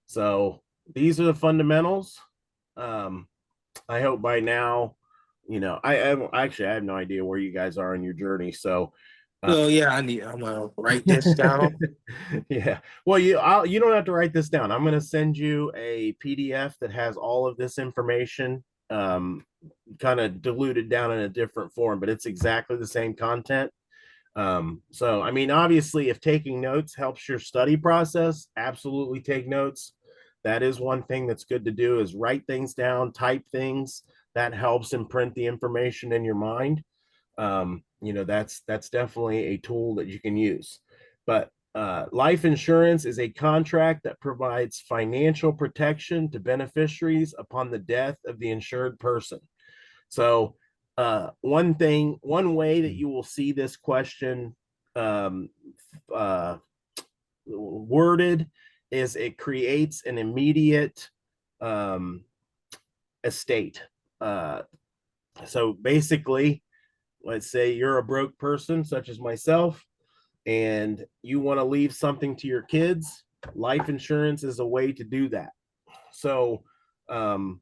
So these are the fundamentals. Um, I hope by now, I have no idea where you guys are in your journey. So, So yeah, I'm gonna write this down. yeah. Well, you don't have to write this down. I'm going to send you a PDF that has all of this information, kind of diluted down in a different form, but it's exactly the same content. So I mean, obviously, if taking notes helps your study process, absolutely take notes. That is one thing that's good to do is write things down, type things. That helps imprint the information in your mind. That's definitely a tool that you can use. But life insurance is a contract that provides financial protection to beneficiaries upon the death of the insured person. So, one way that you will see this question um, uh, worded is it creates an immediate um, estate. Uh, so basically, let's say you're a broke person, such as myself, and you want to leave something to your kids. Life insurance is a way to do that. So, um,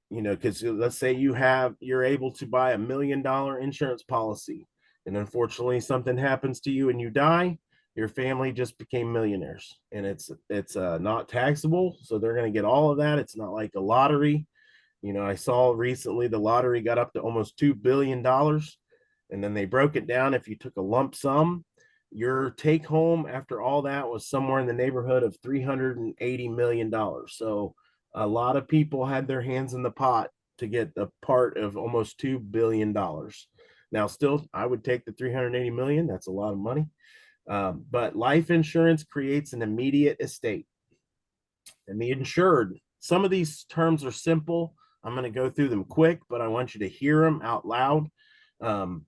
because let's say you're able to buy $1 million insurance policy, and unfortunately something happens to you and you die, your family just became millionaires, and it's not taxable, so they're going to get all of that. It's not like a lottery. I saw recently the lottery got up to almost $2 billion, and then they broke it down. If you took a lump sum, your take home after all that was somewhere in the neighborhood of $380 million. So a lot of people had their hands in the pot to get a part of almost $2 billion. Now, still, I would take the 380 million. That's a lot of money. But life insurance creates an immediate estate, and the insured. Some of these terms are simple. I'm going to go through them quick, but I want you to hear them out loud. Um,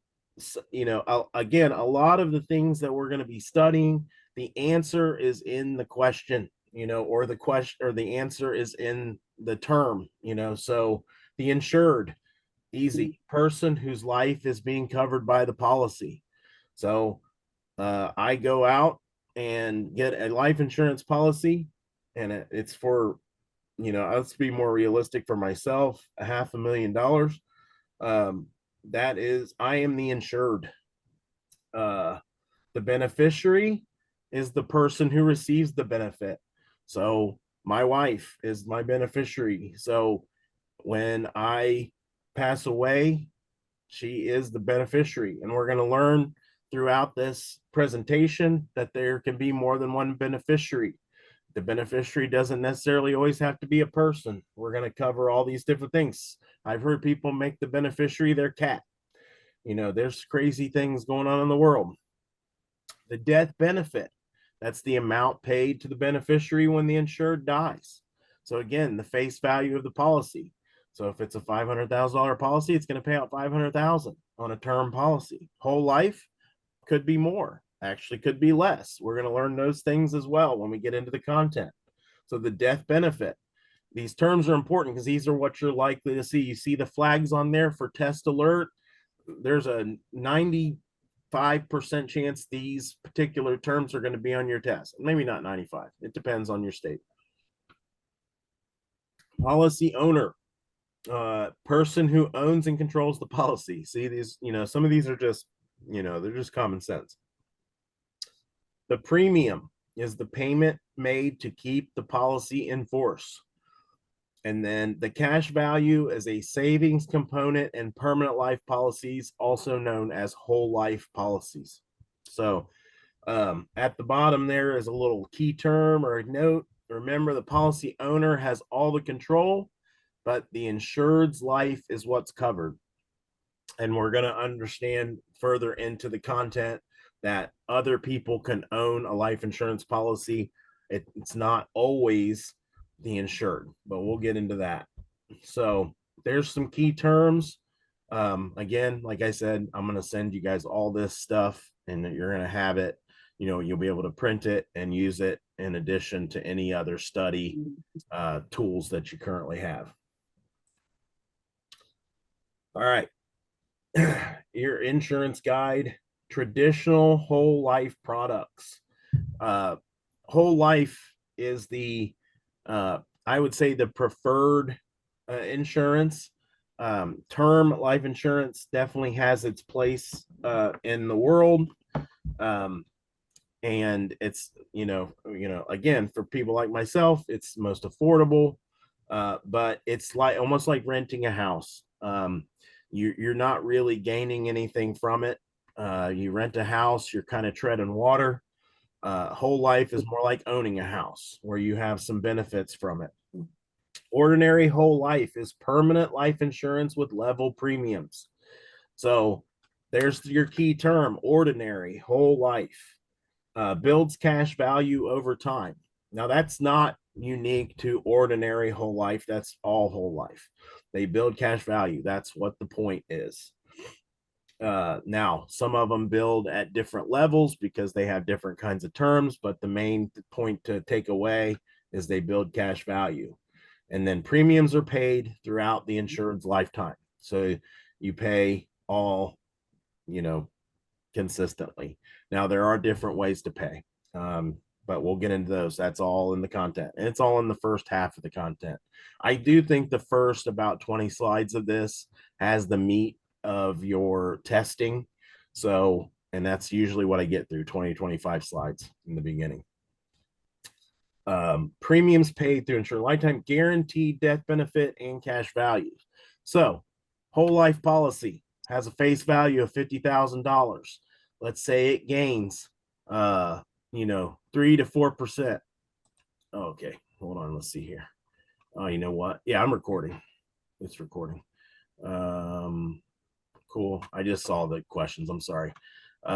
again, a lot of the things that we're going to be studying, the answer is in the question, or the question or the answer is in the term, So the insured, easy person whose life is being covered by the policy. So I go out and get a life insurance policy, and it's for, let's be more realistic for myself, a $500,000. Um, that is, I am the insured. Uh, the beneficiary is the person who receives the benefit. So my wife is my beneficiary. So when I pass away, she is the beneficiary. And we're going to learn throughout this presentation that there can be more than one beneficiary. The beneficiary doesn't necessarily always have to be a person. We're going to cover all these different things. I've heard people make the beneficiary their cat. There's crazy things going on in the world. The death benefit, that's the amount paid to the beneficiary when the insured dies. So again, the face value of the policy. So if it's a $500,000 policy, it's going to pay out 500,000 on a term policy. Whole life could be more, actually could be less. We're going to learn those things as well when we get into the content. So the death benefit, these terms are important because these are what you're likely to see. You see the flags on there for test alert. There's a 95% chance these particular terms are going to be on your test. Maybe not 95. It depends on your state. Policy owner, person who owns and controls the policy. See these, some of these are just, they're just common sense. The premium is the payment made to keep the policy in force. And then the cash value is a savings component in permanent life policies, also known as whole life policies. So at the bottom there is a little key term or a note. Remember, the policy owner has all the control, but the insured's life is what's covered. And we're going to understand further into the content that other people can own a life insurance policy. It's not always the insured, but we'll get into that. So there's some key terms. Again, like I said, I'm going to send you guys all this stuff, and you're going to have it. You'll be able to print it and use it in addition to any other study tools that you currently have. All right. Your insurance guide, traditional whole life products. Uh, whole life is the I would say the preferred insurance. Term life insurance definitely has its place in the world. Um, and it's again, for people like myself, it's most affordable, but it's like almost like renting a house. You're not really gaining anything from it. You rent a house, you're kind of treading water. Whole life is more like owning a house where you have some benefits from it. Ordinary whole life is permanent life insurance with level premiums. So there's your key term: ordinary whole life. Builds cash value over time. Now, that's not unique to ordinary whole life. That's all whole life. They build cash value. That's what the point is. Now, some of them build at different levels because they have different kinds of terms, but the main point to take away is they build cash value. And then premiums are paid throughout the insured's lifetime. So you pay all, you know, consistently. Now, there are different ways to pay, but we'll get into those. That's all in the content, and it's all in the first half of the content. I do think the first about 20 slides of this has the meat of your testing. So, and that's usually what I get through 20-25 slides in the beginning. Premiums paid through insured lifetime, guaranteed death benefit, and cash values. So, whole life policy has a face value of $50,000. Let's say it gains, 3 to 4%. Okay, hold on. Let's see here. Oh, you know what? Yeah, I'm recording. It's recording. Cool. I just saw the questions. I'm sorry. We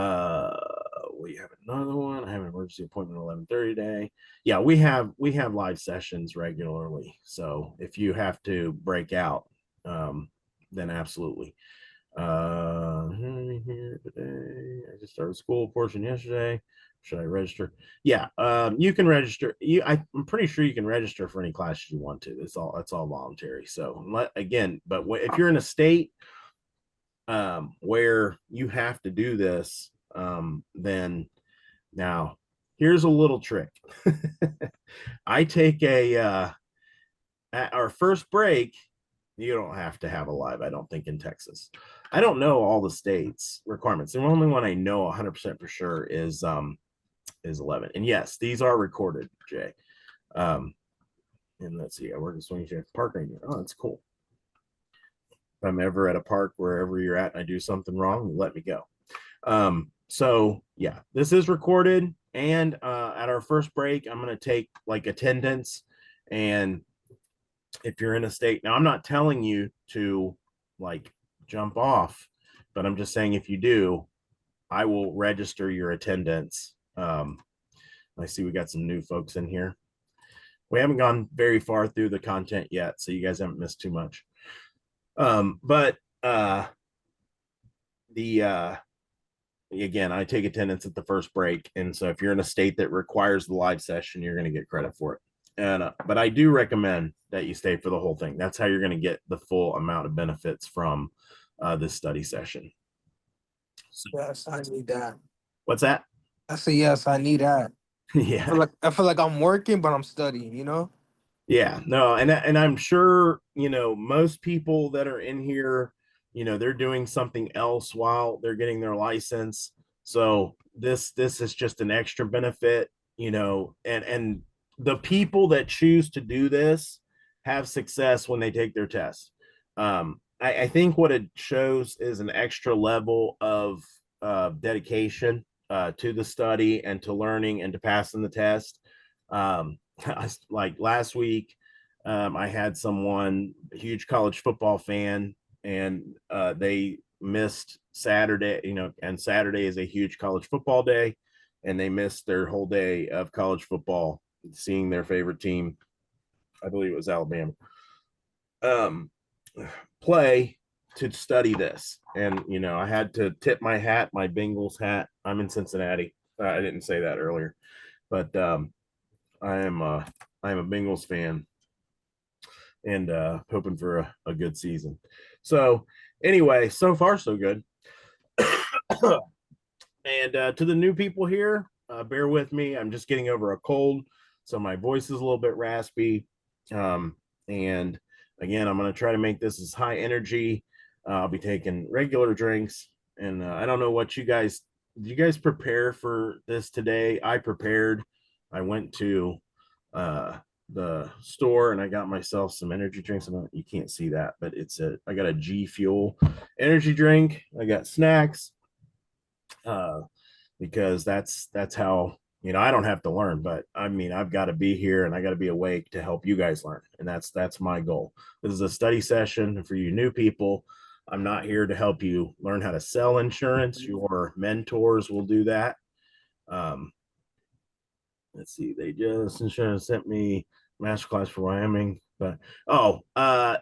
have another one. I have an emergency appointment at 11:30 today. Yeah, we have live sessions regularly. So if you have to break out, then absolutely. Here today. I just started school portion yesterday. Should I register? Yeah, you can register. I'm pretty sure you can register for any classes you want to. That's all voluntary. So again, but if you're in a state where you have to do this, then now here's a little trick. I take at our first break. You don't have to have a live, I don't think, in Texas. I don't know all the states requirements. The only one I know 100% for sure is 11. And yes, these are recorded, Jay. And let's see, I work at Swing Shift Park Ranger. Oh, that's cool. If I'm ever at a park, wherever you're at, and I do something wrong, you let me go. So yeah, this is recorded. And at our first break, I'm going to take like attendance. And if you're in a state, now I'm not telling you to like jump off, but I'm just saying if you do, I will register your attendance. I see we got some new folks in here. We haven't gone very far through the content yet, so you guys haven't missed too much. But again, I take attendance at the first break, and so if you're in a state that requires the live session, you're going to get credit for it. And but I do recommend that you stay for the whole thing. That's how you're going to get the full amount of benefits from this study session. So, yes, I need that. What's that? I say yes, I need that. Yeah. I feel like I'm working, but I'm studying. You know. Yeah. No, and I'm sure most people that are in here, they're doing something else while they're getting their license. So this is just an extra benefit, and the people that choose to do this have success when they take their test. I think what it shows is an extra level of dedication to the study and to learning and to passing the test. Like last week, I had someone, a huge college football fan, and they missed Saturday, and Saturday is a huge college football day, and they missed their whole day of college football, seeing their favorite team. I believe it was Alabama. Play to study this. And, I had to tip my hat, my Bengals hat. I'm in Cincinnati. I didn't say that earlier, but I am a Bengals fan and hoping for a good season. So anyway, so far so good. And to the new people here, bear with me. I'm just getting over a cold. so my voice is a little bit raspy. And again, I'm going to try to make this as high energy. I'll be taking regular drinks, and I don't know what you guys do. You guys prepare for this today? I prepared. I went to uh, the store and I got myself some energy drinks. You can't see that, but I got a G Fuel energy drink. I got snacks uh, because that's how, I don't have to learn, but I mean, I've got to be here and I got to be awake to help you guys learn, and that's my goal. This is a study session for you new people. I'm not here to help you learn how to sell insurance. Your mentors will do that. um, let's see, they just insurance sent me masterclass for Wyoming, but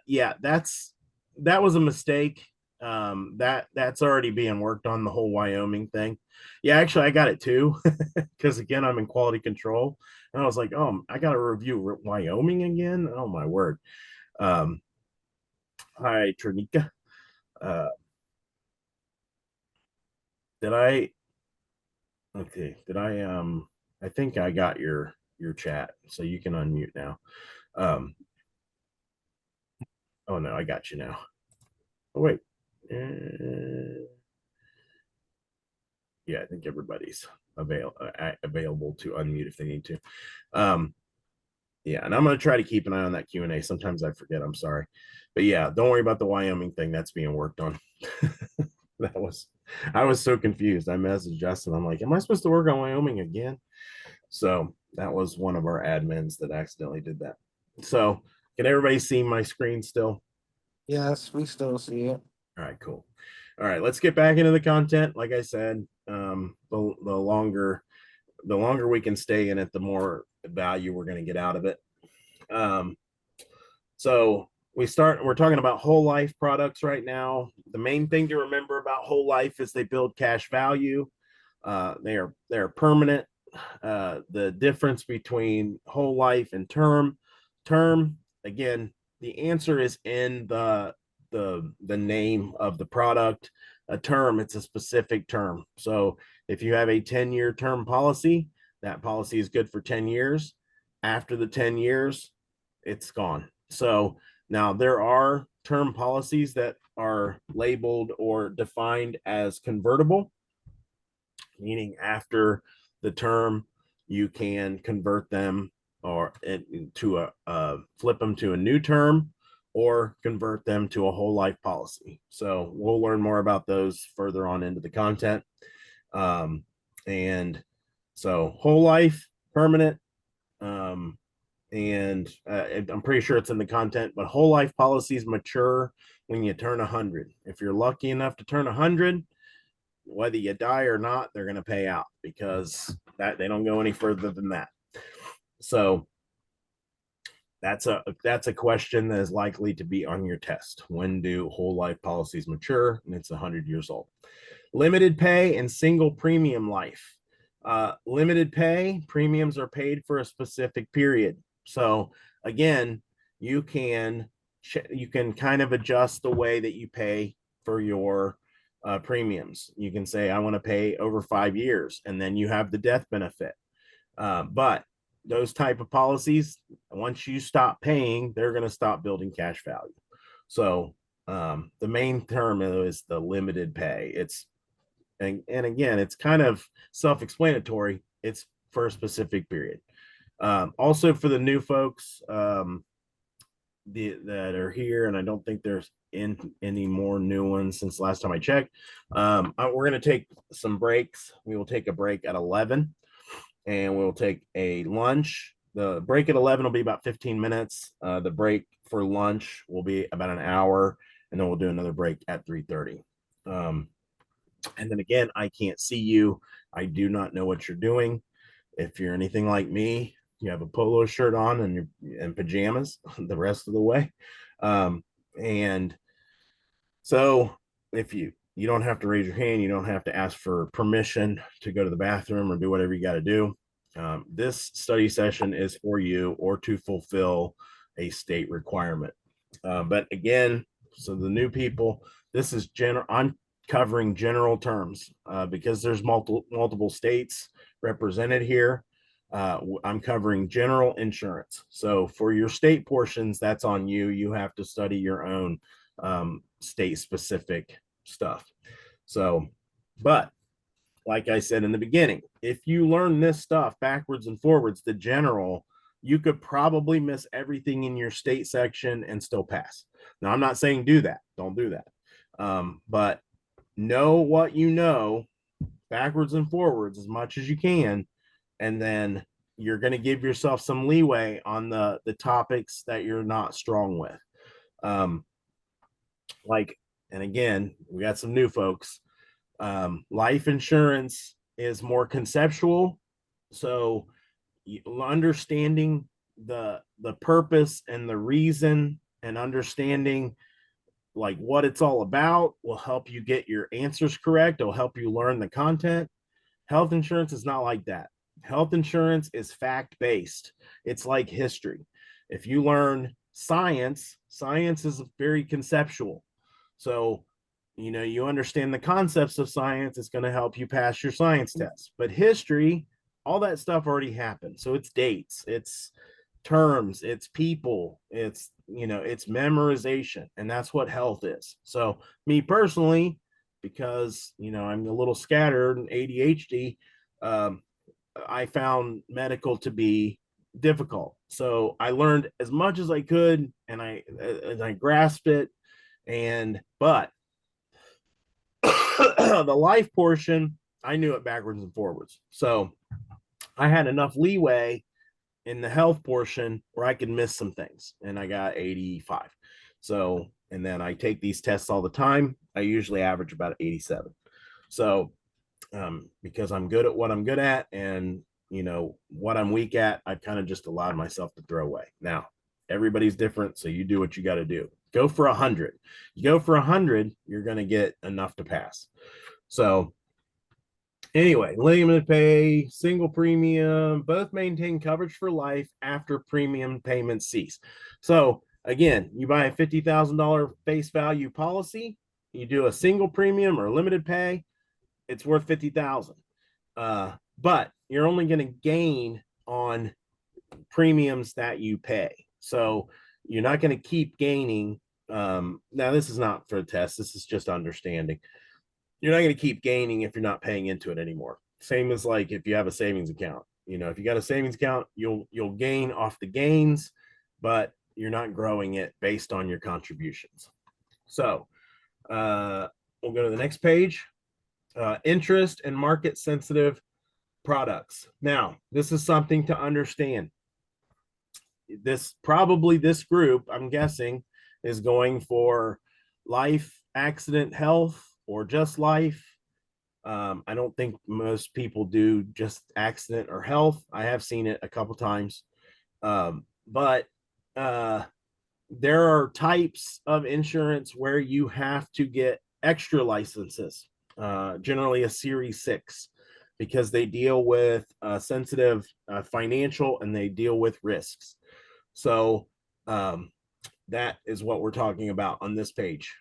yeah, that was a mistake. That's already being worked on, the whole Wyoming thing. Yeah, actually I got it too, because again, I'm in quality control, and I was like, oh, I gotta review Wyoming again. Oh my word. um Hi Trinika. uh did I okay did I I think I got your chat, so you can unmute now. um oh no, I got you now. Oh wait. Uh, yeah, I think everybody's available to unmute if they need to. Um, yeah, and I'm gonna try to keep an eye on that Q&A. Sometimes I forget. I'm sorry, but yeah, don't worry about the Wyoming thing. That's being worked on. that was I was so confused. I messaged Justin. I'm like, am I supposed to work on Wyoming again? So that was one of our admins that accidentally did that. So can everybody see my screen still? Yes, we still see it. All right, cool. All right, let's get back into the content. Like I said, the longer we can stay in it, the more value we're going to get out of it. Um, so we're talking about whole life products right now. The main thing to remember about whole life is they build cash value. They're permanent. The difference between whole life and term, again, the answer is in the name of the product. A term, it's a specific term. So if you have a 10-year term policy, that policy is good for 10 years. After the 10 years, it's gone. So now there are term policies that are labeled or defined as convertible, meaning after the term you can convert them or to flip them to a new term or convert them to a whole life policy. So we'll learn more about those further on into the content. And so whole life, permanent, and I'm pretty sure it's in the content, but whole life policies mature when you turn 100. If you're lucky enough to turn 100, whether you die or not, they're going to pay out, because that they don't go any further than that. So that's a question that is likely to be on your test. When do whole life policies mature? And it's 100 years old. Limited pay and single premium life. Limited pay premiums are paid for a specific period. So again, you can kind of adjust the way that you pay for your premiums. You can say, I want to pay over 5 years, and then you have the death benefit. But those type of policies, once you stop paying, they're going to stop building cash value. So the main term is the limited pay. And again, it's kind of self-explanatory. It's for a specific period. Also for the new folks that are here, and I don't think there's any more new ones since last time I checked. We're going to take some breaks. We will take a break at 11, and we'll take a lunch. The break at 11 will be about 15 minutes. The break for lunch will be about an hour, and then we'll do another break at 3:30. And then again, I can't see you. I do not know what you're doing. If you're anything like me, you have a polo shirt on and you're in pajamas the rest of the way. And so if you don't have to raise your hand, you don't have to ask for permission to go to the bathroom or do whatever you got to do. This study session is for you or to fulfill a state requirement. But again, so the new people, this is general. I'm covering general terms because there's multiple states represented here. I'm covering general insurance. So for your state portions, that's on you. You have to study your own state specific stuff. So, but like I said in the beginning, if you learn this stuff backwards and forwards, the general, you could probably miss everything in your state section and still pass. Now, I'm not saying do that. Don't do that. But know what you know backwards and forwards as much as you can, and then you're going to give yourself some leeway on the topics that you're not strong with. Um, like, and again, we got some new folks. Life insurance is more conceptual, so understanding the purpose and the reason and understanding like what it's all about will help you get your answers correct. It'll help you learn the content. Health insurance is not like that. Health insurance is fact based. It's like history. If you learn science, science is very conceptual. So, you understand the concepts of science, it's going to help you pass your science test. But history, all that stuff already happened. So it's dates, it's terms, it's people, it's memorization. And that's what health is. So, me personally, because I'm a little scattered and ADHD, um, I found medical to be difficult. So I learned as much as I could, and I grasped it. But the life portion, I knew it backwards and forwards. So I had enough leeway in the health portion where I could miss some things, and I got 85. So, and then I take these tests all the time. I usually average about 87. So, because I'm good at what I'm good at, and what I'm weak at, I've kind of just allowed myself to throw away. Now, everybody's different, so you do what you got to do. Go for 100. You go for 100, you're going to get enough to pass. So, anyway, limited pay, single premium, both maintain coverage for life after premium payments cease. So, again, you buy a $50,000 face value policy, you do a single premium or limited pay, it's worth 50,000. But you're only going to gain on premiums that you pay. So you're not going to keep gaining. Now, this is not for a test. This is just understanding. You're not going to keep gaining if you're not paying into it anymore. Same as like if you have a savings account. If you got a savings account, you'll gain off the gains, but you're not growing it based on your contributions. So we'll go to the next page. Interest and market sensitive products. Now, this is something to understand. This group, I'm guessing, is going for life, accident, health, or just life. I don't think most people do just accident or health. I have seen it a couple times. But there are types of insurance where you have to get extra licenses, generally a Series 6, because they deal with sensitive financial and they deal with risks. So that is what we're talking about on this page.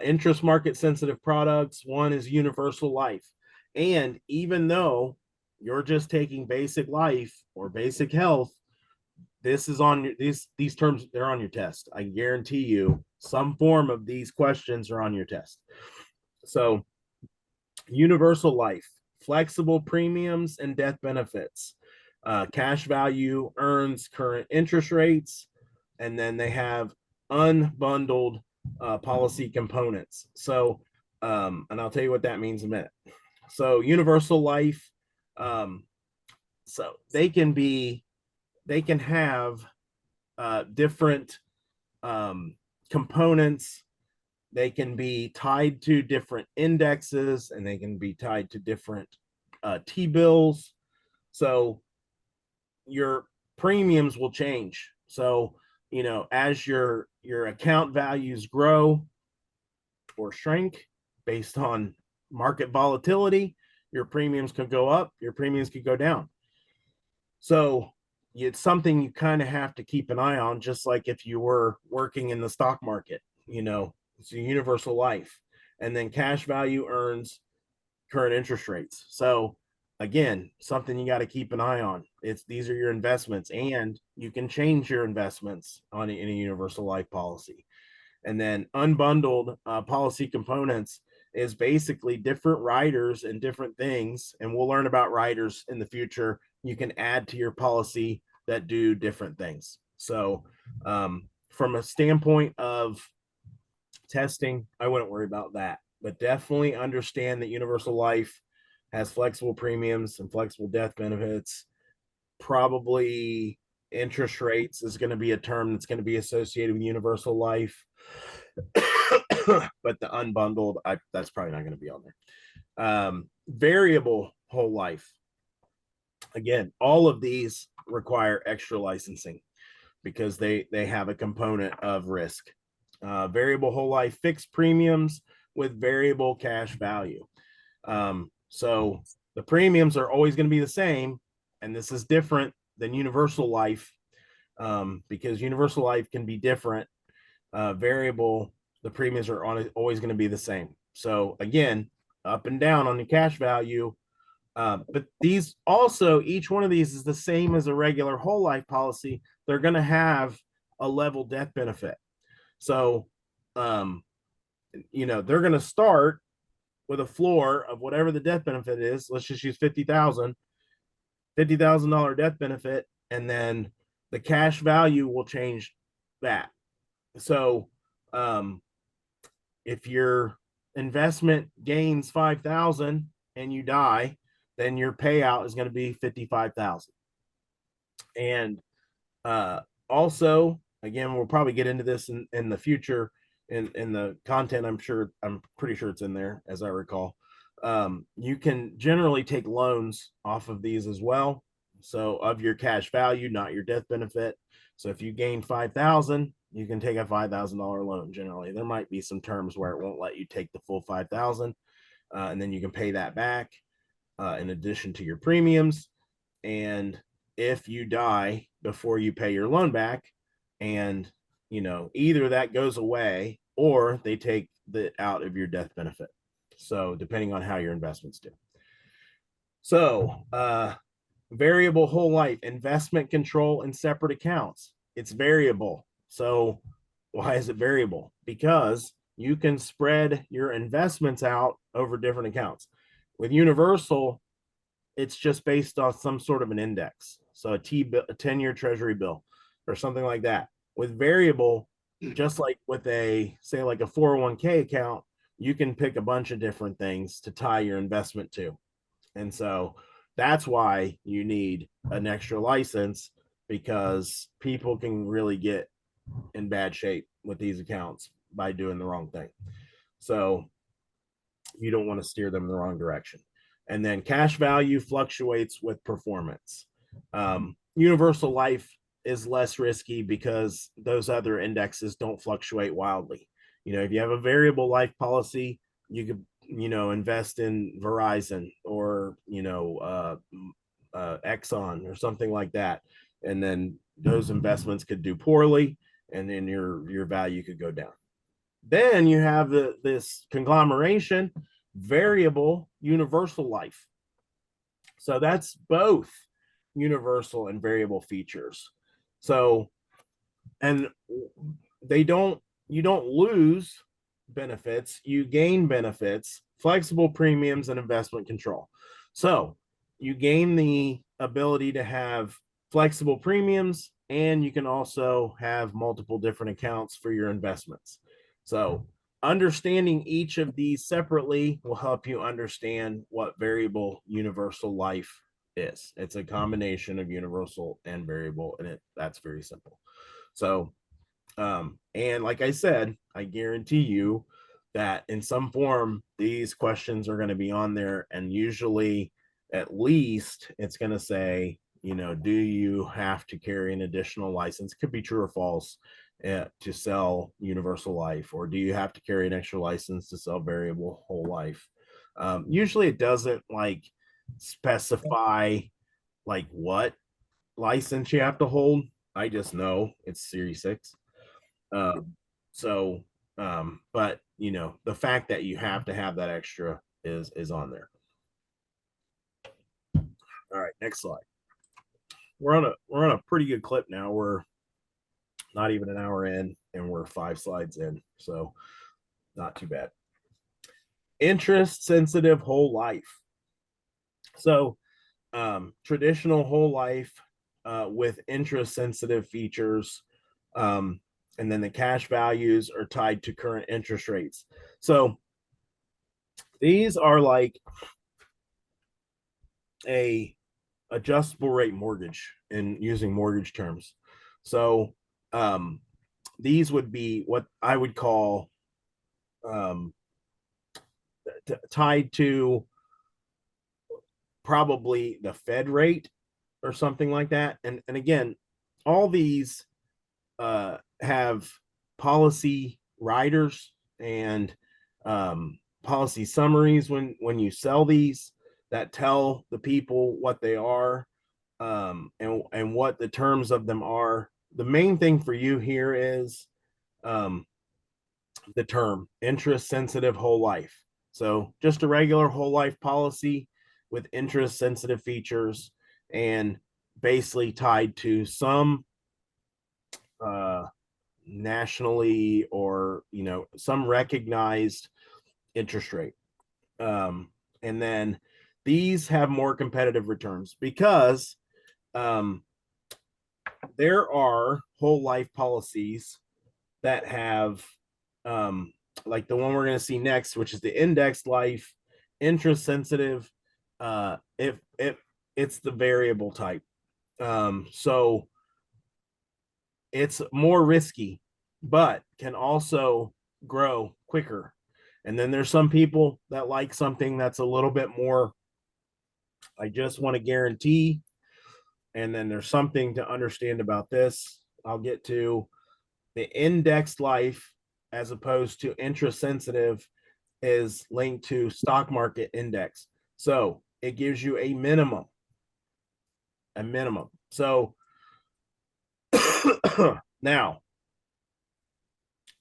Interest market sensitive products. One is universal life. And even though you're just taking basic life or basic health, this is on these terms, they're on your test. I guarantee you some form of these questions are on your test. So universal life, flexible premiums and death benefits, cash value earns current interest rates, and then they have unbundled policy components. So, and I'll tell you what that means in a minute. So universal life, so they can have different components. They can be tied to different indexes, and they can be tied to different T-bills. So your premiums will change. So, as your account values grow or shrink based on market volatility, your premiums could go up, your premiums could go down. So it's something you kind of have to keep an eye on, just like if you were working in the stock market. It's a universal life. And then cash value earns current interest rates. So again, something you got to keep an eye on. These are your investments, and you can change your investments on in a universal life policy. And then unbundled policy components is basically different riders and different things. And we'll learn about riders in the future. You can add to your policy that do different things. So, from a standpoint of testing, I wouldn't worry about that. But definitely understand that universal life has flexible premiums and flexible death benefits. Probably interest rates is going to be a term that's going to be associated with universal life. But the unbundled, that's probably not going to be on there. Variable whole life. Again, all of these require extra licensing because they have a component of risk. Variable whole life fixed premiums with variable cash value. So the premiums are always going to be the same, and this is different than universal life because universal life can be different. Variable, the premiums are always going to be the same. So again, up and down on the cash value. But these also, each one of these is the same as a regular whole life policy. They're going to have a level death benefit. So, they're going to start with a floor of whatever the death benefit is. Let's just use $50,000 death benefit, and then the cash value will change that. So, if your investment gains 5,000 and you die, then your payout is going to be 55,000. And also, again, we'll probably get into this in the future in the content. I'm pretty sure it's in there, as I recall. You can generally take loans off of these as well. So of your cash value, not your death benefit. So if you gain 5,000, you can take a $5,000 loan. Generally, there might be some terms where it won't let you take the full 5,000, and then you can pay that back in addition to your premiums. And if you die before you pay your loan back, and either that goes away or they take the out of your death benefit. So depending on how your investments do. So variable whole life investment control in separate accounts. It's variable. So why is it variable? Because you can spread your investments out over different accounts. With universal, it's just based on some sort of an index. So a 10-year treasury bill or something like that. With variable, just like with a 401k account, you can pick a bunch of different things to tie your investment to. And so that's why you need an extra license, because people can really get in bad shape with these accounts by doing the wrong thing. So you don't want to steer them in the wrong direction. And then cash value fluctuates with performance. Universal life is less risky because those other indexes don't fluctuate wildly. If you have a variable life policy, you could, invest in Verizon or, Exxon or something like that. And then those investments could do poorly, and then your value could go down. Then you have this conglomeration, variable universal life. So that's both universal and variable features. So, and you don't lose benefits, you gain benefits, flexible premiums, and investment control. So you gain the ability to have flexible premiums, and you can also have multiple different accounts for your investments. So understanding each of these separately will help you understand what variable universal life is. It's a combination of universal and variable, and that's very simple. So, and like I said, I guarantee you that in some form, these questions are going to be on there, and usually at least it's going to say, do you have to carry an additional license? Could be true or false to sell universal life, or do you have to carry an extra license to sell variable whole life? Usually it doesn't specify what license you have to hold. I just know it's Series 6. So, but the fact that you have to have that extra is on there. All right, next slide. We're on a pretty good clip now. We're not even an hour in, and we're 5 slides in, so not too bad. Interest sensitive whole life. So traditional whole life with interest sensitive features. And then the cash values are tied to current interest rates. So these are like a adjustable rate mortgage in using mortgage terms. So these would be what I would call um, tied to probably the Fed rate or something like that. And again, all these have policy riders and policy summaries when you sell these that tell the people what they are, and what the terms of them are. The main thing for you here is um, the term interest sensitive whole life. So just a regular whole life policy with interest sensitive features and basically tied to some uh, nationally or some recognized interest rate. And then these have more competitive returns because um, there are whole life policies that have like the one we're going to see next, which is the indexed life, interest sensitive. If it's the variable type, so it's more risky, but can also grow quicker. And then there's some people that like something that's a little bit more, I just want to guarantee. And then there's something to understand about this. I'll get to the indexed life as opposed to interest sensitive is linked to stock market index. So it gives you a minimum. So now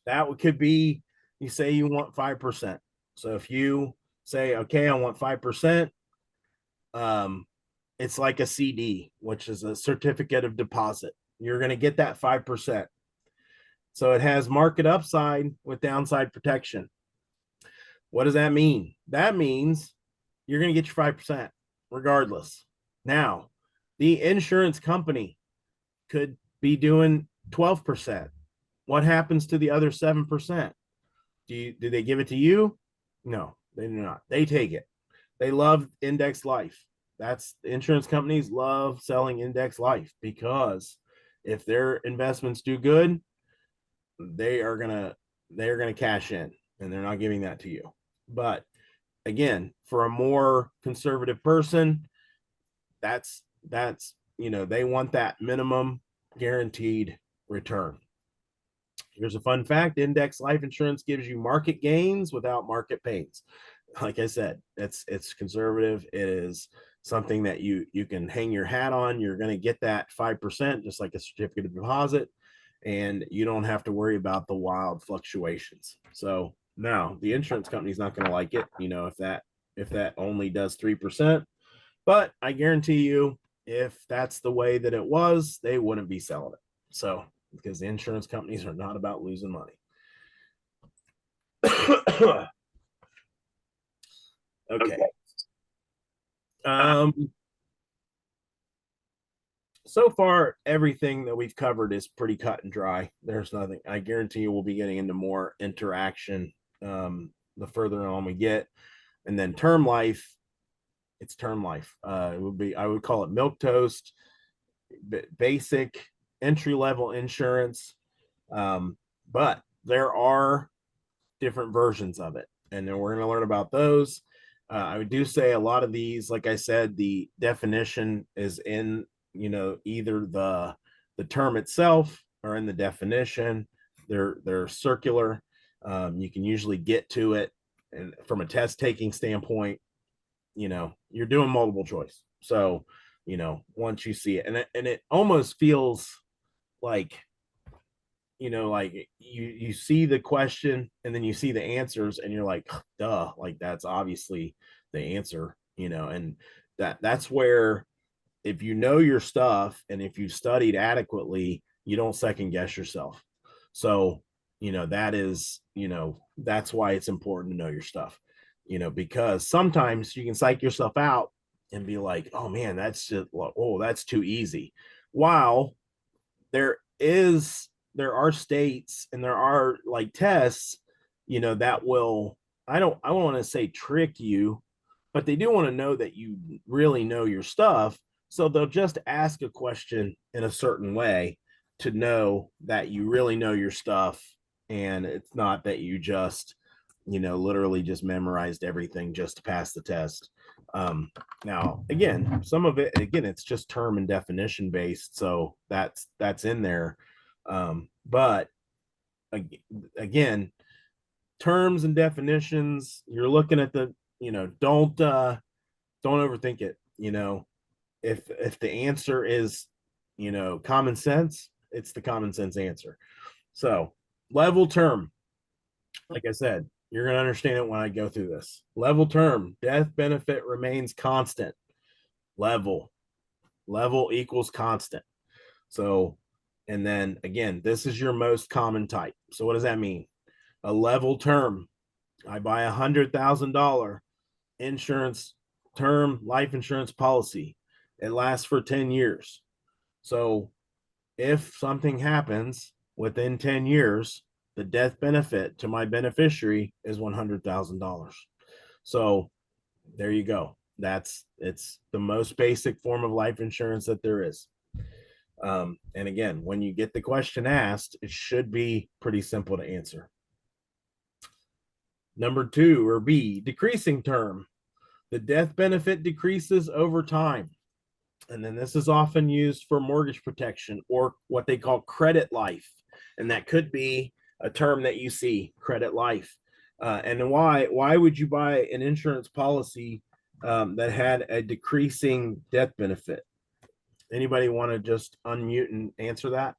that could be, you say you want 5%. So if you say, okay, I want 5%, it's like a CD, which is a certificate of deposit. You're going to get that 5%. So it has market upside with downside protection. What does that mean? That means you're going to get your 5% regardless. Now, the insurance company could be doing 12%. What happens to the other 7%? Do they give it to you? No, they do not. They take it. They love index life. That's insurance companies love selling index life because if their investments do good, they're gonna cash in, and they're not giving that to you. But again, for a more conservative person, that's they want that minimum guaranteed return. Here's a fun fact: index life insurance gives you market gains without market pains. Like I said, it's conservative. It is something that you can hang your hat on. You're going to get that 5%, just like a certificate of deposit, and you don't have to worry about the wild fluctuations. So now the insurance company's not going to like it, if that only does 3%. But I guarantee you, if that's the way that it was, they wouldn't be selling it. So because the insurance companies are not about losing money. Okay. So far, everything that we've covered is pretty cut and dry. There's nothing. I guarantee you, we'll be getting into more interaction the further on we get. And then term life, it's term life. It would be, I would call it milk toast, basic entry level insurance. But there are different versions of it, and then we're going to learn about those. I do say a lot of these, like I said, the definition is in either the term itself or in the definition. They're circular. You can usually get to it, and from a test taking standpoint, you're doing multiple choice. So once you see it, and it almost feels like like you see the question and then you see the answers and you're like, duh, like that's obviously the answer, and that's where if you know your stuff and if you studied adequately, you don't second guess yourself. So, that is, that's why it's important to know your stuff, because sometimes you can psych yourself out and be like, oh man, that's too easy. While there are states and there are like tests, that will, I don't want to say trick you, but they do want to know that you really know your stuff. So they'll just ask a question in a certain way to know that you really know your stuff. And it's not that you just, literally just memorized everything just to pass the test. Now, again, some of it, again, it's just term and definition based. So that's in there. But again, terms and definitions, you're looking at the, don't overthink it. If the answer is, common sense, it's the common sense answer. So level term, like I said, you're going to understand it when I go through this. Level term, death benefit remains constant. Level equals constant. So, and then again, this is your most common type. So what does that mean? A level term, I buy $100,000 insurance term life insurance policy. It lasts for 10 years. So if something happens within 10 years, the death benefit to my beneficiary is $100,000. So there you go. It's the most basic form of life insurance that there is. And again, when you get the question asked, it should be pretty simple to answer. Number 2, or B, decreasing term. The death benefit decreases over time. And then this is often used for mortgage protection or what they call credit life. And that could be a term that you see, credit life. And why would you buy an insurance policy that had a decreasing death benefit? Anybody want to just unmute and answer that?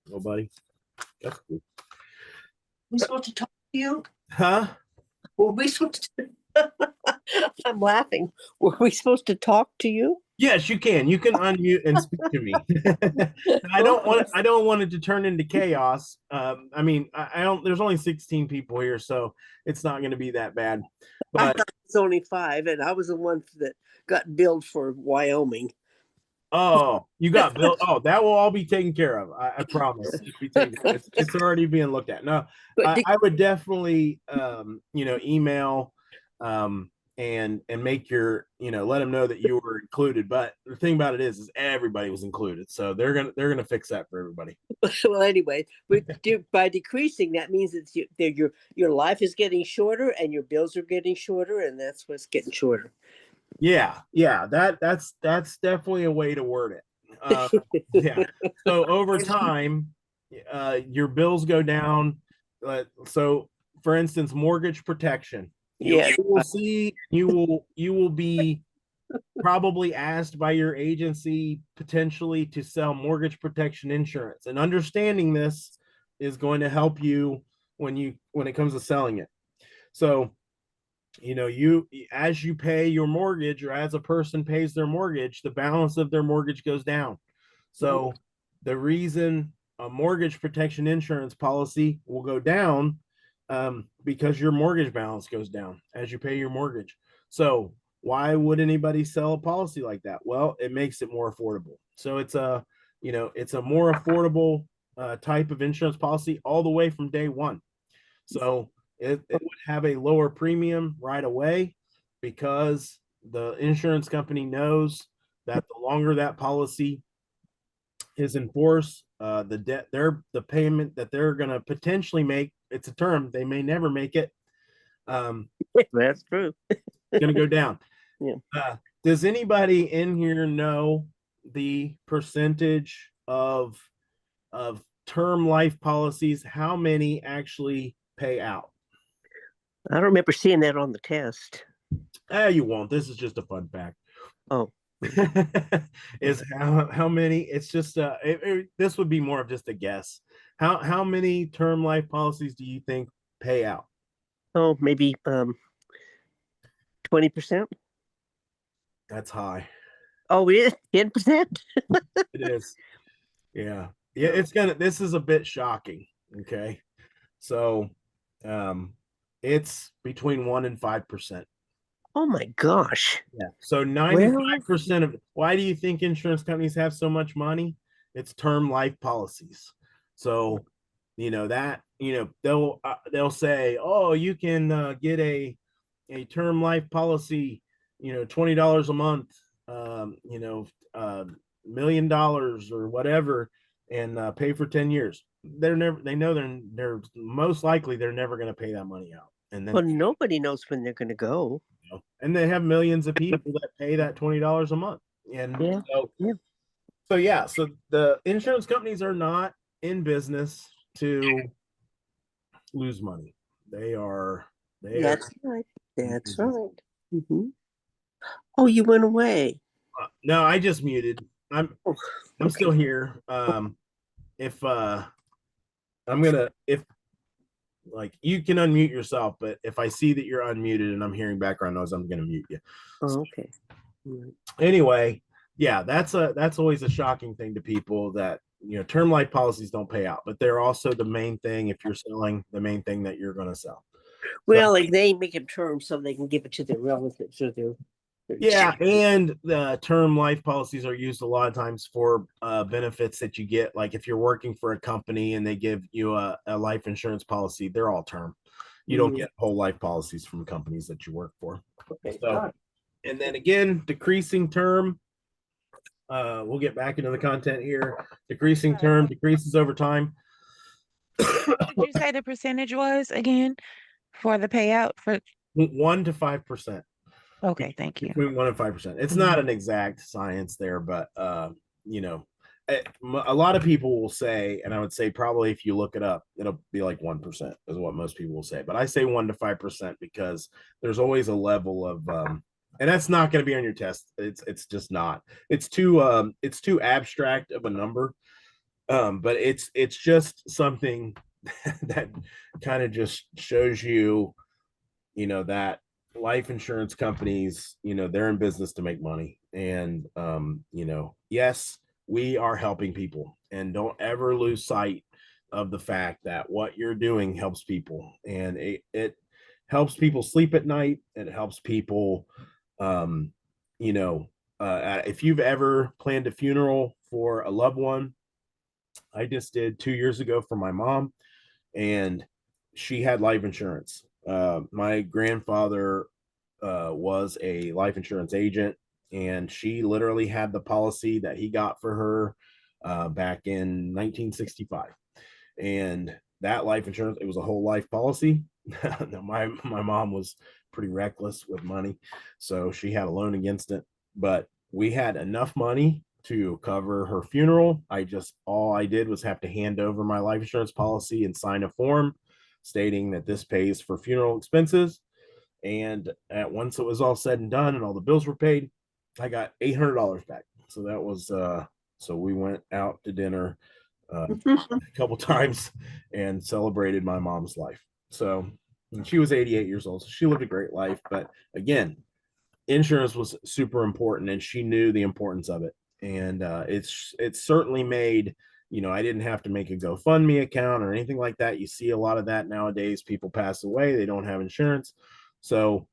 Nobody? That's cool. We supposed to talk to you? Huh? Were we supposed to? I'm laughing. Were we supposed to talk to you? Yes, you can. You can unmute and speak to me. I don't want it to turn into chaos. I mean, I don't. There's only 16 people here, so it's not going to be that bad. I But thought it was only 5, and I was the one that got billed for Wyoming. oh, you got Bill. Oh, that will all be taken care of. I promise. It's already being looked at. No, I would definitely, email, and make your, let them know that you were included. But the thing about it is everybody was included, so they're gonna fix that for everybody. Well, anyway, by decreasing, that means that your life is getting shorter and your bills are getting shorter, and that's what's getting shorter. Yeah, that's definitely a way to word it. Yeah. So over time, your bills go down. So, for instance, mortgage protection. Yeah. You will see. You will be probably asked by your agency potentially to sell mortgage protection insurance, and understanding this is going to help you when it comes to selling it. So you as you pay your mortgage, or as a person pays their mortgage, the balance of their mortgage goes down. So the reason a mortgage protection insurance policy will go down, because your mortgage balance goes down as you pay your mortgage. So why would anybody sell a policy like that? Well, it makes it more affordable. So it's a more affordable type of insurance policy all the way from day one. So it would have a lower premium right away, because the insurance company knows that the longer that policy is in force, the payment that they're going to potentially make, it's a term, they may never make it. That's true. Going to go down. Yeah. Does anybody in here know the percentage of term life policies? How many actually pay out? I don't remember seeing that on the test. You won't. This is just a fun fact. Oh. Is how many? It's just this would be more of just a guess. How many term life policies do you think pay out? Oh, maybe 20%. That's high. Oh, it is 10%. It is. Yeah. Yeah, this is a bit shocking. Okay. So um it's between 1 and 5%. Oh my gosh. Yeah. So Well, 95% of why do you think insurance companies have so much money? It's term life policies. So, they'll say, "Oh, you can get a term life policy, $20 a month, $1 million or whatever, and pay for 10 years." They know they're most likely they're never going to pay that money out. And well, then nobody knows when they're going to go. and they have millions of people that pay that $20 a month. And Yeah. Yeah. so the insurance companies are not in business to lose money. They are That's right. That's right. Hmm. Oh, you went away. no, I just muted. I'm Oh, I'm okay. still here. If I'm gonna if like you can unmute yourself, but if I see that you're unmuted and I'm hearing background noise, I'm gonna mute you. Oh, okay. Right. Anyway, yeah, that's always a shocking thing to people that term life policies don't pay out, but they're also the main thing if you're selling the main thing that you're going to sell. So Well, like they make them term so they can give it to their relatives or their yeah, and the term life policies are used a lot of times for benefits that you get, like if you're working for a company and they give you a life insurance policy, they're all term. You don't get whole life policies from companies that you work for. Okay. So, and then again, decreasing term. We'll get back into the content here. Decreasing term decreases over time. What did you say the percentage was again for the payout for? 1 to 5%. Okay, thank you. Between 1 and 5%. It's not an exact science there, but a lot of people will say, and I would say probably if you look it up, it'll be like 1% is what most people will say. But I say 1 to 5% because there's always a level of and that's not going to be on your test. It's just not. It's too abstract of a number. But it's just something that kind of just shows you, that life insurance companies, they're in business to make money. And yes, we are helping people, and don't ever lose sight of the fact that what you're doing helps people, and it helps people sleep at night. It helps people, um, if you've ever planned a funeral for a loved one. I just did 2 years ago for my mom, and she had life insurance. My grandfather was a life insurance agent, and she literally had the policy that he got for her back in 1965. And that life insurance, it was a whole life policy. my mom was pretty reckless with money, so she had a loan against it, but we had enough money to cover her funeral. All I did was have to hand over my life insurance policy and sign a form stating that this pays for funeral expenses. And once it was all said and done and all the bills were paid, I got $800 back. So that was so we went out to dinner a couple times and celebrated my mom's life. So she was 88 years old, so she lived a great life. But again, insurance was super important, and she knew the importance of it. And it's certainly made. I didn't have to make a GoFundMe account or anything like that. You see a lot of that nowadays. People pass away, they don't have insurance, so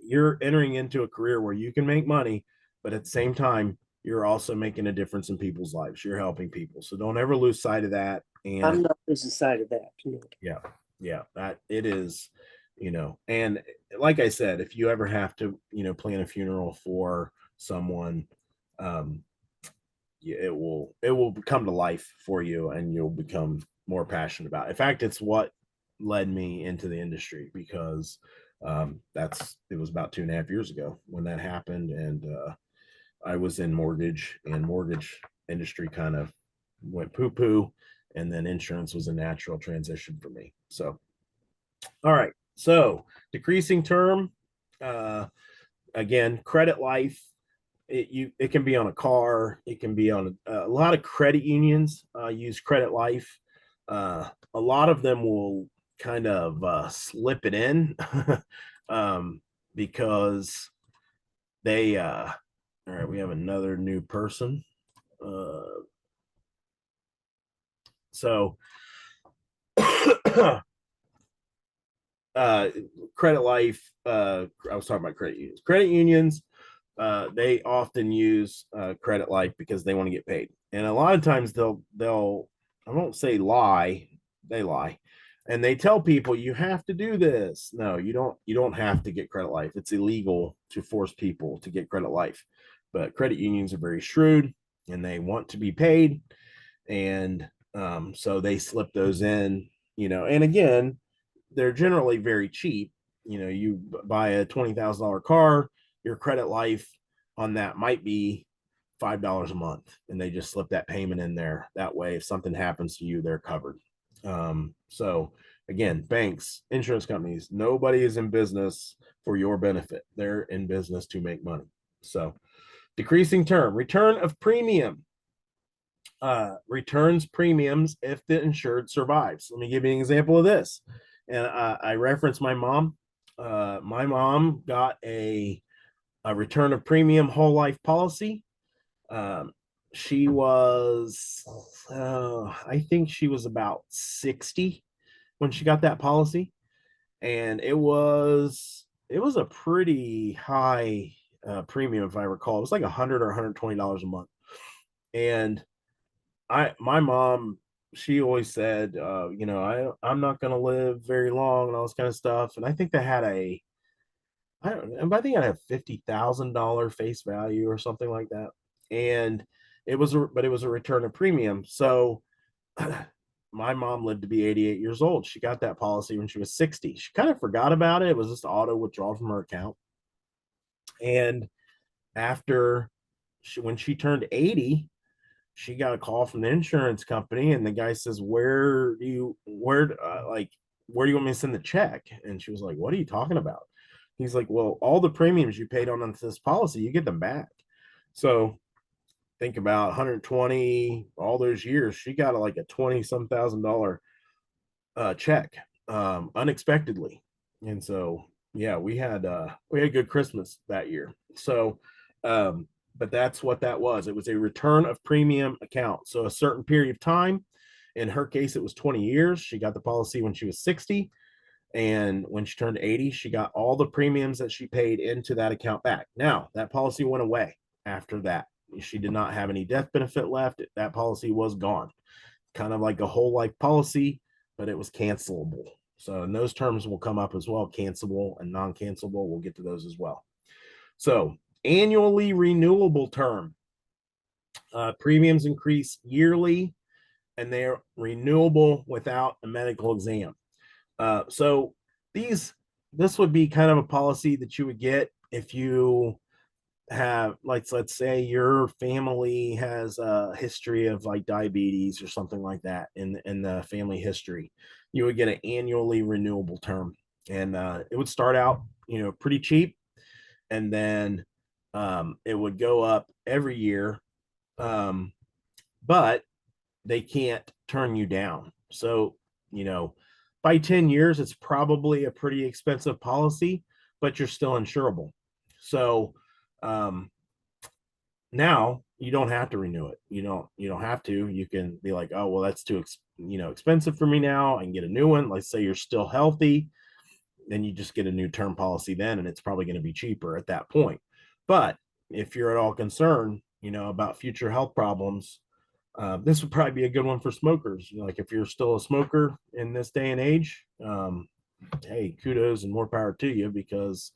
you're entering into a career where you can make money, but at the same time, you're also making a difference in people's lives. You're helping people. So don't ever lose sight of that. And I'm not losing sight of that. yeah, that it is, and like I said, if you ever have to, plan a funeral for someone, it will come to life for you, and you'll become more passionate about it. In fact, it's what led me into the industry, because it was about 2.5 years ago when that happened. And I was in mortgage, and mortgage industry kind of went poo poo, and then insurance was a natural transition for me. So all right, so decreasing term, again, credit life. It can be on a car. It can be on a lot of credit unions use credit life. A lot of them will kind of slip it in because they all right, we have another new person. So credit life, I was talking about credit unions. Credit unions, they often use credit life because they want to get paid. And a lot of times they'll I won't say lie, they lie. And they tell people you have to do this. No, you don't have to get credit life. It's illegal to force people to get credit life. But credit unions are very shrewd and they want to be paid. And so they slip those in, and again, they're generally very cheap. You buy a $20,000 car, your credit life on that might be $5 a month, and they just slip that payment in there. That way, if something happens to you, they're covered. So again, banks, insurance companies, nobody is in business for your benefit. They're in business to make money. So decreasing term, return of premium. Returns premiums if the insured survives. Let me give you an example of this. And I referenced my mom. My mom got a return of premium whole life policy. She was, I think she was about 60 when she got that policy, and it was a pretty high premium, if I recall. It was like $100 or $120 a month, and my mom, she always said, I'm not going to live very long and all this kind of stuff. And I think they had I think I had a $50,000 face value or something like that. And it was a return of premium. So my mom lived to be 88 years old. She got that policy when she was 60. She kind of forgot about it. It was just auto withdrawal from her account. And when she turned 80, she got a call from the insurance company, and the guy says, where do you want me to send the check? And she was like, what are you talking about? He's like, well, all the premiums you paid on this policy, you get them back. So think about 120, all those years, she got like a 20 some $1,000 check unexpectedly. And so yeah, we had a good Christmas that year. So but that's what that was. It was a return of premium account. So a certain period of time, in her case, it was 20 years. She got the policy when she was 60. And when she turned 80, she got all the premiums that she paid into that account back. Now, that policy went away after that. She did not have any death benefit left. That policy was gone. Kind of like a whole life policy, but it was cancelable. So, and those terms will come up as well, cancelable and non-cancelable. We'll get to those as well. So, annually renewable term. Premiums increase yearly, and they're renewable without a medical exam. So this would be kind of a policy that you would get if you have, like, let's say your family has a history of like diabetes or something like that in the family history. You would get an annually renewable term, and it would start out pretty cheap, and then it would go up every year, but they can't turn you down. So by 10 years, it's probably a pretty expensive policy, but you're still insurable. So now you don't have to renew it. You don't have to. You can be like, oh, well, that's too expensive for me now. I can get a new one. Let's say you're still healthy, then you just get a new term policy then, and it's probably going to be cheaper at that point. But if you're at all concerned, about future health problems, this would probably be a good one for smokers. Like if you're still a smoker in this day and age, hey, kudos and more power to you, because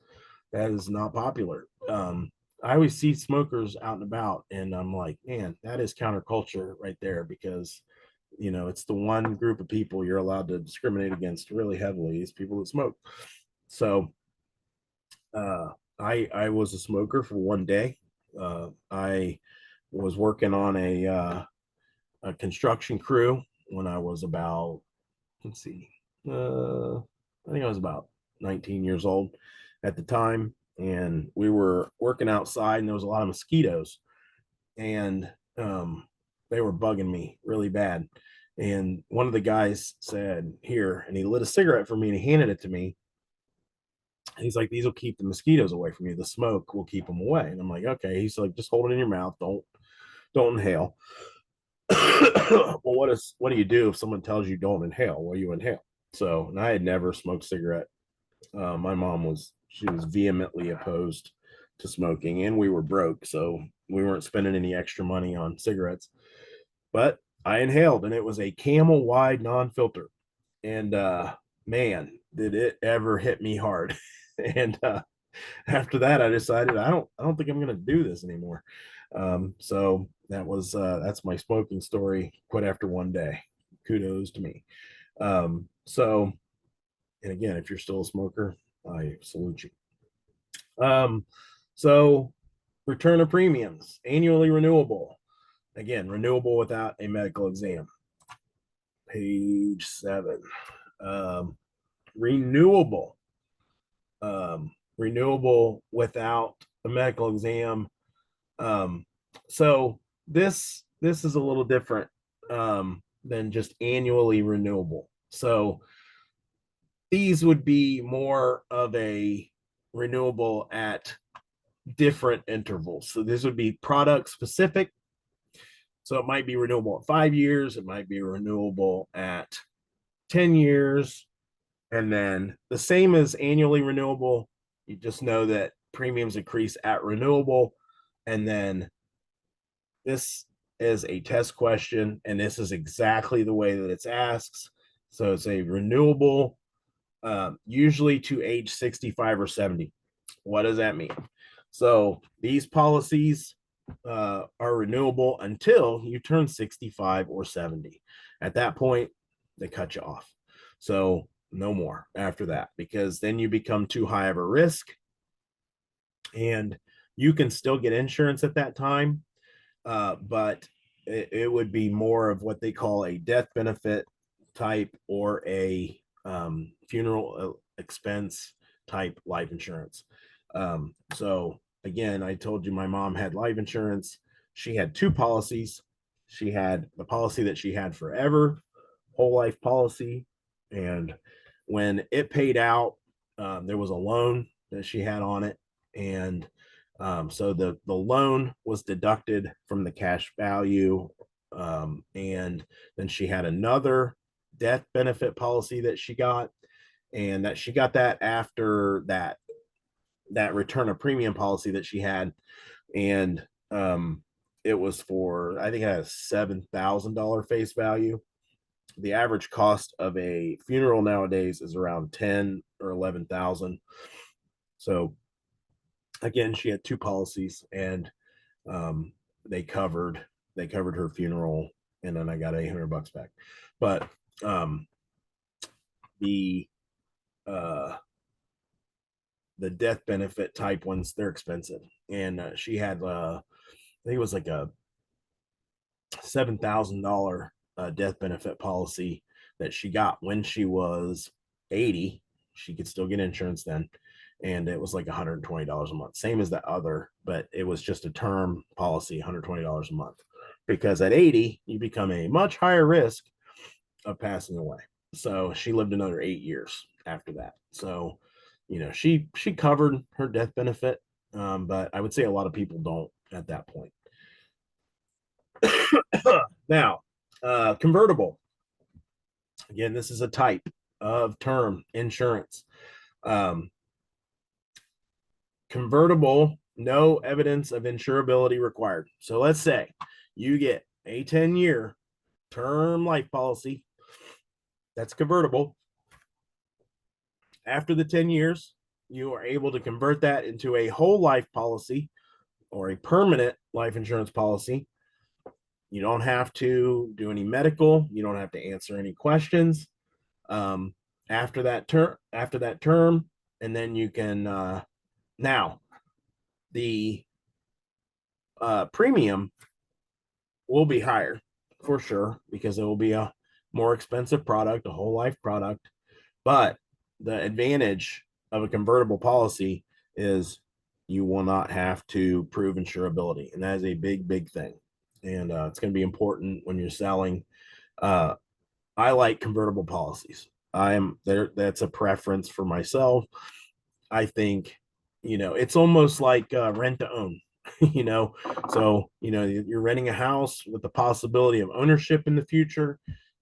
that is not popular. I always see smokers out and about, and I'm like, man, that is counterculture right there, because it's the one group of people you're allowed to discriminate against really heavily is people that smoke. So I was a smoker for one day. I was working on a construction crew when I was about, I think I was about 19 years old at the time, and we were working outside, and there was a lot of mosquitoes, and they were bugging me really bad. And one of the guys said, "Here," and he lit a cigarette for me and he handed it to me. He's like, "These will keep the mosquitoes away from you. The smoke will keep them away." And I'm like, "Okay." He's like, "Just hold it in your mouth. Don't inhale." Well, what do you do if someone tells you don't inhale? Well, you inhale. So, and I had never smoked cigarette. My mom was vehemently opposed to smoking, and we were broke, so we weren't spending any extra money on cigarettes. But I inhaled, and it was a Camel wide non-filter, and man, did it ever hit me hard. And after that, I decided I don't think I'm going to do this anymore. So that's my smoking story. Quit after one day. Kudos to me. So, and again, if you're still a smoker, I salute you. So return of premiums, annually renewable. Again, renewable without a medical exam. Page 7. Renewable. Renewable without a medical exam. So this is a little different than just annually renewable. So these would be more of a renewable at different intervals. So this would be product specific. So it might be renewable at 5 years, it might be renewable at 10 years, and then the same as annually renewable. You just know that premiums increase at renewable, and then this is a test question, and this is exactly the way that it's asked. So it's a renewable, usually to age 65 or 70. What does that mean? So these policies are renewable until you turn 65 or 70. At that point, they cut you off. So no more after that, because then you become too high of a risk, and you can still get insurance at that time, but it would be more of what they call a death benefit type or a funeral expense type life insurance. So again, I told you my mom had life insurance. She had 2 policies. She had the policy that she had forever, whole life policy, and when it paid out, there was a loan that she had on it, and so the loan was deducted from the cash value, and then she had another death benefit policy that she got, and that she got that after that return of premium policy that she had, and it was for, I think it had a $7,000 face value. The average cost of a funeral nowadays is around 10 or 11,000. So again, she had 2 policies, and they covered her funeral, and then I got $800 back. But the death benefit type ones, they're expensive, and she had I think it was like a $7,000 death benefit policy that she got when she was 80. She could still get insurance then, and it was like $120 a month, same as that other, but it was just a term policy, $120 a month, because at 80 you become a much higher risk of passing away. So she lived another 8 years after that. So she covered her death benefit, but I would say a lot of people don't at that point. Now, convertible. Again, this is a type of term insurance. Convertible, no evidence of insurability required. So let's say you get a 10-year term life policy that's convertible. After the 10 years, you are able to convert that into a whole life policy or a permanent life insurance policy. You don't have to do any medical. You don't have to answer any questions after that term, and then you can now the premium will be higher for sure, because it will be a more expensive product, a whole life product. But the advantage of a convertible policy is you will not have to prove insurability, and that is a big thing. And it's going to be important when you're selling I like convertible policies. I am there. That's a preference for myself. I think, it's almost like rent to own, you know. So, you're renting a house with the possibility of ownership in the future.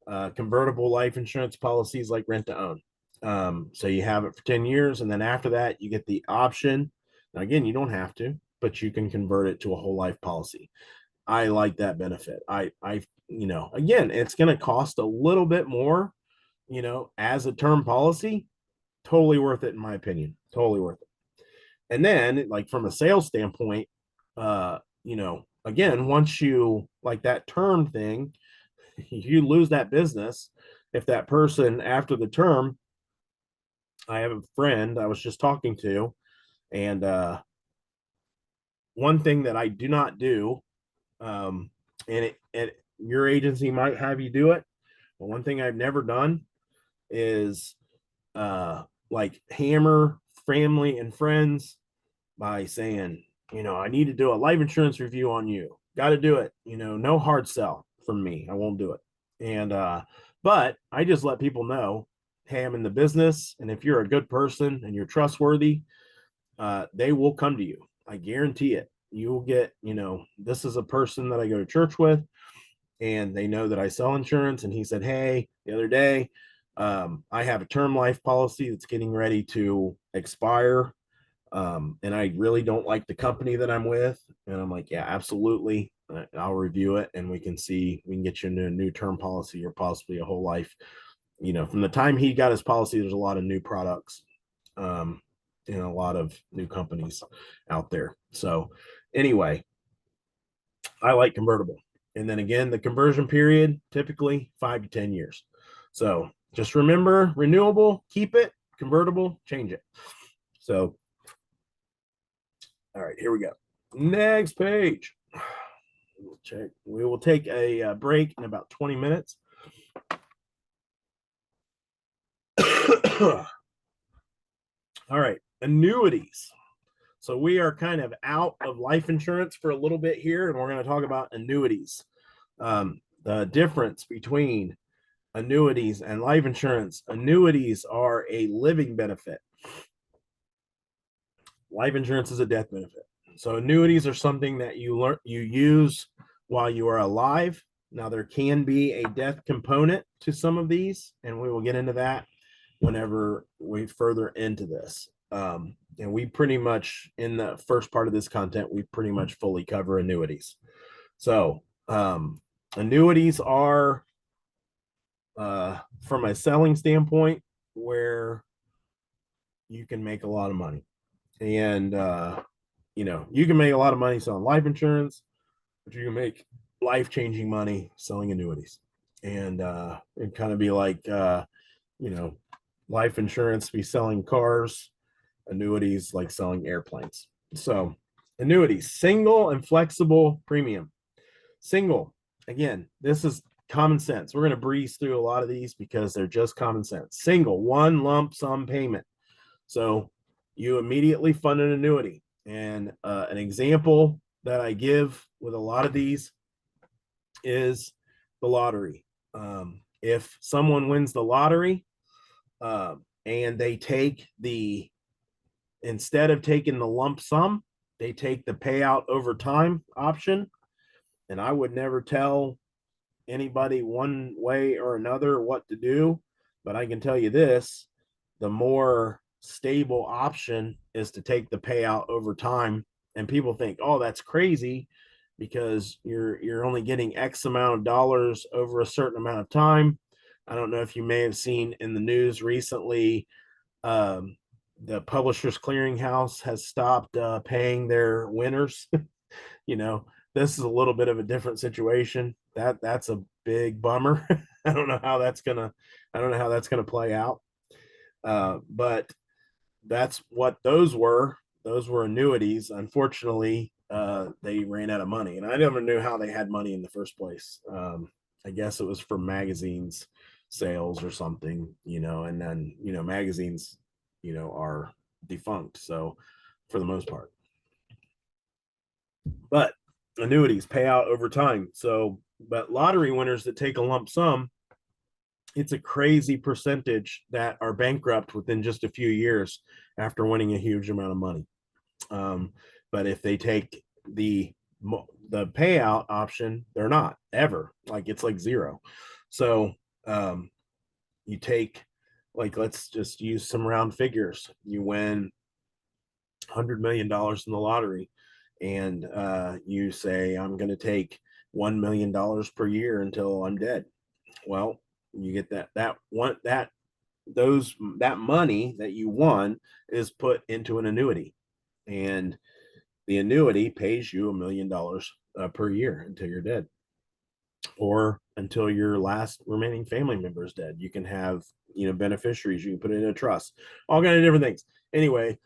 Convertible life insurance policies like rent to own. So you have it for 10 years, and then after that, you get the option. Now, again, you don't have to, but you can convert it to a whole life policy. I like that benefit. Again, it's going to cost a little bit more, as a term policy. Totally worth it, in my opinion. Totally worth it. And then, like, from a sales standpoint, again, once you like that term thing, you lose that business. If that person after the term, I have a friend I was just talking to, and one thing that I do not do, and your agency might have you do it, but one thing I've never done is like hammer family and friends by saying, I need to do a life insurance review on you. Got to do it. No hard sell from me. I won't do it. And but I just let people know, hey, I'm in the business, and if you're a good person and you're trustworthy, they will come to you. I guarantee it. You will get, this is a person that I go to church with, and they know that I sell insurance. And he said, hey, the other day, I have a term life policy that's getting ready to expire. And I really don't like the company that I'm with. And I'm like, yeah, absolutely. I'll review it, and we can get you a new term policy or possibly a whole life. From the time he got his policy, there's a lot of new products, and a lot of new companies out there. So anyway, I like convertible. And then again, the conversion period, typically 5 to 10 years. So just remember, renewable, keep it; convertible, change it. So, all right, here we go. Next page. We'll check. We will take a break in about 20 minutes. All right, annuities. So we are kind of out of life insurance for a little bit here, and we're going to talk about annuities. The difference between annuities and life insurance: annuities are a living benefit. Life insurance is a death benefit. So annuities are something that you use while you are alive. Now, there can be a death component to some of these, and we will get into that whenever we further into this. And we pretty much, in the first part of this content, we pretty much fully cover annuities. So annuities are, from a selling standpoint, where you can make a lot of money. And you can make a lot of money selling life insurance, but you can make life-changing money selling annuities. And it kind of be like life insurance be selling cars, annuities like selling airplanes. So annuities: single and flexible premium. Single, again, this is common sense. We're going to breeze through a lot of these because they're just common sense. Single, one lump sum payment. So you immediately fund an annuity. And an example that I give with a lot of these is the lottery. If someone wins the lottery, and they take instead of taking the lump sum, they take the payout over time option. And I would never tell anybody one way or another what to do, but I can tell you this: the more stable option is to take the payout over time. And people think, oh, that's crazy, because you're only getting X amount of dollars over a certain amount of time. I don't know if you may have seen in the news recently, the Publishers Clearinghouse has stopped paying their winners. This is a little bit of a different situation. That's a big bummer. I don't know how that's gonna play out. But that's what those were. Those were annuities. Unfortunately, they ran out of money, and I never knew how they had money in the first place. I guess it was from magazines sales or something, and then magazines are defunct, so for the most part. But annuities pay out over time. So, but lottery winners that take a lump sum, it's a crazy percentage that are bankrupt within just a few years after winning a huge amount of money. But if they take the payout option, they're not ever, like it's like zero. So you take, like, let's just use some round figures. You win $100 million in the lottery, and you say, I'm going to take $1 million per year until I'm dead. Well, you get that money that you won is put into an annuity, and the annuity pays you $1 million per year until you're dead, or until your last remaining family member is dead. You can have, beneficiaries. You can put it in a trust, all kind of different things. Anyway,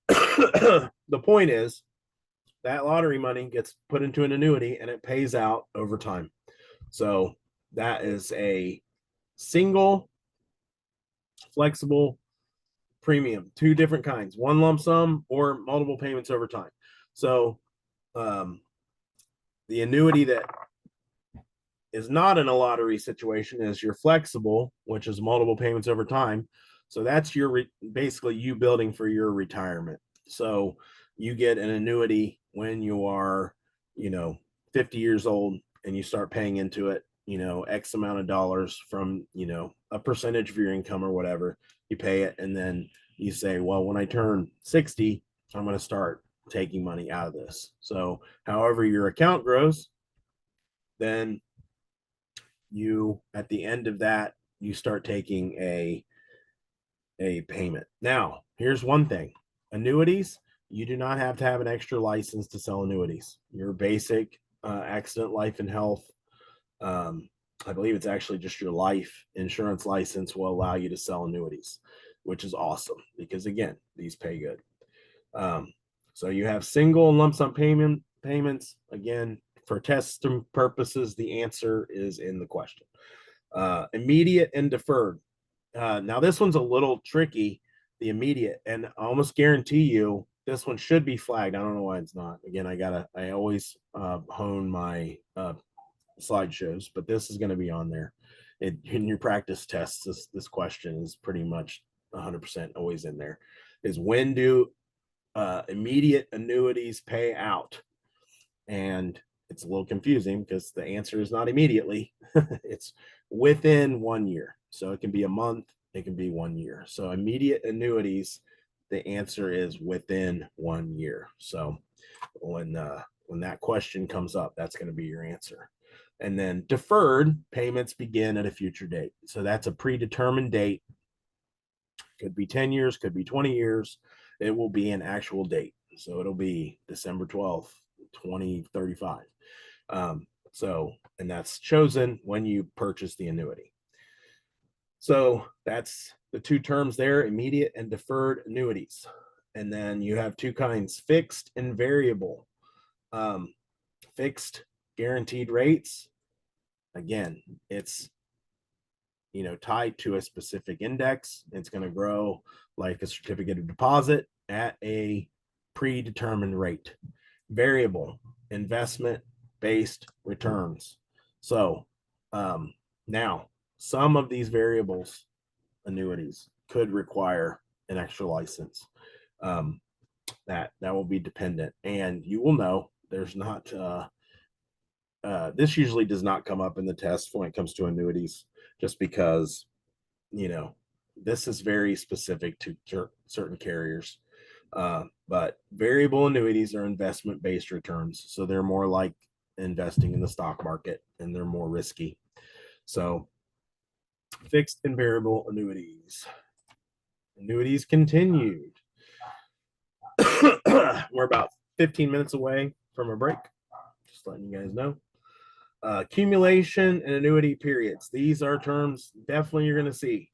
the point is that lottery money gets put into an annuity and it pays out over time. So that is a single flexible premium, two different kinds, one lump sum or multiple payments over time. So the annuity that is not in a lottery situation is your flexible, which is multiple payments over time. So that's your basically you building for your retirement. So you get an annuity when you are, 50 years old, and you start paying into it, X amount of dollars from, a percentage of your income or whatever. You pay it, and then you say, well, when I turn 60, I'm going to start taking money out of this. So however your account grows, then you, at the end of that, you start taking a payment. Now, here's one thing. Annuities, you do not have to have an extra license to sell annuities. Your basic accident, life, and health, I believe it's actually just your life insurance license will allow you to sell annuities, which is awesome because, again, these pay good. So you have single and lump sum payments. Again, for testing purposes, the answer is in the question. Immediate and deferred. Now this one's a little tricky, the immediate, and I almost guarantee you this one should be flagged. I don't know why it's not. Again, I always hone my slideshows, but this is going to be on there. In your practice tests, this question is pretty much 100% always in there. Is when do immediate annuities pay out? And it's a little confusing because the answer is not immediately. It's within 1 year. So it can be a month, it can be 1 year. So immediate annuities, the answer is within 1 year. So when that question comes up, that's going to be your answer. And then deferred payments begin at a future date. So that's a predetermined date. Could be 10 years, could be 20 years. It will be an actual date. So it'll be December 12th, 2035. And that's chosen when you purchase the annuity. So that's the two terms there, immediate and deferred annuities. And then you have two kinds, fixed and variable. Fixed guaranteed rates. Again, it's tied to a specific index. It's going to grow like a certificate of deposit at a predetermined rate. Variable, investment based returns. So now some of these variables annuities could require an extra license. That will be dependent, and you will know there's not this usually does not come up in the test when it comes to annuities, just because this is very specific to certain carriers. But variable annuities are investment based returns, so they're more like investing in the stock market, and they're more risky. So fixed and variable annuities. Annuities continued. We're about 15 minutes away from a break. Just letting you guys know. Accumulation and annuity periods. These are terms definitely you're going to see.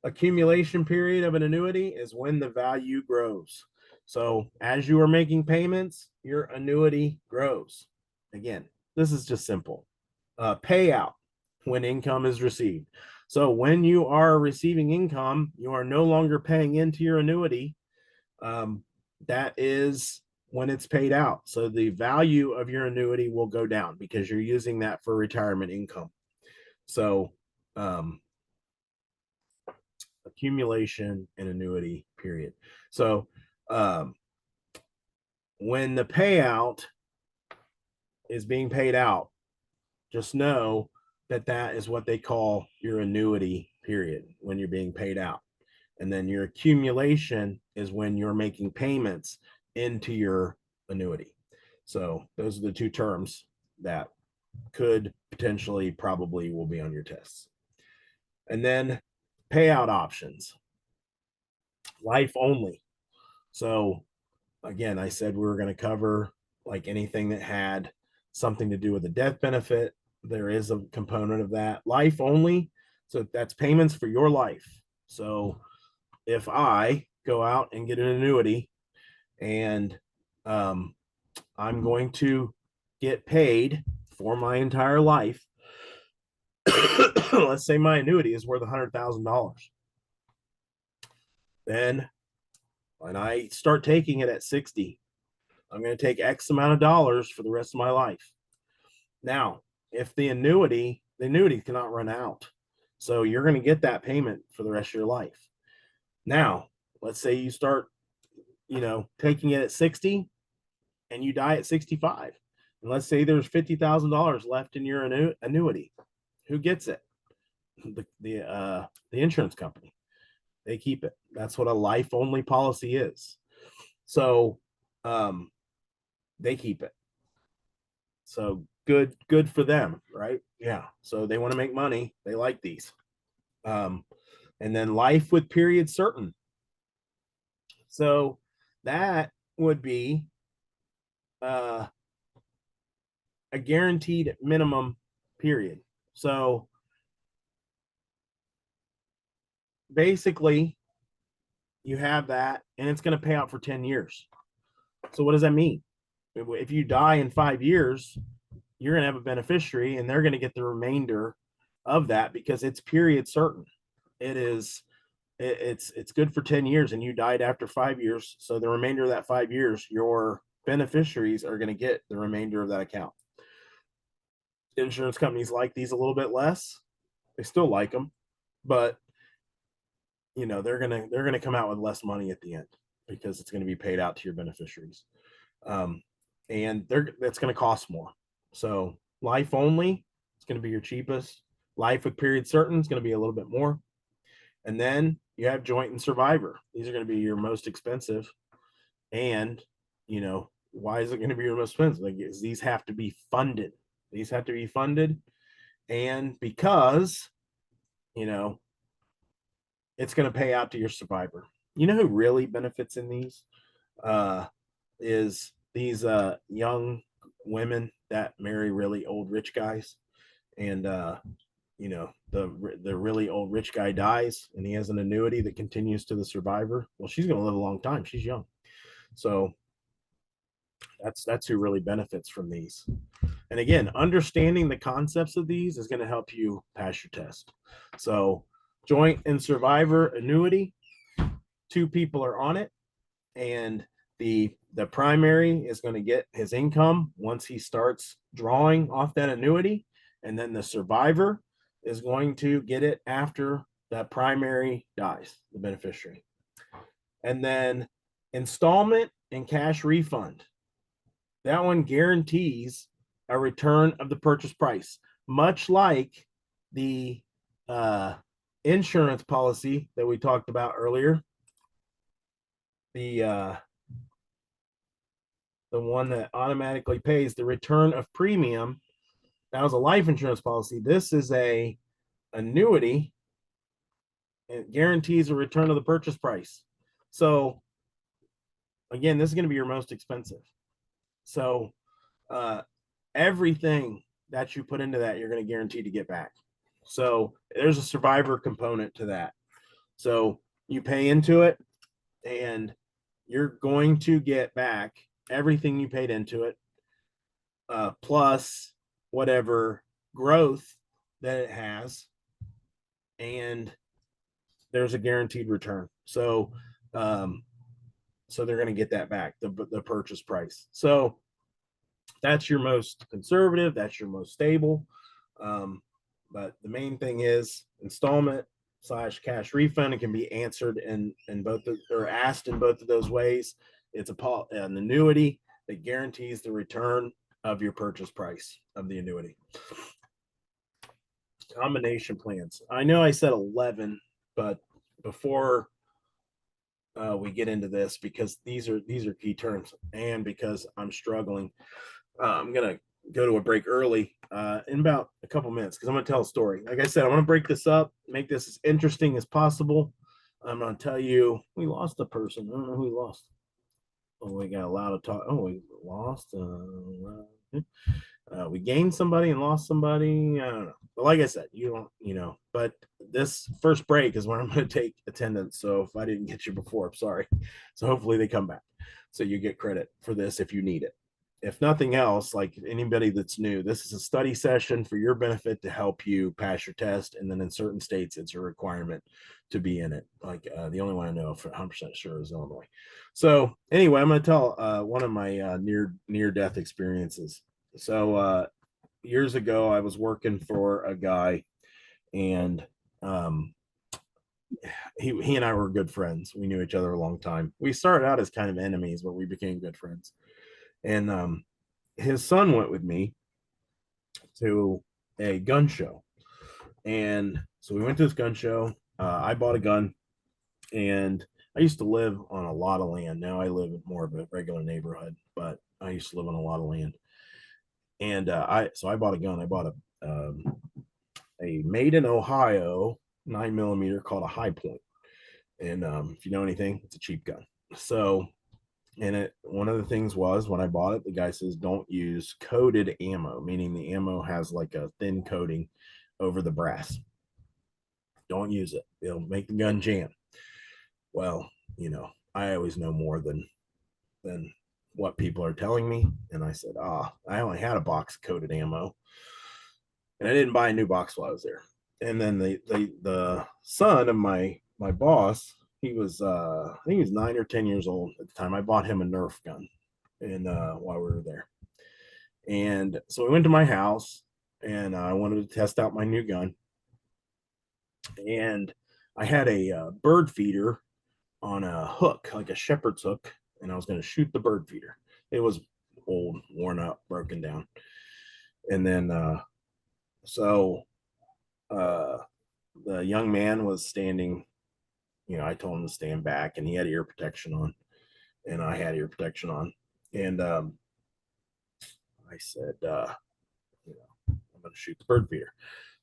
Accumulation period of an annuity is when the value grows. So as you are making payments, your annuity grows. Again, this is just simple. Payout, when income is received. So when you are receiving income, you are no longer paying into your annuity. That is when it's paid out. So the value of your annuity will go down because you're using that for retirement income. So accumulation and annuity period. So when the payout is being paid out, just know that that is what they call your annuity period when you're being paid out. And then your accumulation is when you're making payments into your annuity. So those are the two terms that could potentially probably will be on your tests. And then payout options, life only. So again, I said we were going to cover like anything that had something to do with a death benefit. There is a component of that. Life only. So that's payments for your life. So if I go out and get an annuity and I'm going to get paid for my entire life, let's say my annuity is worth $100,000. Then when I start taking it at 60, I'm going to take X amount of dollars for the rest of my life. Now, if the annuity cannot run out. So you're going to get that payment for the rest of your life. Now, let's say you start, taking it at 60 and you die at 65. And let's say there's $50,000 left in your annuity. Who gets it? The insurance company. They keep it. That's what a life only policy is. So they keep it. So good for them, right? Yeah. So they want to make money. They like these. And then life with period certain. So that would be a guaranteed minimum period. So basically you have that and it's going to pay out for 10 years. So what does that mean? If you die in 5 years, you're going to have a beneficiary and they're going to get the remainder of that because it's period certain. It's good for 10 years and you died after 5 years. So the remainder of that 5 years, your beneficiaries are going to get the remainder of that account. Insurance companies like these a little bit less. They still like them, but they're going to come out with less money at the end because it's going to be paid out to your beneficiaries. And that's going to cost more. So life only, it's going to be your cheapest. Life with period certain is going to be a little bit more. And then you have joint and survivor. These are going to be your most expensive. And, why is it going to be your most expensive? These have to be funded. These have to be funded. And because, it's going to pay out to your survivor. You know who really benefits in these? Is these young women that marry really old rich guys. And, the really old rich guy dies and he has an annuity that continues to the survivor. Well, she's going to live a long time. She's young. So that's who really benefits from these. And again, understanding the concepts of these is going to help you pass your test. So joint and survivor annuity, 2 people are on it, and the primary is going to get his income once he starts drawing off that annuity, and then the survivor is going to get it after that primary dies, the beneficiary. And then installment and cash refund. That one guarantees a return of the purchase price, much like the insurance policy that we talked about earlier. The one that automatically pays the return of premium. That was a life insurance policy. This is a annuity. It guarantees a return of the purchase price. So again, this is going to be your most expensive. So everything that you put into that, you're going to guarantee to get back. So there's a survivor component to that. So you pay into it and you're going to get back everything you paid into it, plus whatever growth that it has. And there's a guaranteed return. So, so they're going to get that back, the purchase price. So that's your most conservative, that's your most stable. But the main thing is installment, / cash refund. It can be answered in both or asked in both of those ways. It's an annuity that guarantees the return of your purchase price of the annuity. Combination plans. I know I said 11, but before we get into this, because these are key terms, and because I'm struggling, I'm gonna go to a break early in about a couple minutes because I'm gonna tell a story. Like I said, I'm gonna break this up, make this as interesting as possible. I'm gonna tell you we lost a person. I don't know who we lost. Oh, we got a lot of talk. Oh, we lost. We gained somebody and lost somebody. I don't know. But like I said, you don't, but this first break is when I'm going to take attendance. So if I didn't get you before, I'm sorry. So hopefully they come back. So you get credit for this if you need it. If nothing else, like anybody that's new, this is a study session for your benefit to help you pass your test. And then in certain states, it's a requirement to be in it. Like the only one I know for 100% sure is Illinois. So anyway, I'm going to tell one of my near death experiences. So years ago, I was working for a guy, and he and I were good friends. We knew each other a long time. We started out as kind of enemies, but we became good friends. And his son went with me to a gun show, and so we went to this gun show. I bought a gun, and I used to live on a lot of land. Now I live in more of a regular neighborhood, but I used to live on a lot of land. And I bought a gun. I bought a made in Ohio 9mm called a High Point. And if you know anything, it's a cheap gun. So, and one of the things was when I bought it, the guy says don't use coated ammo, meaning the ammo has like a thin coating over the brass. Don't use it. It'll make the gun jam. Well, I always know more than what people are telling me. And I said, I only had a box of coated ammo. And I didn't buy a new box while I was there. And then the son of my boss, he was I think he was 9 or 10 years old at the time. I bought him a Nerf gun and while we were there. And so we went to my house, and I wanted to test out my new gun. And I had a bird feeder on a hook, like a shepherd's hook, and I was going to shoot the bird feeder. It was old, worn out, broken down. And then the young man was standing, I told him to stand back, and he had ear protection on, and I had ear protection on. And I said, I'm going to shoot the bird feeder.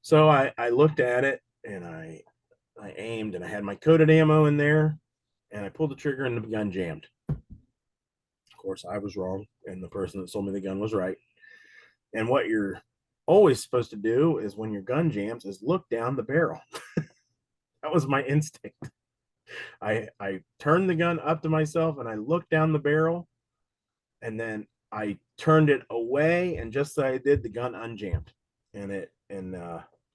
So I looked at it, and I aimed, and I had my coated ammo in there, and I pulled the trigger, and the gun jammed. Of course, I was wrong, and the person that sold me the gun was right. And what you're always supposed to do is when your gun jams is look down the barrel. That was my instinct. I turned the gun up to myself, and I looked down the barrel, and then I turned it away, and just as I did, the gun unjammed, and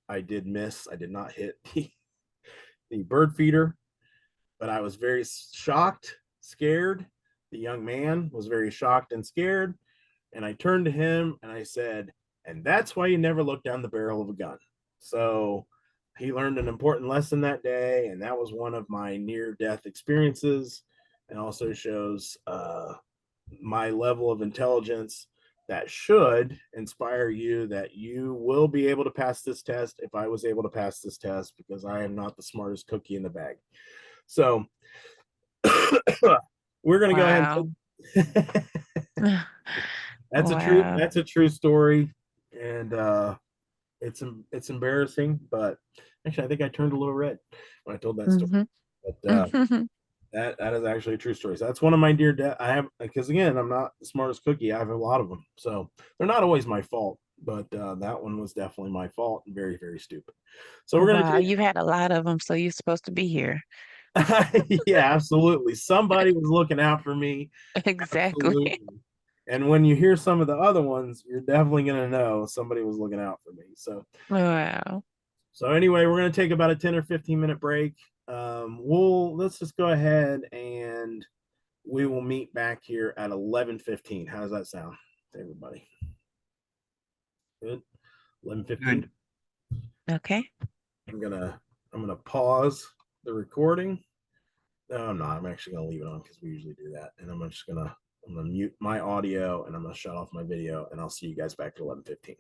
I did miss. I did not hit the bird feeder, but I was very shocked, scared. The young man was very shocked and scared. And I turned to him and I said, and that's why you never look down the barrel of a gun. So he learned an important lesson that day. And that was one of my near-death experiences, and also shows my level of intelligence that should inspire you that you will be able to pass this test if I was able to pass this test, because I am not the smartest cookie in the bag. So we're going to go ahead and that's a true story. And it's embarrassing, but actually I think I turned a little red when I told that story. But that is actually a true story. So that's one of my dear death. I have, because again, I'm not the smartest cookie. I have a lot of them, so they're not always my fault. But that one was definitely my fault and very, very stupid. So we're gonna. You've had a lot of them, so you're supposed to be here. Yeah, absolutely. Somebody was looking out for me. Exactly. Absolutely. And when you hear some of the other ones, you're definitely gonna know somebody was looking out for me. So Wow. So anyway, we're gonna take about a 10 or 15-minute break. Let's just go ahead and we will meet back here at 11:15. How does that sound to everybody? Good. 11:15. Okay. I'm gonna I'm going to pause the recording. No, I'm not. I'm actually going to leave it on because we usually do that. And I'm going to mute my audio and I'm going to shut off my video and I'll see you guys back at 11:15.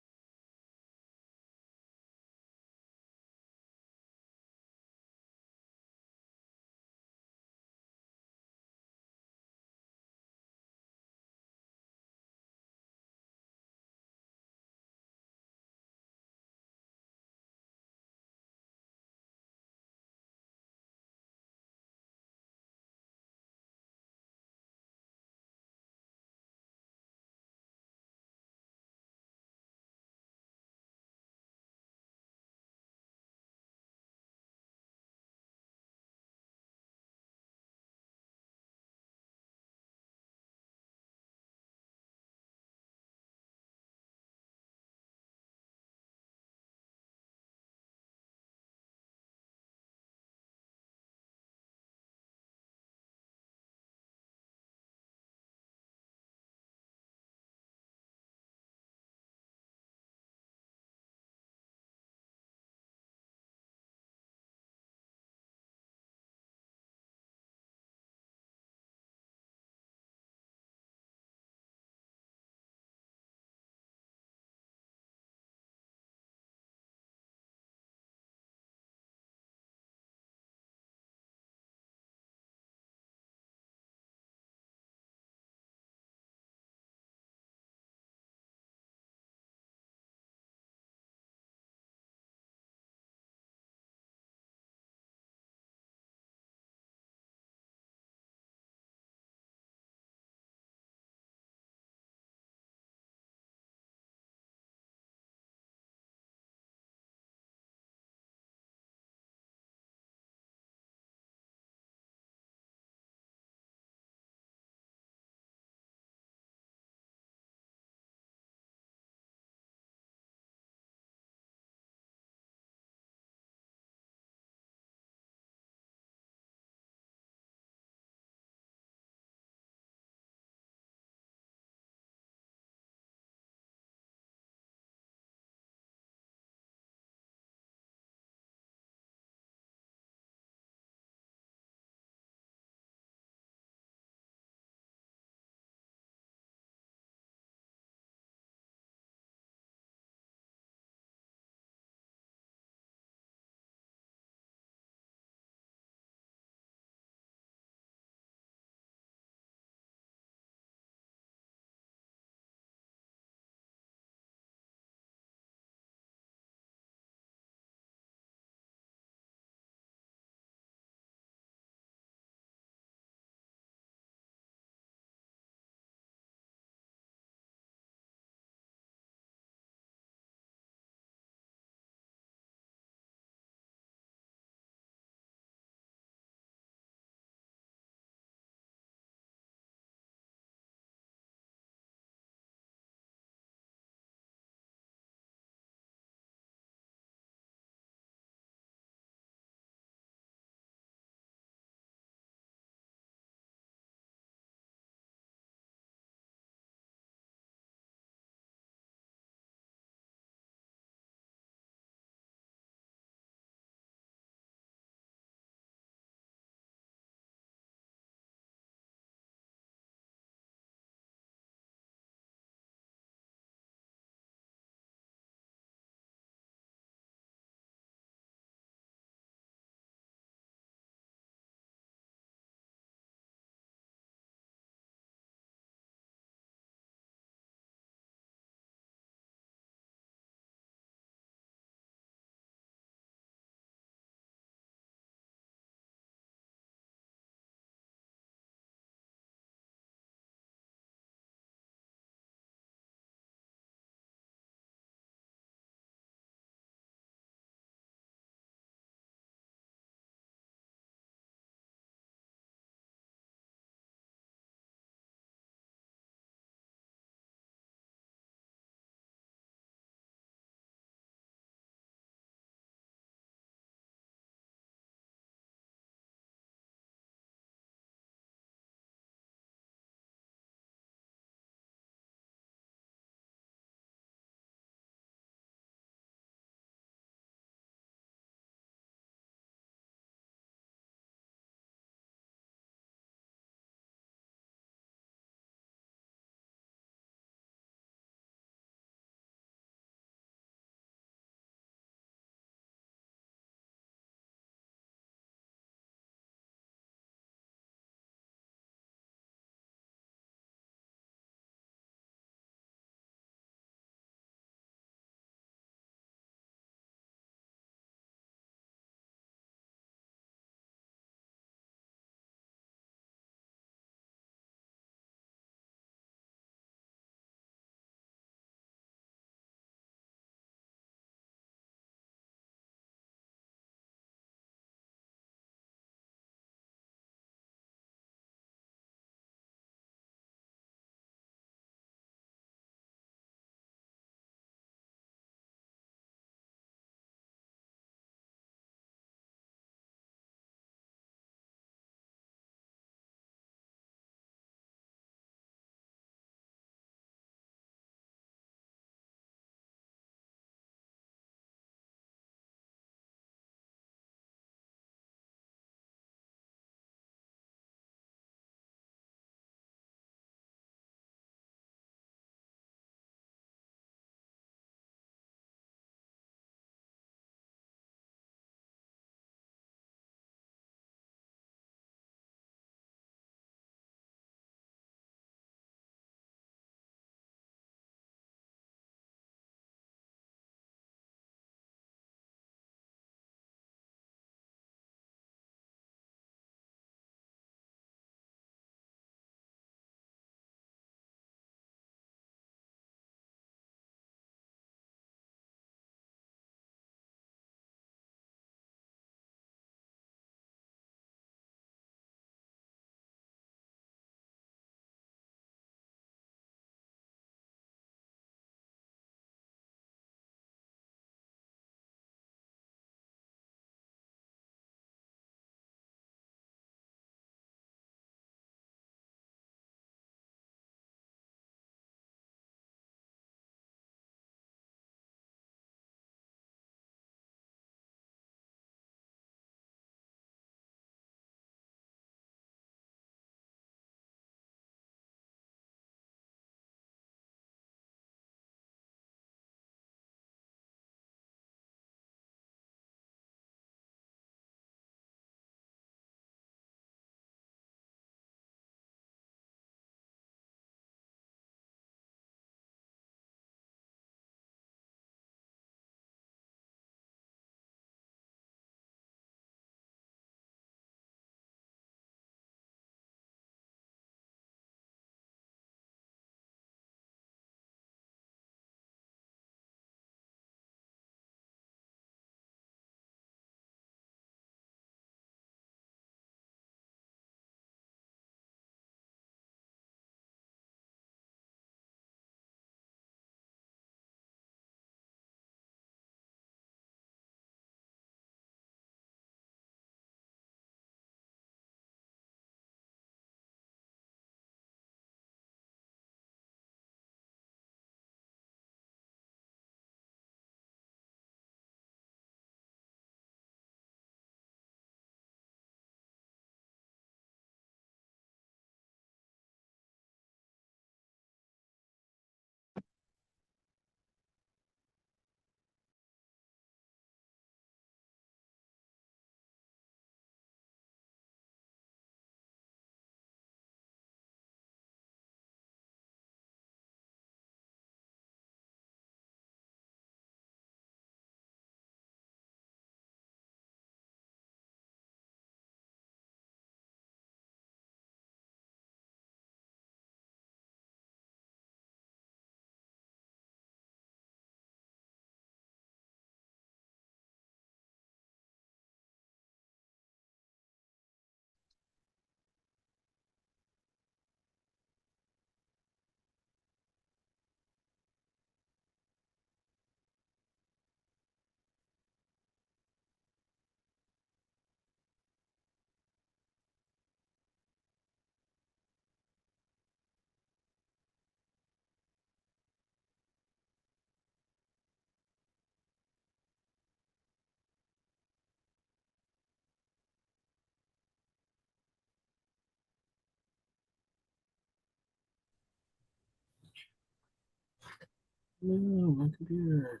No, my computer.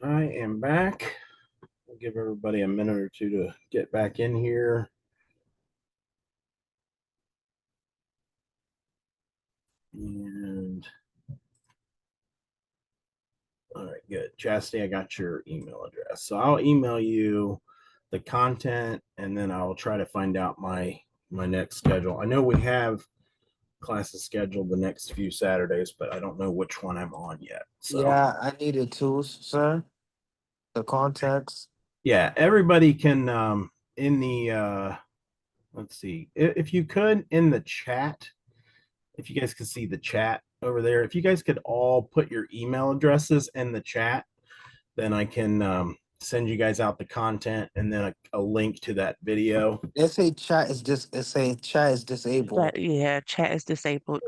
I am back. I'll give everybody a minute or two to get back in here. And all right, good. Chastity, I got your email address. So I'll email you the content and then I'll try to find out my next schedule. I know we have classes scheduled the next few Saturdays, but I don't know which one I'm on yet. So Yeah, I needed tools, sir. The context. yeah, everybody can in the let's see. If you could in the chat, if you guys could see the chat over there, if you guys could all put your email addresses in the chat, then I can send you guys out the content and then a link to that video. They say chat is disabled. But yeah, chat is disabled.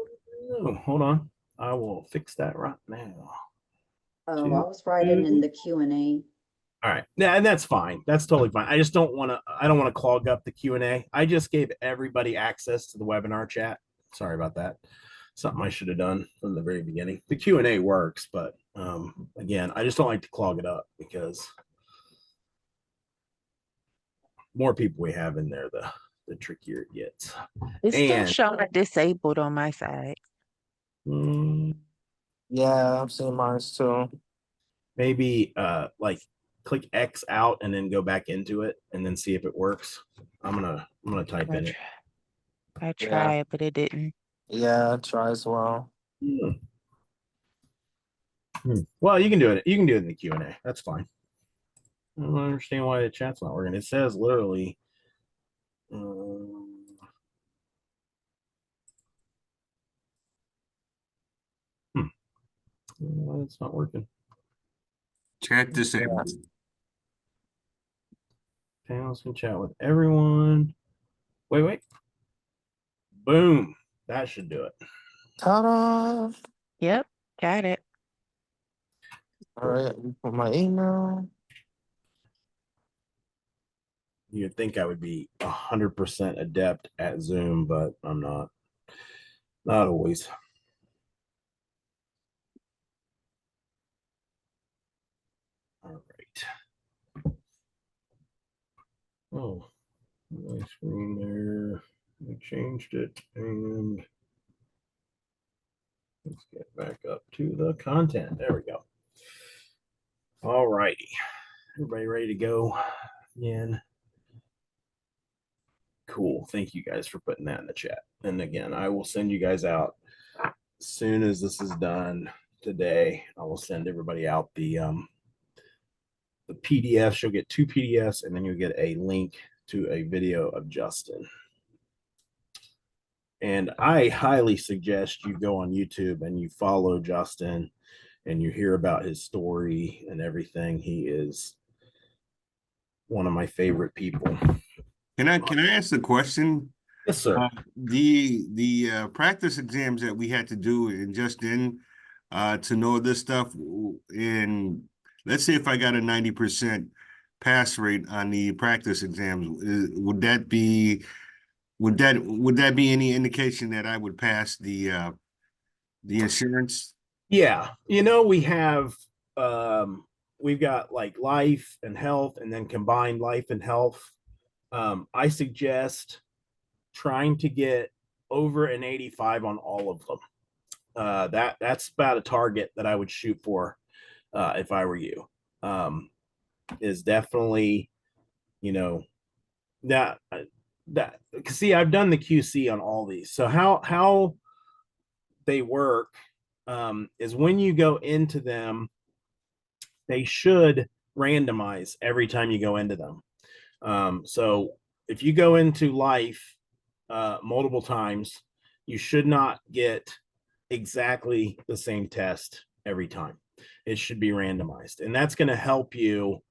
Oh, hold on. I will fix that right now. Oh, I was writing in the Q&A. All right. Yeah, and that's fine. That's totally fine. I just don't want to clog up the Q&A. I just gave everybody access to the webinar chat. Sorry about that. Something I should have done from the very beginning. The Q&A works, but again, I just don't like to clog it up because more people we have in there, the trickier it gets. It's still And showing disabled on my side. Yeah, I'm seeing mine too. maybe like click X out and then go back into it and then see if it works. I'm gonna type in it. I tried, but it didn't. Yeah, try as well. Well, you can do it. You can do it in the Q&A. That's fine. I don't understand why the chat's not working. It says literally. Why it's not working? Chat disabled. Panels can chat with everyone. Wait. Boom. That should do it. Ta-da! Yep, got it. All right, put my email. You'd think I would be 100% adept at Zoom, but I'm not. Not always. All right. Oh, my screen there. I changed it and let's get back up to the content. There we go. All righty. Everybody ready to go again? Cool. Thank you guys for putting that in the chat. And again, I will send you guys out as soon as this is done today. I will send everybody out the PDFs. You'll get 2 PDFs and then you'll get a link to a video of Justin. And I highly suggest you go on YouTube and you follow Justin and you hear about his story and everything. He is one of my favorite people. Can I ask a question? Yes, sir. The practice exams that we had to do and just in to know this stuff, and let's say if I got a 90% pass rate on the practice exams, would that be any indication that I would pass the insurance? Yeah, you know, we have we've got like life and health and then combined life and health. I suggest trying to get over an 85 on all of them. That's about a target that I would shoot for if I were you. Is definitely, you know, that see, I've done the QC on all these. So how they work is when you go into them, they should randomize every time you go into them. So if you go into life multiple times, you should not get exactly the same test every time. It should be randomized, and that's going to help you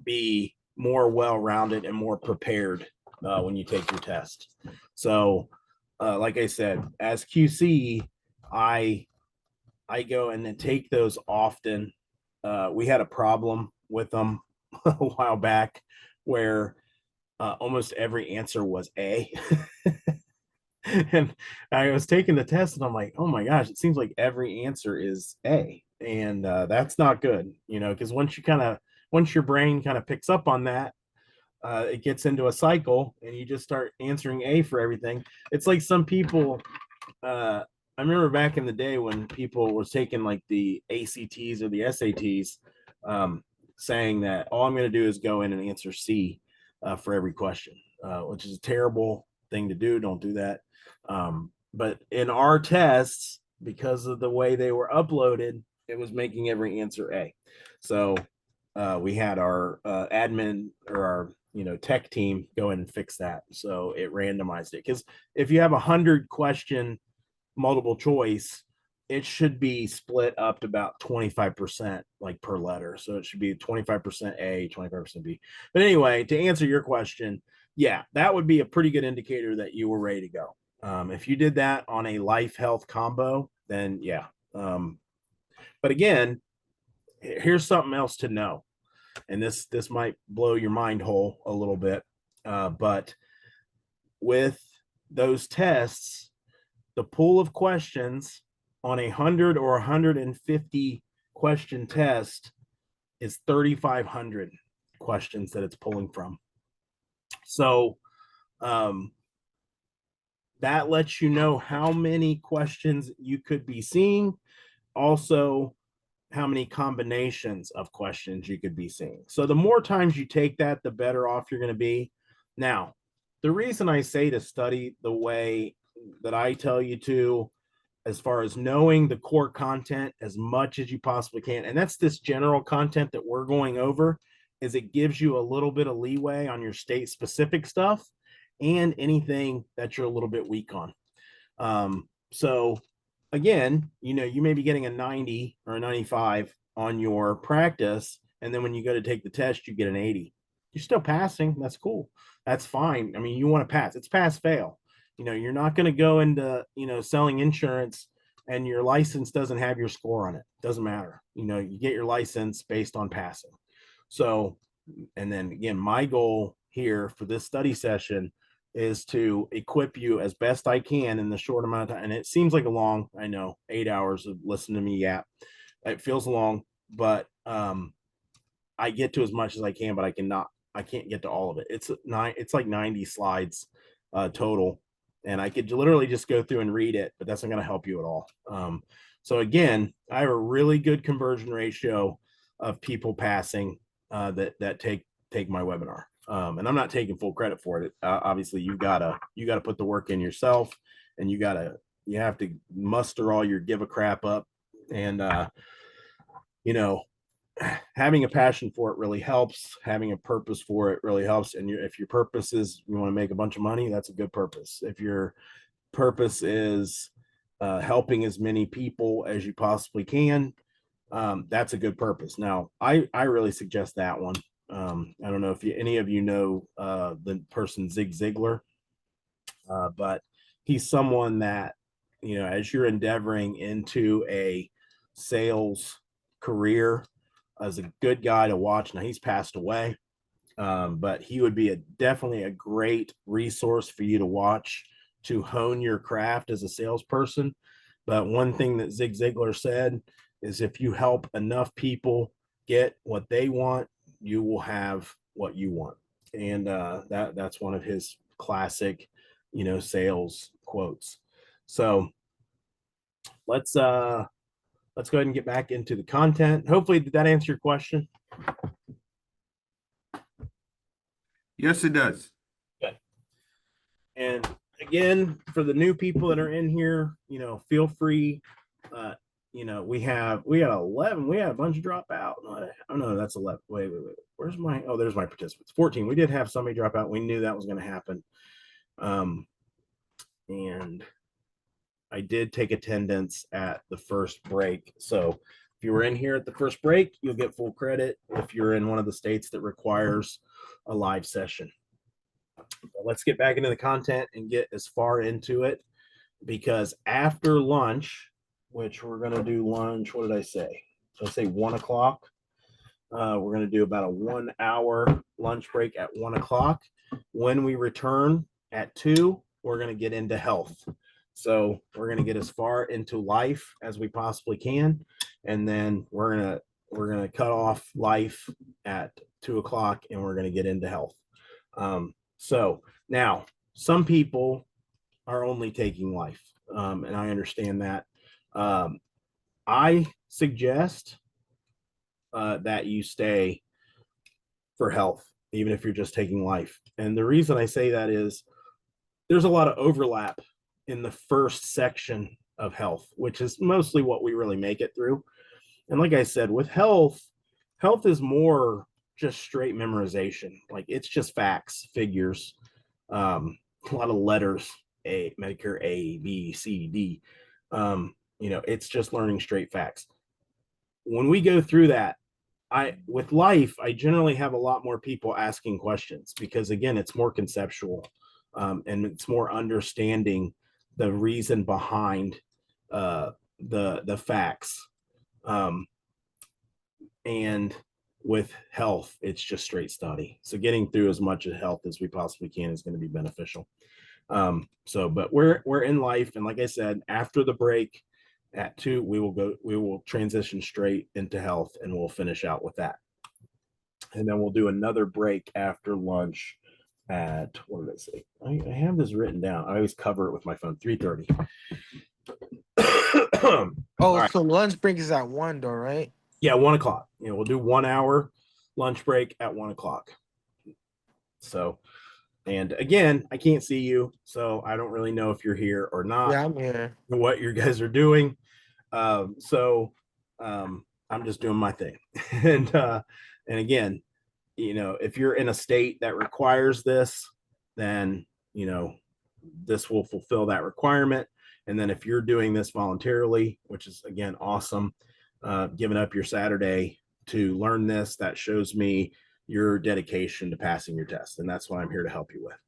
be more well-rounded and more prepared when you take your test. So like I said, as QC, I go and then take those often. We had a problem with them a while back where almost every answer was A. And I was taking the test and I'm like, oh my gosh, it seems like every answer is A. And that's not good, because once your brain kind of picks up on that, it gets into a cycle and you just start answering A for everything. It's like some people, I remember back in the day when people were taking like the ACTs or the SATs, saying that all I'm going to do is go in and answer C for every question, which is a terrible thing to do. Don't do that. But in our tests, because of the way they were uploaded, it was making every answer A. So we had our admin or our tech team go in and fix that. So it randomized it, because if you have 100 question multiple choice, it should be split up to about 25% like per letter. So it should be 25% A, 25% B. But anyway, to answer your question, yeah, that would be a pretty good indicator that you were ready to go. If you did that on a life health combo, then yeah. But again, here's something else to know. And this might blow your mind hole a little bit. But with those tests, the pool of questions on 100 or 150 question test is 3,500 questions that it's pulling from. So that lets you know how many questions you could be seeing. Also, how many combinations of questions you could be seeing. So the more times you take that, the better off you're going to be. Now, the reason I say to study the way that I tell you to, as far as knowing the core content as much as you possibly can, and that's this general content that we're going over, is it gives you a little bit of leeway on your state specific stuff and anything that you're a little bit weak on. So again, you may be getting a 90 or a 95 on your practice, and then when you go to take the test, you get an 80. You're still passing. That's cool. That's fine. I mean, you want to pass. It's pass fail. You're not going to go into selling insurance and your license doesn't have your score on it. Doesn't matter. You get your license based on passing. So, and then again, my goal here for this study session is to equip you as best I can in the short amount of time. And it seems like a long, I know, 8 hours of listening to me yap. It feels long, but I get to as much as I can, but I can't get to all of it. It's like 90 slides total. And I could literally just go through and read it, but that's not going to help you at all. So again, I have a really good conversion ratio of people passing that take my webinar. And I'm not taking full credit for it. Obviously, you gotta put the work in yourself, and you have to muster all your give a crap up, and having a passion for it really helps. Having a purpose for it really helps. And if your purpose is you want to make a bunch of money, that's a good purpose. If your purpose is helping as many people as you possibly can, that's a good purpose. Now, I really suggest that one. I don't know if any of you know the person Zig Ziglar, but he's someone that, as you're endeavoring into a sales career, as a good guy to watch. Now, he's passed away, but he would be definitely a great resource for you to watch to hone your craft as a salesperson. But one thing that Zig Ziglar said is if you help enough people get what they want, you will have what you want. And that's one of his classic, sales quotes. So let's go ahead and get back into the content. Hopefully, did that answer your question? Yes, it does. Good. And again, for the new people that are in here, feel free. We had 11. We had a bunch drop out. Oh no, that's 11. Wait. Where's my? Oh, there's my participants. 14. We did have somebody drop out. We knew that was going to happen. And I did take attendance at the first break. So if you were in here at the first break, you'll get full credit if you're in one of the states that requires a live session. But let's get back into the content and get as far into it, because after lunch, which we're going to do lunch, what did I say? So I say 1 o'clock. We're going to do about a 1 hour lunch break at 1 o'clock. When we return at 2, we're going to get into health. So we're going to get as far into life as we possibly can. And then we're going to cut off life at 2 o'clock and we're going to get into health. So now some people are only taking life. And I understand that. I suggest that you stay for health, even if you're just taking life. And the reason I say that is there's a lot of overlap in the first section of health, which is mostly what we really make it through. And like I said, with health is more just straight memorization. Like it's just facts, figures, a lot of letters, Medicare A, B, C, D. It's just learning straight facts. When we go through that, with life, I generally have a lot more people asking questions because again, it's more conceptual, and it's more understanding the reason behind the facts. And with health, it's just straight study. So getting through as much of health as we possibly can is going to be beneficial. But we're in life, and like I said, after the break at 2, we will transition straight into health and we'll finish out with that. And then we'll do another break after lunch at, what did I say? I have this written down. I always cover it with my phone, 3:30. Oh, right. so lunch break is at 1 though, right? Yeah, 1 o'clock. We'll do 1 hour lunch break at 1 o'clock. So, and again, I can't see you, so I don't really know if you're here or not. Yeah, I'm here. What you guys are doing. I'm just doing my thing. And again, if you're in a state that requires this, then, this will fulfill that requirement. And then if you're doing this voluntarily, which is again, awesome, giving up your Saturday to learn this, that shows me your dedication to passing your test. And that's what I'm here to help you with.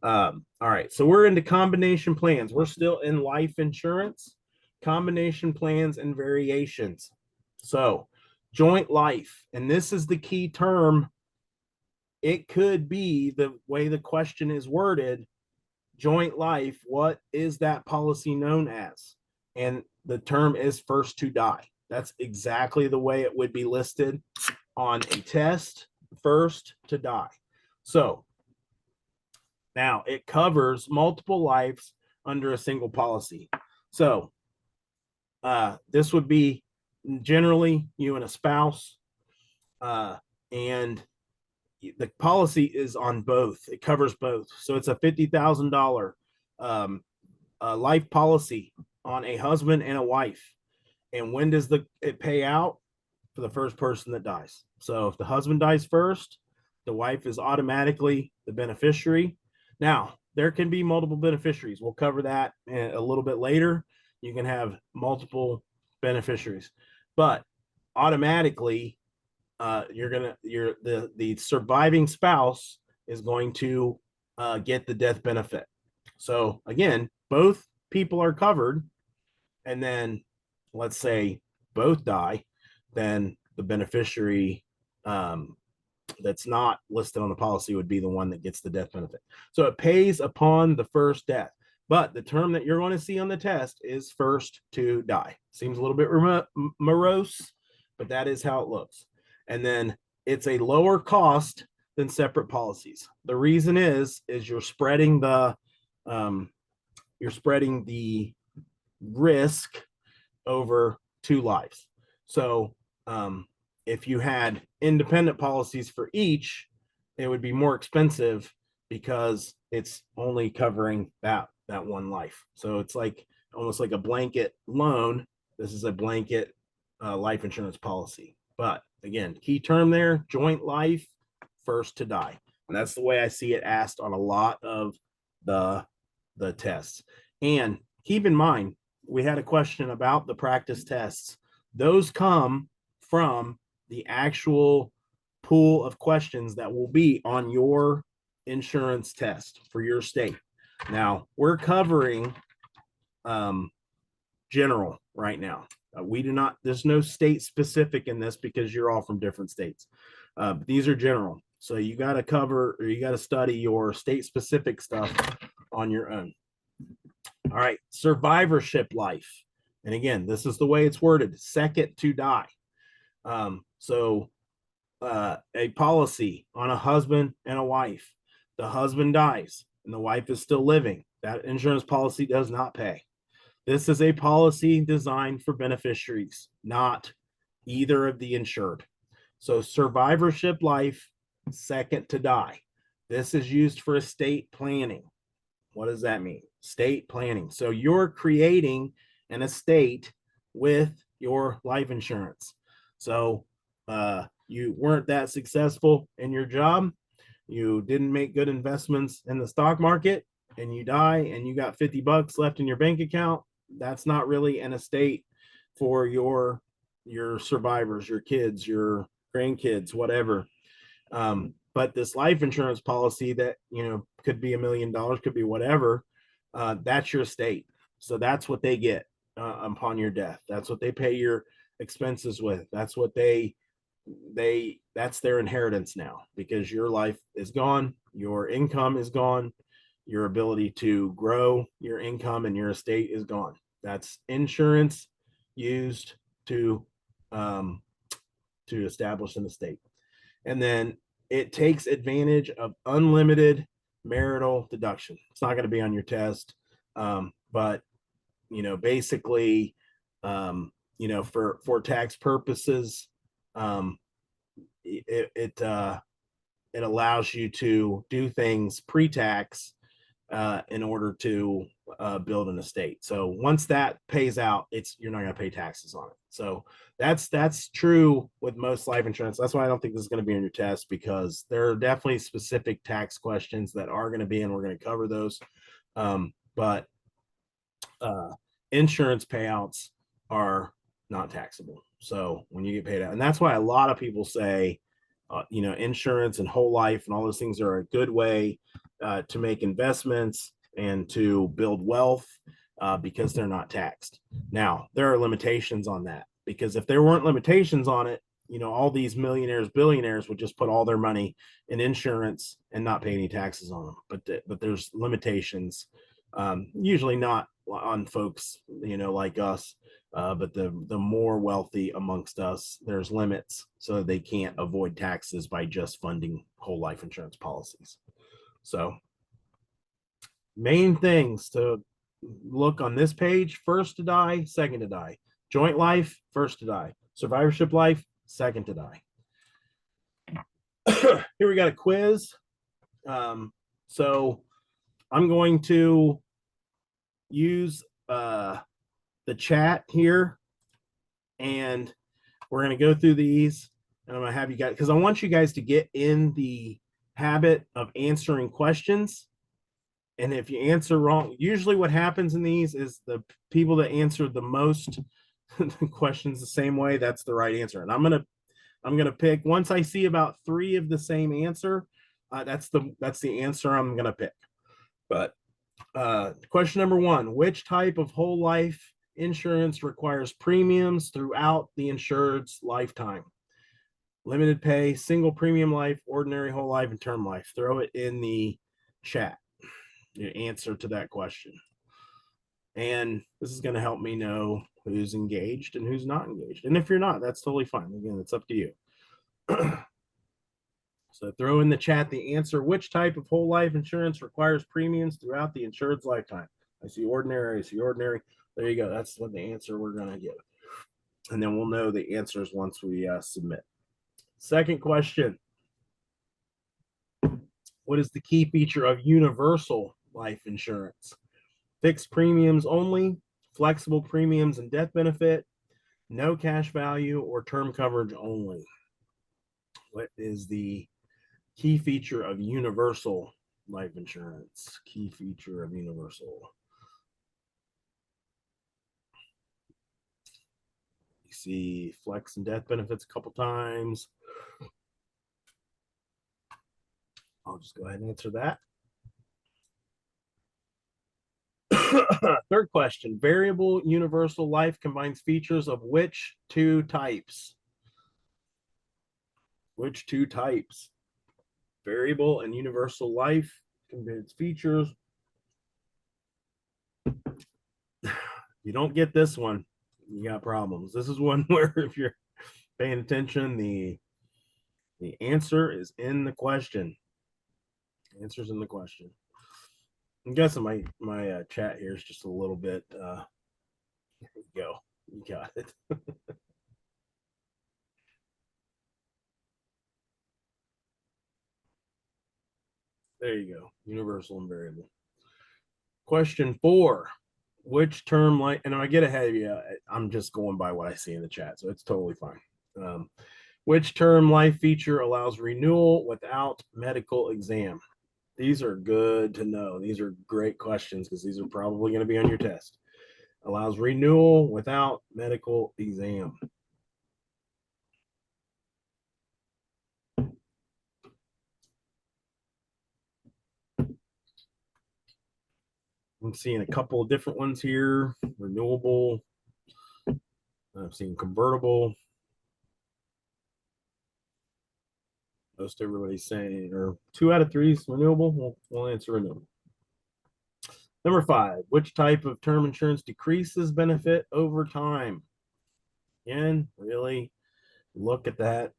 All right. So we're into combination plans. We're still in life insurance, combination plans and variations. So joint life, and this is the key term. It could be the way the question is worded, joint life. What is that policy known as? And the term is first to die. That's exactly the way it would be listed on a test, first to die. So now it covers multiple lives under a single policy. So this would be generally you and a spouse, and the policy is on both. It covers both. So it's a $50,000 life policy on a husband and a wife. And when does it pay out? For the first person that dies. So if the husband dies first, the wife is automatically the beneficiary. Now, there can be multiple beneficiaries. We'll cover that a little bit later. You can have multiple beneficiaries, but automatically, the surviving spouse is going to get the death benefit. So again, both people are covered, and then let's say both die, then the beneficiary that's not listed on the policy would be the one that gets the death benefit. So it pays upon the first death, but the term that you're going to see on the test is first to die. Seems a little bit morose, but that is how it looks. And then it's a lower cost than separate policies. The reason is you're spreading the risk over 2 lives. So if you had independent policies for each, it would be more expensive because it's only covering that one life. So it's like almost like a blanket loan. This is a blanket life insurance policy. But again, key term there, joint life, first to die. And that's the way I see it asked on a lot of the tests. And keep in mind, we had a question about the practice tests. Those come from the actual pool of questions that will be on your insurance test for your state. Now, we're covering general right now. We do not, there's no state specific in this because you're all from different states. These are general. So you got to cover, or you got to study your state specific stuff on your own. All right, survivorship life. And again, this is the way it's worded, second to die. So a policy on a husband and a wife. The husband dies and the wife is still living. That insurance policy does not pay. This is a policy designed for beneficiaries, not either of the insured. So survivorship life, second to die. This is used for estate planning. What does that mean? Estate planning. So you're creating an estate with your life insurance. So you weren't that successful in your job. You didn't make good investments in the stock market, and you die and you got $50 left in your bank account. That's not really an estate for your survivors, your kids, your grandkids, whatever. But this life insurance policy that, could be $1 million, could be whatever, that's your estate. So that's what they get upon your death. That's what they pay your expenses with. That's what that's their inheritance now, because your life is gone, your income is gone, your ability to grow your income and your estate is gone. That's insurance used to establish an estate. And then it takes advantage of unlimited marital deduction. It's not going to be on your test, but basically, for tax purposes, it allows you to do things pre-tax in order to build an estate. So once that pays out, you're not going to pay taxes on it. So that's true with most life insurance. That's why I don't think this is going to be on your test, because there are definitely specific tax questions that are going to be, and we're going to cover those. But insurance payouts are not taxable. So when you get paid out, and that's why a lot of people say, insurance and whole life and all those things are a good way to make investments and to build wealth because they're not taxed. Now, there are limitations on that, because if there weren't limitations on it, all these millionaires, billionaires would just put all their money in insurance and not pay any taxes on them. But there's limitations, usually not on folks, like us. But the more wealthy amongst us, there's limits, so they can't avoid taxes by just funding whole life insurance policies. So main things to look on this page: first to die, second to die. Joint life, first to die. Survivorship life, second to die. Here we got a quiz. So I'm going to use the chat here, and we're going to go through these, and I'm going to have you guys, because I want you guys to get in the habit of answering questions. And if you answer wrong, usually what happens in these is the people that answer the most questions the same way, that's the right answer. And I'm gonna pick, once I see about 3 of the same answer, that's the answer I'm gonna pick. But question number 1: which type of whole life insurance requires premiums throughout the insured's lifetime? Limited pay, single premium life, ordinary whole life, and term life. Throw it in the chat, your answer to that question. And this is going to help me know who's engaged and who's not engaged. And if you're not, that's totally fine. Again, it's up to you. So throw in the chat the answer: which type of whole life insurance requires premiums throughout the insured's lifetime? I see ordinary, I see ordinary. There you go. That's what the answer we're going to give. And then we'll know the answers once we submit. Second question: what is the key feature of universal life insurance? Fixed premiums only, flexible premiums and death benefit, no cash value, or term coverage only? What is the key feature of universal life insurance? Key feature of universal. You see flex and death benefits a couple times. I'll just go ahead and answer that. Third question: variable universal life combines features of which 2 types? Which 2 types? Variable and universal life combines features you don't get this one, you got problems. This is one where if you're paying attention, the answer is in the question. The answer's in the question. I'm guessing my chat here is just a little bit. There you go. You got it. There you go. Universal and variable. Question 4. Which term life, and I get ahead of you, I'm just going by what I see in the chat, so it's totally fine. Which term life feature allows renewal without medical exam? These are good to know. These are great questions because these are probably going to be on your test. Allows renewal without medical exam. I'm seeing a couple of different ones here. Renewable. I've seen convertible. Most everybody's saying, or 2 out of 3 is renewable. We'll answer renewable. Number 5, which type of term insurance decreases benefit over time? Again, really look at that.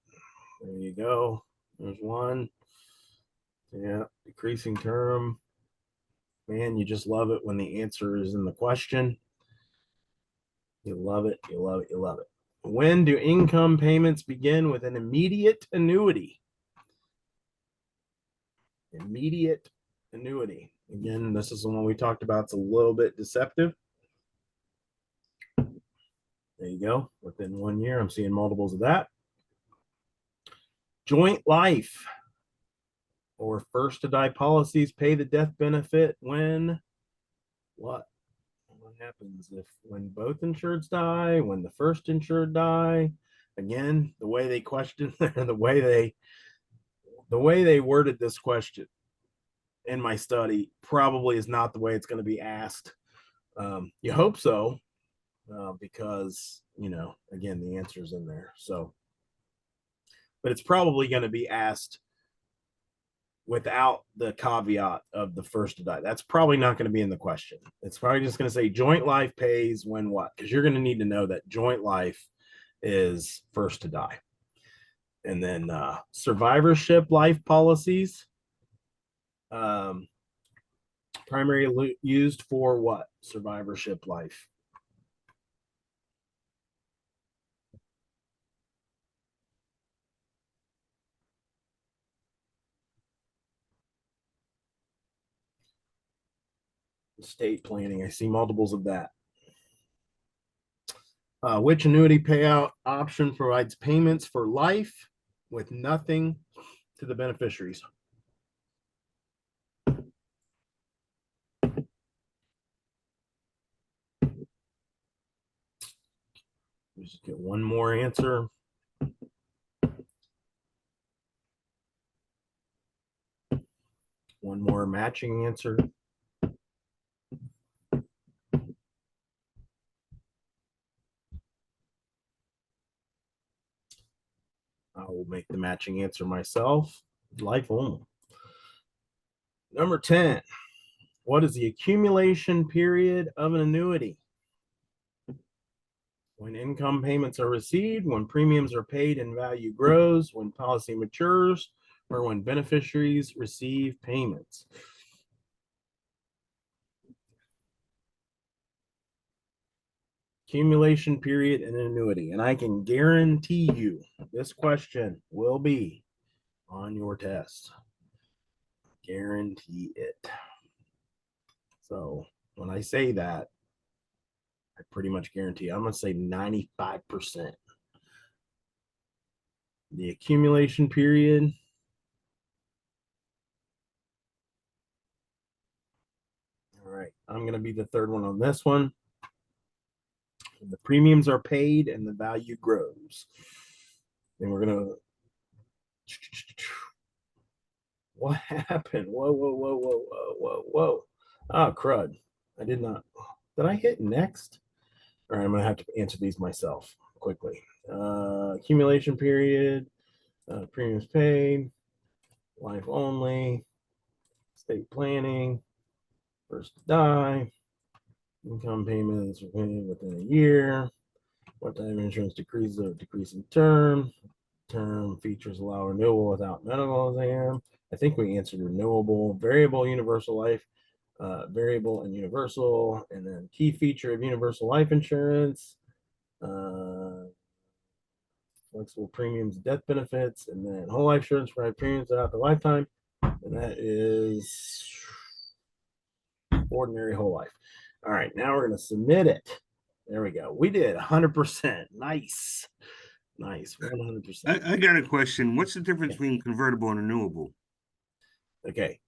There you go. There's one. Yeah, decreasing term. Man, you just love it when the answer is in the question. You love it. You love it. You love it. When do income payments begin with an immediate annuity? Immediate annuity. Again, this is the one we talked about. It's a little bit deceptive. There you go. Within 1 year, I'm seeing multiples of that. Joint life or first to die policies pay the death benefit when what? What happens if when both insureds die, when the first insured die? Again, the way they question, the way they worded this question in my study probably is not the way it's going to be asked. You hope so, because again, the answer's in there. So, but it's probably going to be asked without the caveat of the first to die. That's probably not going to be in the question. It's probably just going to say joint life pays when what? Because you're going to need to know that joint life is first to die. And then survivorship life policies, primarily used for what? Survivorship life. Estate planning. I see multiples of that. Which annuity payout option provides payments for life with nothing to the beneficiaries? Let's just get one more answer. One more matching answer. I will make the matching answer myself. Life only. Number 10. What is the accumulation period of an annuity? When income payments are received, when premiums are paid and value grows, when policy matures, or when beneficiaries receive payments. Accumulation period in an annuity. And I can guarantee you this question will be on your test. Guarantee it. So when I say that, I pretty much guarantee I'm going to say 95%. The accumulation period. All right, I'm going to be the third one on this one. The premiums are paid and the value grows. And we're going to. What happened? Whoa, whoa, whoa, whoa, whoa, whoa, whoa. Oh, crud. I did not. Did I hit next? All right, I'm going to have to answer these myself quickly. Accumulation period, premiums paid, life only, estate planning, first to die, Income payments are paid within a year. What type of insurance decreases or decreasing term? Term features allow renewal without medical exam. I think we answered renewable. Variable universal life, variable and universal, and then key feature of universal life insurance. Flexible premiums, death benefits, and then whole life insurance for premiums throughout the lifetime. And that is ordinary whole life. All right, now we're going to submit it. There we go. We did 100%. Nice. Nice. 100%. I got a question. What's the difference between convertible and renewable? Okay.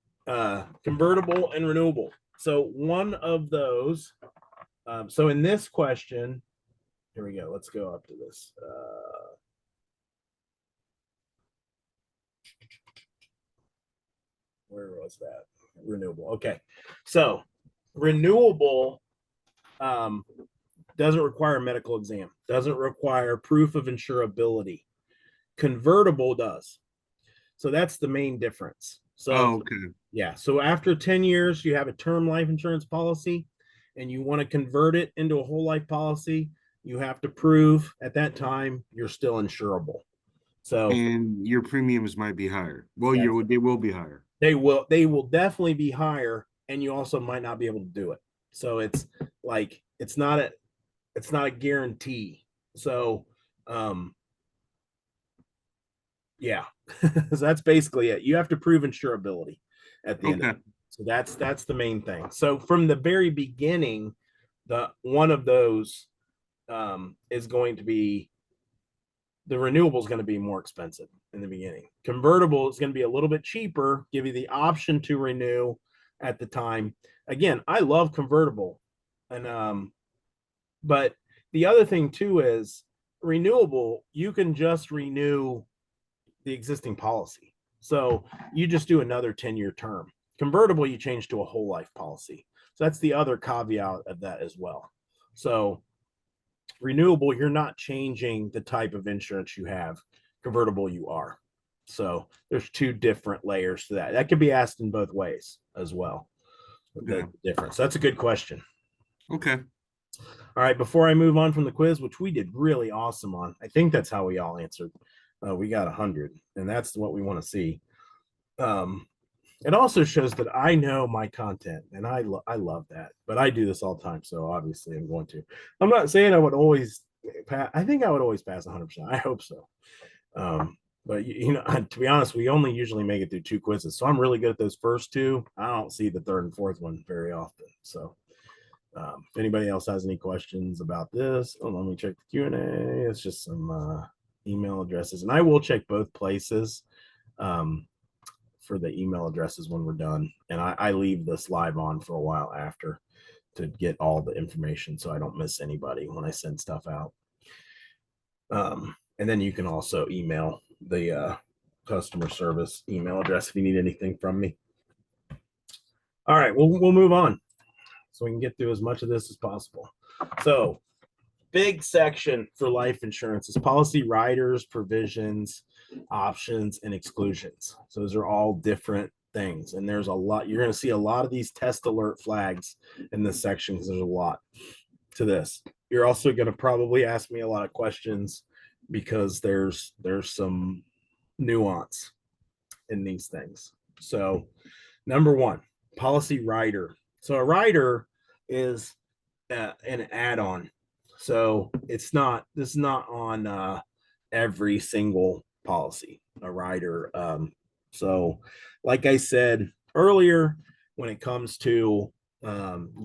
Convertible and renewable. So one of those. So in this question, here we go. Let's go up to this. Where was that? Renewable. Okay. So renewable doesn't require a medical exam, doesn't require proof of insurability. Convertible does. So that's the main difference. So Okay. yeah. So after 10 years, you have a term life insurance policy and you want to convert it into a whole life policy, you have to prove at that time you're still insurable. So And your premiums might be higher. Well, they will be higher. they will definitely be higher, and you also might not be able to do it. So it's like it's not a guarantee. So yeah. So that's basically it. You have to prove insurability at the end of it. So that's the main thing. So from the very beginning, the one of those is going to be the renewable is going to be more expensive in the beginning. Convertible is going to be a little bit cheaper, give you the option to renew at the time. Again, I love convertible. And but the other thing too is renewable, you can just renew the existing policy. So you just do another 10-year term. Convertible, you change to a whole life policy. So that's the other caveat of that as well. So renewable, you're not changing the type of insurance you have. Convertible, you are. So there's two different layers to that. That could be asked in both ways as well. The difference. That's a good question. Okay. All right. Before I move on from the quiz, which we did really awesome on, I think that's how we all answered. We got 100, and that's what we want to see. It also shows that I know my content, and I love that. But I do this all the time, so obviously I'm going to. I'm not saying I would always pass. I think I would always pass 100%. I hope so. But you know, to be honest, we only usually make it through 2 quizzes, so I'm really good at those first 2. I don't see the 3rd and 4th one very often. So, if anybody else has any questions about this, let me check the Q&A. It's just some email addresses, and I will check both places for the email addresses when we're done. And I leave this live on for a while after to get all the information so I don't miss anybody when I send stuff out. And then you can also email the customer service email address if you need anything from me. All right, we'll move on so we can get through as much of this as possible. So big section for life insurance is policy riders, provisions, options, and exclusions. So those are all different things. And there's a lot. You're going to see a lot of these test alert flags in this section because there's a lot to this. You're also going to probably ask me a lot of questions because there's some nuance in these things. So number 1, policy rider. So a rider is an add-on. So this is not on every single policy, a rider. So like I said earlier, when it comes to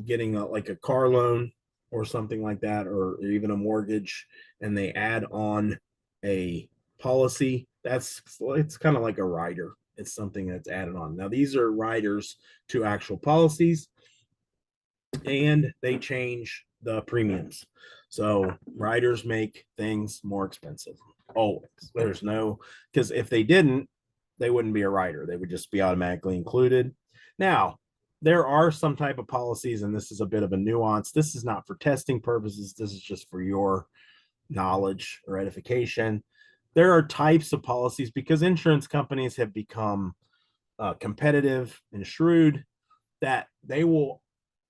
getting like a car loan or something like that, or even a mortgage, and they add on a policy, it's kind of like a rider. It's something that's added on. Now these are riders to actual policies, and they change the premiums. So riders make things more expensive. Always. There's no, because if they didn't, they wouldn't be a rider. They would just be automatically included. Now, there are some type of policies, and this is a bit of a nuance. This is not for testing purposes. This is just for your knowledge or edification. There are types of policies because insurance companies have become competitive and shrewd that they will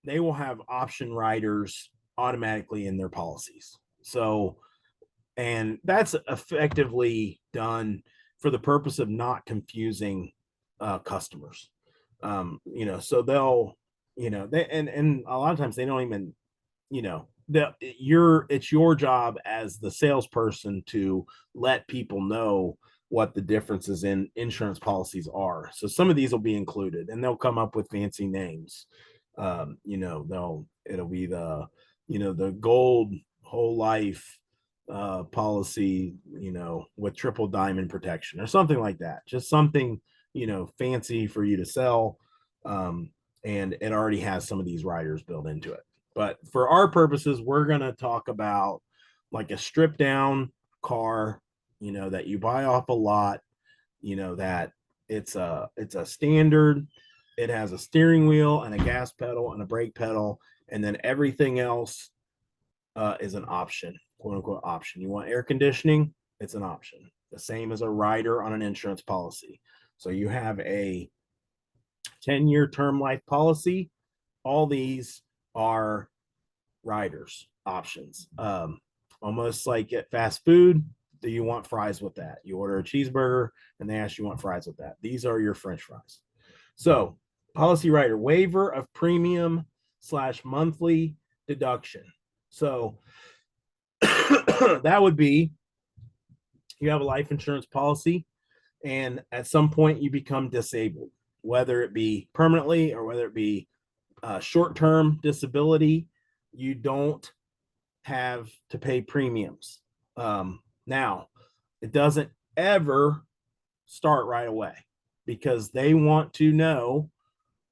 they will have option riders automatically in their policies. So, and that's effectively done for the purpose of not confusing customers. So they'll, and a lot of times they don't even, it's your job as the salesperson to let people know what the differences in insurance policies are. So some of these will be included, and they'll come up with fancy names. It'll be the gold whole life policy, with triple diamond protection or something like that. Just something, fancy for you to sell. And it already has some of these riders built into it. But for our purposes, we're going to talk about like a stripped down car, that you buy off a lot, that it's a standard. It has a steering wheel and a gas pedal and a brake pedal, and then everything else is an option, quote unquote option. You want air conditioning, it's an option. The same as a rider on an insurance policy. So you have a 10-year term life policy. All these are riders options. Almost like at fast food, do you want fries with that? You order a cheeseburger and they ask you want fries with that. These are your French fries. So policy rider, waiver of premium / monthly deduction. So that would be, you have a life insurance policy and at some point you become disabled, whether it be permanently or whether it be short-term disability. You don't have to pay premiums. Now, it doesn't ever start right away because they want to know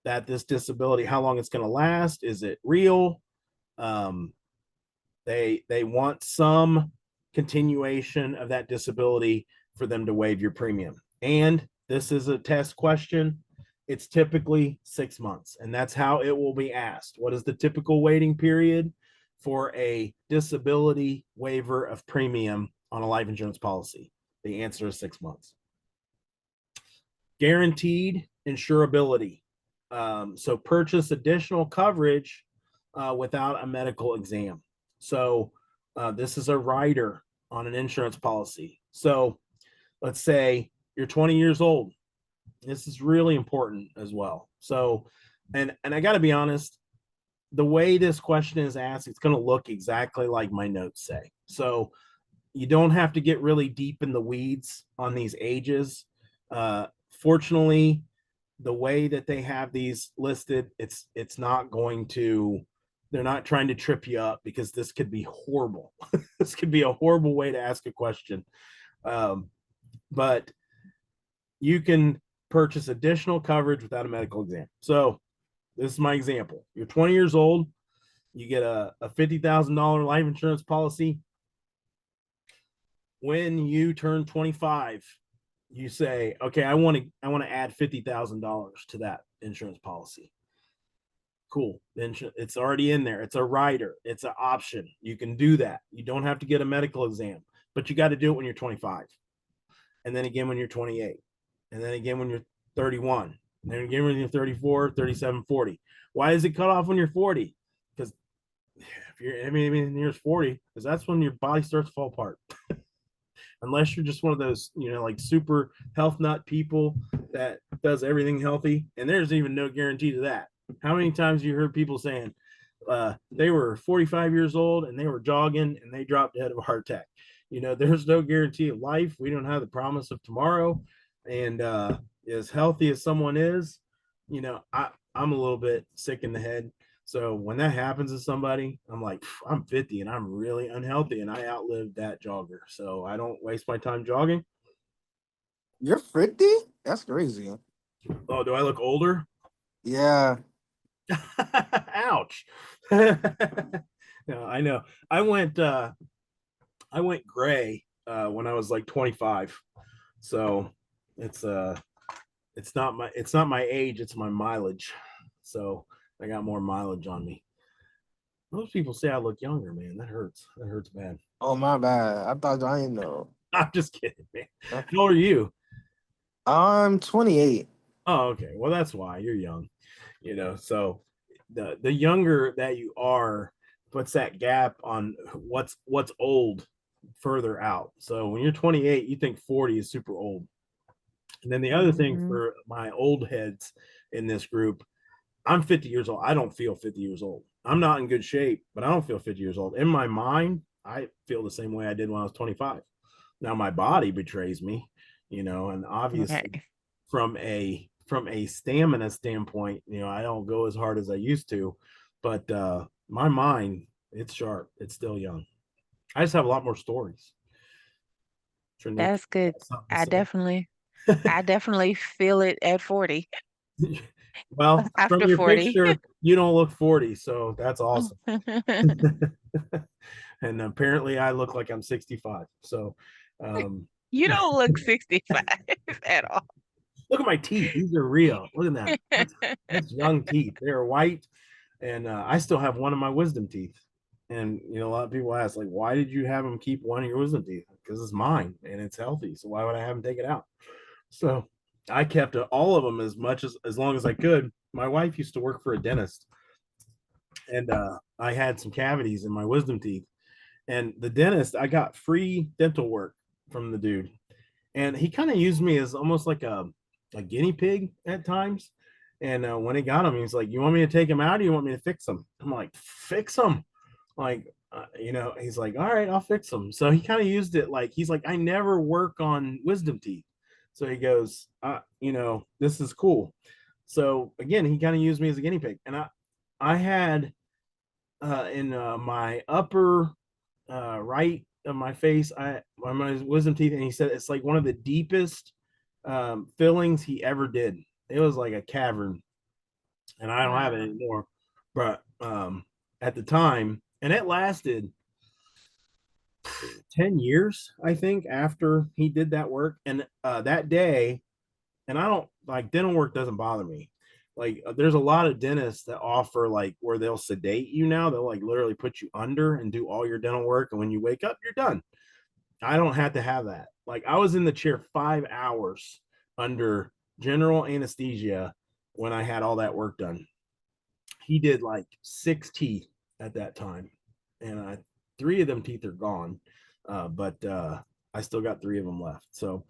that this disability, how long it's going to last. Is it real? They want some continuation of that disability for them to waive your premium. And this is a test question. It's typically 6 months, and that's how it will be asked. What is the typical waiting period for a disability waiver of premium on a life insurance policy? The answer is 6 months. Guaranteed insurability. So purchase additional coverage without a medical exam. So this is a rider on an insurance policy. So let's say you're 20 years old. This is really important as well. So, and I got to be honest, the way this question is asked, it's going to look exactly like my notes say. So you don't have to get really deep in the weeds on these ages. Fortunately, the way that they have these listed, it's not going to, they're not trying to trip you up because this could be horrible. This could be a horrible way to ask a question. But you can purchase additional coverage without a medical exam. So this is my example. You're 20 years old. You get a $50,000 life insurance policy. When you turn 25, you say, okay, I want to add $50,000 to that insurance policy. Cool. It's already in there. It's a rider. It's an option. You can do that. You don't have to get a medical exam, but you got to do it when you're 25. And then again when you're 28. And then again when you're 31. And then again when you're 34, 37, 40. Why is it cut off when you're 40? Because if you're, you're 40, because that's when your body starts to fall apart. Unless you're just one of those, like super health nut people that does everything healthy. And there's even no guarantee to that. How many times you heard people saying they were 45 years old and they were jogging and they dropped dead of a heart attack? There's no guarantee of life. We don't have the promise of tomorrow. And as healthy as someone is, I'm a little bit sick in the head. So when that happens to somebody, I'm like, I'm 50 and I'm really unhealthy and I outlived that jogger. So I don't waste my time jogging. You're 50? That's crazy. Oh, do I look older? Yeah. Ouch. No, I know. I went gray when I was like 25. So it's not my age, it's my mileage. So I got more mileage on me. Most people say I look younger, man. That hurts. That hurts bad. Oh, my bad. I thought I didn't know. I'm just kidding, man. How old are you? I'm 28. Oh, okay. Well, that's why you're young. So the younger that you are puts that gap on what's old further out. So when you're 28, you think 40 is super old. And then the other thing Mhm. for my old heads in this group, I'm 50 years old. I don't feel 50 years old. I'm not in good shape, but I don't feel 50 years old. In my mind, I feel the same way I did when I was 25. Now my body betrays me, and obviously Okay. from a stamina standpoint, I don't go as hard as I used to, but my mind, it's sharp. It's still young. I just have a lot more stories. Trinity, That's good. something to I say? definitely feel it at 40. Well, from After your 40. picture, you don't look 40, so that's awesome. And apparently I look like I'm 65. So You don't look 65 at all. look at my teeth. These are real. Look at that. That's young teeth. They're white. And I still have one of my wisdom teeth. And a lot of people ask, like, why did you have them keep one of your wisdom teeth? Because it's mine and it's healthy. So why would I have them take it out? So I kept all of them as long as I could. My wife used to work for a dentist, and I had some cavities in my wisdom teeth. And the dentist, I got free dental work from the dude, and he kind of used me as almost like a guinea pig at times. And when he got him, he was like, "You want me to take him out, or do you want me to fix him?" I'm like, "Fix him." Like, he's like, "All right, I'll fix him." So he kind of used it like he's like, "I never work on wisdom teeth." So he goes, "This is cool." So again, he kind of used me as a guinea pig, and I had in my upper right of my face, my wisdom teeth, and he said it's like one of the deepest fillings he ever did. It was like a cavern, and I don't have it Wow. anymore. But at the time, and it lasted 10 years, I think, after he did that work. And that day, and I don't like dental work doesn't bother me. Like there's a lot of dentists that offer like where they'll sedate you now. They'll like literally put you under and do all your dental work. And when you wake up, you're done. I don't have to have that. Like I was in the chair 5 hours under general anesthesia when I had all that work done. He did like 6 teeth at that time, and 3 of them teeth are gone, but I still got 3 of them left. So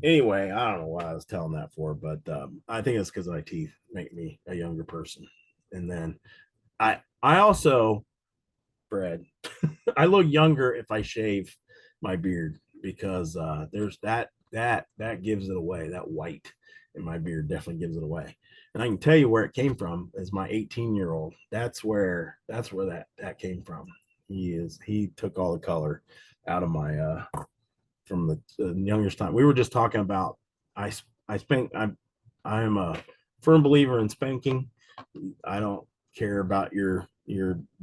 anyway, I don't know what I was telling that for, but I think it's because my teeth make me a younger person. And then I also, Brad, I look younger if I shave my beard because there's that gives it away. That white in my beard definitely gives it away. And I can tell you where it came from is my 18-year-old. That's where that came from. He took all the color out of my from the youngest time. We were just talking about I spank. I'm a firm believer in spanking. I don't care about your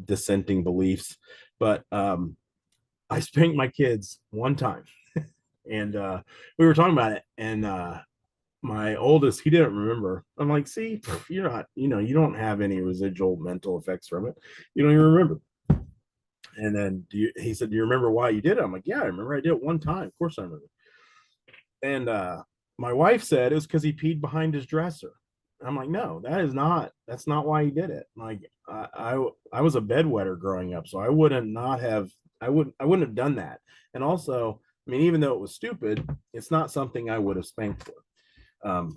dissenting beliefs, but I spanked my kids one time, and we were talking about it, and my oldest, he didn't remember. I'm like, see, you're not, you don't have any residual mental effects from it. You don't even remember. And then he said, "Do you remember why you did it?" I'm like, "Yeah, I remember. I did it one time. Of course I remember." And my wife said it was because he peed behind his dresser. I'm like, "No, that's not why he did it." Like I was a bedwetter growing up, so I wouldn't have done that. And also, I mean, even though it was stupid, it's not something I would have spanked for.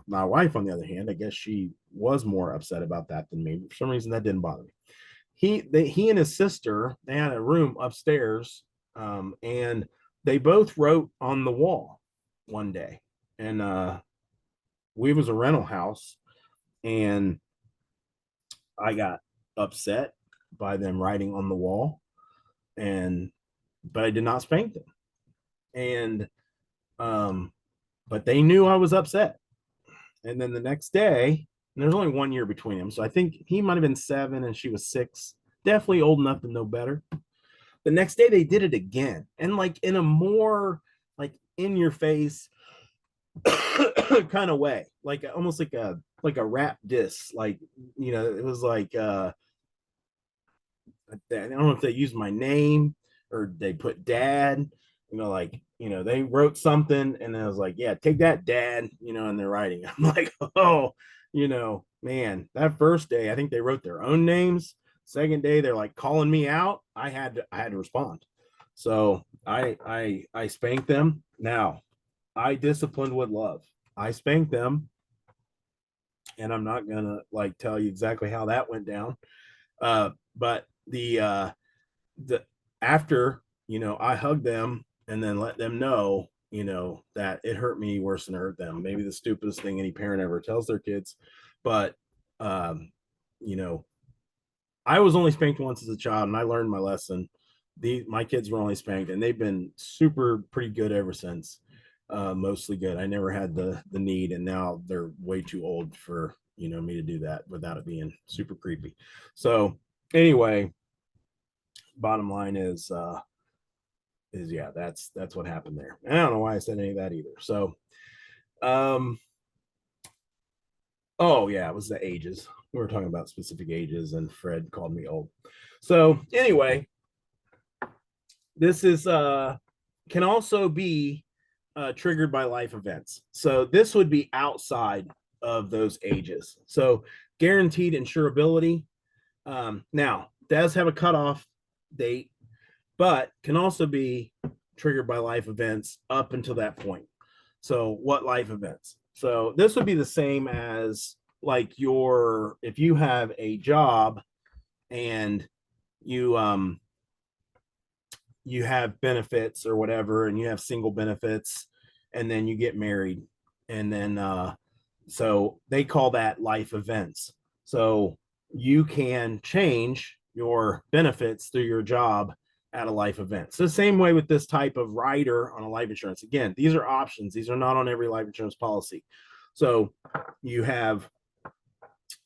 My wife, on the other hand, I guess she was more upset about that than me. For some reason, that didn't bother me. He and his sister, they had a room upstairs, and they both wrote on the wall one day. And we was a rental house, and I got upset by them writing on the wall, and but I did not spank them. And but they knew I was upset. And then the next day, and there's only 1 year between them, so I think he might have been 7 and she was 6, definitely old enough to know better. The next day they did it again, and like in a more like in your face kind of way, like almost like a rap diss. Like, it was like I don't know if they used my name or they put dad, like, they wrote something and I was like, "Yeah, take that, dad," and they're writing. I'm like, "Oh, you know, man, that first day, I think they wrote their own names. Second day, they're like calling me out. I had to respond. So I spanked them. Now, I disciplined with love. I spanked them, and I'm not gonna like tell you exactly how that went down. But the after, you know, I hugged them and then let them know, you know, that it hurt me worse than it hurt them. Maybe the stupidest thing any parent ever tells their kids, but you know, I was only spanked once as a child, and I learned my lesson. My kids were only spanked, and they've been super pretty good ever since. Mostly good. I never had the need, and now they're way too old for, you know, me to do that without it being super creepy. So anyway, bottom line is yeah, that's what happened there. And I don't know why I said any of that either. So oh yeah, it was the ages. We were talking about specific ages, and Fred called me old. So anyway, this is can also be triggered by life events. So this would be outside of those ages. So guaranteed insurability now does have a cutoff date, but can also be triggered by life events up until that point. So what life events? So this would be the same as like if you have a job and you you have benefits or whatever, and you have single benefits, and then you get married, and then so they call that life events. So you can change your benefits through your job at a life event. So the same way with this type of rider on a life insurance. Again, these are options. These are not on every life insurance policy. So you have,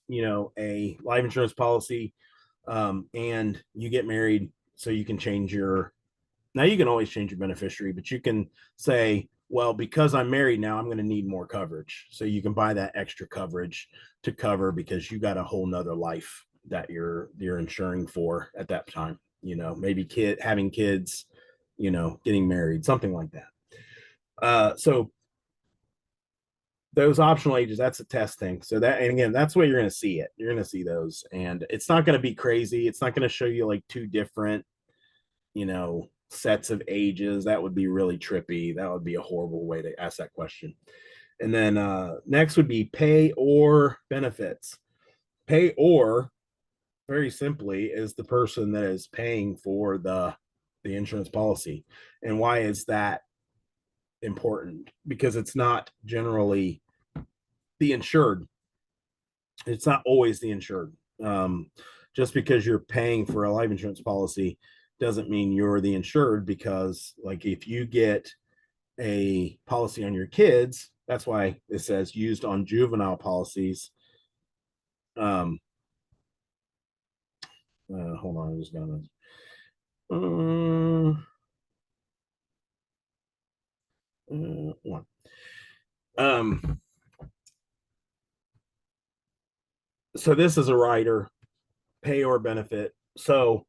you know, a life insurance policy, and you get married, so you can change your, now you can always change your beneficiary, but you can say, well, because I'm married now, I'm going to need more coverage. So you can buy that extra coverage to cover because you got a whole nother life that you're insuring for at that time. You know, maybe having kids, you know, getting married, something like that. So those optional ages, that's a test thing. So that, and again, that's where you're going to see it. You're going to see those, and it's not going to be crazy. It's not going to show you like two different, you know, sets of ages. That would be really trippy. That would be a horrible way to ask that question. And then next would be pay or benefits. Pay or, very simply, is the person that is paying for the insurance policy. And why is that important? Because it's not generally the insured. It's not always the insured. Just because you're paying for a life insurance policy doesn't mean you're the insured, because like if you get a policy on your kids, that's why it says used on juvenile policies. Hold on, I just got one. So this is a rider, pay or benefit. So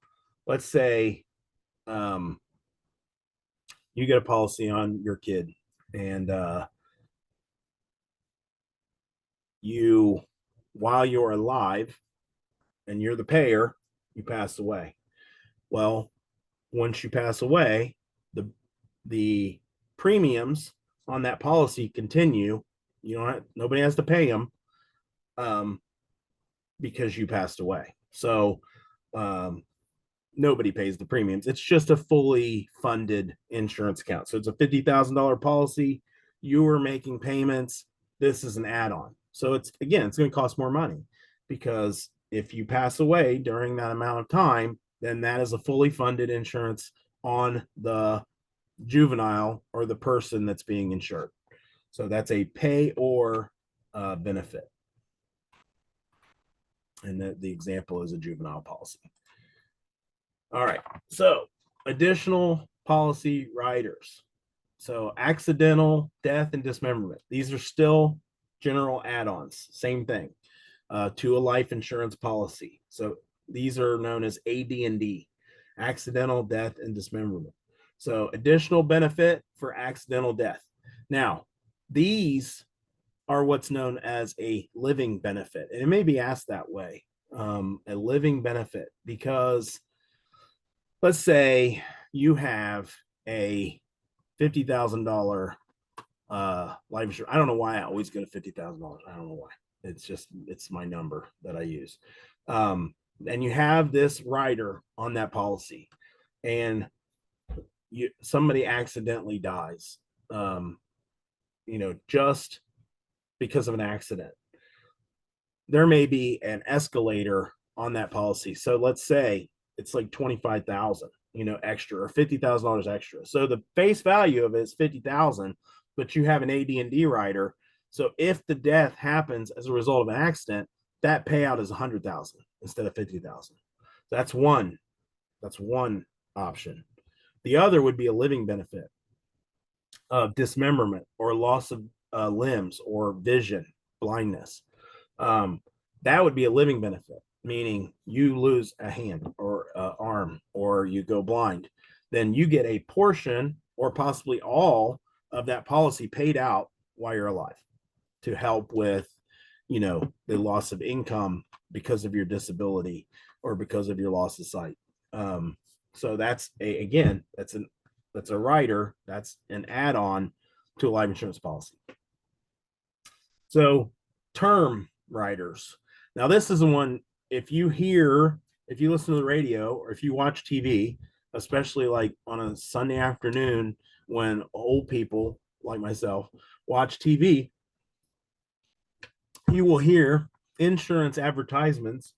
let's say you get a policy on your kid, and you, while you're alive and you're the payer, you pass away. Well, once you pass away, the premiums on that policy continue. You don't have, nobody has to pay them because you passed away. So nobody pays the premiums. It's just a fully funded insurance account. So it's a $50,000 policy. You were making payments. This is an add-on. So it's, again, it's going to cost more money, because if you pass away during that amount of time, then that is a fully funded insurance on the juvenile or the person that's being insured. So that's a pay or benefit. And the example is a juvenile policy. All right, so additional policy riders. So accidental death and dismemberment. These are still general add-ons, same thing, to a life insurance policy. So these are known as AD&D, accidental death and dismemberment. So additional benefit for accidental death. Now, these are what's known as a living benefit. And it may be asked that way, a living benefit, because let's say you have a $50,000 life insurance. I don't know why I always go to $50,000. I don't know why. It's my number that I use. And you have this rider on that policy, and somebody accidentally dies, just because of an accident. There may be an escalator on that policy. So let's say it's like 25,000, extra, or $50,000 extra. So the face value of it is 50,000, but you have an AD&D rider. So if the death happens as a result of an accident, that payout is 100,000 instead of 50,000. That's one option. The other would be a living benefit of dismemberment or loss of limbs or vision, blindness. That would be a living benefit, meaning you lose a hand or arm, or you go blind. Then you get a portion or possibly all of that policy paid out while you're alive to help with, the loss of income because of your disability or because of your loss of sight. So that's that's a rider, that's an add-on to a life insurance policy. So term riders. Now this is the one, if you listen to the radio or if you watch TV, especially like on a Sunday afternoon when old people like myself watch TV, you will hear insurance advertisements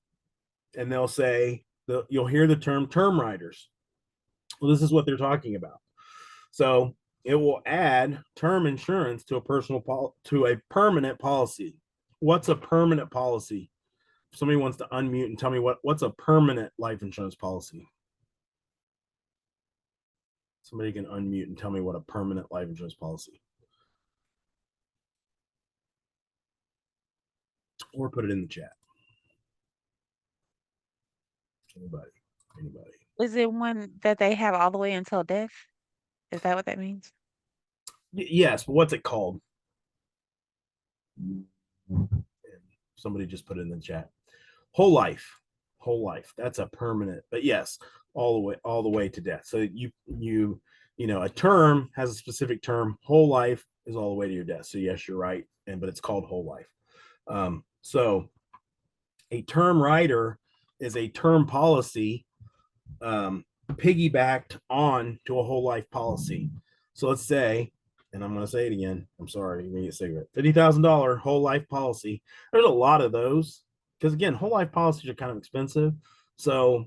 and they'll say, you'll hear the term riders. Well, this is what they're talking about. So it will add term insurance to a permanent policy. What's a permanent policy? If somebody wants to unmute and tell me what's a permanent life insurance policy. Somebody can unmute and tell me what a permanent life insurance policy. Or put it in the chat. Anybody. Is it one that they have all the way until death? Is that what that means? Yes, but what's it called? Somebody just put it in the chat. Whole life. That's a permanent, but yes, all the way to death. So a term has a specific term. Whole life is all the way to your death. So yes, you're right. But it's called whole life. So a term rider is a term policy piggybacked on to a whole life policy. So let's say, and I'm going to say it again, I'm sorry, you're going to get sick of it, $50,000 whole life policy. There's a lot of those because, again, whole life policies are kind of expensive. So,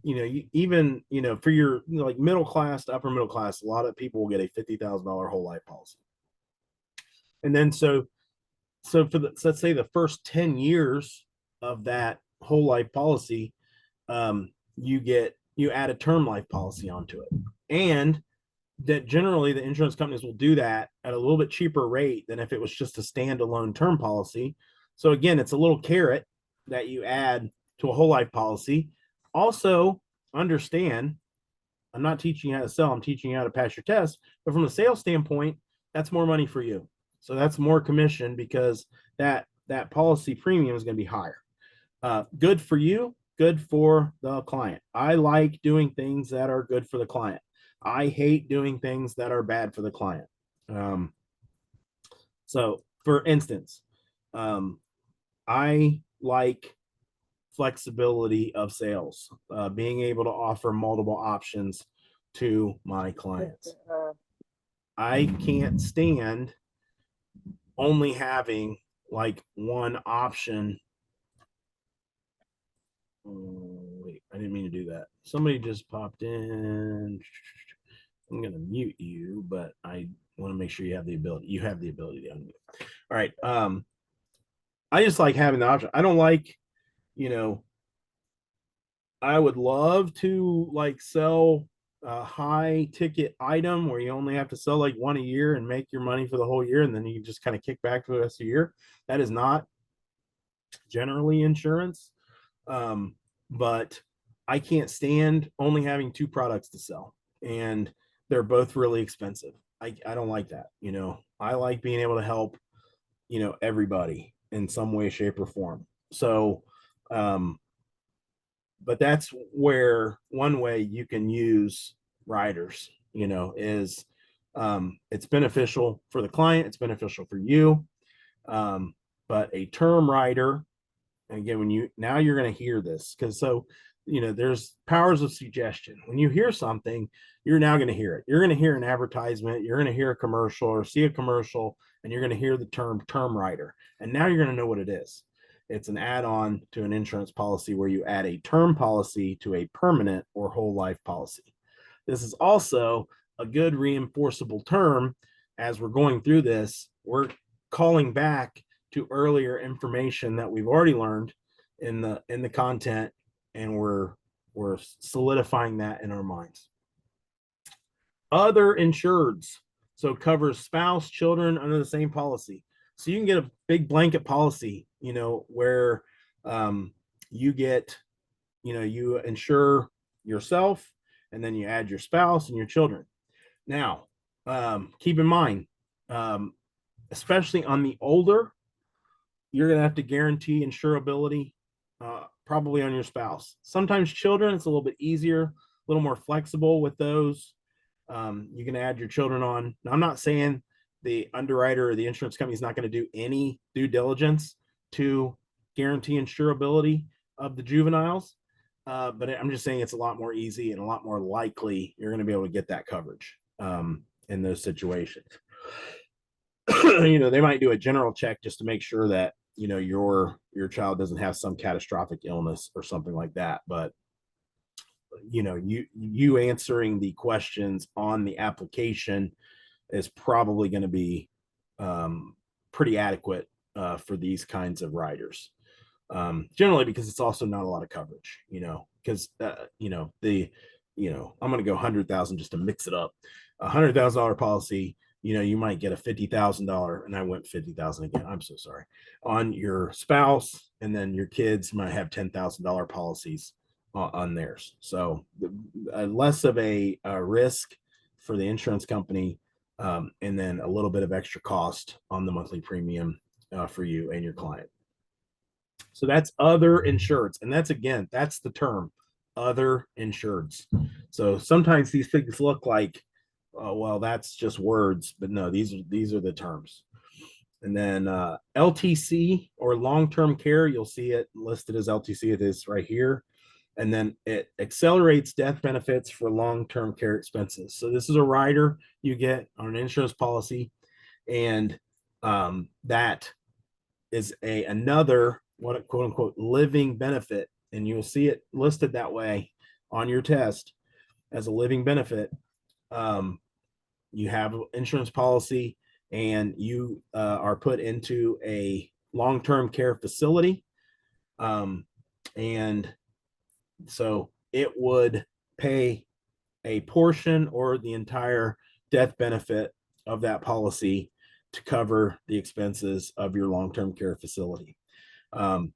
even for your like middle class to upper middle class, a lot of people will get a $50,000 whole life policy. And then so for let's say the first 10 years of that whole life policy, you add a term life policy onto it. And that generally the insurance companies will do that at a little bit cheaper rate than if it was just a standalone term policy. So again, it's a little carrot that you add to a whole life policy. Also, understand, I'm not teaching you how to sell, I'm teaching you how to pass your test. But from a sales standpoint, that's more money for you. So that's more commission because that policy premium is going to be higher. Good for you, good for the client. I like doing things that are good for the client. I hate doing things that are bad for the client. So for instance, I like flexibility of sales, being able to offer multiple options to my clients. I can't stand only having like one option. Wait, I didn't mean to do that. Somebody just popped in. I'm going to mute you, but I want to make sure you have the ability. You have the ability to unmute. All right. I just like having the option. I don't like, I would love to like sell a high ticket item where you only have to sell like one a year and make your money for the whole year. And then you just kind of kick back for the rest of the year. That is not generally insurance. But I can't stand only having two products to sell, and they're both really expensive. I don't like that. I like being able to help, everybody in some way, shape, or form. So, but that's where one way you can use riders, is it's beneficial for the client, it's beneficial for you. But a term rider, and again, you're going to hear this, because there's powers of suggestion. When you hear something, you're now going to hear it. You're going to hear an advertisement, you're going to hear a commercial or see a commercial, and you're going to hear the term rider. And now you're going to know what it is. It's an add-on to an insurance policy where you add a term policy to a permanent or whole life policy. This is also a good reinforceable term. As we're going through this, we're calling back to earlier information that we've already learned in the content, and we're solidifying that in our minds. Other insureds, so covers spouse, children under the same policy. So you can get a big blanket policy, where you get, you insure yourself, and then you add your spouse and your children. Now, keep in mind, especially on the older, you're going to have to guarantee insurability, probably on your spouse. Sometimes children, it's a little bit easier, a little more flexible with those. You can add your children on. Now, I'm not saying the underwriter or the insurance company is not going to do any due diligence to guarantee insurability of the juveniles, but I'm just saying it's a lot more easy and a lot more likely you're going to be able to get that coverage in those situations. They might do a general check just to make sure that your child doesn't have some catastrophic illness or something like that, but you answering the questions on the application is probably going to be pretty adequate for these kinds of riders, generally, because it's also not a lot of coverage, because I'm going to go 100,000 just to mix it up. $100,000 policy, you might get a $50,000, and I went 50,000 again, I'm so sorry, on your spouse, and then your kids might have $10,000 policies on theirs. So less of a risk for the insurance company, and then a little bit of extra cost on the monthly premium for you and your client. So that's other insureds, and that's the term, other insureds. So sometimes these things look like, well, that's just words, but no, these are the terms. And then LTC, or long-term care, you'll see it listed as LTC. It is right here. And then it accelerates death benefits for long-term care expenses. So this is a rider you get on an insurance policy, and that is another what quote unquote living benefit, and you'll see it listed that way on your test as a living benefit. You have an insurance policy, and you are put into a long-term care facility, and so it would pay a portion or the entire death benefit of that policy to cover the expenses of your long-term care facility. And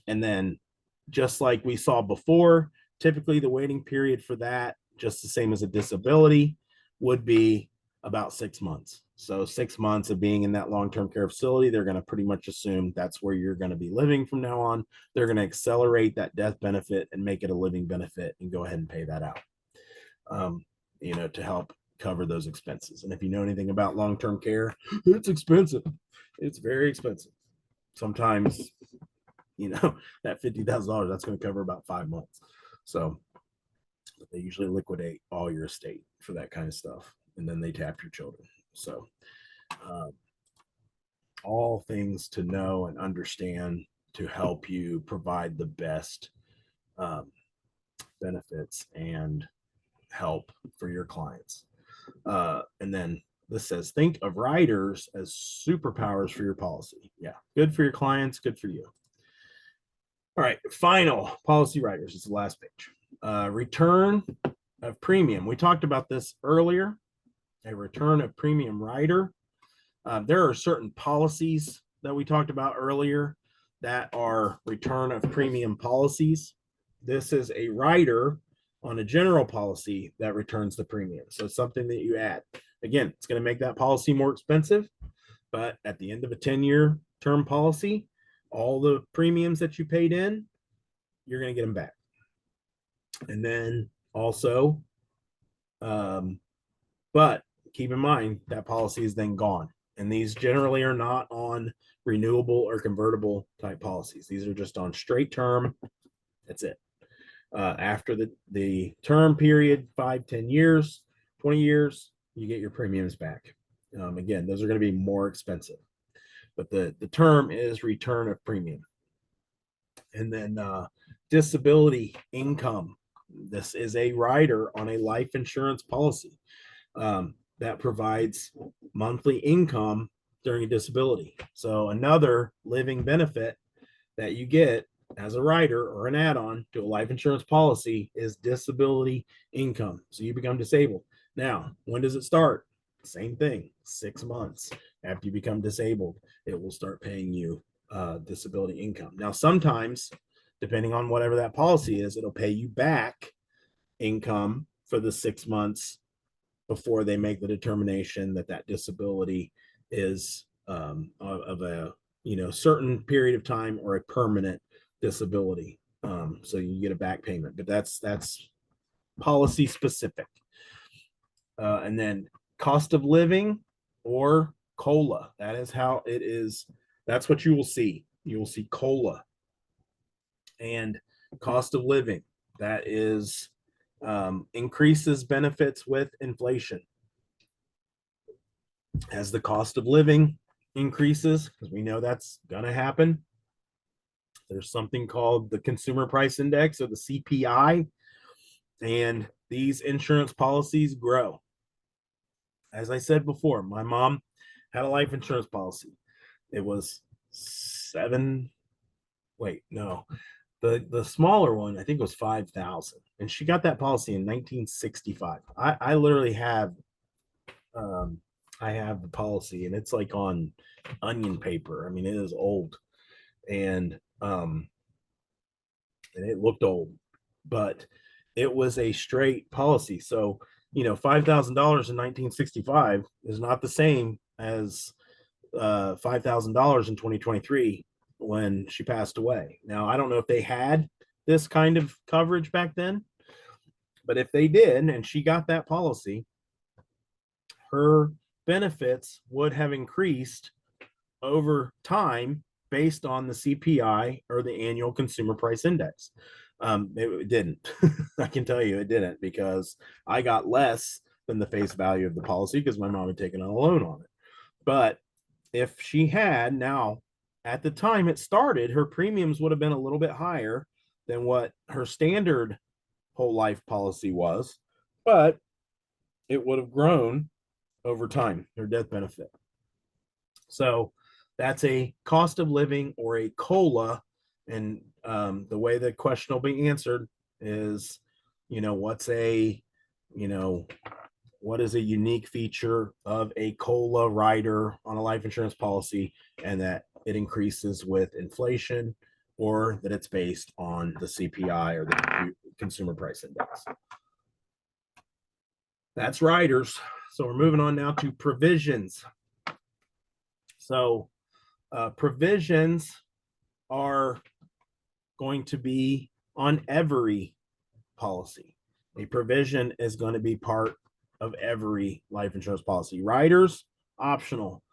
then just like we saw before, typically the waiting period for that, just the same as a disability, would be about 6 months. So 6 months of being in that long-term care facility, they're going to pretty much assume that's where you're going to be living from now on. They're going to accelerate that death benefit and make it a living benefit and go ahead and pay that out, to help cover those expenses. And if you know anything about long-term care, it's expensive. It's very expensive. Sometimes, that $50,000, that's going to cover about 5 months. So they usually liquidate all your estate for that kind of stuff, and then they tap your children. So all things to know and understand to help you provide the best benefits and help for your clients. And then this says, think of riders as superpowers for your policy. Yeah, good for your clients, good for you. All right, final policy riders is the last page. Return of premium. We talked about this earlier. A return of premium rider. There are certain policies that we talked about earlier that are return of premium policies. This is a rider on a general policy that returns the premium. So it's something that you add. again, it's going to make that policy more expensive, but at the end of a 10-year term policy, all the premiums that you paid in, you're going to get them back. And then also, but keep in mind that policy is then gone. And these generally are not on renewable or convertible type policies. These are just on straight term. That's it. After the term period, 5, 10 years, 20 years, you get your premiums back. Again, those are going to be more expensive, but the term is return of premium. And then disability income. This is a rider on a life insurance policy that provides monthly income during a disability. So another living benefit that you get as a rider or an add-on to a life insurance policy is disability income. So you become disabled. Now, when does it start? Same thing, 6 months after you become disabled, it will start paying you disability income. Now, sometimes, depending on whatever that policy is, it'll pay you back income for the 6 months before they make the determination that that disability is of a certain period of time or a permanent disability. So you get a back payment, but that's policy specific. And then cost of living or COLA. That is how it is. That's what you will see. You will see COLA and cost of living. That is increases benefits with inflation. As the cost of living increases, because we know that's going to happen, there's something called the Consumer Price Index, or the CPI, and these insurance policies grow. As I said before, my mom had a life insurance policy. It was the smaller one, I think, was 5,000, and she got that policy in 1965. I literally have I have the policy, and it's like on onion paper. I mean, it is old, and it looked old, but it was a straight policy. So, $5,000 in 1965 is not the same as $5,000 in 2023 when she passed away. Now, I don't know if they had this kind of coverage back then, but if they did, and she got that policy, her benefits would have increased over time based on the CPI, or the annual consumer price index. It didn't. I can tell you it didn't, because I got less than the face value of the policy because my mom had taken a loan on it. But if she had, now at the time it started, her premiums would have been a little bit higher than what her standard whole life policy was, but it would have grown over time, her death benefit. So that's a cost of living, or a COLA. And the way the question will be answered is, what is a unique feature of a COLA rider on a life insurance policy, and that it increases with inflation, or that it's based on the CPI, or the consumer price index. That's riders. So we're moving on now to provisions. So provisions are going to be on every policy. A provision is going to be part of every life insurance policy. Riders, optional.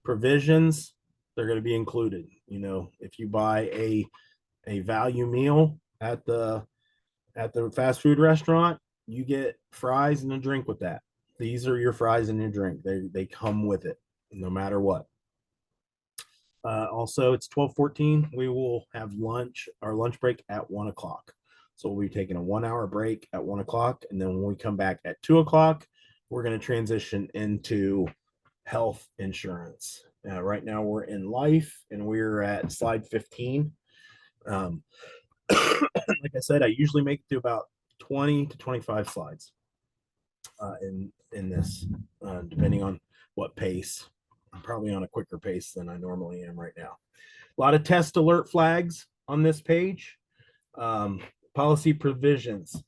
Provisions, they're going to be included. If you buy a value meal at the fast food restaurant, you get fries and a drink with that. These are your fries and your drink. They come with it, no matter what. Also, it's 12:14. We will have our lunch break at 1 o'clock. So we'll be taking a 1-hour break at 1 o'clock. And then when we come back at 2 o'clock, we're going to transition into health insurance. Right now we're in life, and we're at slide 15. Like I said, I usually make it to about 20 to 25 slides in this, depending on what pace. I'm probably on a quicker pace than I normally am right now. A lot of test alert flags on this page. Policy provisions.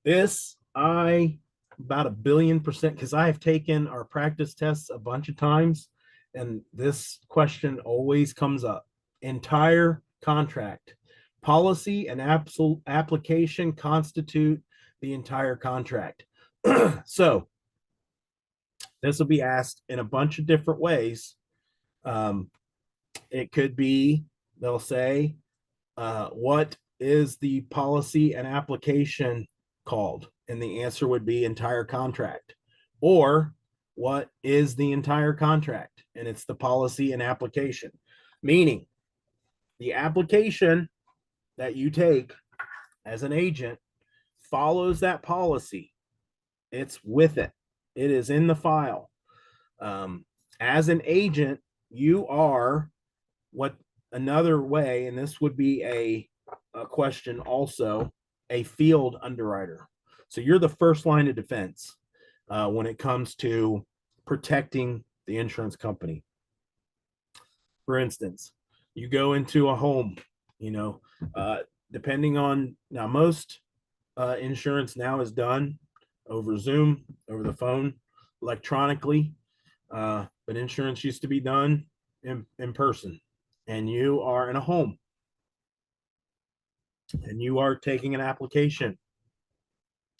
This I about 1,000,000,000%, because I have taken our practice tests a bunch of times, and this question always comes up. Entire contract. Policy and absolute application constitute the entire contract. So this will be asked in a bunch of different ways. It could be, they'll say, what is the policy and application called? And the answer would be entire contract. Or what is the entire contract? And it's the policy and application. Meaning the application that you take as an agent follows that policy. It's with it. It is in the file. As an agent, you are what another way, and this would be a question also, a field underwriter. So you're the first line of defense when it comes to protecting the insurance company. For instance, you go into a home, depending on, now most insurance now is done over Zoom, over the phone, electronically, but insurance used to be done in person. And you are in a home and you are taking an application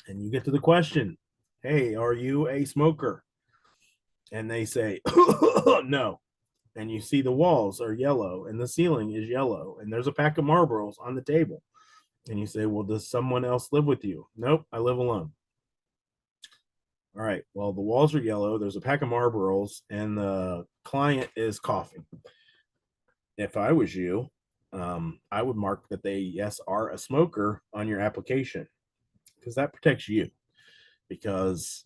and you get to the question, hey, are you a smoker? And they say, no. And you see the walls are yellow and the ceiling is yellow and there's a pack of Marlboros on the table. And you say, well, does someone else live with you? Nope, I live alone. All right, well, the walls are yellow. There's a pack of Marlboros and the client is coughing. If I was you, I would mark that they, yes, are a smoker on your application, because that protects you. Because,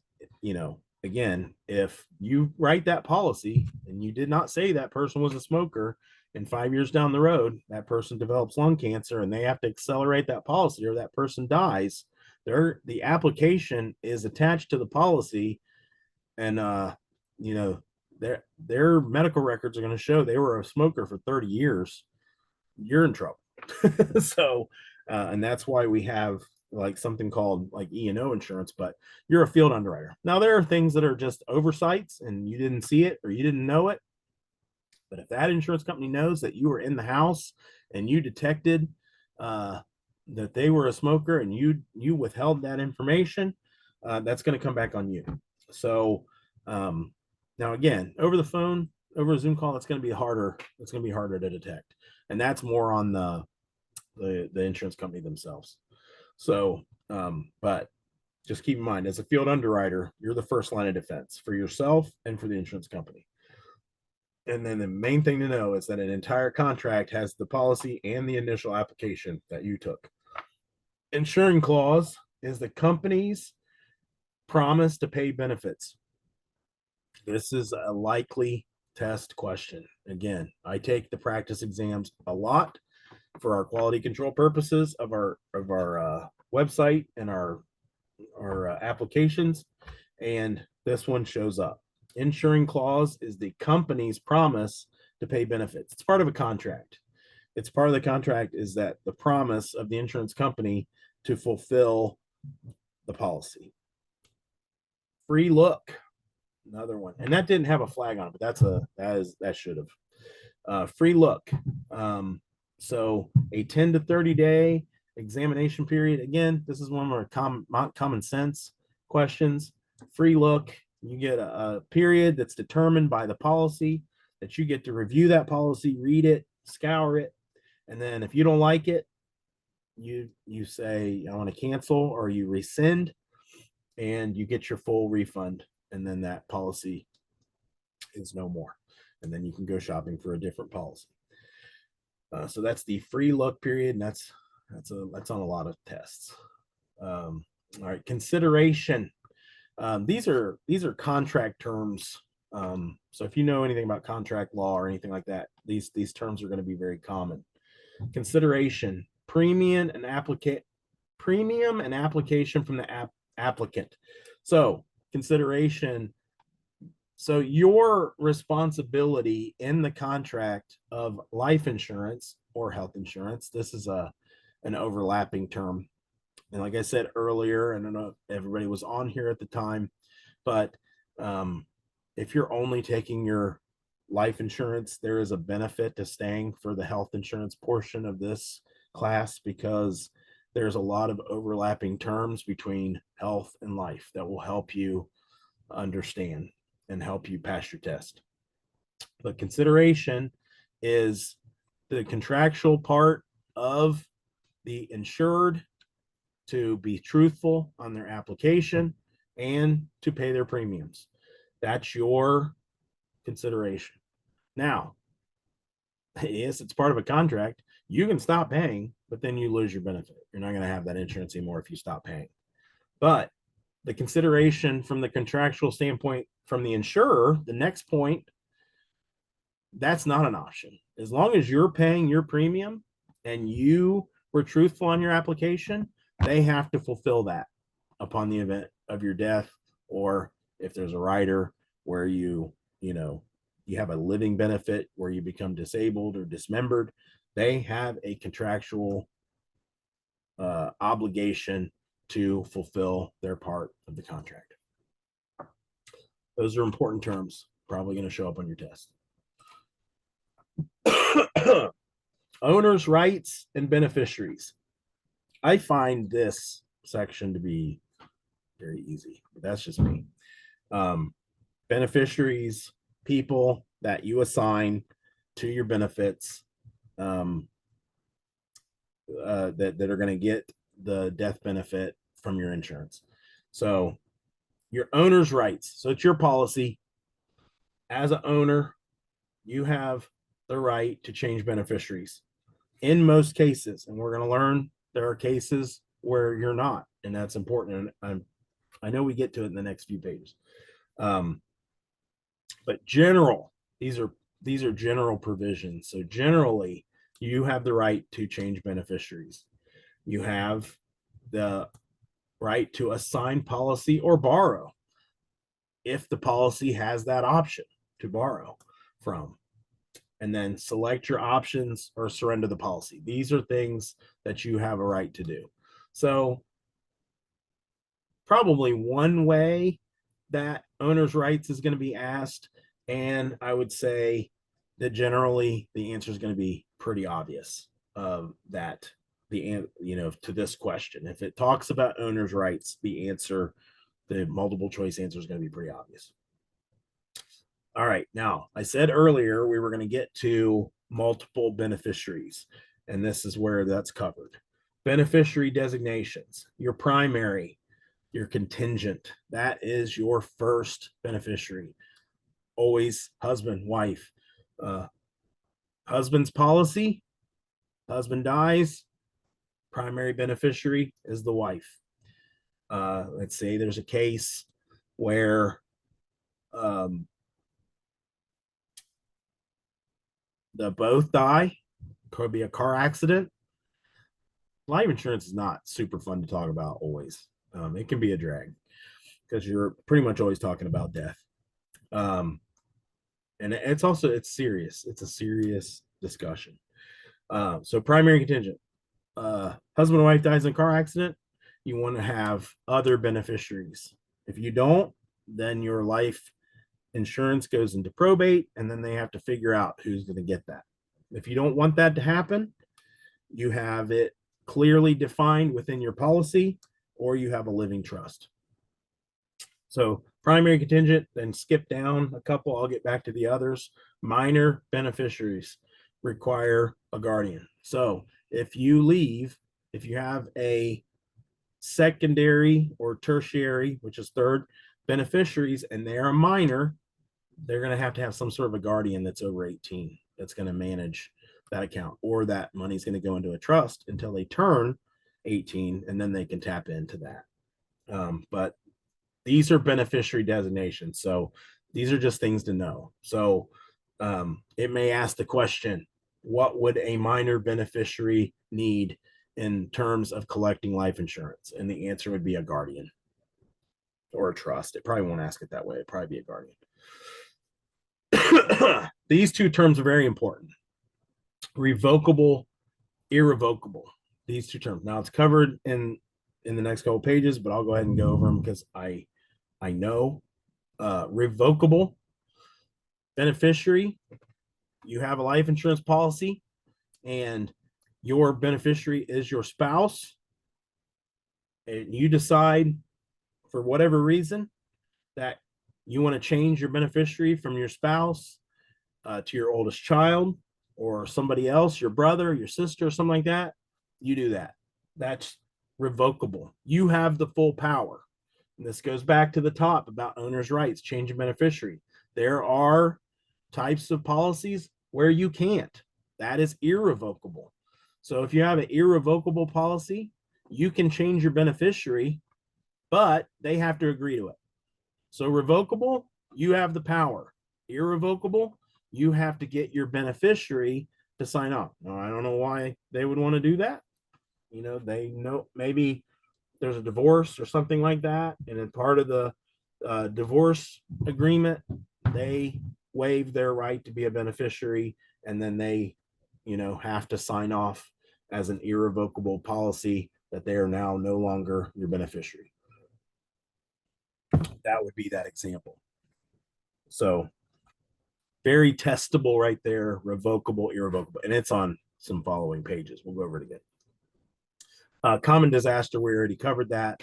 again, if you write that policy and you did not say that person was a smoker, and 5 years down the road, that person develops lung cancer and they have to accelerate that policy, or that person dies, the application is attached to the policy, and their medical records are going to show they were a smoker for 30 years. You're in trouble. So, and that's why we have like something called like E&O insurance, but you're a field underwriter. Now, there are things that are just oversights and you didn't see it or you didn't know it. But if that insurance company knows that you were in the house and you detected that they were a smoker and you withheld that information, that's going to come back on you. So now again, over the phone, over a Zoom call, it's going to be harder. It's going to be harder to detect, and that's more on the insurance company themselves. So, but just keep in mind, as a field underwriter, you're the first line of defense for yourself and for the insurance company. And then the main thing to know is that an entire contract has the policy and the initial application that you took. Insuring clause is the company's promise to pay benefits. This is a likely test question. Again, I take the practice exams a lot for our quality control purposes of our website and our applications, and this one shows up. Insuring clause is the company's promise to pay benefits. It's part of a contract. It's part of the contract is that the promise of the insurance company to fulfill the policy. Free look, another one, and that didn't have a flag on it, but that should have. Free look. So a 10 to 30 day examination period. Again, this is one of our common sense questions. Free look. You get a period that's determined by the policy that you get to review that policy, read it, scour it, and then if you don't like it, you say I want to cancel, or you rescind, and you get your full refund, and then that policy is no more, and then you can go shopping for a different policy. So that's the free look period, and that's on a lot of tests. All right, consideration. These are contract terms. So if you know anything about contract law or anything like that, these terms are going to be very common. Consideration, premium and application from the applicant. So consideration. So your responsibility in the contract of life insurance or health insurance, this is an overlapping term. And like I said earlier, I don't know if everybody was on here at the time, but if you're only taking your life insurance, there is a benefit to staying for the health insurance portion of this class, because there's a lot of overlapping terms between health and life that will help you understand and help you pass your test. But consideration is the contractual part of the insured to be truthful on their application and to pay their premiums. That's your consideration. Now, yes, it's part of a contract. You can stop paying, but then you lose your benefit. You're not going to have that insurance anymore if you stop paying. But the consideration from the contractual standpoint from the insurer, the next point, that's not an option. As long as you're paying your premium and you were truthful on your application, they have to fulfill that upon the event of your death, or if there's a rider where you have a living benefit where you become disabled or dismembered, they have a contractual obligation to fulfill their part of the contract. Those are important terms, probably going to show up on your test. Owners' rights and beneficiaries. I find this section to be very easy, but that's just me. Beneficiaries, people that you assign to your benefits, that are going to get the death benefit from your insurance. So your owner's rights. So it's your policy. As an owner, you have the right to change beneficiaries in most cases. And we're going to learn there are cases where you're not, and that's important. And I know we get to it in the next few pages. But general, these are general provisions. So generally, you have the right to change beneficiaries. You have the right to assign policy or borrow if the policy has that option to borrow from. And then select your options or surrender the policy. These are things that you have a right to do. So probably one way that owner's rights is going to be asked, and I would say that generally the answer is going to be pretty obvious that to this question. If it talks about owner's rights, the multiple choice answer is going to be pretty obvious. All right, now I said earlier we were going to get to multiple beneficiaries, and this is where that's covered. Beneficiary designations, your primary, your contingent, that is your first beneficiary. Always husband, wife. Husband's policy, husband dies, primary beneficiary is the wife. Let's say there's a case where they both die, could be a car accident. Life insurance is not super fun to talk about always. It can be a drag because you're pretty much always talking about death. And it's serious. It's a serious discussion. So primary contingent, husband and wife dies in a car accident. You want to have other beneficiaries. If you don't, then your life insurance goes into probate, and then they have to figure out who's going to get that. If you don't want that to happen, you have it clearly defined within your policy, or you have a living trust. So primary contingent, then skip down a couple. I'll get back to the others. Minor beneficiaries require a guardian. So if you have a secondary or tertiary, which is third beneficiaries, and they're a minor, they're going to have some sort of a guardian that's over 18 that's going to manage that account, or that money's going to go into a trust until they turn 18, and then they can tap into that. But these are beneficiary designations. So these are just things to know. So it may ask the question, what would a minor beneficiary need in terms of collecting life insurance? And the answer would be a guardian or a trust. It probably won't ask it that way. It'd probably be a guardian. These two terms are very important. Revocable, irrevocable. These two terms. Now it's covered in in the next couple pages, but I'll go ahead and go over them because I know. Revocable beneficiary. You have a life insurance policy and your beneficiary is your spouse, and you decide for whatever reason that you want to change your beneficiary from your spouse to your oldest child or somebody else, your brother, your sister, or something like that, you do that. That's revocable. You have the full power. And this goes back to the top about owner's rights, change of beneficiary. There are types of policies where you can't. That is irrevocable. So if you have an irrevocable policy, you can change your beneficiary, but they have to agree to it. So revocable, you have the power. Irrevocable, you have to get your beneficiary to sign off. Now, I don't know why they would want to do that. You know, they know maybe there's a divorce or something like that, and in part of the divorce agreement, they waive their right to be a beneficiary, and then they, you know, have to sign off as an irrevocable policy that they are now no longer your beneficiary. That would be that example. So very testable right there, revocable, irrevocable, and it's on some following pages. We'll go over it again. Common disaster, we already covered that.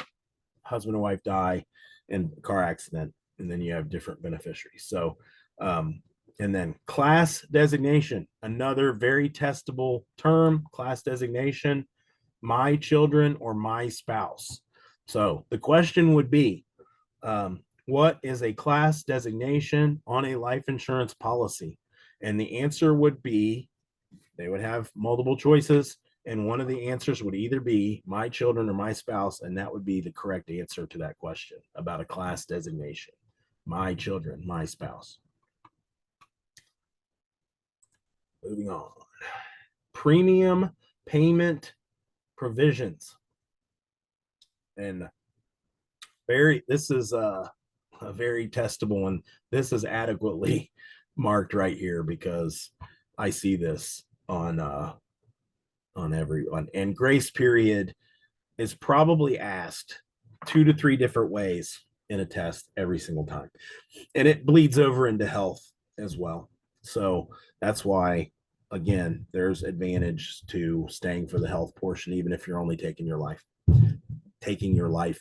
Husband and wife die in a car accident, and then you have different beneficiaries. So, and then class designation, another very testable term, class designation, my children or my spouse. So the question would be, what is a class designation on a life insurance policy? And the answer would be, they would have multiple choices, and one of the answers would either be my children or my spouse, and that would be the correct answer to that question about a class designation. My children, my spouse. Moving on. Premium payment provisions. And this is a very testable one. This is adequately marked right here because I see this on everyone. And grace period is probably asked 2 to 3 different ways in a test every single time. And it bleeds over into health as well. So that's why, again, there's advantage to staying for the health portion, even if you're only taking your life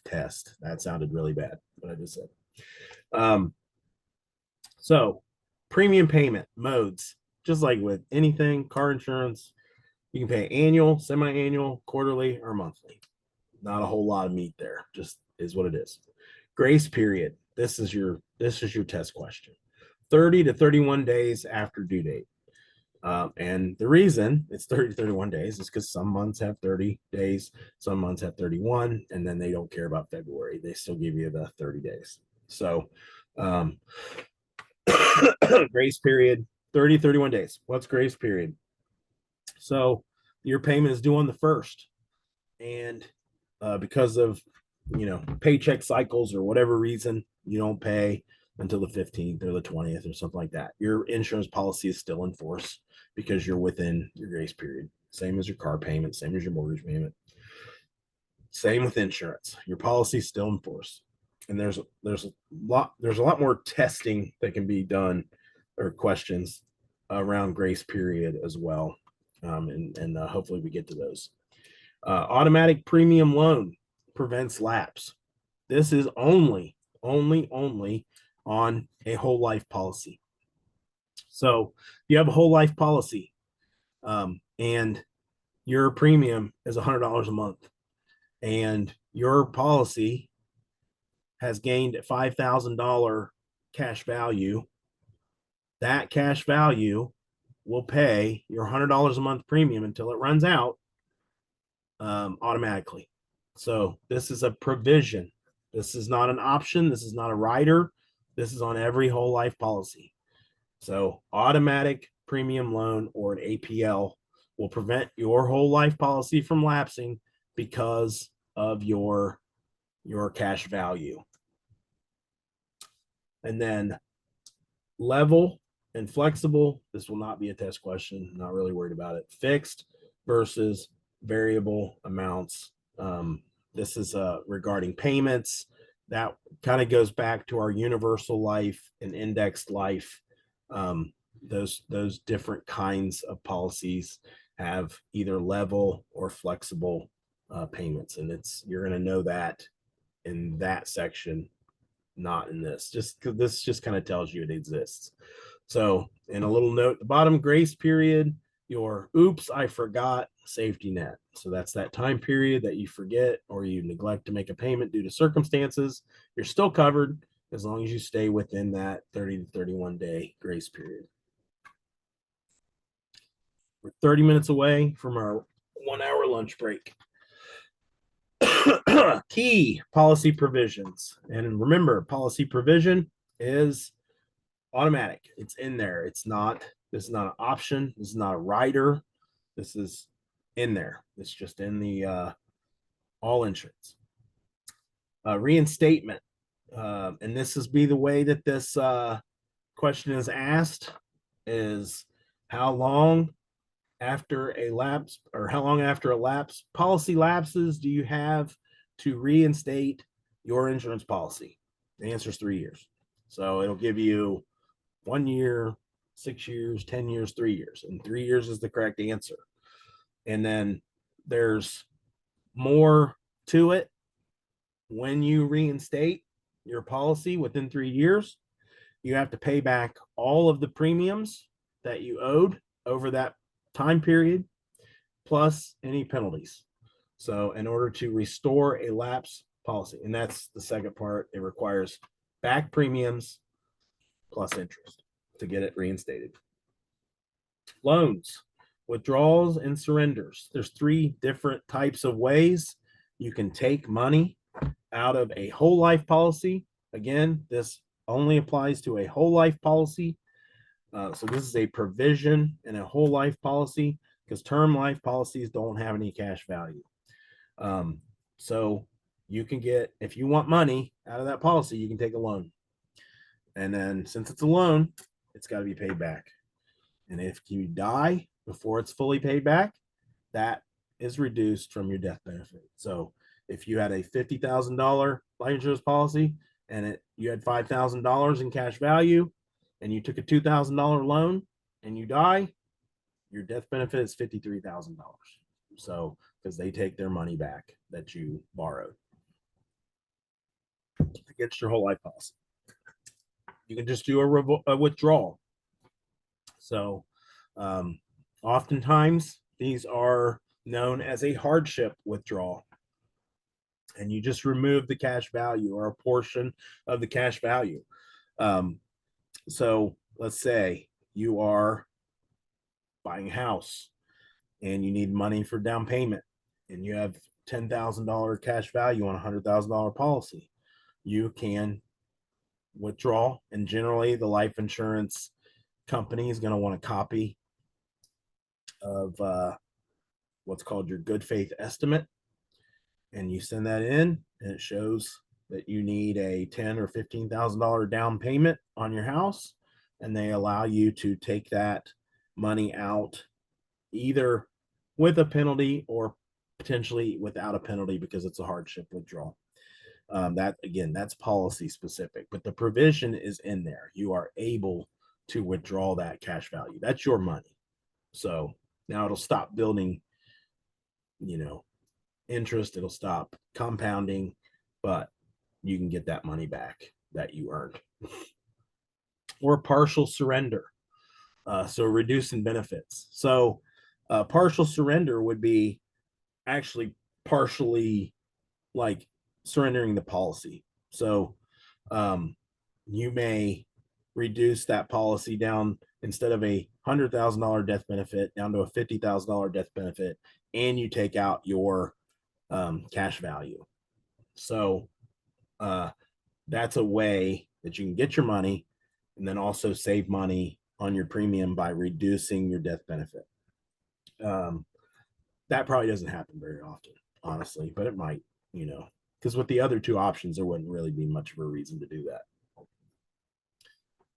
test. That sounded really bad, what I just said. So premium payment modes, just like with anything, car insurance, you can pay annual, semi-annual, quarterly, or monthly. Not a whole lot of meat there, just is what it is. Grace period. This is your test question. 30 to 31 days after due date. And the reason it's 30 to 31 days is because some months have 30 days, some months have 31, and then they don't care about February. They still give you the 30 days. So grace period, 30, 31 days. What's grace period? So your payment is due on the 1st. And because of, paycheck cycles or whatever reason, you don't pay until the 15th or the 20th or something like that. Your insurance policy is still in force because you're within your grace period. Same as your car payment, same as your mortgage payment. Same with insurance. Your policy is still in force. And there's a lot more testing that can be done, or questions around grace period as well. And hopefully we get to those. Automatic premium loan prevents lapse. This is only on a whole life policy. So you have a whole life policy, and your premium is $100 a month, and your policy has gained a $5,000 cash value. That cash value will pay your $100 a month premium until it runs out automatically. So this is a provision. This is not an option. This is not a rider. This is on every whole life policy. So automatic premium loan, or an APL, will prevent your whole life policy from lapsing because of your cash value. And then level and flexible, this will not be a test question. I'm not really worried about it. Fixed versus variable amounts This is regarding payments. That kind of goes back to our universal life and indexed life. Those different kinds of policies have either level or flexible payments, and you're going to know that in that section, not in this. Just because this just kind of tells you it exists. So, in a little note at the bottom, grace period, your oops, I forgot safety net. So that's that time period that you forget or you neglect to make a payment due to circumstances. You're still covered as long as you stay within that 30 to 31 day grace period. We're 30 minutes away from our 1 hour lunch break. Key policy provisions. And remember, policy provision is automatic. It's in there. This is not an option. This is not a rider. This is in there. It's just in the all insurance. Reinstatement. And this is be the way that this question is asked is how long after a lapse or how long after a lapse policy lapses do you have to reinstate your insurance policy? The answer is 3 years. So it'll give you 1 year, 6 years, 10 years, 3 years, and 3 years is the correct answer. And then there's more to it. When you reinstate your policy within 3 years, you have to pay back all of the premiums that you owed over that time period, plus any penalties. So in order to restore a lapse policy, and that's the second part, it requires back premiums plus interest to get it reinstated. Loans, withdrawals, and surrenders. There's 3 different types of ways you can take money out of a whole life policy. Again, this only applies to a whole life policy. So this is a provision in a whole life policy because term life policies don't have any cash value. So you can get, if you want money out of that policy, you can take a loan. And then since it's a loan, it's got to be paid back. And if you die before it's fully paid back, that is reduced from your death benefit. So if you had a $50,000 life insurance policy and you had $5,000 in cash value and you took a $2,000 loan and you die, your death benefit is $53,000. So because they take their money back that you borrowed against your whole life policy. You can just do a withdrawal. So oftentimes these are known as a hardship withdrawal. And you just remove the cash value or a portion of the cash value. So let's say you are buying a house and you need money for down payment and you have $10,000 cash value on a $100,000 policy. You can withdraw, and generally the life insurance company is going to want a copy of what's called your good faith estimate, and you send that in and it shows that you need a $10,000 or $15,000 down payment on your house, and they allow you to take that money out either with a penalty or potentially without a penalty because it's a hardship withdrawal. That again, that's policy specific, but the provision is in there. You are able to withdraw that cash value. That's your money. So now it'll stop building, interest. It'll stop compounding, but you can get that money back that you earned. Or partial surrender. So reducing benefits. So partial surrender would be actually partially like surrendering the policy. So you may reduce that policy down, instead of a $100,000 death benefit, down to a $50,000 death benefit, and you take out your cash value. So that's a way that you can get your money and then also save money on your premium by reducing your death benefit. That probably doesn't happen very often, honestly, but it might, because with the other 2 options, there wouldn't really be much of a reason to do that.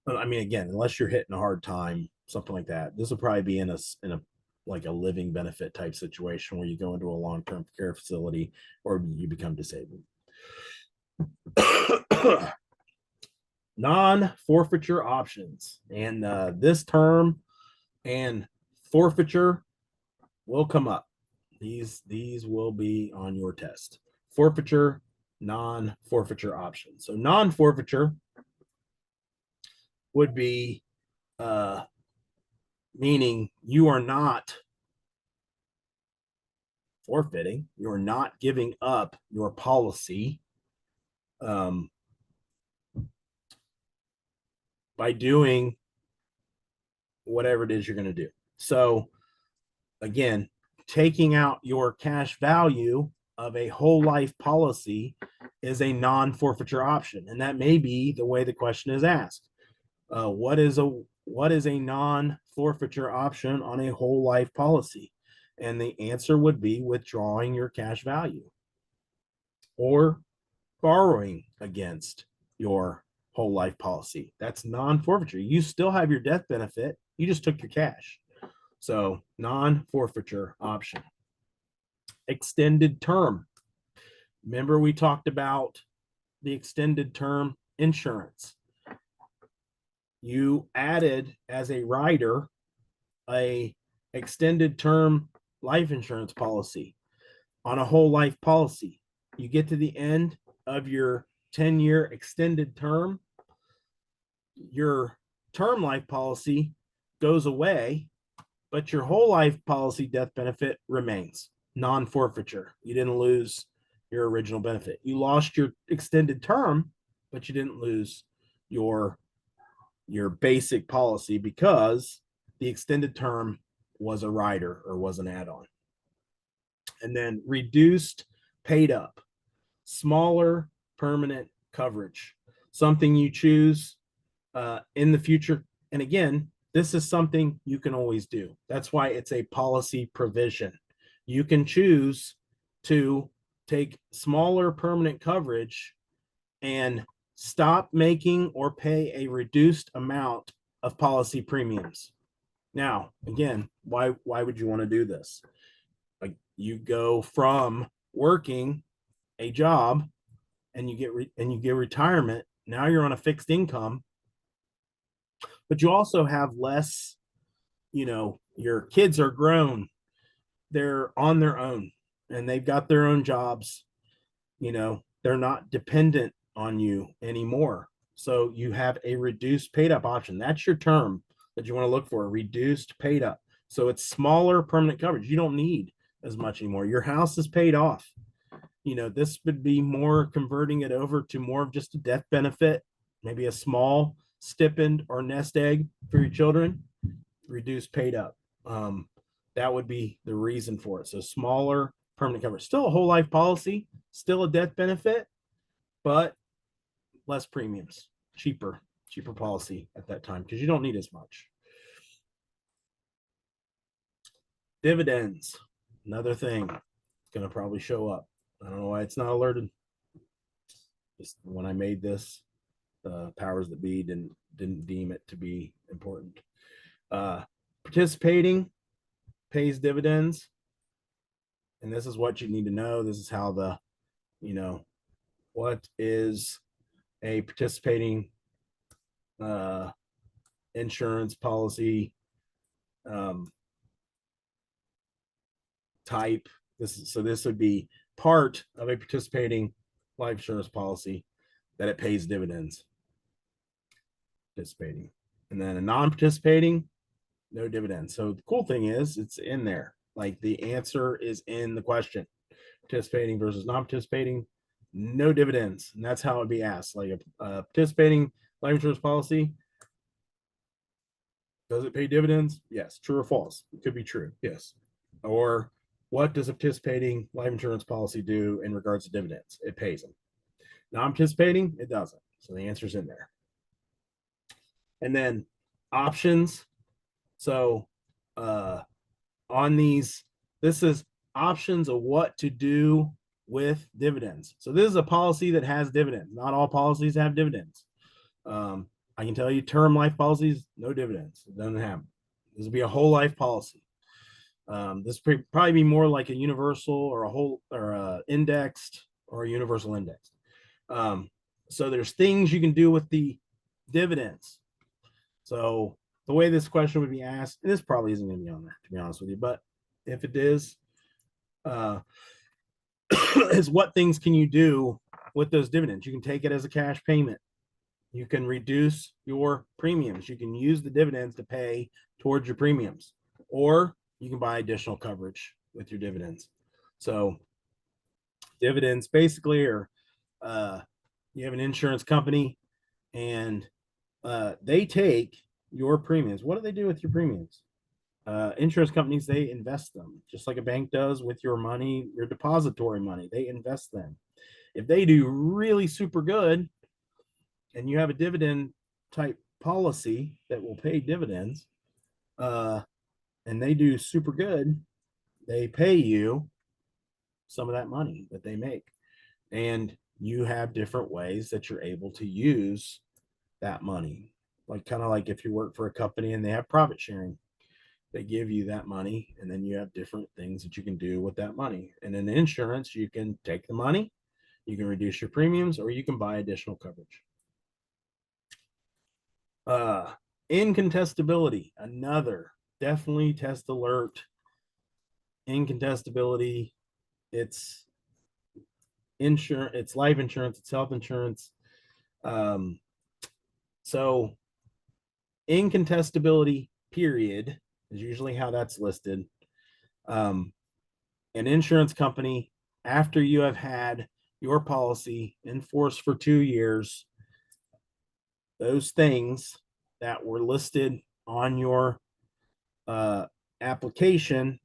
But I mean, again, unless you're hitting a hard time, something like that, this will probably be in a like a living benefit type situation where you go into a long-term care facility or you become disabled. Non-forfeiture options, and this term and forfeiture will come up. These will be on your test. Forfeiture, non-forfeiture options. So non-forfeiture would be meaning you are not forfeiting, you're not giving up your policy by doing whatever it is you're going to do. So again, taking out your cash value of a whole life policy is a non-forfeiture option, and that may be the way the question is asked. What is a non-forfeiture option on a whole life policy? And the answer would be withdrawing your cash value or borrowing against your whole life policy. That's non-forfeiture. You still have your death benefit. You just took your cash. So non-forfeiture option. Extended term. Remember we talked about the extended term insurance. You added as a rider a extended term life insurance policy on a whole life policy. You get to the end of your 10-year extended term, your term life policy goes away, but your whole life policy death benefit remains. Non-forfeiture. You didn't lose your original benefit. You lost your extended term, but you didn't lose your basic policy because the extended term was a rider or was an add-on. And then reduced paid up, smaller permanent coverage, something you choose in the future. And again, this is something you can always do. That's why it's a policy provision. You can choose to take smaller permanent coverage and stop making or pay a reduced amount of policy premiums. Now, again, why would you want to do this? Like you go from working a job and you get retirement. Now you're on a fixed income, but you also have less, your kids are grown, they're on their own and they've got their own jobs, they're not dependent on you anymore. So you have a reduced paid up option. That's your term that you want to look for, reduced paid up. So it's smaller permanent coverage. You don't need as much anymore. Your house is paid off. This would be more converting it over to more of just a death benefit, maybe a small stipend or nest egg for your children, reduced paid up. That would be the reason for it. So smaller permanent coverage, still a whole life policy, still a death benefit, but less premiums, cheaper policy at that time because you don't need as much. Dividends, another thing, it's going to probably show up. I don't know why it's not alerted. Just when I made this, the powers that be didn't deem it to be important. Participating pays dividends, and this is what you need to know. This is how what is a participating insurance policy type. This would be part of a participating life insurance policy that it pays dividends. Participating, and then a non-participating, no dividends. So the cool thing is it's in there. Like the answer is in the question. Participating versus non-participating, no dividends. And that's how it'd be asked. Like a participating life insurance policy, does it pay dividends? Yes. True or false? It could be true. Yes. Or what does a participating life insurance policy do in regards to dividends? It pays them. Non-participating, it doesn't. So the answer's in there. And then options. So on these, this is options of what to do with dividends. So this is a policy that has dividends. Not all policies have dividends. I can tell you term life policies, no dividends. It doesn't have them. This will be a whole life policy. This probably be more like a universal or a whole or a indexed or a universal index. So there's things you can do with the dividends. So the way this question would be asked, and this probably isn't going to be on there, to be honest with you, but if it is, is what things can you do with those dividends? You can take it as a cash payment. You can reduce your premiums. You can use the dividends to pay towards your premiums, or you can buy additional coverage with your dividends. So dividends basically are, you have an insurance company and they take your premiums. What do they do with your premiums? Insurance companies, they invest them just like a bank does with your money, your depository money. They invest them. If they do really super good and you have a dividend type policy that will pay dividends, and they do super good, they pay you some of that money that they make. And you have different ways that you're able to use that money. Like kind of like if you work for a company and they have profit sharing, they give you that money, and then you have different things that you can do with that money. And in insurance, you can take the money, you can reduce your premiums, or you can buy additional coverage. Incontestability, another definitely test alert. Incontestability, it's insurance, it's life insurance, it's health insurance. So incontestability period is usually how that's listed. An insurance company, after you have had your policy in force for 2 years, those things that were listed on your application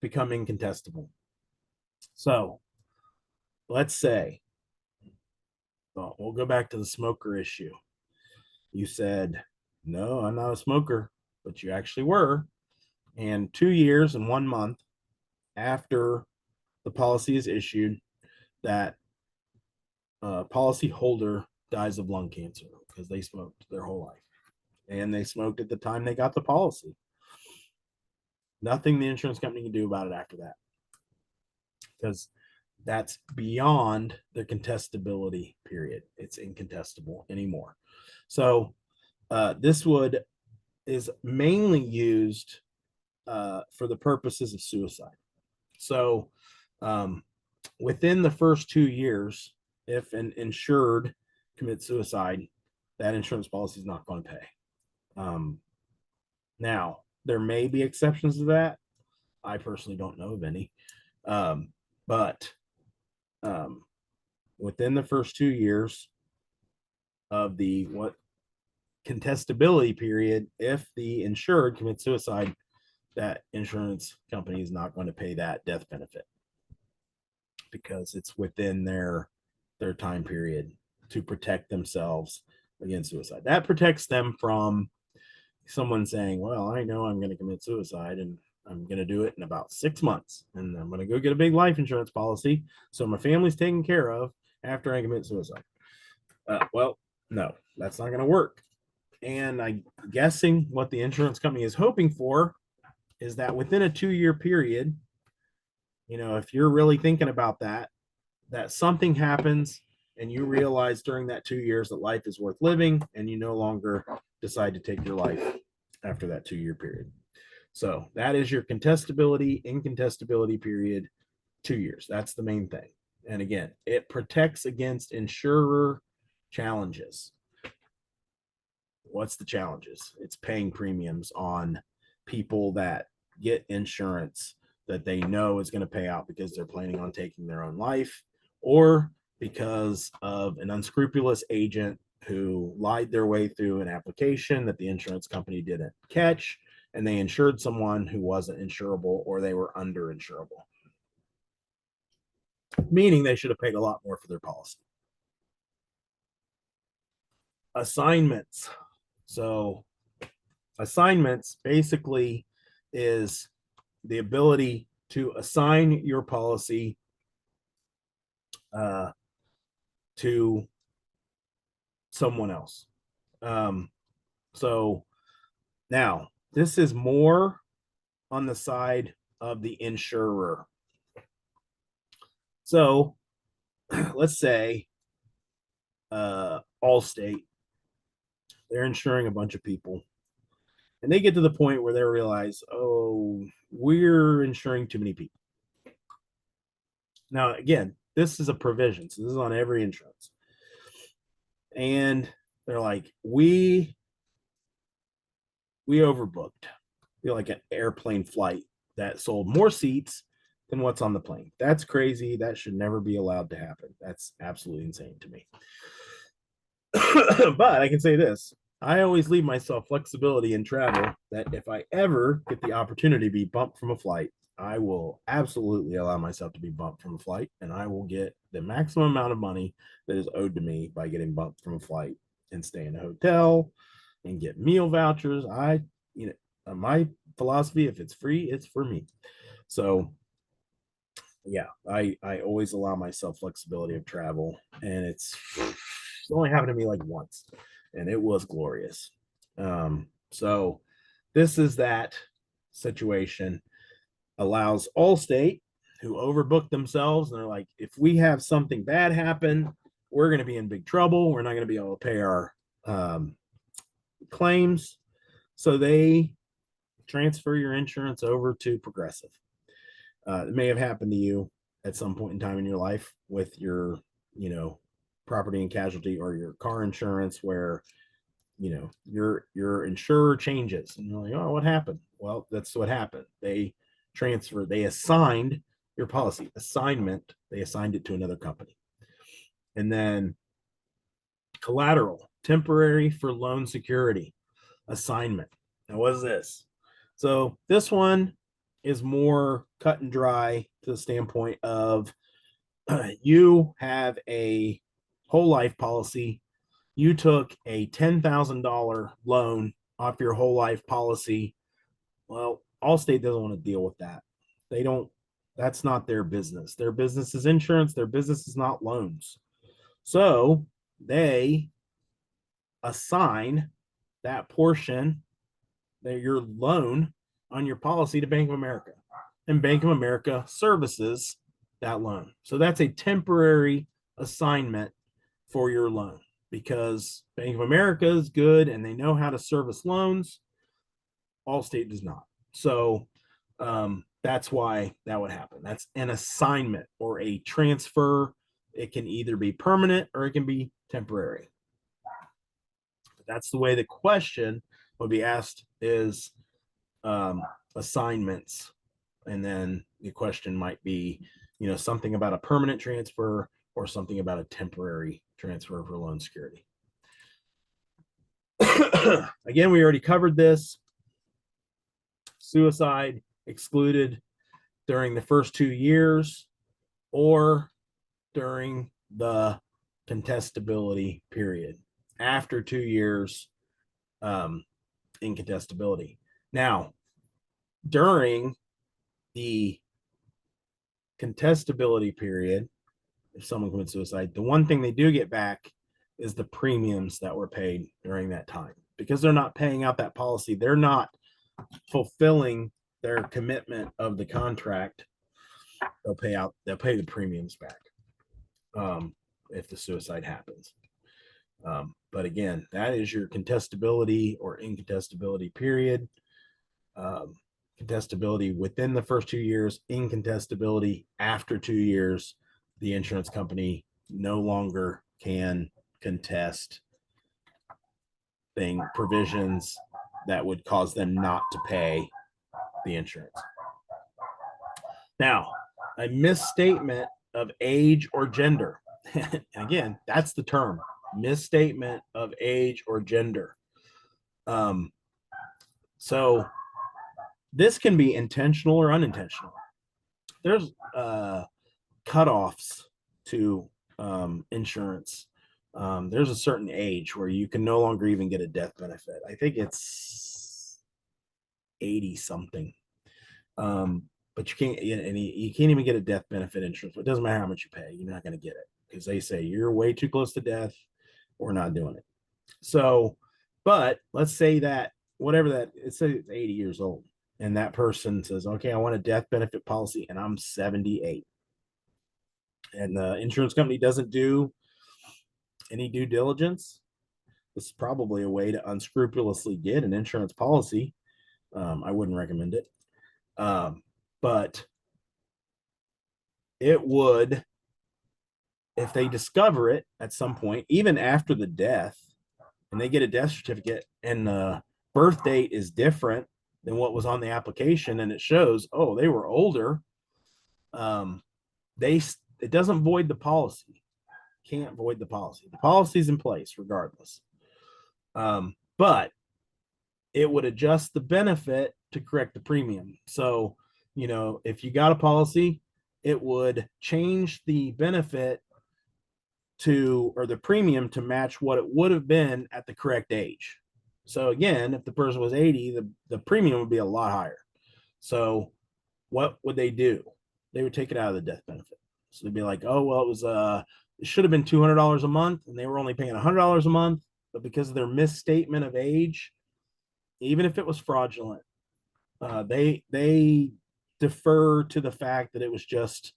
become incontestable. So let's say, well, we'll go back to the smoker issue. You said, no, I'm not a smoker, but you actually were. And 2 years and 1 month after the policy is issued, that policy holder dies of lung cancer because they smoked their whole life. And they smoked at the time they got the policy. Nothing the insurance company can do about it after that, because that's beyond the contestability period. It's incontestable anymore. So this is mainly used for the purposes of suicide. So within the first 2 years, if an insured commits suicide, that insurance policy is not going to pay. Now, there may be exceptions to that. I personally don't know of any. But within the first 2 years of the contestability period, if the insured commits suicide, that insurance company is not going to pay that death benefit because it's within their time period to protect themselves against suicide. That protects them from someone saying, well, I know I'm going to commit suicide and I'm going to do it in about 6 months, and I'm going to go get a big life insurance policy so my family's taken care of after I commit suicide. Well, no, that's not going to work. And I'm guessing what the insurance company is hoping for is that within a 2-year period, if you're really thinking about that something happens and you realize during that 2 years that life is worth living, and you no longer decide to take your life after that 2-year period. So that is your incontestability period, 2 years. That's the main thing. And again, it protects against insurer challenges. What's the challenges? It's paying premiums on people that get insurance that they know is going to pay out because they're planning on taking their own life, or because of an unscrupulous agent who lied their way through an application that the insurance company didn't catch, and they insured someone who wasn't insurable, or they were underinsurable, meaning they should have paid a lot more for their policy. Assignments. So assignments basically is the ability to assign your policy to someone else. So now this is more on the side of the insurer. So let's say Allstate, they're insuring a bunch of people, and they get to the point where they realize, oh, we're insuring too many people. Now, again, this is a provision, so this is on every insurance. And they're like, we overbooked. You're like an airplane flight that sold more seats than what's on the plane. That's crazy. That should never be allowed to happen. That's absolutely insane to me. But I can say this, I always leave myself flexibility in travel that if I ever get the opportunity to be bumped from a flight, I will absolutely allow myself to be bumped from a flight, and I will get the maximum amount of money that is owed to me by getting bumped from a flight and stay in a hotel and get meal vouchers. My philosophy, if it's free, it's for me. So yeah, I always allow myself flexibility of travel, and it's only happened to me like once, and it was glorious. So this is that situation. Allows Allstate, who overbooked themselves, and they're like, if we have something bad happen, we're going to be in big trouble. We're not going to be able to pay our claims. So they transfer your insurance over to Progressive. It may have happened to you at some point in time in your life with your, property and casualty or your car insurance, where your insurer changes, and you're like, oh, what happened? Well, that's what happened. They assigned your policy assignment. They assigned it to another company. And then collateral, temporary for loan security assignment. Now, what is this? So this one is more cut and dry to the standpoint of you have a whole life policy. You took a $10,000 loan off your whole life policy. Well, Allstate doesn't want to deal with that. That's not their business. Their business is insurance. Their business is not loans. So they assign that portion, your loan on your policy, to Bank of America. And Bank of America services that loan. So that's a temporary assignment for your loan, because Bank of America is good and they know how to service loans. Allstate does not. So that's why that would happen. That's an assignment or a transfer. It can either be permanent or it can be temporary. That's the way the question would be asked, is assignments. And then the question might be, something about a permanent transfer or something about a temporary transfer for loan security. Again, we already covered this. Suicide excluded during the first 2 years or during the contestability period. After 2 years, incontestability. Now, during the contestability period, if someone commits suicide, the one thing they do get back is the premiums that were paid during that time, because they're not paying out that policy. They're not fulfilling their commitment of the contract. They'll pay the premiums back if the suicide happens. But again, that is your contestability or incontestability period. Contestability within the first 2 years, incontestability after 2 years. The insurance company no longer can contest provisions that would cause them not to pay the insurance. Now, a misstatement of age or gender. Again, that's the term, misstatement of age or gender. So this can be intentional or unintentional. There's cutoffs to insurance. There's a certain age where you can no longer even get a death benefit. I think it's 80 something. But you can't, and you can't even get a death benefit insurance. It doesn't matter how much you pay, you're not going to get it, because they say you're way too close to death. We're not doing it. So, but let's say that whatever that, let's say it's 80 years old and that person says, okay, I want a death benefit policy and I'm 78. And the insurance company doesn't do any due diligence. This is probably a way to unscrupulously get an insurance policy. I wouldn't recommend it. But it would, if they discover it at some point, even after the death, and they get a death certificate and the birth date is different than what was on the application, and it shows, oh, they were older, it doesn't void the policy. Can't void the policy. The policy's in place regardless. But it would adjust the benefit to correct the premium. So, if you got a policy, it would change the benefit or the premium to match what it would have been at the correct age. So again, if the person was 80, the premium would be a lot higher. So what would they do? They would take it out of the death benefit. So they'd be like, oh, well, it should have been $200 a month and they were only paying $100 a month, but because of their misstatement of age, even if it was fraudulent, they defer to the fact that it was just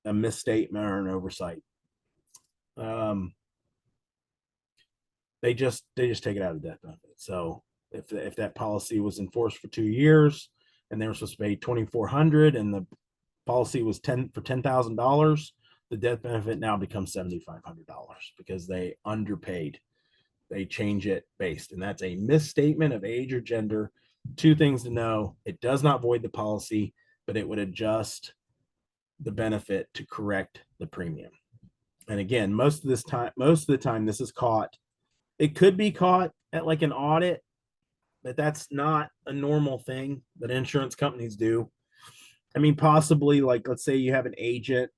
a misstatement or an oversight. They just take it out of the death benefit. So if that policy was enforced for 2 years and they were supposed to pay $2,400 and the policy was $10,000, the death benefit now becomes $7,500 because they underpaid. They change it based, and that's a misstatement of age or gender. 2 things to know: it does not void the policy, but it would adjust the benefit to correct the premium. And again, most of the time, this is caught. It could be caught at like an audit, but that's not a normal thing that insurance companies do. I mean, possibly, like, let's say you have an agent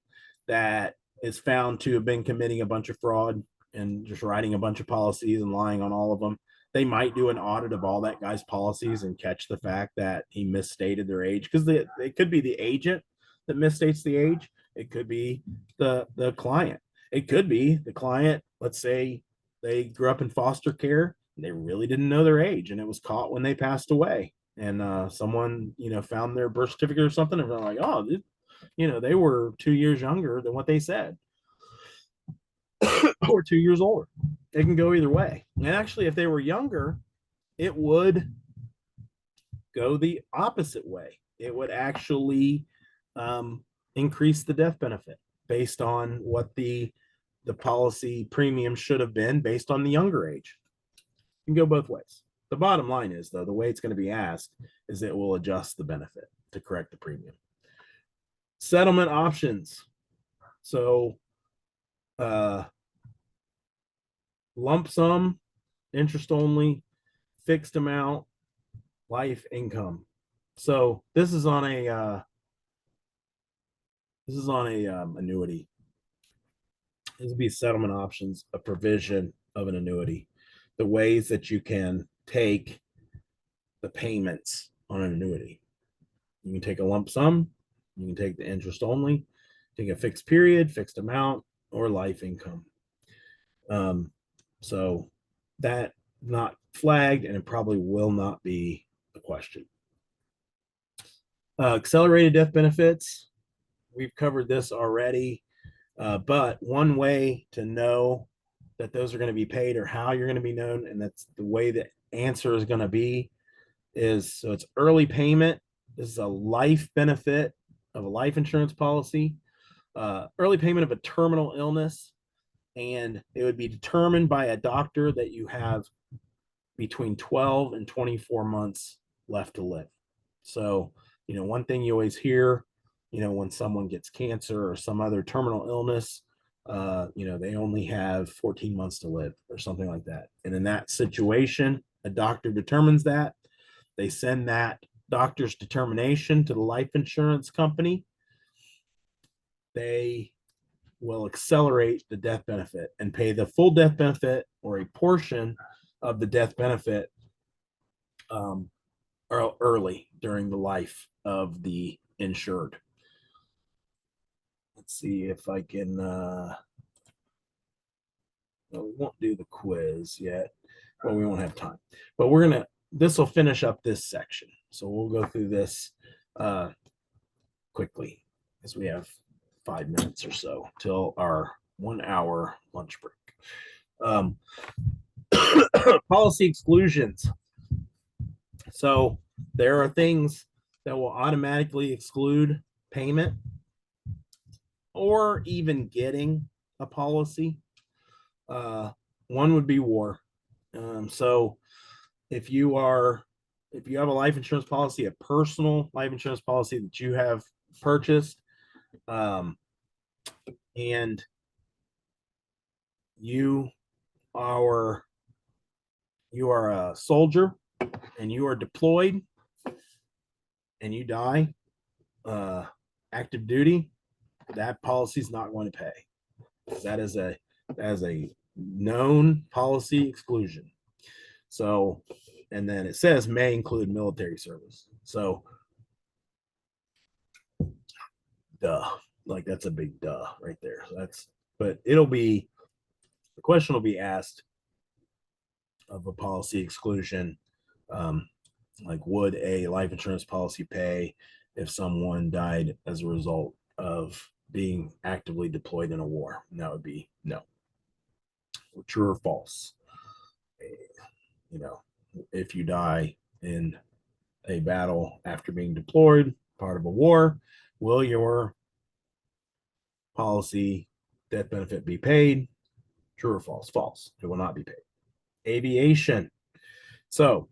that is found to have been committing a bunch of fraud and just writing a bunch of policies and lying on all of them. They might do an audit of all that guy's policies and catch the fact that he misstated their age, because it could be the agent that misstates the age. It could be the client. It could be the client. Let's say they grew up in foster care and they really didn't know their age, and it was caught when they passed away. And someone, found their birth certificate or something, and they're like, oh, they were 2 years younger than what they said, or 2 years older. It can go either way. And actually, if they were younger, it would go the opposite way. It would actually increase the death benefit based on what the policy premium should have been based on the younger age. You can go both ways. The bottom line is, though, the way it's going to be asked is it will adjust the benefit to correct the premium. Settlement options. So lump sum, interest only, fixed amount, life income. So this is on a annuity. This would be settlement options, a provision of an annuity. The ways that you can take the payments on an annuity. You can take a lump sum, you can take the interest only, take a fixed period, fixed amount, or life income. So that not flagged, and it probably will not be a question. Accelerated death benefits. We've covered this already, but one way to know that those are going to be paid, or how you're going to be known, and that's the way the answer is going to be, is so it's early payment. This is a life benefit of a life insurance policy, early payment of a terminal illness, and it would be determined by a doctor that you have between 12 and 24 months left to live. So, one thing you always hear, when someone gets cancer or some other terminal illness, they only have 14 months to live or something like that. And in that situation, a doctor determines that. They send that doctor's determination to the life insurance company. They will accelerate the death benefit and pay the full death benefit or a portion of the death benefit early during the life of the insured. Let's see if I can, we won't do the quiz yet. Well, we won't have time, but this will finish up this section. So we'll go through this quickly as we have 5 minutes or so till our 1 hour lunch break. Policy exclusions. So there are things that will automatically exclude payment or even getting a policy. One would be war. So if you have a life insurance policy, a personal life insurance policy that you have purchased, and you are a soldier and you are deployed and you die active duty, that policy is not going to pay. That is a known policy exclusion. So, and then it says may include military service. So, duh, like that's a big duh right there. But the question will be asked of a policy exclusion. Like, would a life insurance policy pay if someone died as a result of being actively deployed in a war? And that would be no. True or false? If you die in a battle after being deployed, part of a war, will your policy death benefit be paid? True or false? False. It will not be paid. Aviation. So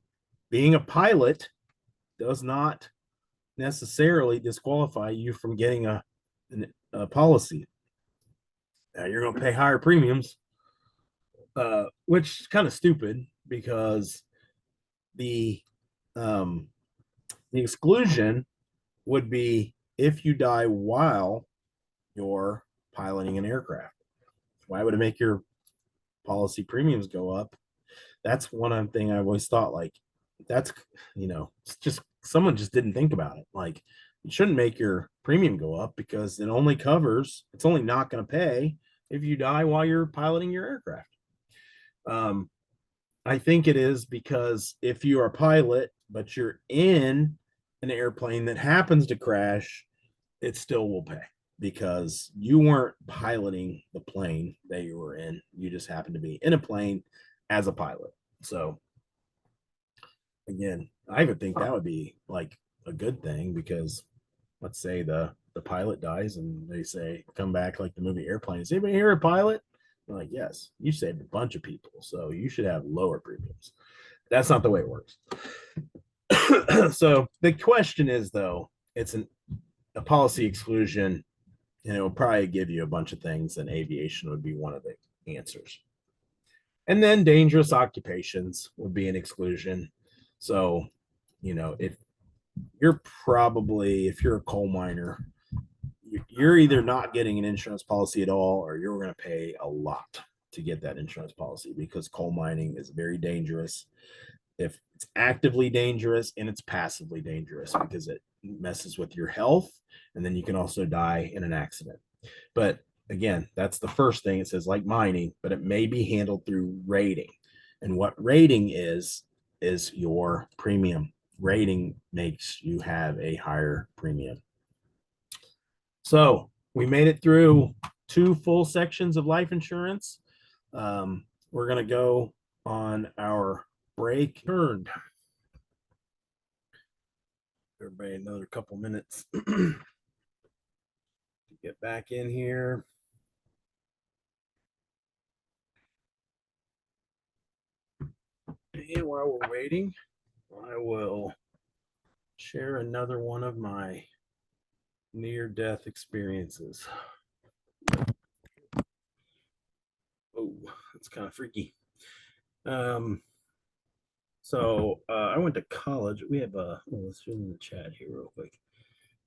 being a pilot does not necessarily disqualify you from getting a policy. Now you're going to pay higher premiums, which is kind of stupid because the exclusion would be if you die while you're piloting an aircraft. Why would it make your policy premiums go up? That's one thing I always thought, like, that's, it's just someone just didn't think about it. Like, you shouldn't make your premium go up because it's only not going to pay if you die while you're piloting your aircraft. I think it is because if you are a pilot, but you're in an airplane that happens to crash, it still will pay because you weren't piloting the plane that you were in. You just happened to be in a plane as a pilot. So again, I would think that would be like a good thing because let's say the pilot dies and they say, come back like the movie Airplane. Is anybody here a pilot? I'm like, yes, you saved a bunch of people. So you should have lower premiums. That's not the way it works. So the question is, though, it's a policy exclusion, and it will probably give you a bunch of things, and aviation would be one of the answers. And then dangerous occupations would be an exclusion. So, if you're a coal miner, you're either not getting an insurance policy at all, or you're going to pay a lot to get that insurance policy because coal mining is very dangerous. If it's actively dangerous and it's passively dangerous because it messes with your health, and then you can also die in an accident. But again, that's the first thing. It says like mining, but it may be handled through rating. And what rating is your premium. Rating makes you have a higher premium. So we made it through 2 full sections of life insurance. We're going to go on our break. Turned. Everybody another couple minutes to get back in here. And while we're waiting, I will share another one of my near-death experiences. Oh, that's kind of freaky. So I went to college. We have let's do in the chat here real quick.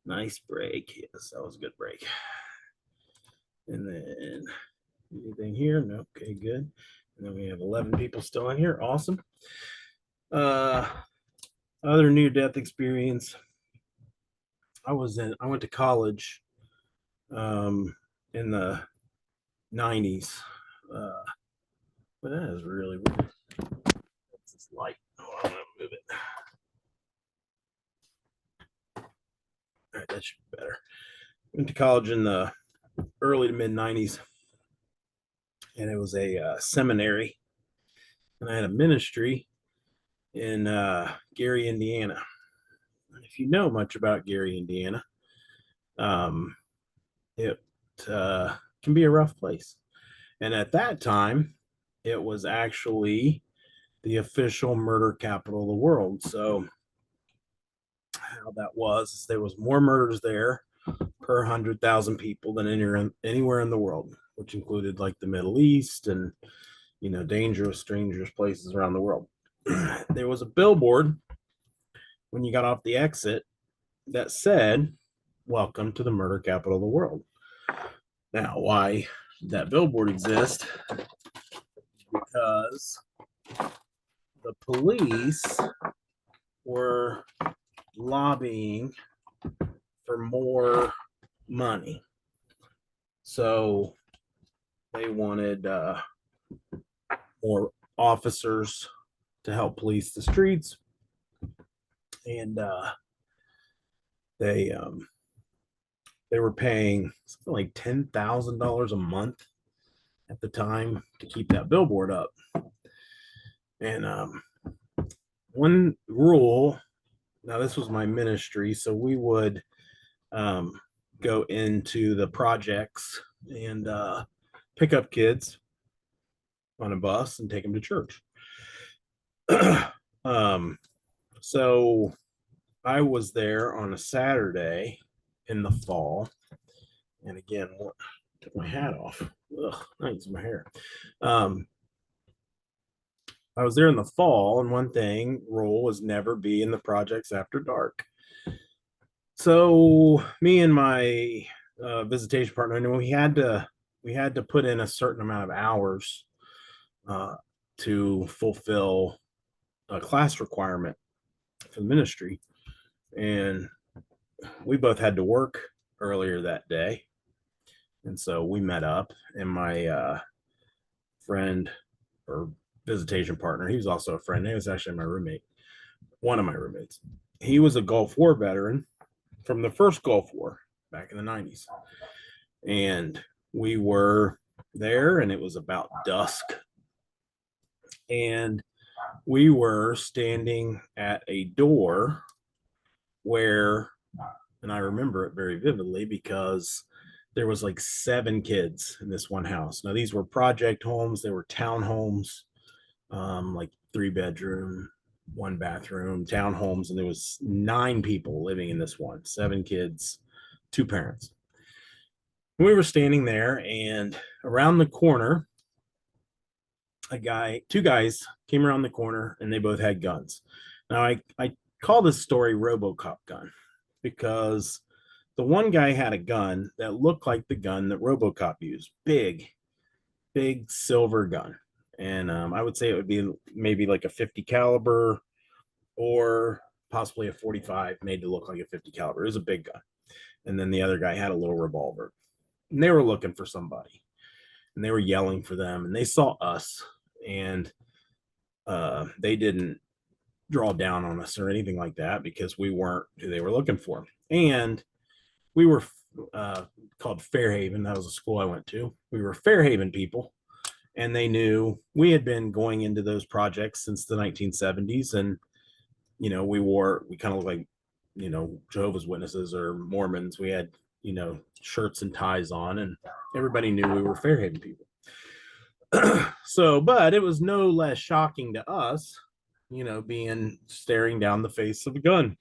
Nice break. Yes, that was a good break. And then anything here? No. Okay, good. And then we have 11 people still in here. Awesome. Other near-death experience. I went to college in the 90s. But that is really weird. That's this light. Oh, I'm gonna move it. right, that should be better. Went to college in the early to mid 90s, and it was a seminary, and I had a ministry in Gary, Indiana. If you know much about Gary, Indiana, it can be a rough place. And at that time, it was actually the official murder capital of the world. So how that was is there was more murders there per 100,000 people than anywhere in the world, which included like the Middle East and dangerous, strangers places around the world. There was a billboard when you got off the exit that said, "Welcome to the murder capital of the world." Now, why did that billboard exist? Because the police were lobbying for more money. So they wanted more officers to help police the streets. And they were paying something like $10,000 a month at the time to keep that billboard up. And one rule, now this was my ministry, so we would go into the projects and pick up kids on a bus and take them to church. So I was there on a Saturday in the fall, and again, took my hat off. Ugh, I use my hair. I was there in the fall, and one thing rule was never be in the projects after dark. So me and my visitation partner, and we had to put in a certain amount of hours to fulfill a class requirement for the ministry, and we both had to work earlier that day, and so we met up, and my friend or visitation partner, he was also a friend, he was actually my roommate, one of my roommates, he was a Gulf War veteran from the first Gulf War back in the 90s, and we were there, and it was about dusk, and we were standing at a door where, and I remember it very vividly because there was like 7 kids in this one house. Now these were project homes, they were townhomes, like 3-bedroom, 1-bathroom townhomes, and there was 9 people living in this one, 7 kids, 2 parents. We were standing there, and around the corner, two guys came around the corner, and they both had guns. Now I call this story RoboCop gun because the one guy had a gun that looked like the gun that RoboCop used, big silver gun. And I would say it would be maybe like a 50 caliber or possibly a 45 made to look like a 50 caliber. It was a big gun. And then the other guy had a little revolver. And they were looking for somebody. And they were yelling for them. And they saw us. And they didn't draw down on us or anything like that because we weren't who they were looking for. And we were called Fairhaven. That was a school I went to. We were Fairhaven people. And they knew we had been going into those projects since the 1970s. And, we kind of look like, Jehovah's Witnesses or Mormons. We had, shirts and ties on, and everybody knew we were Fairhaven people. So, but it was no less shocking to us, being staring down the face of a gun.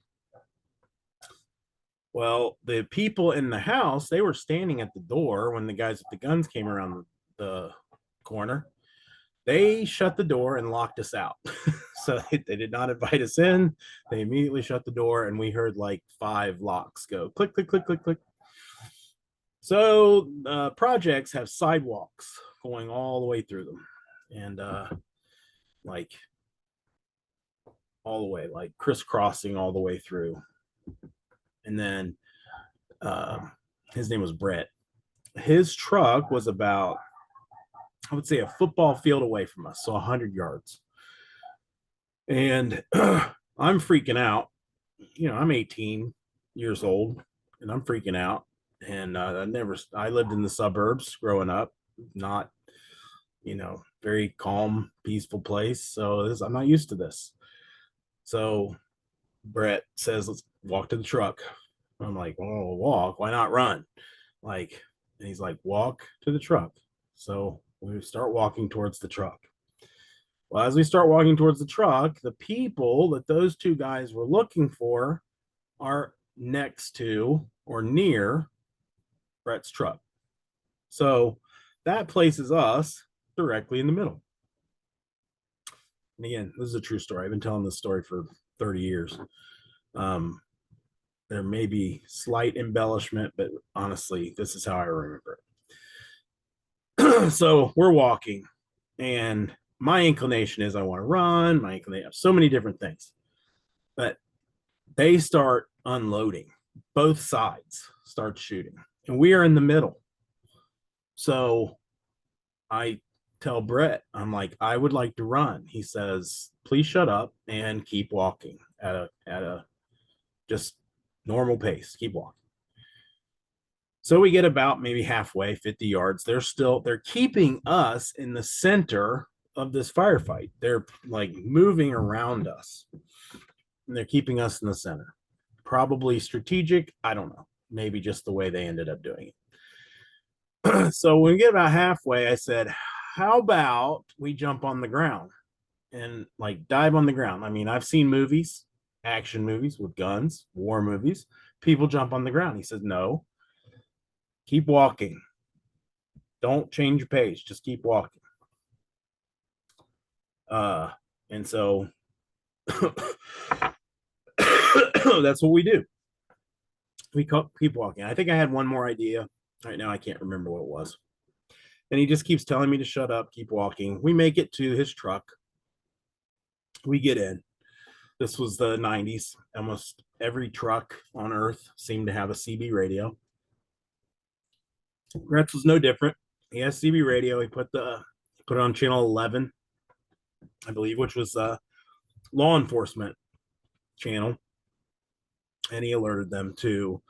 Well, the people in the house, they were standing at the door when the guys with the guns came around the corner. They shut the door and locked us out. So they did not invite us in. They immediately shut the door, and we heard like 5 locks go click, click, click, click, click. So projects have sidewalks going all the way through them, and like all the way, like crisscrossing all the way through. And then his name was Brett. His truck was about, I would say, a football field away from us, so 100 yards. And I'm freaking out. I'm 18 years old, and I'm freaking out. And I lived in the suburbs growing up, not, very calm, peaceful place. So I'm not used to this. So Brett says, let's walk to the truck. I'm like, well, we'll walk. Why not run? Like, and he's like, walk to the truck. So we start walking towards the truck. Well, as we start walking towards the truck, the people that those two guys were looking for are next to or near Brett's truck. So that places us directly in the middle. And again, this is a true story. I've been telling this story for 30 years. There may be slight embellishment, but honestly, this is how I remember it. So we're walking, and my inclination is I want to run. My inclination, have so many different things, but they start unloading. Both sides start shooting, and we are in the middle. So I tell Brett, I'm like, I would like to run. He says, please shut up and keep walking at a just normal pace. Keep walking. So we get about maybe halfway, 50 yards. They're keeping us in the center of this firefight. They're like moving around us, and they're keeping us in the center. Probably strategic. I don't know. Maybe just the way they ended up doing it. So when we get about halfway, I said, how about we jump on the ground and like dive on the ground? I mean, I've seen movies, action movies with guns, war movies. People jump on the ground. He says, no, keep walking. Don't change your pace. Just keep walking. And so that's what we do. We keep walking. I think I had one more idea. Right now, I can't remember what it was. And he just keeps telling me to shut up, keep walking. We make it to his truck. We get in. This was the 90s. Almost every truck on earth seemed to have a CB radio. Brett's was no different. He has CB radio. He put it on channel 11, I believe, which was law enforcement channel. And he alerted them to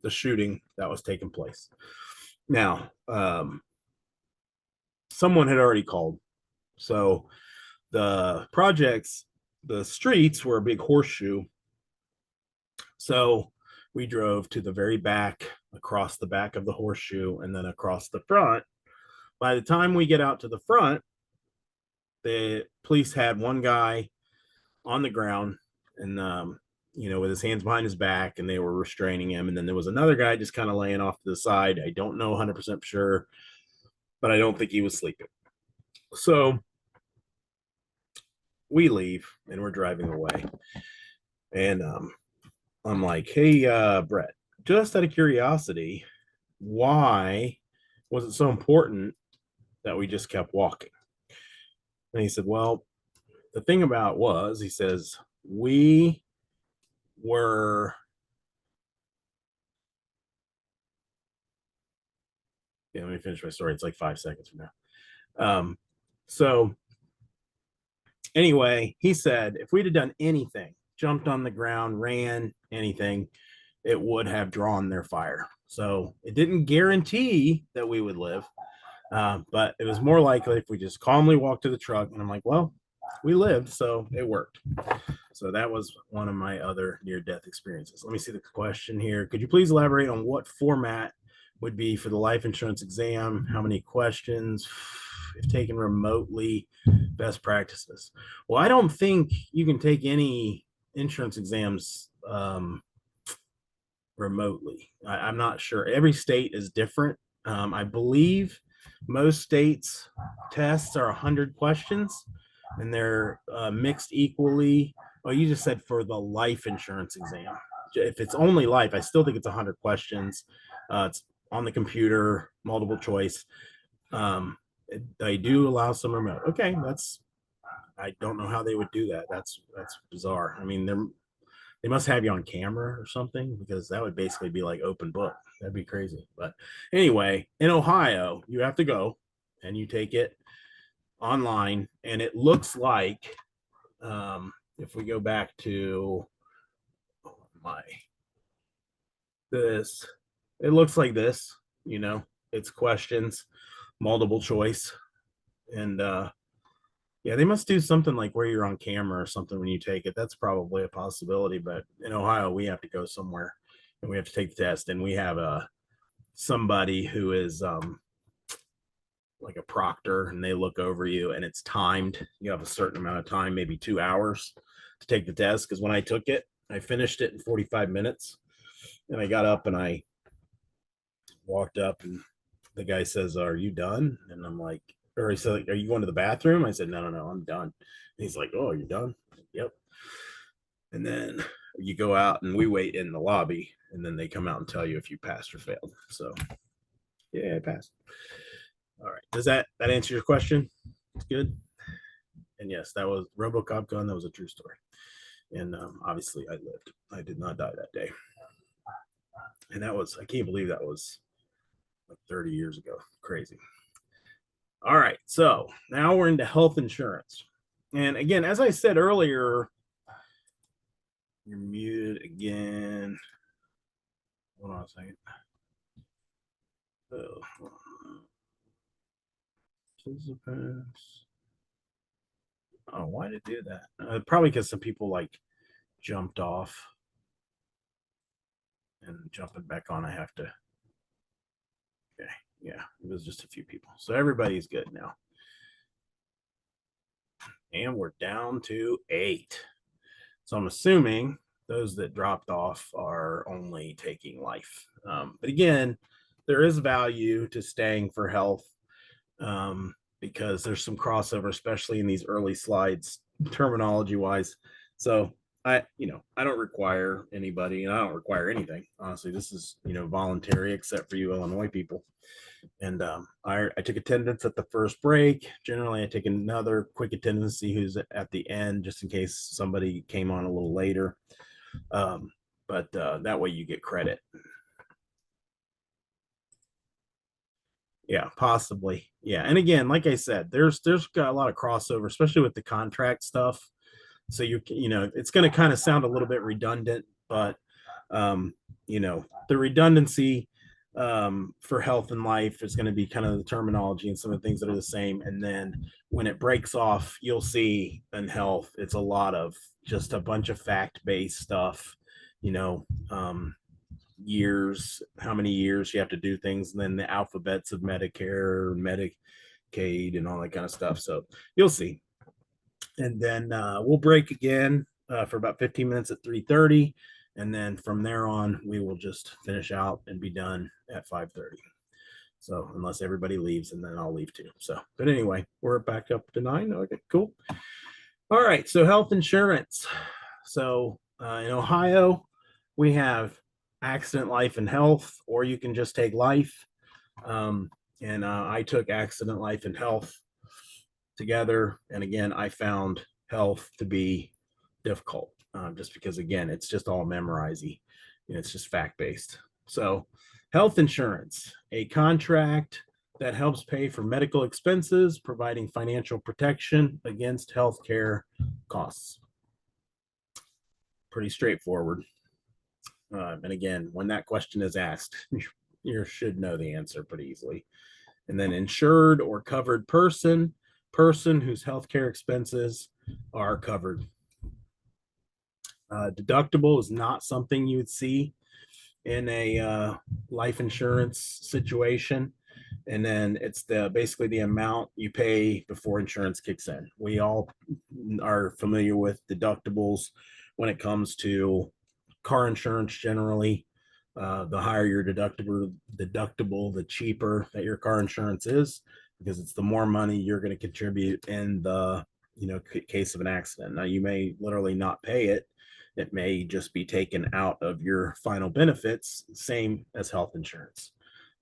the shooting that was taking place. Now, someone had already called. So the streets were a big horseshoe. So we drove to the very back, across the back of the horseshoe, and then across the front. By the time we get out to the front, the police had one guy on the ground and, with his hands behind his back, and they were restraining him. And then there was another guy just kind of laying off to the side. I don't know 100% sure, but I don't think he was sleeping. So we leave and we're driving away. And I'm like, hey, Brett, just out of curiosity, why was it so important that we just kept walking? And he said, well, the thing about he says, we were, let me finish my story. It's like 5 seconds from now. So anyway, he said, if we'd have done anything, jumped on the ground, ran, anything, it would have drawn their fire. So it didn't guarantee that we would live, but it was more likely if we just calmly walked to the truck. And I'm like, well, we lived, so it worked. So that was one of my other near-death experiences. Let me see the question here. Could you please elaborate on what format would be for the life insurance exam? How many questions? If taken remotely, best practices. Well, I don't think you can take any insurance exams remotely. I'm not sure. Every state is different. I believe most states tests are 100 questions and they're mixed equally. Oh, you just said for the life insurance exam. If it's only life, I still think it's 100 questions. It's on the computer, multiple choice. They do allow some remote. Okay, I don't know how they would do that. That's bizarre. I mean, they must have you on camera or something, because that would basically be like open book. That'd be crazy. But anyway, in Ohio, you have to go and you take it online, and it looks like if we go back to my this. It looks like this, you know, it's questions, multiple choice. And yeah, they must do something like where you're on camera or something when you take it. That's probably a possibility. But in Ohio, we have to go somewhere and we have to take the test. And we have somebody who is like a proctor, and they look over you, and it's timed. You have a certain amount of time, maybe 2 hours to take the test. Because when I took it, I finished it in 45 minutes. And I got up and I walked up, and the guy says, "Are you done?" And I'm like, or he said, "Are you going to the bathroom?" I said, No, I'm done." And he's like, "Oh, you're done?" Yep. And then you go out and we wait in the lobby, and then they come out and tell you if you passed or failed. So yeah, I passed. All right. Does that answer your question? It's good. And yes, that was RoboCop gun. That was a true story. And obviously I lived. I did not die that day. And that was, I can't believe that was like 30 years ago. Crazy. All right. So now we're into health insurance. And again, as I said earlier, you're muted again. Hold on a second. Oh. Participants. Oh, why did it do that? Probably because some people like jumped off. And jumping back on, I have to. Okay, yeah, it was just a few people. So everybody's good now. And we're down to 8. So I'm assuming those that dropped off are only taking life. But again, there is value to staying for health because there's some crossover, especially in these early slides, terminology wise. So I don't require anybody, and I don't require anything. Honestly, this is, voluntary, except for you Illinois people. And I took attendance at the first break. Generally, I take another quick attendance, see who's at the end, just in case somebody came on a little later. But that way you get credit. Yeah, possibly. Yeah. And again, like I said, there's got a lot of crossover, especially with the contract stuff. So it's going to kind of sound a little bit redundant, but the redundancy for health and life is going to be kind of the terminology and some of the things that are the same. And then when it breaks off, you'll see in health, it's a lot of just a bunch of fact-based stuff, years, how many years you have to do things, and then the alphabets of Medicare, Medicaid, and all that kind of stuff. So you'll see. And then we'll break again for about 15 minutes at 3:30. And then from there on, we will just finish out and be done at 5:30. So unless everybody leaves, and then I'll leave too. So, but anyway, we're back up to 9. Okay, cool. All right. So health insurance. So in Ohio, we have accident, life, and health, or you can just take life. And I took accident, life, and health together. And again, I found health to be difficult just because, again, it's just all memorizing. It's just fact-based. So health insurance, a contract that helps pay for medical expenses, providing financial protection against healthcare costs. Pretty straightforward. And again, when that question is asked, you should know the answer pretty easily. And then insured or covered person whose healthcare expenses are covered. Deductible is not something you would see in a life insurance situation. And then it's basically the amount you pay before insurance kicks in. We all are familiar with deductibles when it comes to car insurance generally. The higher your deductible, the cheaper that your car insurance is, because it's the more money you're going to contribute in the case of an accident. Now, you may literally not pay it. It may just be taken out of your final benefits, same as health insurance.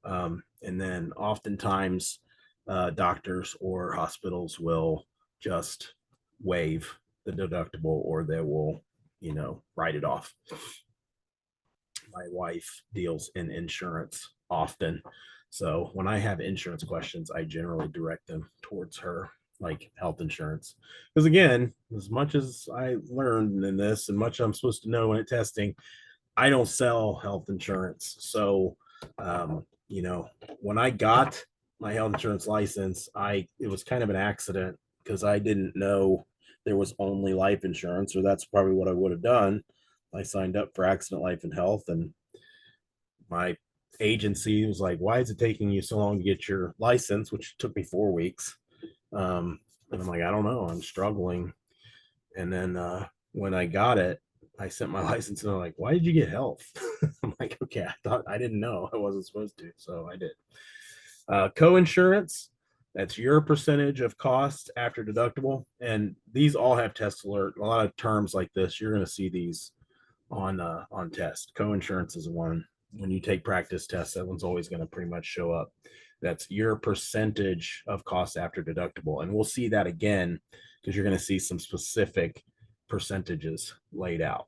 And then oftentimes doctors or hospitals will just waive the deductible, or they will, write it off. My wife deals in insurance often. So when I have insurance questions, I generally direct them towards her, like health insurance. Because again, as much as I learned in this and much I'm supposed to know when it's testing, I don't sell health insurance. So, you know, when I got my health insurance license, it was kind of an accident because I didn't know there was only life insurance, or that's probably what I would have done. I signed up for accident, life, and health, and my agency was like, "Why is it taking you so long to get your license?" Which took me 4 weeks. And I'm like, "I don't know. I'm struggling." And then when I got it, I sent my license, and they're like, "Why did you get health?" I'm like, "Okay, I didn't know I wasn't supposed to, so I did." Co-insurance, that's your percentage of cost after deductible, and these all have test alert. A lot of terms like this, you're going to see these on test. Co-insurance is one. When you take practice tests, that one's always going to pretty much show up. That's your percentage of cost after deductible, and we'll see that again because you're going to see some specific percentages laid out.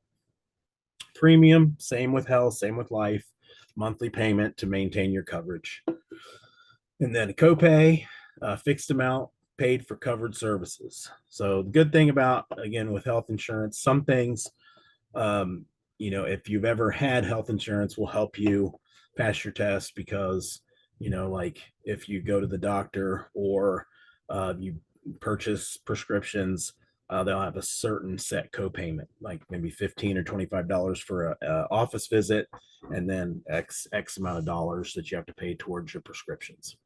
Premium, same with health, same with life, monthly payment to maintain your coverage. And then copay, fixed amount paid for covered services. So the good thing about, again, with health insurance, some things, you know, if you've ever had health insurance, will help you pass your test because, you know, like if you go to the doctor or you purchase prescriptions, they'll have a certain set copayment, like maybe $15 or $25 for a office visit, and then X amount of dollars that you have to pay towards your prescriptions.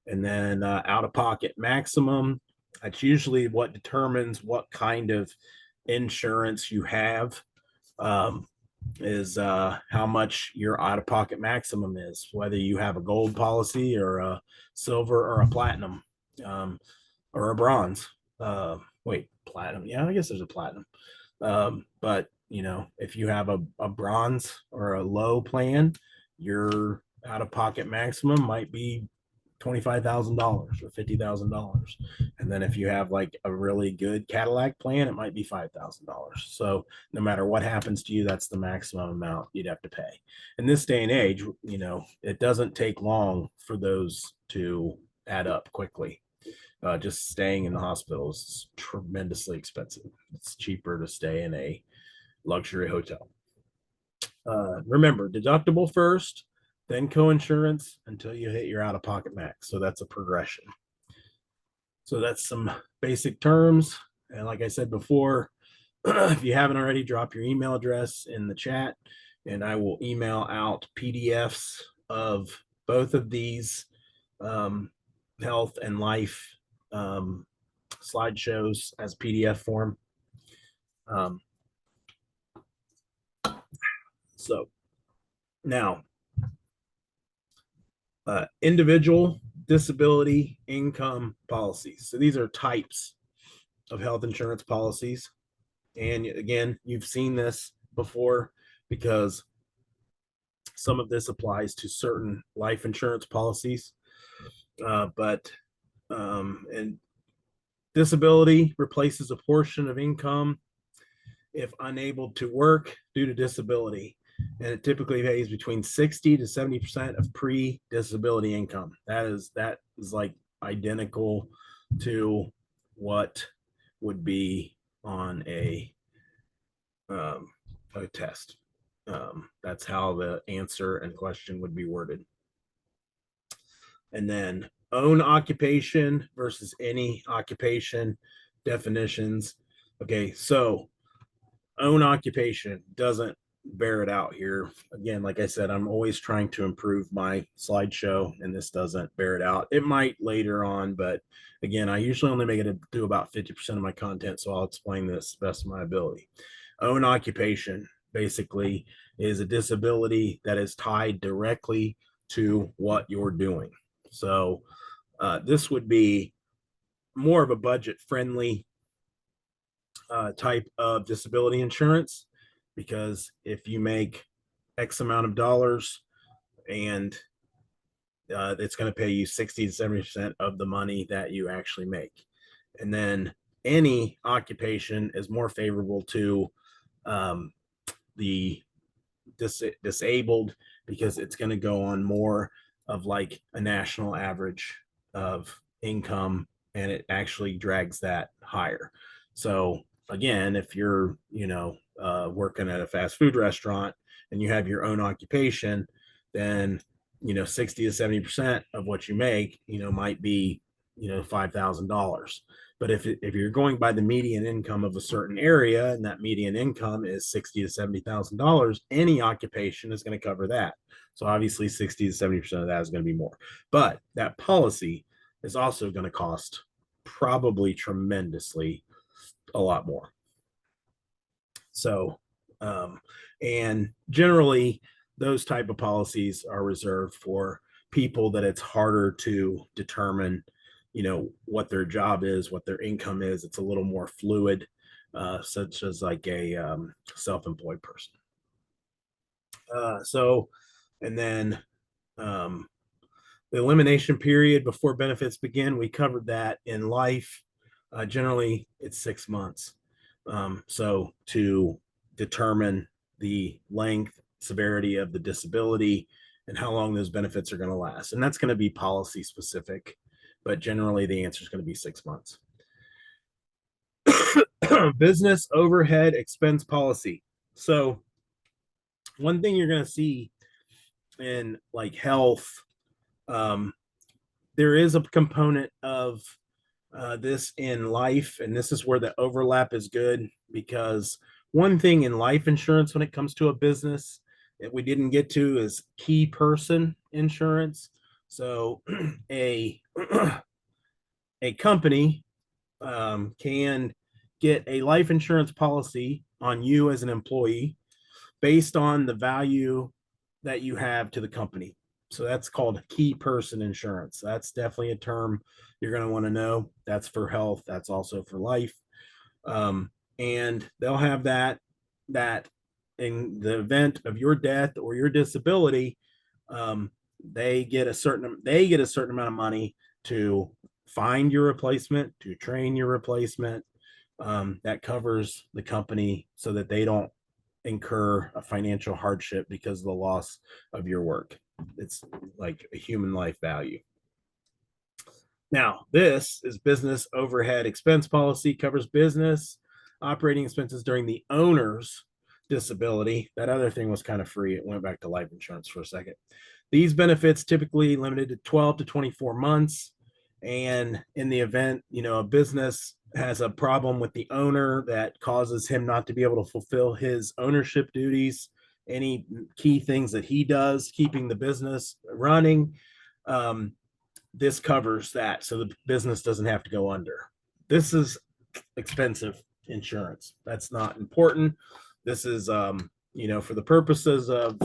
And then out of pocket maximum, that's usually what determines what kind of insurance you have, is how much your out of pocket maximum is, whether you have a gold policy or a silver or a platinum, or a bronze. Wait, platinum. Yeah, I guess there's a platinum. But you know, if you have a bronze or a low plan, your out of pocket maximum might be $25,000 or $50,000. And then if you have like a really good Cadillac plan, it might be $5,000. So no matter what happens to you, that's the maximum amount you'd have to pay. In this day and age, you know, it doesn't take long for those to add up quickly. Just staying in the hospital is tremendously expensive. It's cheaper to stay in a luxury hotel. Remember, deductible first, then co-insurance until you hit your out-of-pocket max. So that's a progression. So that's some basic terms. And like I said before, if you haven't already, drop your email address in the chat, and I will email out PDFs of both of these health and life slideshows as PDF form. So now, individual disability income policies. So these are types of health insurance policies. And again, you've seen this before because some of this applies to certain life insurance policies. And disability replaces a portion of income if unable to work due to disability. And it typically pays between 60 to 70% of pre-disability income. That is like identical to what would be on a test. That's how the answer and question would be worded. And then own occupation versus any occupation definitions. Okay, so own occupation doesn't bear it out here. Again, like I said, I'm always trying to improve my slideshow, and this doesn't bear it out. It might later on, but again, I usually only make it do about 50% of my content, so I'll explain this to the best of my ability. Own occupation basically is a disability that is tied directly to what you're doing. So this would be more of a budget-friendly type of disability insurance, because if you make X amount of dollars and it's going to pay you 60 to 70% of the money that you actually make. And then any occupation is more favorable to the disabled because it's going to go on more of like a national average of income, and it actually drags that higher. So again, if you're, working at a fast food restaurant and you have your own occupation, then 60 to 70% of what you make might be $5,000. But if you're going by the median income of a certain area, and that median income is $60 to $70,000, any occupation is going to cover that. So obviously 60 to 70% of that is going to be more. But that policy is also going to cost probably tremendously a lot more. So, and generally those type of policies are reserved for people that it's harder to determine, what their job is, what their income is. It's a little more fluid, such as like a self-employed person. And then the elimination period before benefits begin, we covered that in life. Generally, it's 6 months. So to determine the length, severity of the disability, and how long those benefits are going to last. And that's going to be policy specific, but generally the answer is going to be 6 months. Business overhead expense policy. So one thing you're going to see in like health, there is a component of this in life, and this is where the overlap is good, because one thing in life insurance when it comes to a business that we didn't get to is key person insurance. So a company can get a life insurance policy on you as an employee based on the value that you have to the company. So that's called key person insurance. That's definitely a term you're going to want to know. That's for health. That's also for life. And they'll have that in the event of your death or your disability, they get a certain amount of money to find your replacement, to train your replacement. That covers the company so that they don't incur a financial hardship because of the loss of your work. It's like a human life value. Now, this is business overhead expense policy, covers business operating expenses during the owner's disability. That other thing was kind of free. It went back to life insurance for a second. These benefits typically limited to 12 to 24 months. And in the event, a business has a problem with the owner that causes him not to be able to fulfill his ownership duties, any key things that he does, keeping the business running, this covers that. So the business doesn't have to go under. This is expensive insurance. That's not important. This is, for the purposes of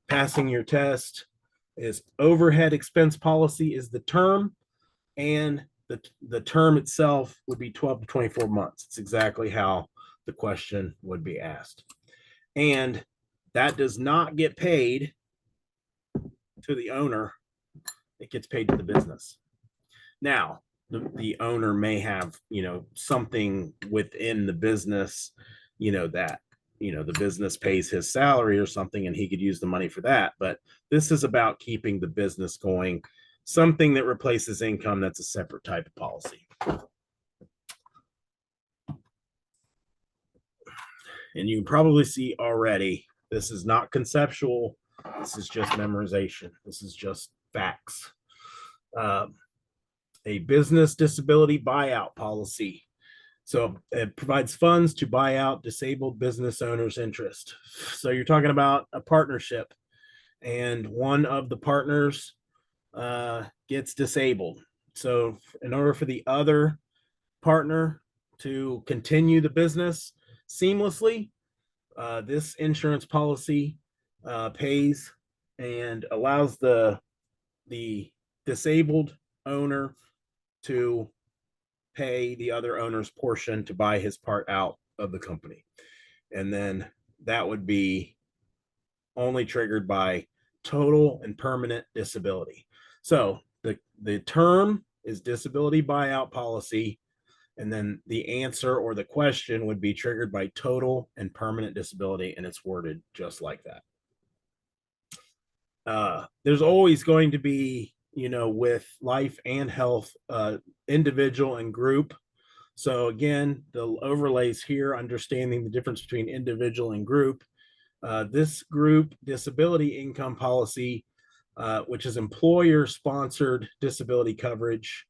passing your test, is overhead expense policy is the term, and the term itself would be 12 to 24 months. It's exactly how the question would be asked. And that does not get paid to the owner. It gets paid to the business. Now, the owner may have, something within the business, that, the business pays his salary or something, and he could use the money for that. But this is about keeping the business going, something that replaces income. That's a separate type of policy. And you can probably see already, this is not conceptual. This is just memorization. This is just facts. A business disability buyout policy. So it provides funds to buy out disabled business owners' interest. So you're talking about a partnership, and one of the partners gets disabled. So in order for the other partner to continue the business seamlessly, this insurance policy pays and allows the disabled owner to pay the other owner's portion to buy his part out of the company. And then that would be only triggered by total and permanent disability. So the term is disability buyout policy, and then the answer or the question would be triggered by total and permanent disability, and it's worded just like that. There's always going to be, with life and health, individual and group. So again, the overlays here, understanding the difference between individual and group. This group disability income policy, which is employer-sponsored disability coverage,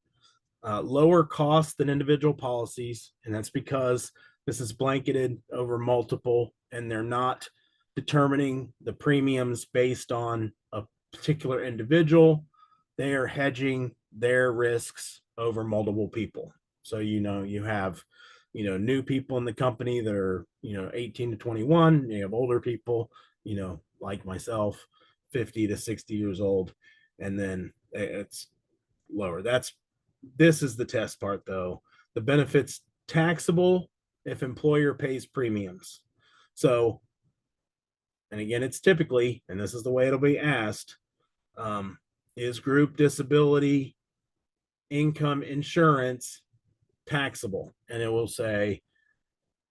lower cost than individual policies, and that's because this is blanketed over multiple, and they're not determining the premiums based on a particular individual. They are hedging their risks over multiple people. So, you have, new people in the company that are, 18 to 21. You have older people, like myself, 50 to 60 years old, and then it's lower. This is the test part, though. The benefits taxable if employer pays premiums. So, and again, it's typically, and this is the way it'll be asked, is group disability income insurance taxable? And it will say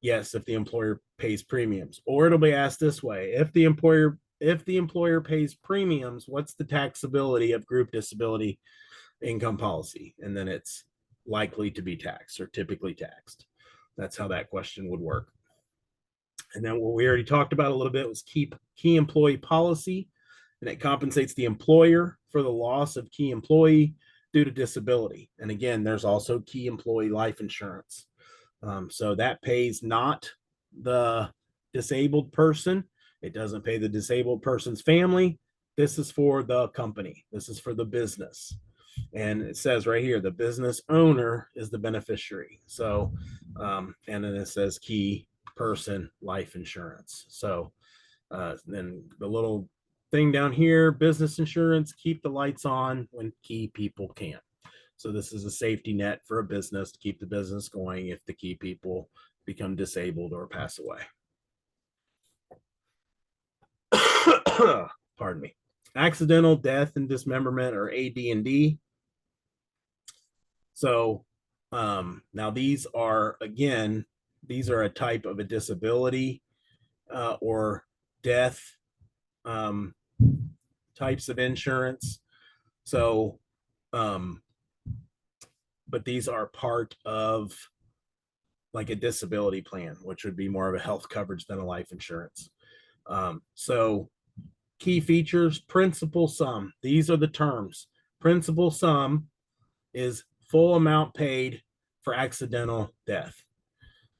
yes if the employer pays premiums. Or it'll be asked this way: if the employer pays premiums, what's the taxability of group disability income policy? And then it's likely to be taxed or typically taxed. That's how that question would work. And then what we already talked about a little bit was key employee policy, and it compensates the employer for the loss of key employee due to disability. And again, there's also key employee life insurance. So that pays not the disabled person. It doesn't pay the disabled person's family. This is for the company. This is for the business. And it says right here, the business owner is the beneficiary. So, and then it says key person life insurance. So then the little thing down here, business insurance, keep the lights on when key people can't. So this is a safety net for a business to keep the business going if the key people become disabled or pass away. Pardon me. Accidental death and dismemberment, or AD&D. So now these are a type of a disability or death types of insurance. So, but these are part of like a disability plan, which would be more of a health coverage than a life insurance. So key features: principal sum. These are the terms. Principal sum is full amount paid for accidental death.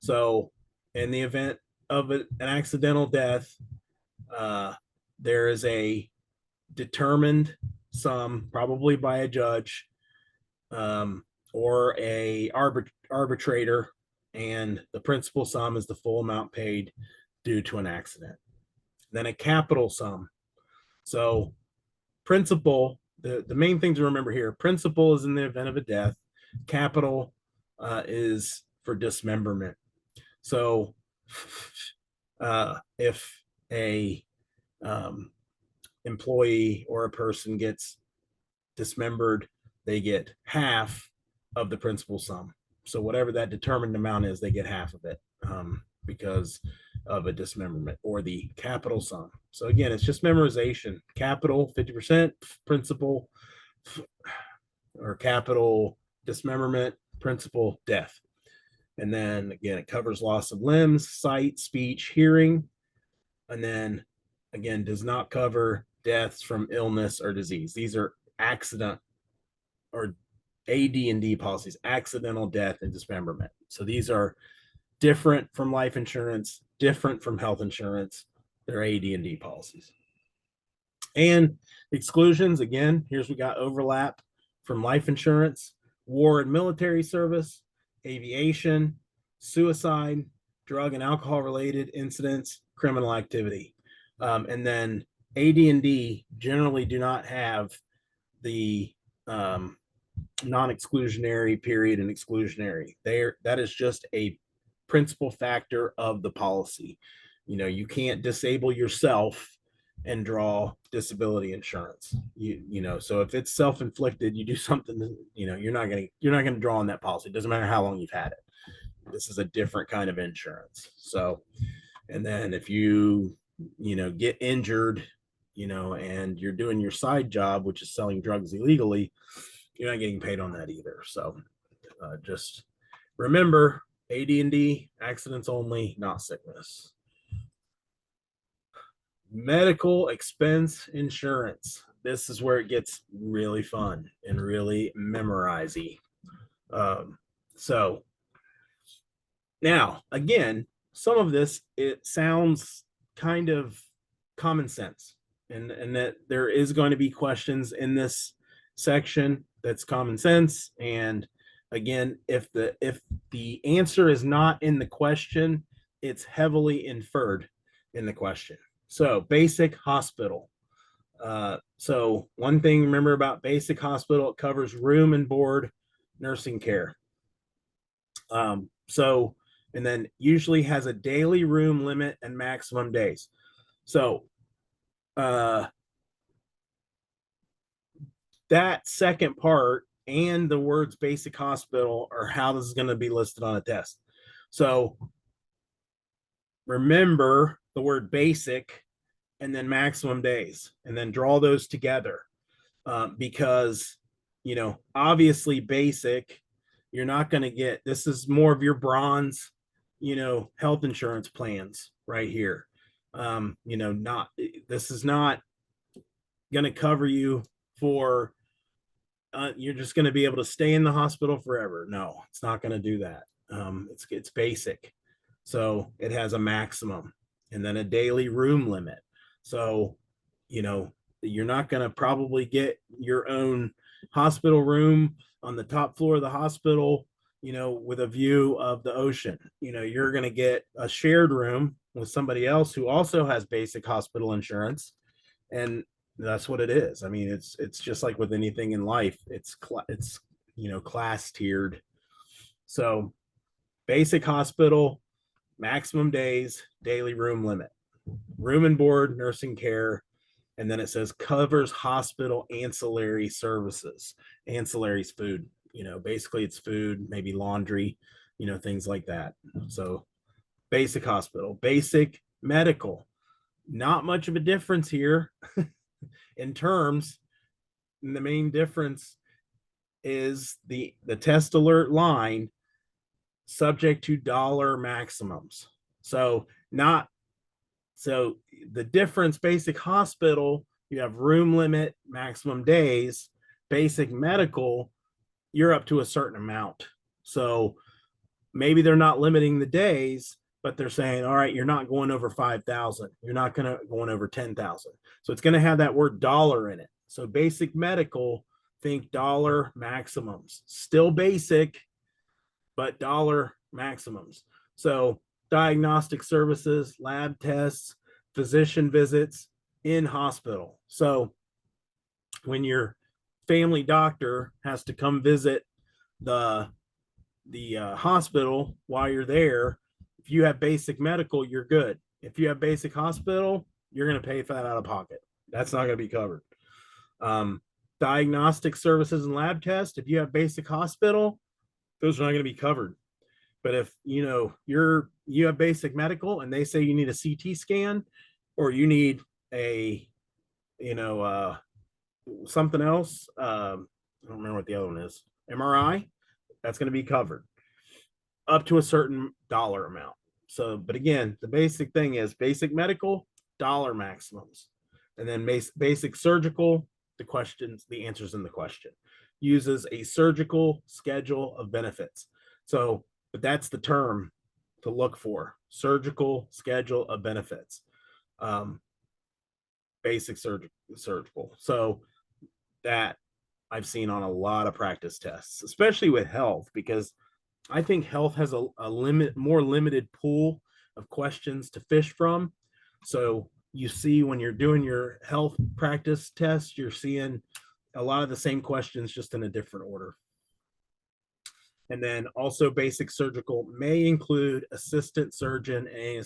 So in the event of an accidental death, there is a determined sum, probably by a judge or a arbitrator, and the principal sum is the full amount paid due to an accident. Then a capital sum. So principal, the main thing to remember here: principal is in the event of a death, capital is for dismemberment. So if a employee or a person gets dismembered, they get half of the principal sum. So whatever that determined amount is, they get half of it because of a dismemberment, or the capital sum. So again, it's just memorization. Capital 50%, principal or capital dismemberment, principal death. And then again, it covers loss of limbs, sight, speech, hearing. And then again, does not cover deaths from illness or disease. These are accident or AD&D policies, accidental death and dismemberment. So these are different from life insurance, different from health insurance. They're AD&D policies. And exclusions, again, we got overlap from life insurance: war and military service, aviation, suicide, drug and alcohol related incidents, criminal activity. And then AD&D generally do not have the non-exclusionary period and exclusionary. That is just a principal factor of the policy. You can't disable yourself and draw disability insurance. So if it's self-inflicted, you do something, you're not gonna draw on that policy. It doesn't matter how long you've had it. This is a different kind of insurance. So, and then if you get injured, and you're doing your side job, which is selling drugs illegally, you're not getting paid on that either. So just remember, AD&D, accidents only, not sickness. medical expense insurance. This is where it gets really fun and really memorizing. So now, again, some of this, it sounds kind of common sense, and that there is going to be questions in this section that's common sense. And again, if the answer is not in the question, it's heavily inferred in the question. So basic hospital. So one thing, remember about basic hospital, it covers room and board nursing care. So, and then usually has a daily room limit and maximum days. So, that second part and the words basic hospital are how this is going to be listed on a test. So remember the word basic and then maximum days, and then draw those together. Because, you know, obviously basic, you're not going to get, this is more of your bronze, you know, health insurance plans right here. You know, this is not going to cover you for, you're just going to be able to stay in the hospital forever. No, it's not going to do that. It's basic. So it has a maximum and then a daily room limit. So, you know, you're not going to probably get your own hospital room on the top floor of the hospital, you know, with a view of the ocean. You know, you're going to get a shared room with somebody else who also has basic hospital insurance. And that's what it is. I mean, it's just like with anything in life. It's you know, class tiered. So basic hospital, maximum days, daily room limit, room and board nursing care. And then it says covers hospital ancillary services. Ancillary is food, you know, basically it's food, maybe laundry, you know, things like that. So basic hospital, basic medical, not much of a difference here in terms. And the main difference is the test alert line subject to dollar maximums. So the difference, basic hospital, you have room limit, maximum days. Basic medical, you're up to a certain amount. So maybe they're not limiting the days, but they're saying, all right, you're not going over 5,000. You're not going over 10,000. So it's going to have that word dollar in it. So basic medical, think dollar maximums. Still basic, but dollar maximums. So diagnostic services, lab tests, physician visits in hospital. So when your family doctor has to come visit the hospital while you're there, if you have basic medical, you're good. If you have basic hospital, you're going to pay for that out of pocket. That's not going to be covered. Diagnostic services and lab tests, if you have basic hospital, those are not going to be covered. But if you know you have basic medical and they say you need a CT scan or you need a, you know, something else, I don't remember what the other one is, MRI, that's going to be covered up to a certain dollar amount. So, but again, the basic thing is basic medical, dollar maximums, and then basic surgical, the answers in the question, uses a surgical schedule of benefits. So, but that's the term to look for, surgical schedule of benefits. Basic surgical. So that I've seen on a lot of practice tests, especially with health, because I think health has a more limited pool of questions to fish from. So you see when you're doing your health practice test, you're seeing a lot of the same questions, just in a different order. And then also basic surgical may include assistant surgeon and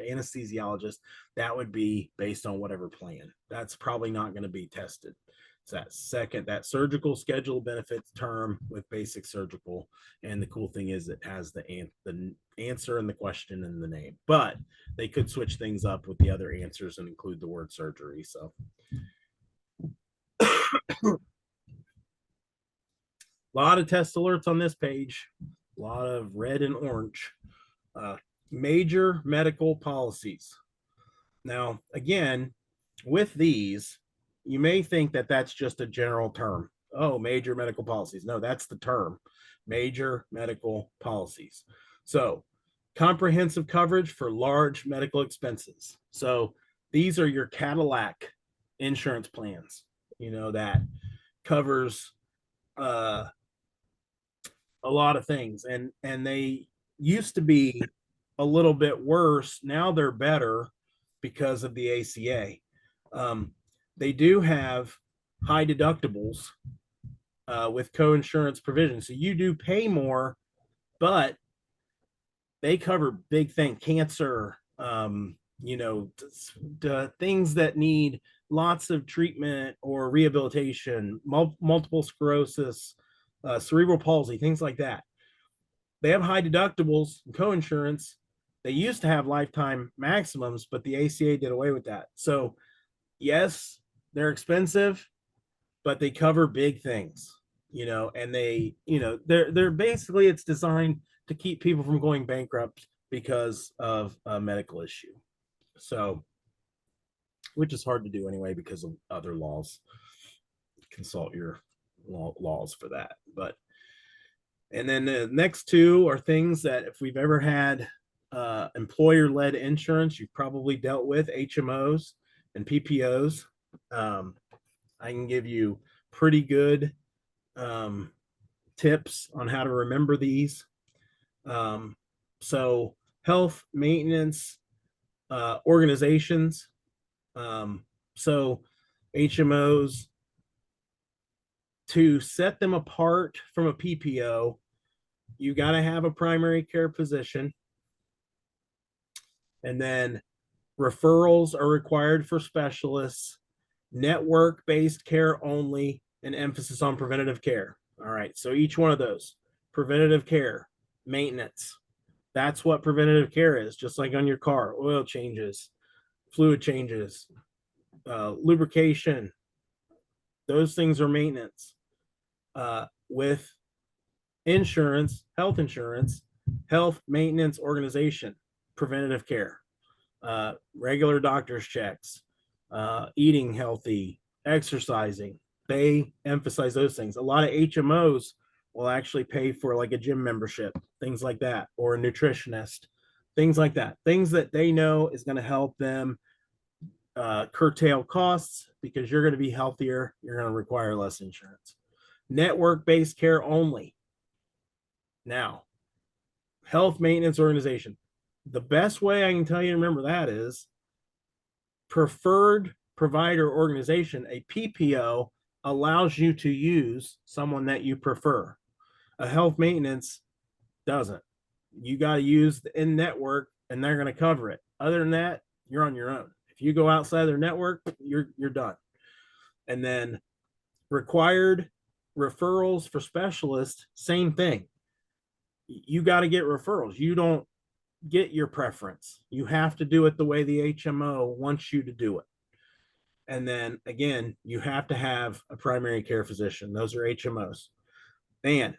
anesthesiologist. That would be based on whatever plan. That's probably not going to be tested. So that surgical schedule benefits term with basic surgical. And the cool thing is it has the answer and the question and the name, but they could switch things up with the other answers and include the word surgery. So a lot of test alerts on this page, a lot of red and orange. Major medical policies. Now, again, with these, you may think that that's just a general term. Oh, major medical policies. No, that's the term, major medical policies. So comprehensive coverage for large medical expenses. So these are your Cadillac insurance plans, that covers a lot of things. And they used to be a little bit worse. Now they're better because of the ACA. They do have high deductibles with co-insurance provisions. So you do pay more, but they cover big things, cancer, things that need lots of treatment or rehabilitation, multiple sclerosis, cerebral palsy, things like that. They have high deductibles, co-insurance. They used to have lifetime maximums, but the ACA did away with that. So yes, they're expensive, but they cover big things, and they're basically, it's designed to keep people from going bankrupt because of a medical issue. So, which is hard to do anyway because of other laws. Consult your laws for that. But, and then the next two are things that if we've ever had employer-led insurance, you've probably dealt with HMOs and PPOs. I can give you pretty good tips on how to remember these. So health maintenance organizations. So HMOs, to set them apart from a PPO, you got to have a primary care physician. And then referrals are required for specialists, network-based care only, and emphasis on preventative care. All right, so each one of those, preventative care, maintenance, that's what preventative care is, just like on your car, oil changes, fluid changes, lubrication, those things are maintenance. With insurance, health maintenance organization, preventative care, regular doctor's checks, eating healthy, exercising. They emphasize those things. A lot of HMOs will actually pay for like a gym membership, things like that, or a nutritionist, things like that. Things that they know is going to help them curtail costs because you're going to be healthier. You're going to require less insurance. Network-based care only. Now, health maintenance organization. The best way I can tell you to remember that is preferred provider organization. A PPO allows you to use someone that you prefer. A health maintenance doesn't. You got to use the in-network and they're going to cover it. Other than that, you're on your own. If you go outside their network, you're done. And then required referrals for specialists, same thing. You got to get referrals. You don't get your preference. You have to do it the way the HMO wants you to do it. And then again, you have to have a primary care physician. Those are HMOs. And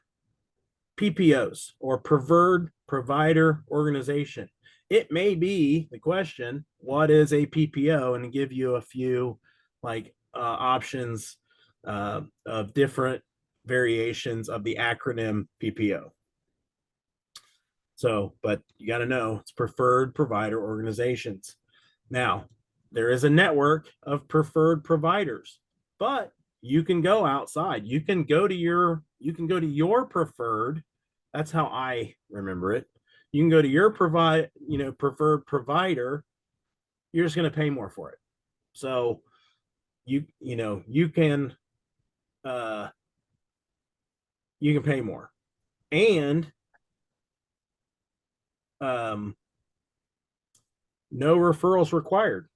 PPOs, or preferred provider organization. It may be the question, what is a PPO? And give you a few options of different variations of the acronym PPO. So, but you got to know it's preferred provider organizations. Now, there is a network of preferred providers, but you can go outside. You can go to your preferred. That's how I remember it. You can go to your preferred provider. You're just going to pay more for it. So you can pay more. And no referrals required.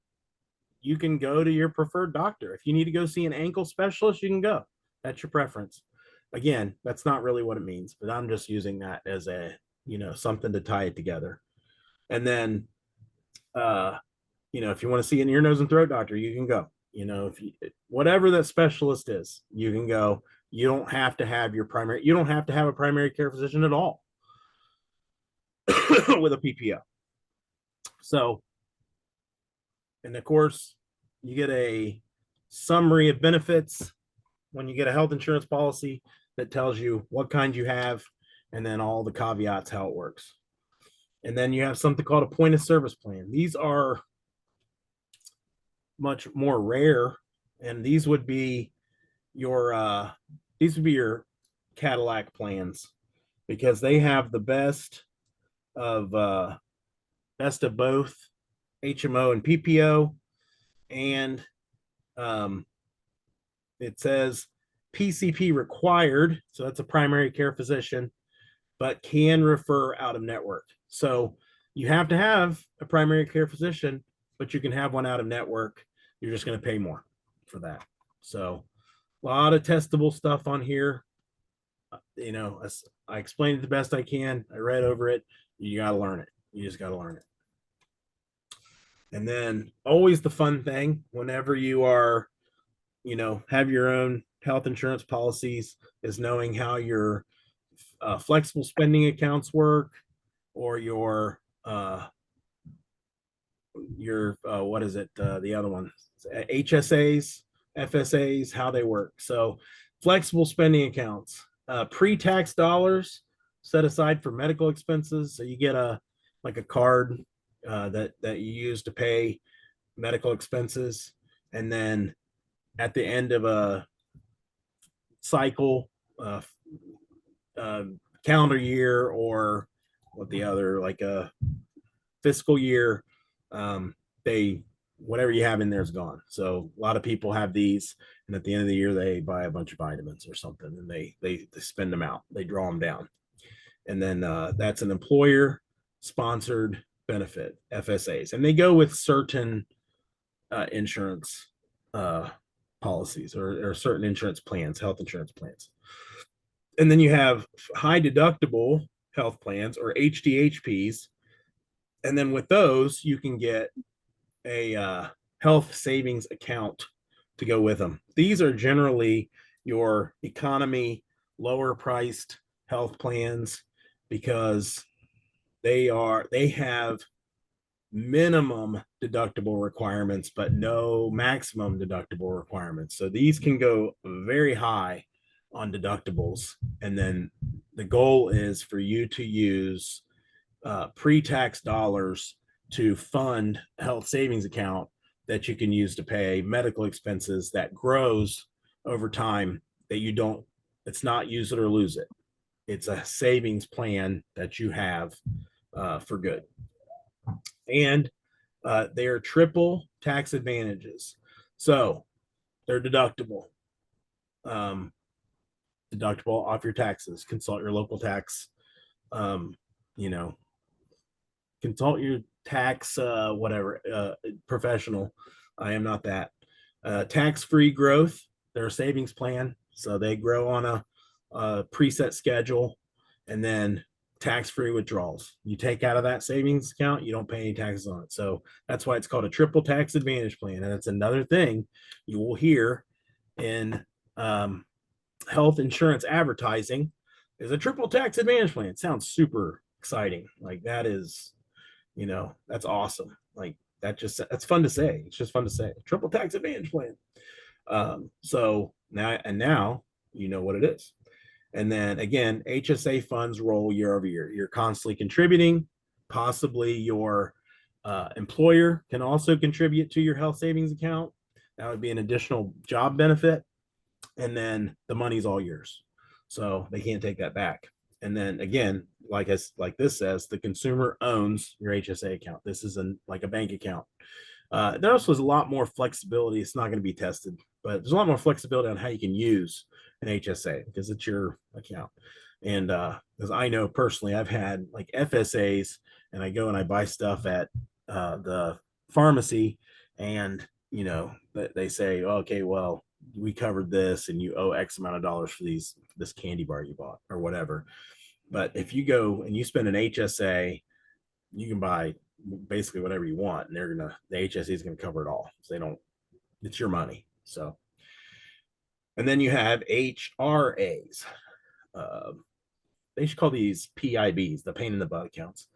You can go to your preferred doctor. If you need to go see an ankle specialist, you can go. That's your preference. Again, that's not really what it means, but I'm just using that as a, something to tie it together. And then, if you want to see an ear, nose, and throat doctor, you can go. Whatever that specialist is, you can go. You don't have to have a primary care physician at all with a PPO. So And of course, you get a summary of benefits when you get a health insurance policy that tells you what kind you have and then all the caveats, how it works. And then you have something called a point of service plan. These are much more rare, and these would be your Cadillac plans, because they have the best of both HMO and PPO. And it says PCP required, so that's a primary care physician, but can refer out of network. So you have to have a primary care physician, but you can have one out of network. You're just going to pay more for that. So a lot of testable stuff on here. You know, I explained it the best I can. I read over it. You got to learn it. You just got to learn it. And then always the fun thing whenever you are, you know, have your own health insurance policies is knowing how your flexible spending accounts work, or your what is it? The other one, HSAs, FSAs, how they work. So flexible spending accounts, pre-tax dollars set aside for medical expenses. So you get a card that you use to pay medical expenses, and then at the end of a cycle, calendar year, or what the other, like a fiscal year, they, whatever you have in there is gone. So a lot of people have these, and at the end of the year they buy a bunch of vitamins or something, and they spend them out, they draw them down. And then that's an employer sponsored benefit, FSAs, and they go with certain insurance policies, or certain insurance plans, health insurance plans. And then you have high deductible health plans, or HDHPs. And then with those, you can get a health savings account to go with them. These are generally your economy, lower priced health plans, because they have minimum deductible requirements, but no maximum deductible requirements. So these can go very high on deductibles. And then the goal is for you to use pre-tax dollars to fund a health savings account that you can use to pay medical expenses that grows over time, that you don't, it's not use it or lose it. It's a savings plan that you have for good. And they are triple tax advantages. So they're deductible. Deductible off your taxes. Consult your local tax, you know, consult your tax, professional. I am not that. Tax-free growth. They're a savings plan, so they grow on a preset schedule, and then tax-free withdrawals. You take out of that savings account, you don't pay any taxes on it. So that's why it's called a triple tax advantage plan. And it's another thing you will hear in health insurance advertising, is a triple tax advantage plan. It sounds super exciting. Like, that is, you know, that's awesome. Like, that's fun to say. It's just fun to say. Triple tax advantage plan. So now you know what it is. And then again, HSA funds roll year over year. You're constantly contributing. Possibly your employer can also contribute to your health savings account. That would be an additional job benefit. And then the money's all yours, so they can't take that back. And then again, like this says, the consumer owns your HSA account. This is like a bank account. There also is a lot more flexibility. It's not going to be tested, but there's a lot more flexibility on how you can use an HSA, because it's your account. And because I know personally, I've had like FSAs, and I go and I buy stuff at the pharmacy, and you know, they say, okay, well, we covered this, and you owe X amount of dollars for this candy bar you bought or whatever. But if you go and you spend an HSA, you can buy basically whatever you want, and the HSA is going to cover it all. So it's your money. So, and then you have HRAs. They should call these PIBs, the pain in the butt accounts.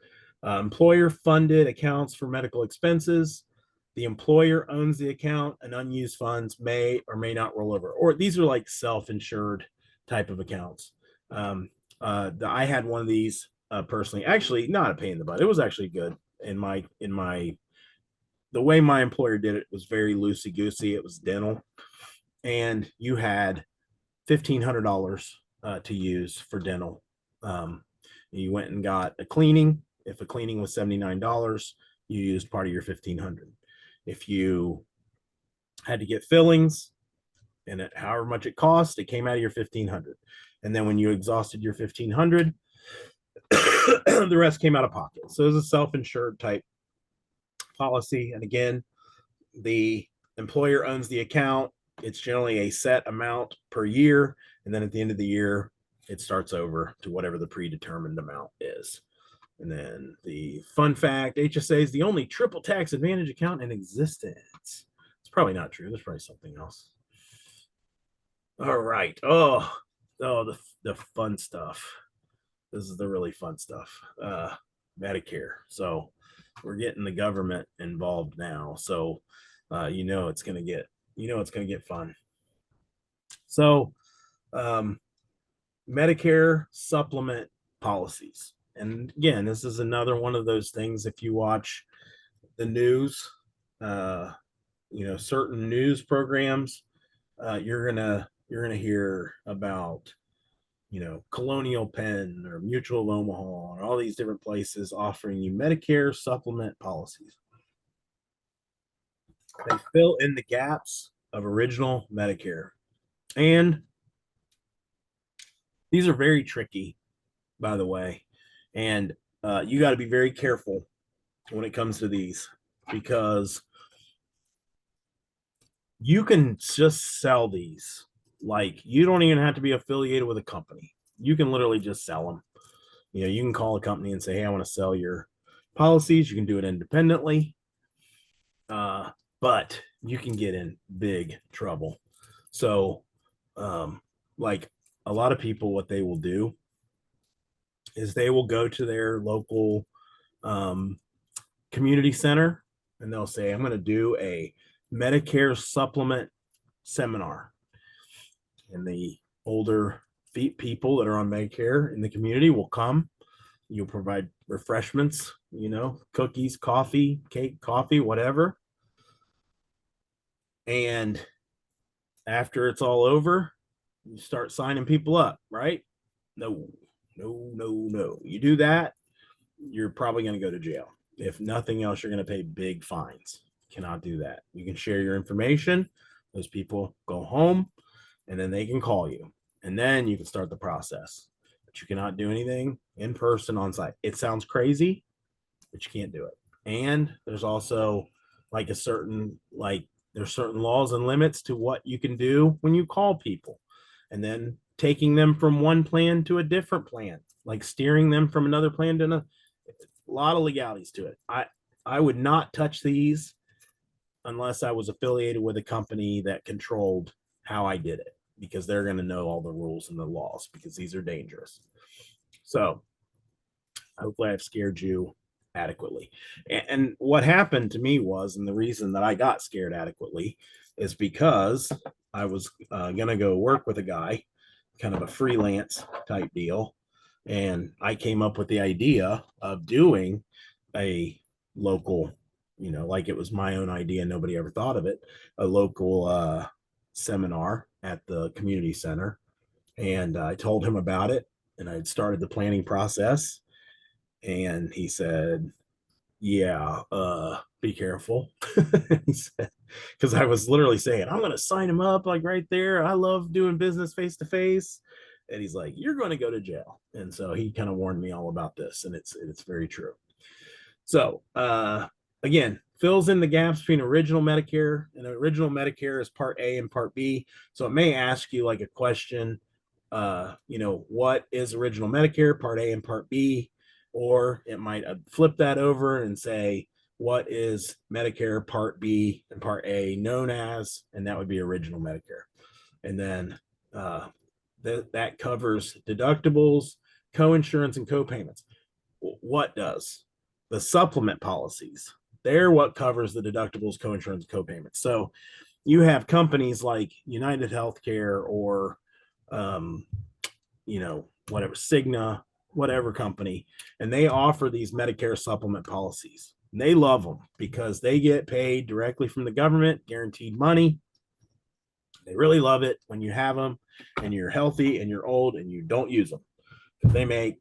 Employer funded accounts for medical expenses. The employer owns the account and unused funds may or may not roll over. Or these are like self-insured type of accounts. I had one of these personally, actually not a pain in the butt. It was actually good the way my employer did it was very loosey goosey. It was dental, and you had $1,500 to use for dental. You went and got a cleaning. If a cleaning was $79, you used part of your $1,500. If you had to get fillings and however much it cost, it came out of your $1,500. And then when you exhausted your $1,500, the rest came out of pocket. So it was a self-insured type policy. And again, the employer owns the account. It's generally a set amount per year. And then at the end of the year, it starts over to whatever the predetermined amount is. And then the fun fact, HSA is the only triple tax advantage account in existence. It's probably not true. There's probably something else. All right. Oh, the fun stuff. This is the really fun stuff. Medicare. So we're getting the government involved now. So it's gonna get fun. So Medicare supplement policies. And again, this is another one of those things. If you watch the news, certain news programs, you're gonna hear about, Colonial Penn or Mutual of Omaha or all these different places offering you Medicare supplement policies. They fill in the gaps of original Medicare. And these are very tricky, by the way. And you got to be very careful when it comes to these, because you can just sell these. Like, you don't even have to be affiliated with a company. You can literally just sell them. You can call a company and say, hey, I want to sell your policies. You can do it independently. But you can get in big trouble. So, like a lot of people, what they will do is they will go to their local community center and they'll say, I'm going to do a Medicare supplement seminar. And the older people that are on Medicare in the community will come. You'll provide refreshments, cookies, coffee, cake, coffee, whatever. And after it's all over, you start signing people up, right? No. You do that, you're probably going to go to jail. If nothing else, you're going to pay big fines. Cannot do that. You can share your information. Those people go home and then they can call you. And then you can start the process. But you cannot do anything in person on site. It sounds crazy, but you can't do it. And there's also there's certain laws and limits to what you can do when you call people. And then taking them from one plan to a different plan, like steering them from another plan to a lot of legalities to it. I would not touch these unless I was affiliated with a company that controlled how I did it, because they're going to know all the rules and the laws, because these are dangerous. So hopefully I've scared you adequately. And what happened to me was, and the reason that I got scared adequately is because I was going to go work with a guy, kind of a freelance type deal. And I came up with the idea of doing a local, like it was my own idea. Nobody ever thought of it. A local seminar at the community center. And I told him about it, and I had started the planning process. And he said, yeah, be careful. He said, because I was literally saying, I'm going to sign him up like right there. I love doing business face to face. And he's like, you're going to go to jail. And so he kind of warned me all about this, and it's very true. So again, fills in the gaps between original Medicare, and original Medicare is Part A and Part B. So it may ask you like a question, what is original Medicare, Part A and Part B? Or it might flip that over and say, what is Medicare Part B and Part A known as? And that would be original Medicare. And then that covers deductibles, co-insurance, and co-payments. What does the supplement policies? They're what covers the deductibles, coinsurance, copayments. So you have companies like United Healthcare or, whatever, Cigna, whatever company, and they offer these Medicare supplement policies. And they love them because they get paid directly from the government, guaranteed money. They really love it when you have them and you're healthy and you're old and you don't use them. They make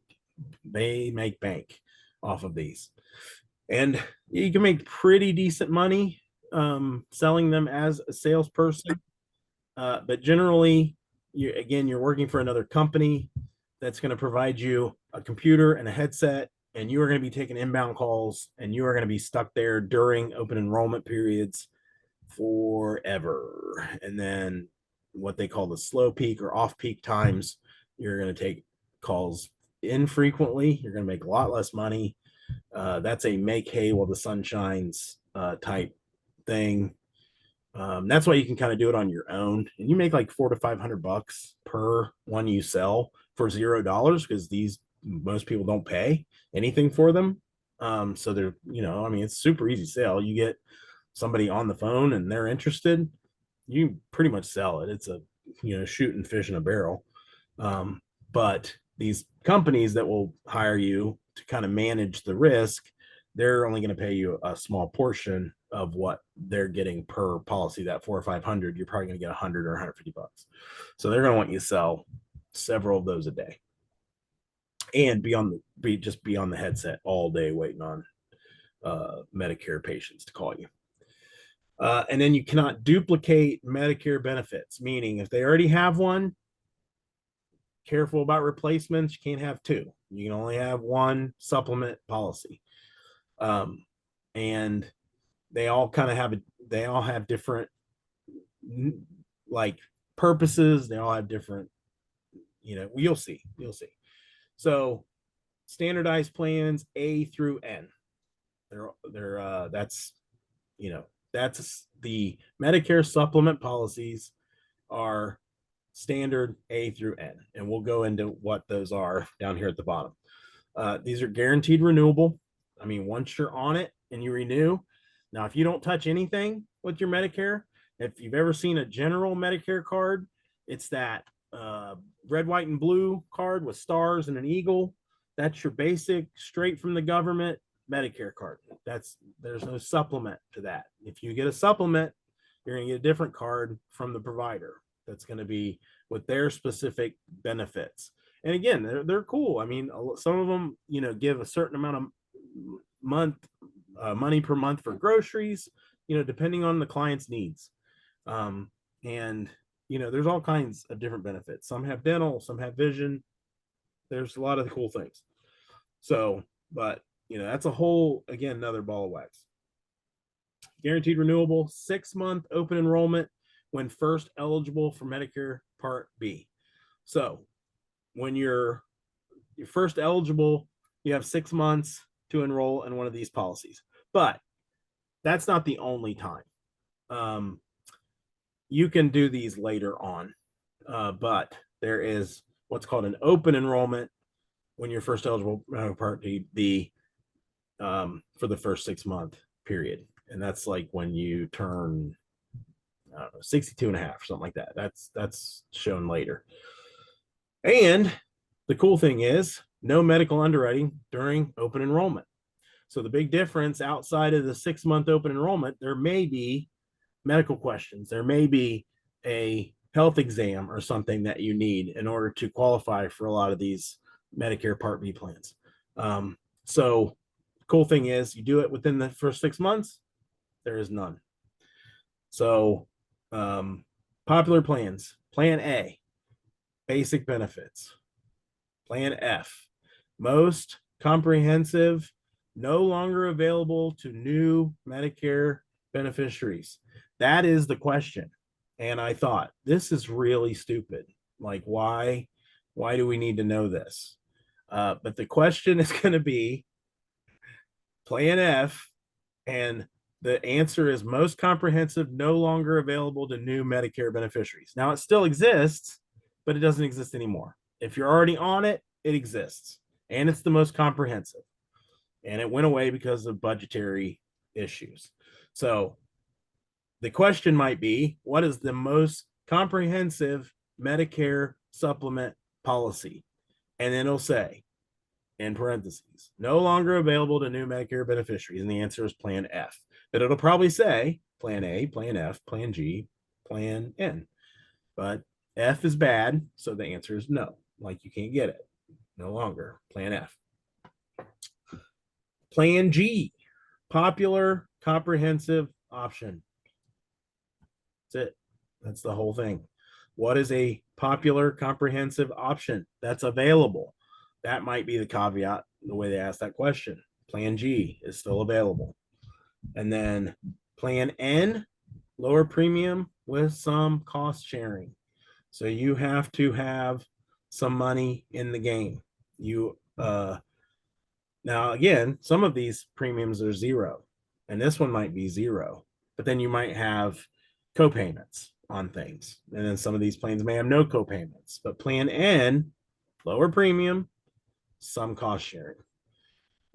bank off of these. And you can make pretty decent money selling them as a salesperson. But generally, you're working for another company that's going to provide you a computer and a headset, and you are going to be taking inbound calls, and you are going to be stuck there during open enrollment periods forever. And then what they call the slow peak or off peak times, you're going to take calls infrequently. You're going to make a lot less money. That's a make hay while the sun shines type thing. That's why you can kind of do it on your own, and you make like $400 to $500 per one you sell for $0 because most people don't pay anything for them. So they're, it's super easy sell. You get somebody on the phone and they're interested, you pretty much sell it. It's a, shooting fish in a barrel. But these companies that will hire you to kind of manage the risk, they're only going to pay you a small portion of what they're getting per policy. That $400 or $500, you're probably going to get $100 or $150. So they're going to want you to sell several of those a day, and be on the headset all day waiting on Medicare patients to call you. And then you cannot duplicate Medicare benefits, meaning if they already have one, careful about replacements. You can't have two. You can only have one supplement policy. And they all have different like purposes. They all have different, you'll see. So standardized plans A through N. That's the Medicare supplement policies are standard A through N, and we'll go into what those are down here at the bottom. These are guaranteed renewable. I mean, once you're on it and you renew, now if you don't touch anything with your Medicare, if you've ever seen a general Medicare card, it's that red, white, and blue card with stars and an eagle. That's your basic, straight from the government Medicare card. There's no supplement to that. If you get a supplement, you're going to get a different card from the provider that's going to be with their specific benefits. And again, they're cool. I mean, some of them, give a certain amount of money per month for groceries, depending on the client's needs. And there's all kinds of different benefits. Some have dental, some have vision. There's a lot of cool things. So, but that's a whole, again, another ball of wax. Guaranteed renewable, 6-month open enrollment when first eligible for Medicare Part B. So when you're first eligible, you have 6 months to enroll in one of these policies. But that's not the only time. You can do these later on, but there is what's called an open enrollment when you're first eligible Part B for the first 6-month period. And that's like when you turn, 62 and a half or something like that. That's shown later. And the cool thing is no medical underwriting during open enrollment. So the big difference outside of the 6-month open enrollment, there may be medical questions. There may be a health exam or something that you need in order to qualify for a lot of these Medicare Part B plans. So cool thing is you do it within the first 6 months, there is none. So popular plans: Plan A, basic benefits; Plan F, most comprehensive, no longer available to new Medicare beneficiaries. That is the question. And I thought, this is really stupid. Like, why do we need to know this? But the question is going to be Plan F, and the answer is most comprehensive, no longer available to new Medicare beneficiaries. Now, it still exists, but it doesn't exist anymore. If you're already on it, it exists, and it's the most comprehensive. And it went away because of budgetary issues. So the question might be, what is the most comprehensive Medicare supplement policy? And then it'll say, in parentheses, no longer available to new Medicare beneficiaries. And the answer is Plan F. But it'll probably say Plan A, Plan F, Plan G, Plan N. But F is bad, so the answer is no. Like you can't get it. No longer. Plan F. Plan G, popular comprehensive option. That's it. That's the whole thing. What is a popular comprehensive option that's available? That might be the caveat, the way they ask that question. Plan G is still available. And then Plan N, lower premium with some cost sharing. So you have to have some money in the game. You now again, some of these premiums are zero, and this one might be zero, but then you might have co-payments on things. And then some of these plans may have no co-payments, but Plan N, lower premium, some cost sharing.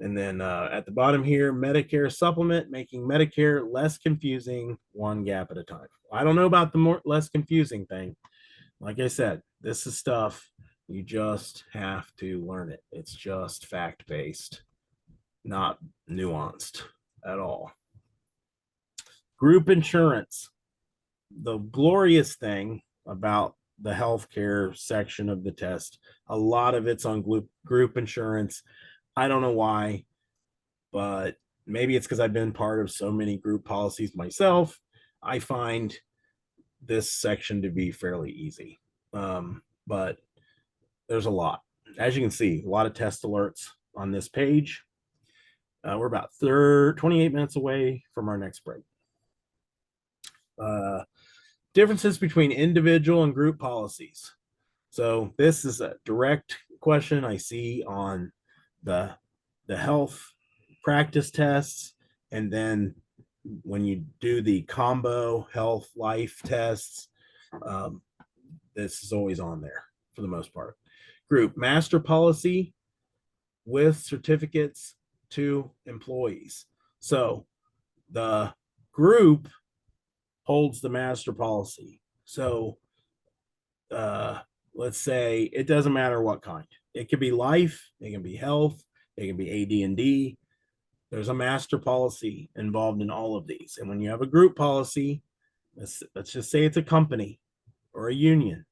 And then at the bottom here, Medicare supplement, making Medicare less confusing, one gap at a time. I don't know about the more less confusing thing. Like I said, this is stuff you just have to learn it. It's just fact-based, not nuanced at all. Group insurance. The glorious thing about the healthcare section of the test, a lot of it's on group insurance. I don't know why, but maybe it's because I've been part of so many group policies myself. I find this section to be fairly easy, but there's a lot. As you can see, a lot of test alerts on this page. We're about 28 minutes away from our next break. Differences between individual and group policies. So this is a direct question I see on the health practice tests, and then when you do the combo health life tests, this is always on there for the most part. Group master policy with certificates to employees. So the group holds the master policy. So let's say it doesn't matter what kind. It could be life, it can be health, it can be AD&D. There's a master policy involved in all of these. And when you have a group policy, let's just say it's a company or a union.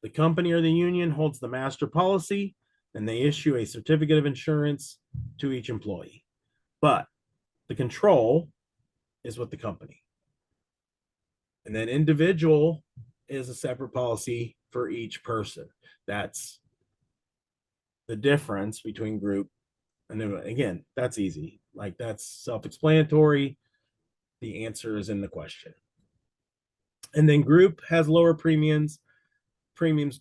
The company or the union holds the master policy, and they issue a certificate of insurance to each employee. But the control is with the company. And then individual is a separate policy for each person. That's the difference between group. And then again, that's easy. Like that's self-explanatory. The answer is in the question. And then group has lower premiums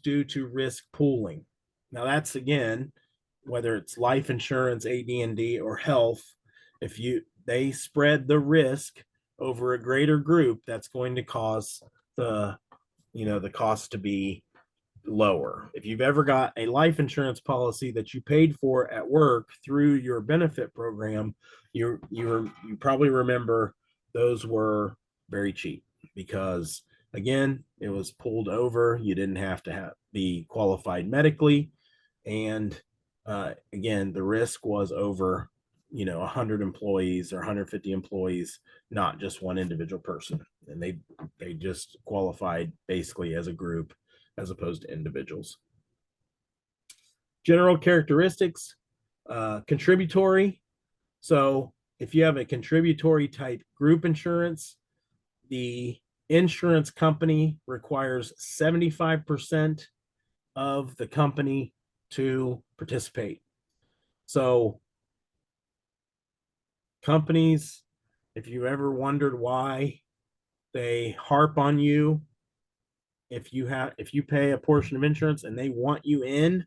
due to risk pooling. Now that's again, whether it's life insurance, AD&D, or health, if they spread the risk over a greater group, that's going to cause the cost to be lower. If you've ever got a life insurance policy that you paid for at work through your benefit program, you probably remember those were very cheap because again, it was pulled over. You didn't have to be qualified medically. And again, the risk was over 100 employees or 150 employees, not just one individual person. And they just qualified basically as a group as opposed to individuals. General characteristics, contributory. So if you have a contributory type group insurance, the insurance company requires 75% of the company to participate. So companies, if you ever wondered why they harp on you, if you pay a portion of insurance and they want you in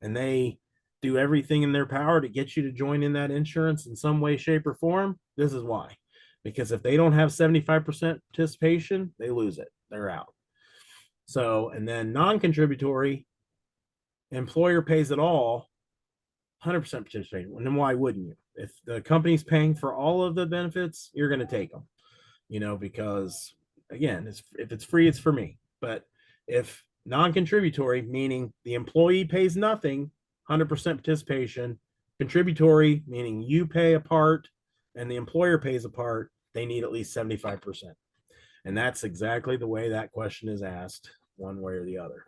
and they do everything in their power to get you to join in that insurance in some way, shape, or form, this is why. Because if they don't have 75% participation, they lose it. They're out. So, and then non-contributory, employer pays it all, 100% participation. And then why wouldn't you? If the company's paying for all of the benefits, you're going to take them, because again, if it's free, it's for me. But if non-contributory, meaning the employee pays nothing, 100% participation, contributory, meaning you pay a part and the employer pays a part, they need at least 75%. And that's exactly the way that question is asked, one way or the other.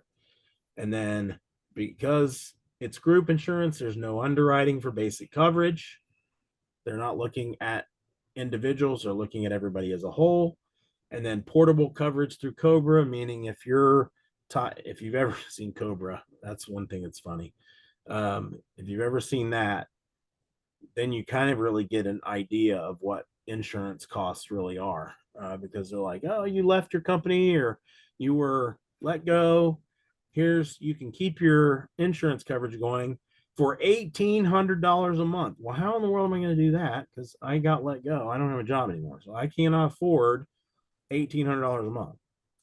And then because it's group insurance, there's no underwriting for basic coverage. They're not looking at individuals, they're looking at everybody as a whole. And then portable coverage through COBRA, meaning if you've ever seen COBRA, that's one thing that's funny. If you've ever seen that, then you kind of really get an idea of what insurance costs really are, because they're like, oh, you left your company or you were let go. You can keep your insurance coverage going for $1,800 a month. Well, how in the world am I going to do that? Because I got let go. I don't have a job anymore. So I cannot afford $1,800 a month.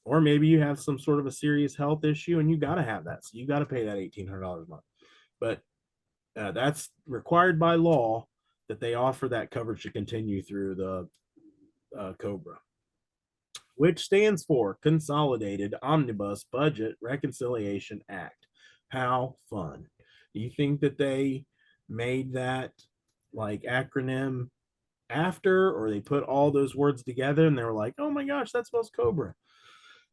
Or maybe you have some sort of a serious health issue and you got to have that. So you got to pay that $1,800 a month. But that's required by law that they offer that coverage to continue through the COBRA, which stands for Consolidated Omnibus Budget Reconciliation Act. How fun. Do you think that they made that like acronym after, or they put all those words together and they were like, oh my gosh, that spells COBRA?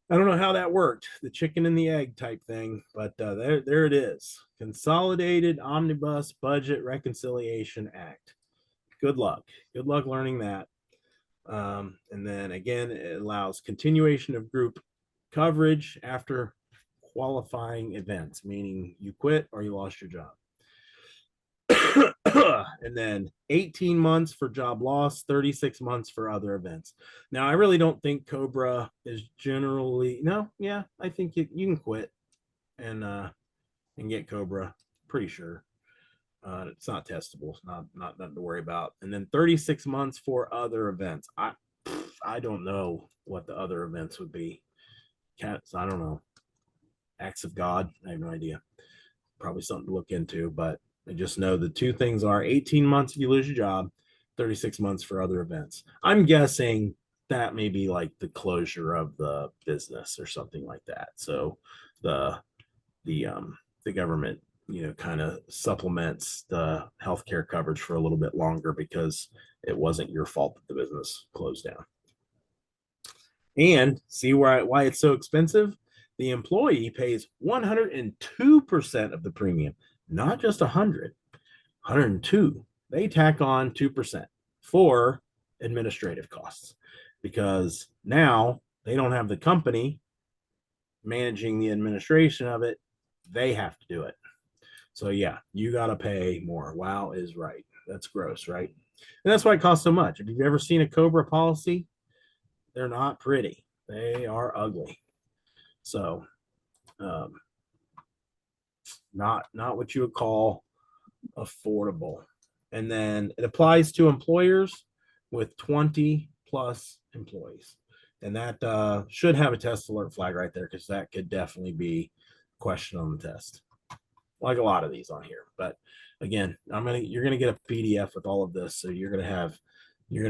I don't know how that worked, the chicken and the egg type thing, but there it is. Consolidated Omnibus Budget Reconciliation Act. Good luck. Good luck learning that. And then again, it allows continuation of group coverage after qualifying events, meaning you quit or you lost your job. And then 18 months for job loss, 36 months for other events. Now, I really don't think COBRA is generally, I think you can quit and get COBRA, pretty sure. It's not testable. It's not nothing to worry about. And then 36 months for other events. I don't know what the other events would be. Cats, I don't know. Acts of God, I have no idea. Probably something to look into, but I just know the two things are 18 months if you lose your job, 36 months for other events. I'm guessing that may be like the closure of the business or something like that. So the government, kind of supplements the healthcare coverage for a little bit longer because it wasn't your fault that the business closed down. And see why it's so expensive? The employee pays 102% of the premium, not just 102. They tack on 2% for administrative costs because now they don't have the company managing the administration of it. They have to do it. So yeah, you got to pay more. Wow is right. That's gross, right? And that's why it costs so much. If you've ever seen a COBRA policy, they're not pretty. They are ugly. So not what you would call affordable. And then it applies to employers with 20 plus employees. And that should have a test alert flag right there, because that could definitely be a question on the test, like a lot of these on here. But again, you're gonna get a PDF with all of this, so you're gonna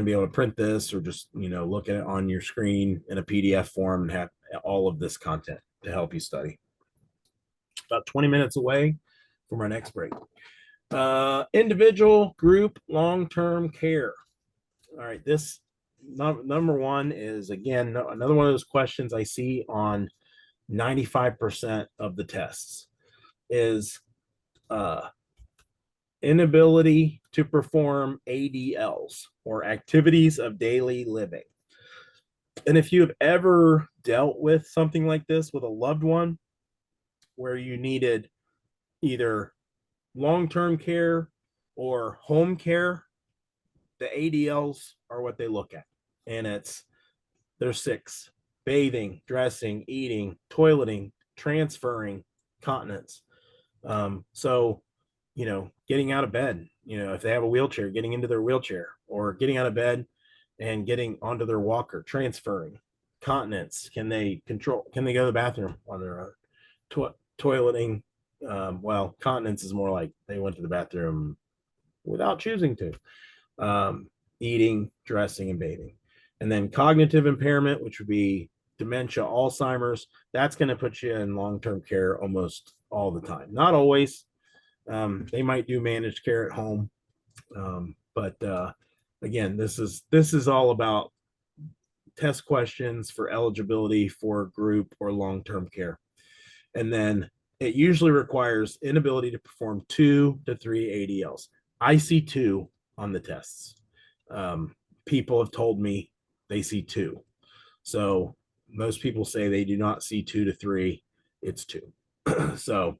be able to print this or just look at it on your screen in a PDF form and have all of this content to help you study. About 20 minutes away from our next break. Individual, group, long-term care. All right, this number one is, again, another one of those questions I see on 95% of the tests is inability to perform ADLs, or activities of daily living. And if you have ever dealt with something like this with a loved one, where you needed either long-term care or home care, the ADLs are what they look at. And there's 6: bathing, dressing, eating, toileting, transferring, continence. So, getting out of bed, if they have a wheelchair, getting into their wheelchair, or getting out of bed and getting onto their walker, transferring, continence. Can they go to the bathroom on their own? Toileting, Well, continence is more like they went to the bathroom without choosing to. Eating, dressing, and bathing. And then cognitive impairment, which would be dementia, Alzheimer's, that's going to put you in long-term care almost all the time. Not always. They might do managed care at home. But again, this is all about test questions for eligibility for group or long-term care. And then it usually requires inability to perform 2 to 3 ADLs. I see 2 on the tests. People have told me they see 2. So most people say they do not see 2 to 3. It's 2. So,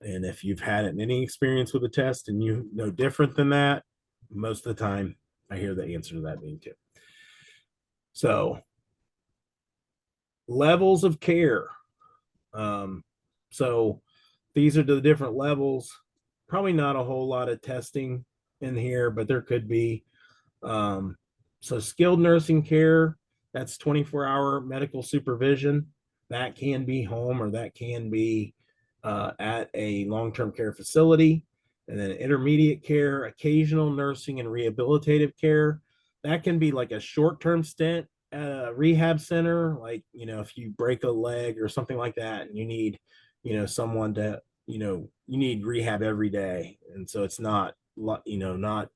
and if you've had any experience with a test and you know different than that, most of the time I hear the answer to that being 2. So levels of care. So these are the different levels. Probably not a whole lot of testing in here, but there could be. So skilled nursing care, that's 24-hour medical supervision. That can be home or that can be at a long-term care facility. And then intermediate care, occasional nursing and rehabilitative care. That can be like a short-term stint at a rehab center. Like, if you break a leg or something like that and you need, someone to, you need rehab every day. And so it's not, not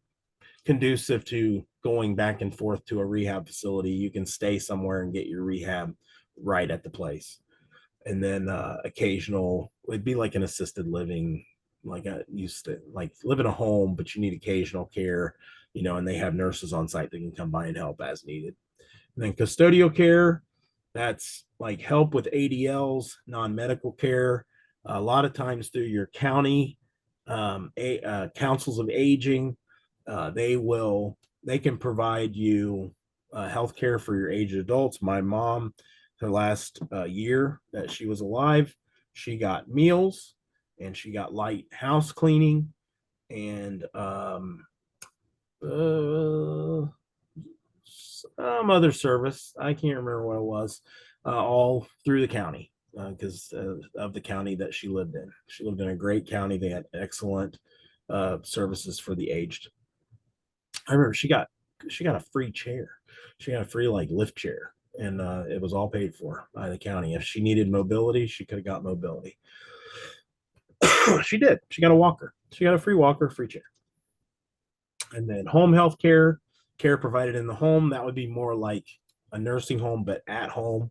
conducive to going back and forth to a rehab facility. You can stay somewhere and get your rehab right at the place. And then occasional, it'd be like an assisted living, like I used to like live in a home, but you need occasional care, and they have nurses on site that can come by and help as needed. And then custodial care, that's like help with ADLs, non-medical care, a lot of times through your county councils of aging. They can provide you health care for your aged adults. My mom, her last year that she was alive, she got meals and she got light house cleaning and some other service. I can't remember what it was, all through the county because of the county that she lived in. She lived in a great county. They had excellent services for the aged. I remember she got a free chair. She got a free like lift chair, and it was all paid for by the county. If she needed mobility, she could have got mobility. She did. She got a walker. She got a free walker, free chair. And then home health care provided in the home, that would be more like a nursing home, but at home.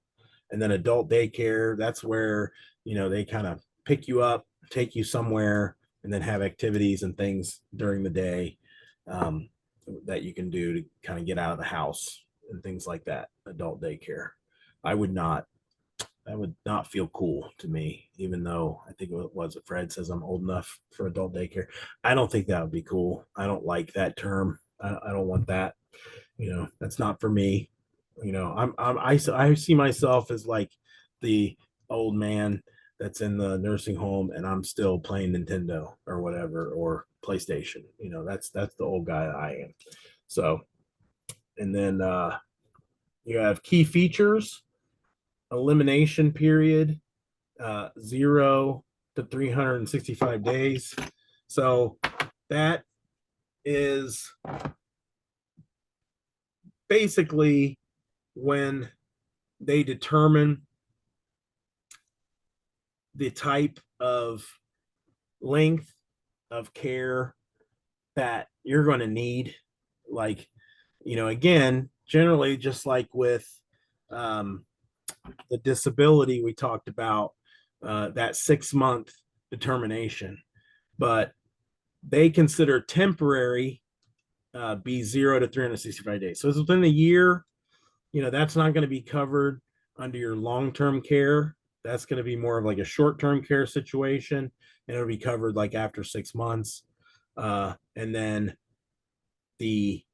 And then adult daycare, that's where, they kind of pick you up, take you somewhere, and then have activities and things during the day that you can do to kind of get out of the house and things like that. Adult daycare. That would not feel cool to me, even though I think it was Fred says I'm old enough for adult daycare. I don't think that would be cool. I don't like that term. I don't want that. That's not for me. I see myself as like the old man that's in the nursing home and I'm still playing Nintendo or whatever, or PlayStation. That's the old guy that I am. So, and then you have key features, elimination period, 0 to 365 days. So that is basically when they determine the type of length of care that you're going to need. Like, again, generally, just like with the disability we talked about, that 6-month determination, but they consider temporary be 0 to 365 days. So it's within the year. That's not going to be covered under your long-term care. That's going to be more of like a short-term care situation, and it'll be covered like after 6 months. And then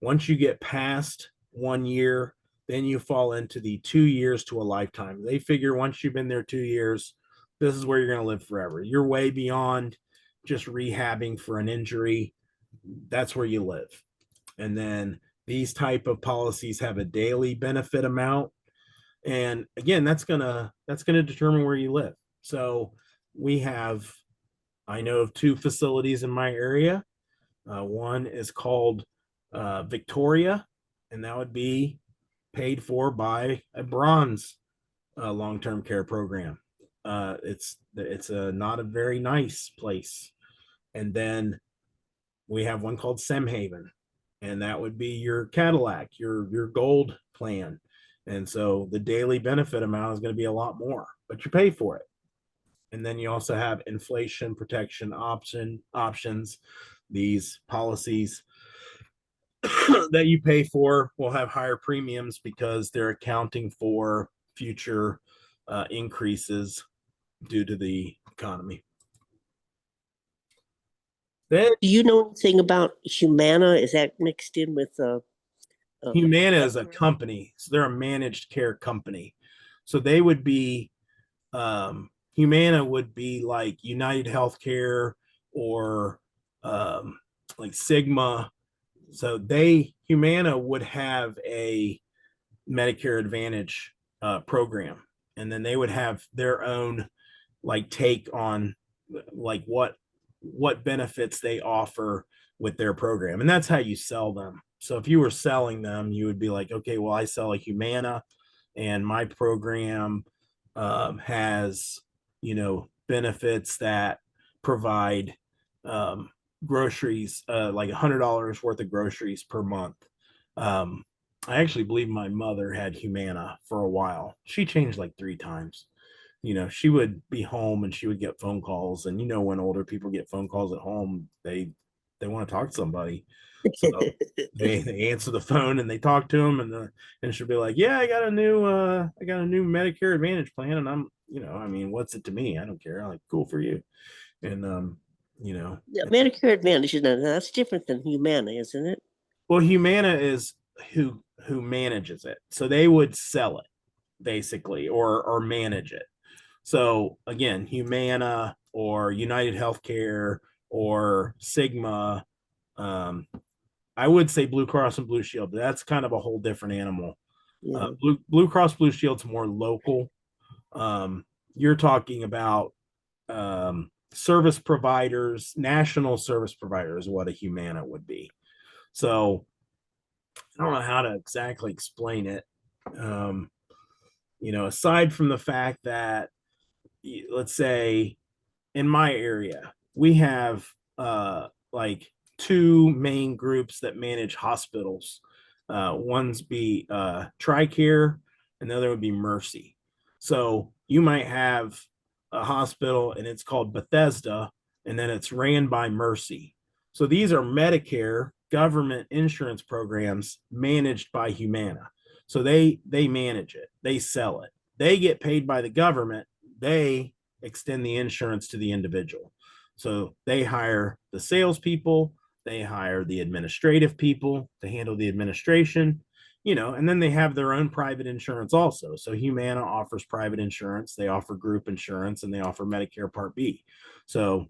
once you get past 1 year, then you fall into the 2 years to a lifetime. They figure once you've been there 2 years, this is where you're going to live forever. You're way beyond just rehabbing for an injury. That's where you live. And then these type of policies have a daily benefit amount. And again, that's gonna determine where you live. So we have, I know of 2 facilities in my area. One is called Victoria, and that would be paid for by a bronze long-term care program. It's a not a very nice place. And then we have one called Semhaven, and that would be your Cadillac, your gold plan. And so the daily benefit amount is going to be a lot more, but you pay for it. And then you also have inflation protection options. These policies that you pay for will have higher premiums because they're accounting for future increases due to the economy. Then Do you know anything about Humana? Is that mixed in with Humana is a company, so they're a managed care company. So they would be Humana would be like United Healthcare or like Sigma. So Humana would have a Medicare Advantage program, and then they would have their own like take on like what benefits they offer with their program, and that's how you sell them. So if you were selling them, you would be like, okay, well, I sell a Humana, and my program has benefits that provide groceries, like $100 worth of groceries per month. I actually believe my mother had Humana for a while. She changed like 3 times. She would be home and she would get phone calls, and when older people get phone calls at home, they want to talk to somebody. So they answer the phone and they talk to them, and she'll be like, yeah, I got a new Medicare Advantage plan, and I'm I mean, what's it to me? I don't care. I'm like, cool for you. And Yeah, Medicare Advantage? That's different than Humana, isn't it? well, Humana is who manages it, so they would sell it basically, or manage it. So again, Humana or United Healthcare or Sigma. I would say Blue Cross and Blue Shield, but that's kind of a whole different animal. Yeah. Blue Cross Blue Shield's more local. You're talking about service providers, national service providers, what a Humana would be. So I don't know how to exactly explain it. Aside from the fact that, let's say, in my area, we have like 2 main groups that manage hospitals. One's be TRICARE, and the other would be Mercy. So you might have a hospital and it's called Bethesda, and then it's ran by Mercy. So these are Medicare government insurance programs managed by Humana. So they manage it, they sell it, they get paid by the government, they extend the insurance to the individual. So they hire the salespeople, they hire the administrative people to handle the administration, and then they have their own private insurance also. So Humana offers private insurance, they offer group insurance, and they offer Medicare Part B. So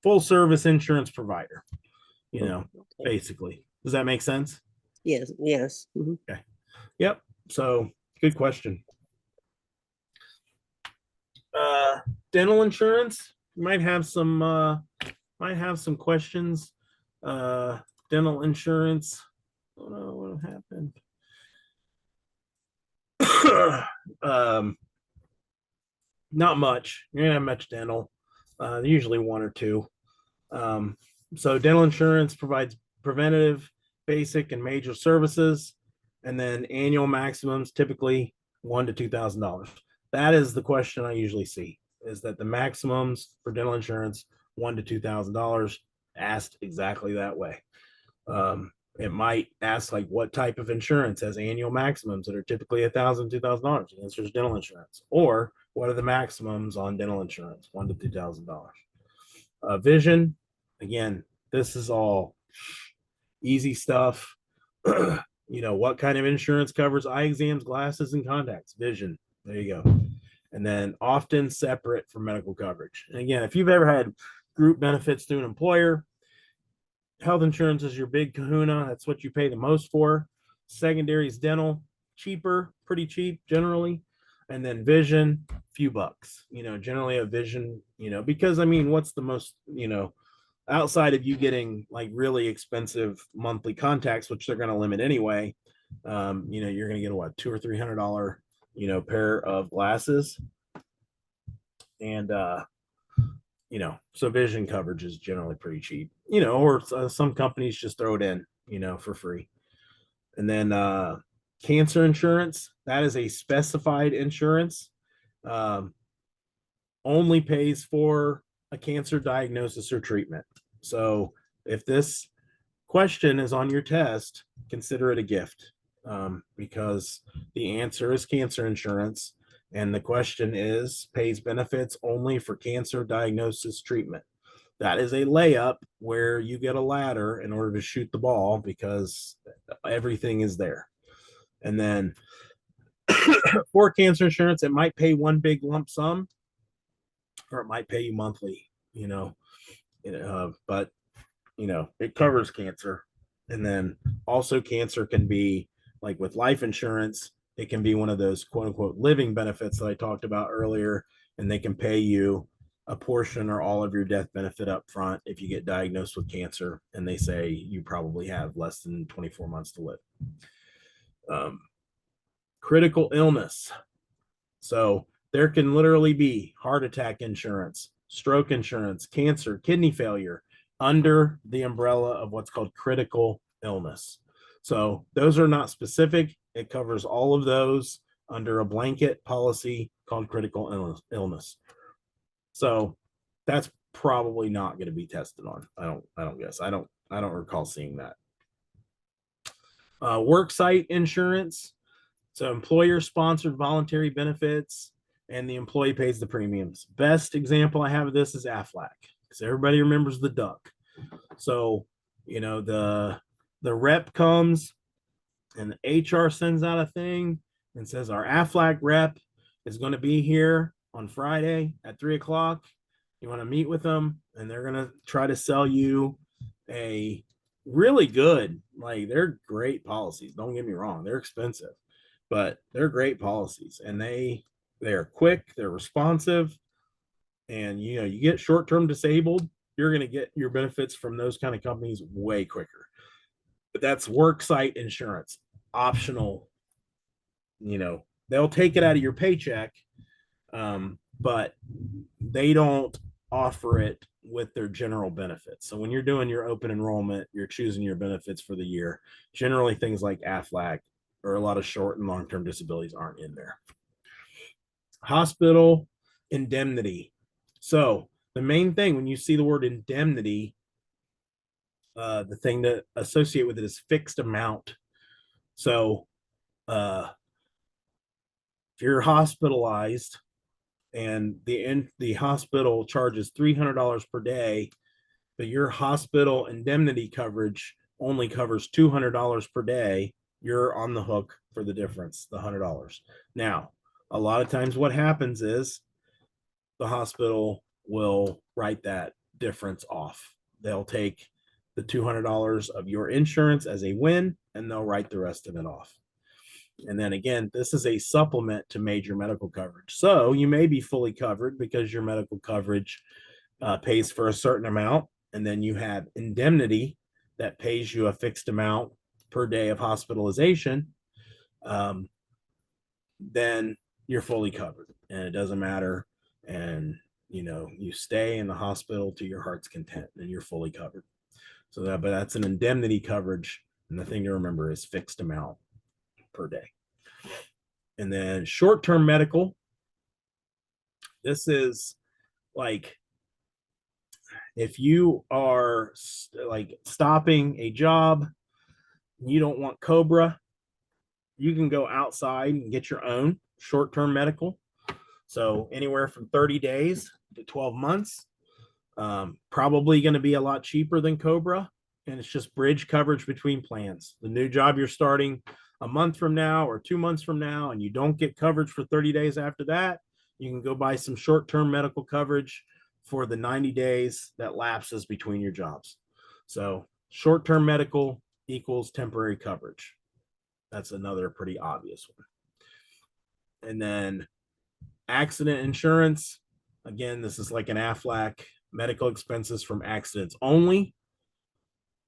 full service insurance provider, Okay. basically. Does that make sense? Yes. Mhm. Okay. Yep. So good question. Dental insurance, you might have some questions. Dental insurance. Oh no, what happened? Not much. You're gonna have much dental. Usually 1 or 2. So dental insurance provides preventative, basic, and major services, and then annual maximums typically $1,000 to $2,000. That is the question I usually see, is that the maximums for dental insurance $1,000 to $2,000, asked exactly that way. It might ask like, what type of insurance has annual maximums that are typically $1,000 to $2,000? The answer is dental insurance. Or what are the maximums on dental insurance? $1,000 to $2,000. Vision, again, this is all easy stuff. What kind of insurance covers eye exams, glasses, and contacts? Vision. There you go. And then often separate from medical coverage. And again, if you've ever had group benefits through an employer, health insurance is your big kahuna. That's what you pay the most for. Secondary is dental, cheaper, pretty cheap generally. And then vision, few bucks, generally a vision, because I mean, what's the most, outside of you getting like really expensive monthly contacts, which they're going to limit anyway, you're going to get a what, $200 or $300, pair of glasses. And, so vision coverage is generally pretty cheap, or some companies just throw it in, for free. And then, cancer insurance, that is a specified insurance, only pays for a cancer diagnosis or treatment. So if this question is on your test, consider it a gift, because the answer is cancer insurance, and the question is pays benefits only for cancer diagnosis treatment. That is a layup where you get a ladder in order to shoot the ball because everything is there. And then for cancer insurance, it might pay one big lump sum, or it might pay you monthly, but it covers cancer. And then also cancer can be like with life insurance, it can be one of those quote unquote living benefits that I talked about earlier, and they can pay you a portion or all of your death benefit up front if you get diagnosed with cancer and they say you probably have less than 24 months to live. Critical illness. So there can literally be heart attack insurance, stroke insurance, cancer, kidney failure under the umbrella of what's called critical illness. So those are not specific. It covers all of those under a blanket policy called critical illness. So that's probably not going to be tested on. I don't guess. I don't recall seeing that. Worksite insurance. So employer sponsored voluntary benefits, and the employee pays the premiums. Best example I have of this is Aflac, because everybody remembers the duck. So, the rep comes and the HR sends out a thing and says, our Aflac rep is going to be here on Friday at 3:00. You want to meet with them, and they're going to try to sell you a really good, like, they're great policies. Don't get me wrong. They're expensive, but they're great policies, and they're quick, they're responsive, and you get short-term disabled, you're going to get your benefits from those kind of companies way quicker. But that's worksite insurance, optional. They'll take it out of your paycheck, but they don't offer it with their general benefits. So when you're doing your open enrollment, you're choosing your benefits for the year. Generally, things like Aflac or a lot of short and long-term disabilities aren't in there. Hospital indemnity. So the main thing when you see the word indemnity, the thing to associate with it is fixed amount. So if you're hospitalized and the hospital charges $300 per day, but your hospital indemnity coverage only covers $200 per day, you're on the hook for the difference, the $100. Now, a lot of times what happens is the hospital will write that difference off. They'll take the $200 of your insurance as a win, and they'll write the rest of it off. And then again, this is a supplement to major medical coverage. So you may be fully covered because your medical coverage pays for a certain amount, and then you have indemnity that pays you a fixed amount per day of hospitalization. Then you're fully covered, and it doesn't matter. And you stay in the hospital to your heart's content, and you're fully covered. So but that's an indemnity coverage, and the thing to remember is fixed amount per day. And then short-term medical. This is like if you are like stopping a job, you don't want COBRA, you can go outside and get your own short-term medical. So anywhere from 30 days to 12 months, probably going to be a lot cheaper than COBRA. And it's just bridge coverage between plans. The new job you're starting a month from now or 2 months from now, and you don't get coverage for 30 days after that, you can go buy some short-term medical coverage for the 90 days that lapses between your jobs. So short-term medical equals temporary coverage. That's another pretty obvious one. And then Accident insurance. Again, this is like an Aflac, medical expenses from accidents only.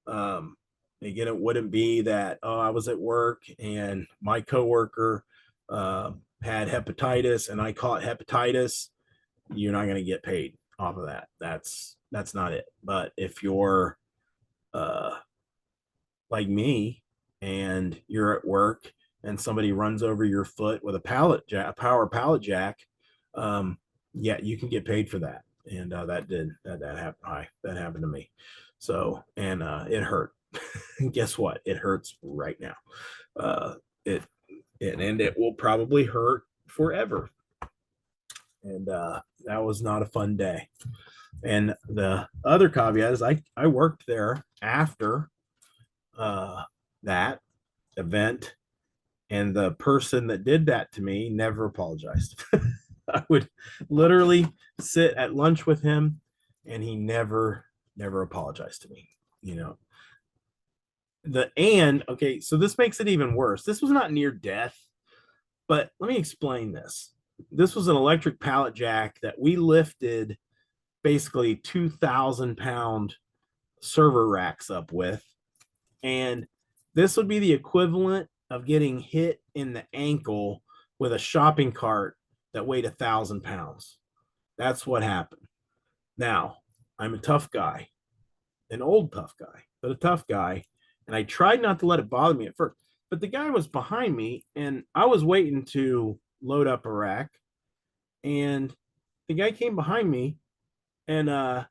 Again, it wouldn't be that, oh, I was at work and my coworker had hepatitis and I caught hepatitis. You're not going to get paid off of that. That's not it. But if you're like me and you're at work and somebody runs over your foot with a power pallet jack, yeah, you can get paid for that. And that happened. That happened to me. So, and it hurt. Guess what? It hurts right now. And it will probably hurt forever. And that was not a fun day. And the other caveat is I worked there after that event, and the person that did that to me never apologized. I would literally sit at lunch with him and he never apologized to me, you know. Okay, so this makes it even worse. This was not near death, but let me explain this. This was an electric pallet jack that we lifted basically 2,000-pound server racks up with. And this would be the equivalent of getting hit in the ankle with a shopping cart that weighed 1,000 pounds. That's what happened. Now, I'm a tough guy, an old tough guy, but a tough guy. And I tried not to let it bother me at first. But the guy was behind me and I was waiting to load up a rack. And the guy came behind me and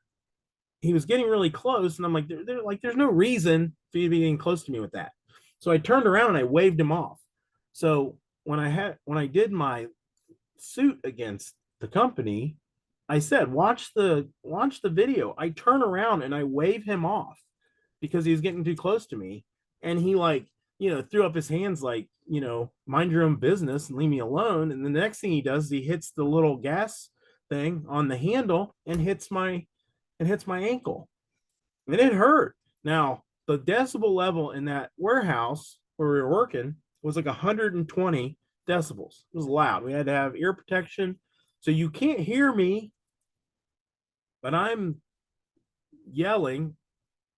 he was getting really close. And I'm like, there's no reason for you to be getting close to me with that. So I turned around and I waved him off. So when I did my suit against the company, I said, watch the video. I turn around and I wave him off because he was getting too close to me. And he threw up his hands like, mind your own business and leave me alone. And the next thing he does is he hits the little gas thing on the handle and hits my ankle. And it hurt. Now, the decibel level in that warehouse where we were working was like 120 decibels. It was loud. We had to have ear protection. So you can't hear me, but I'm yelling.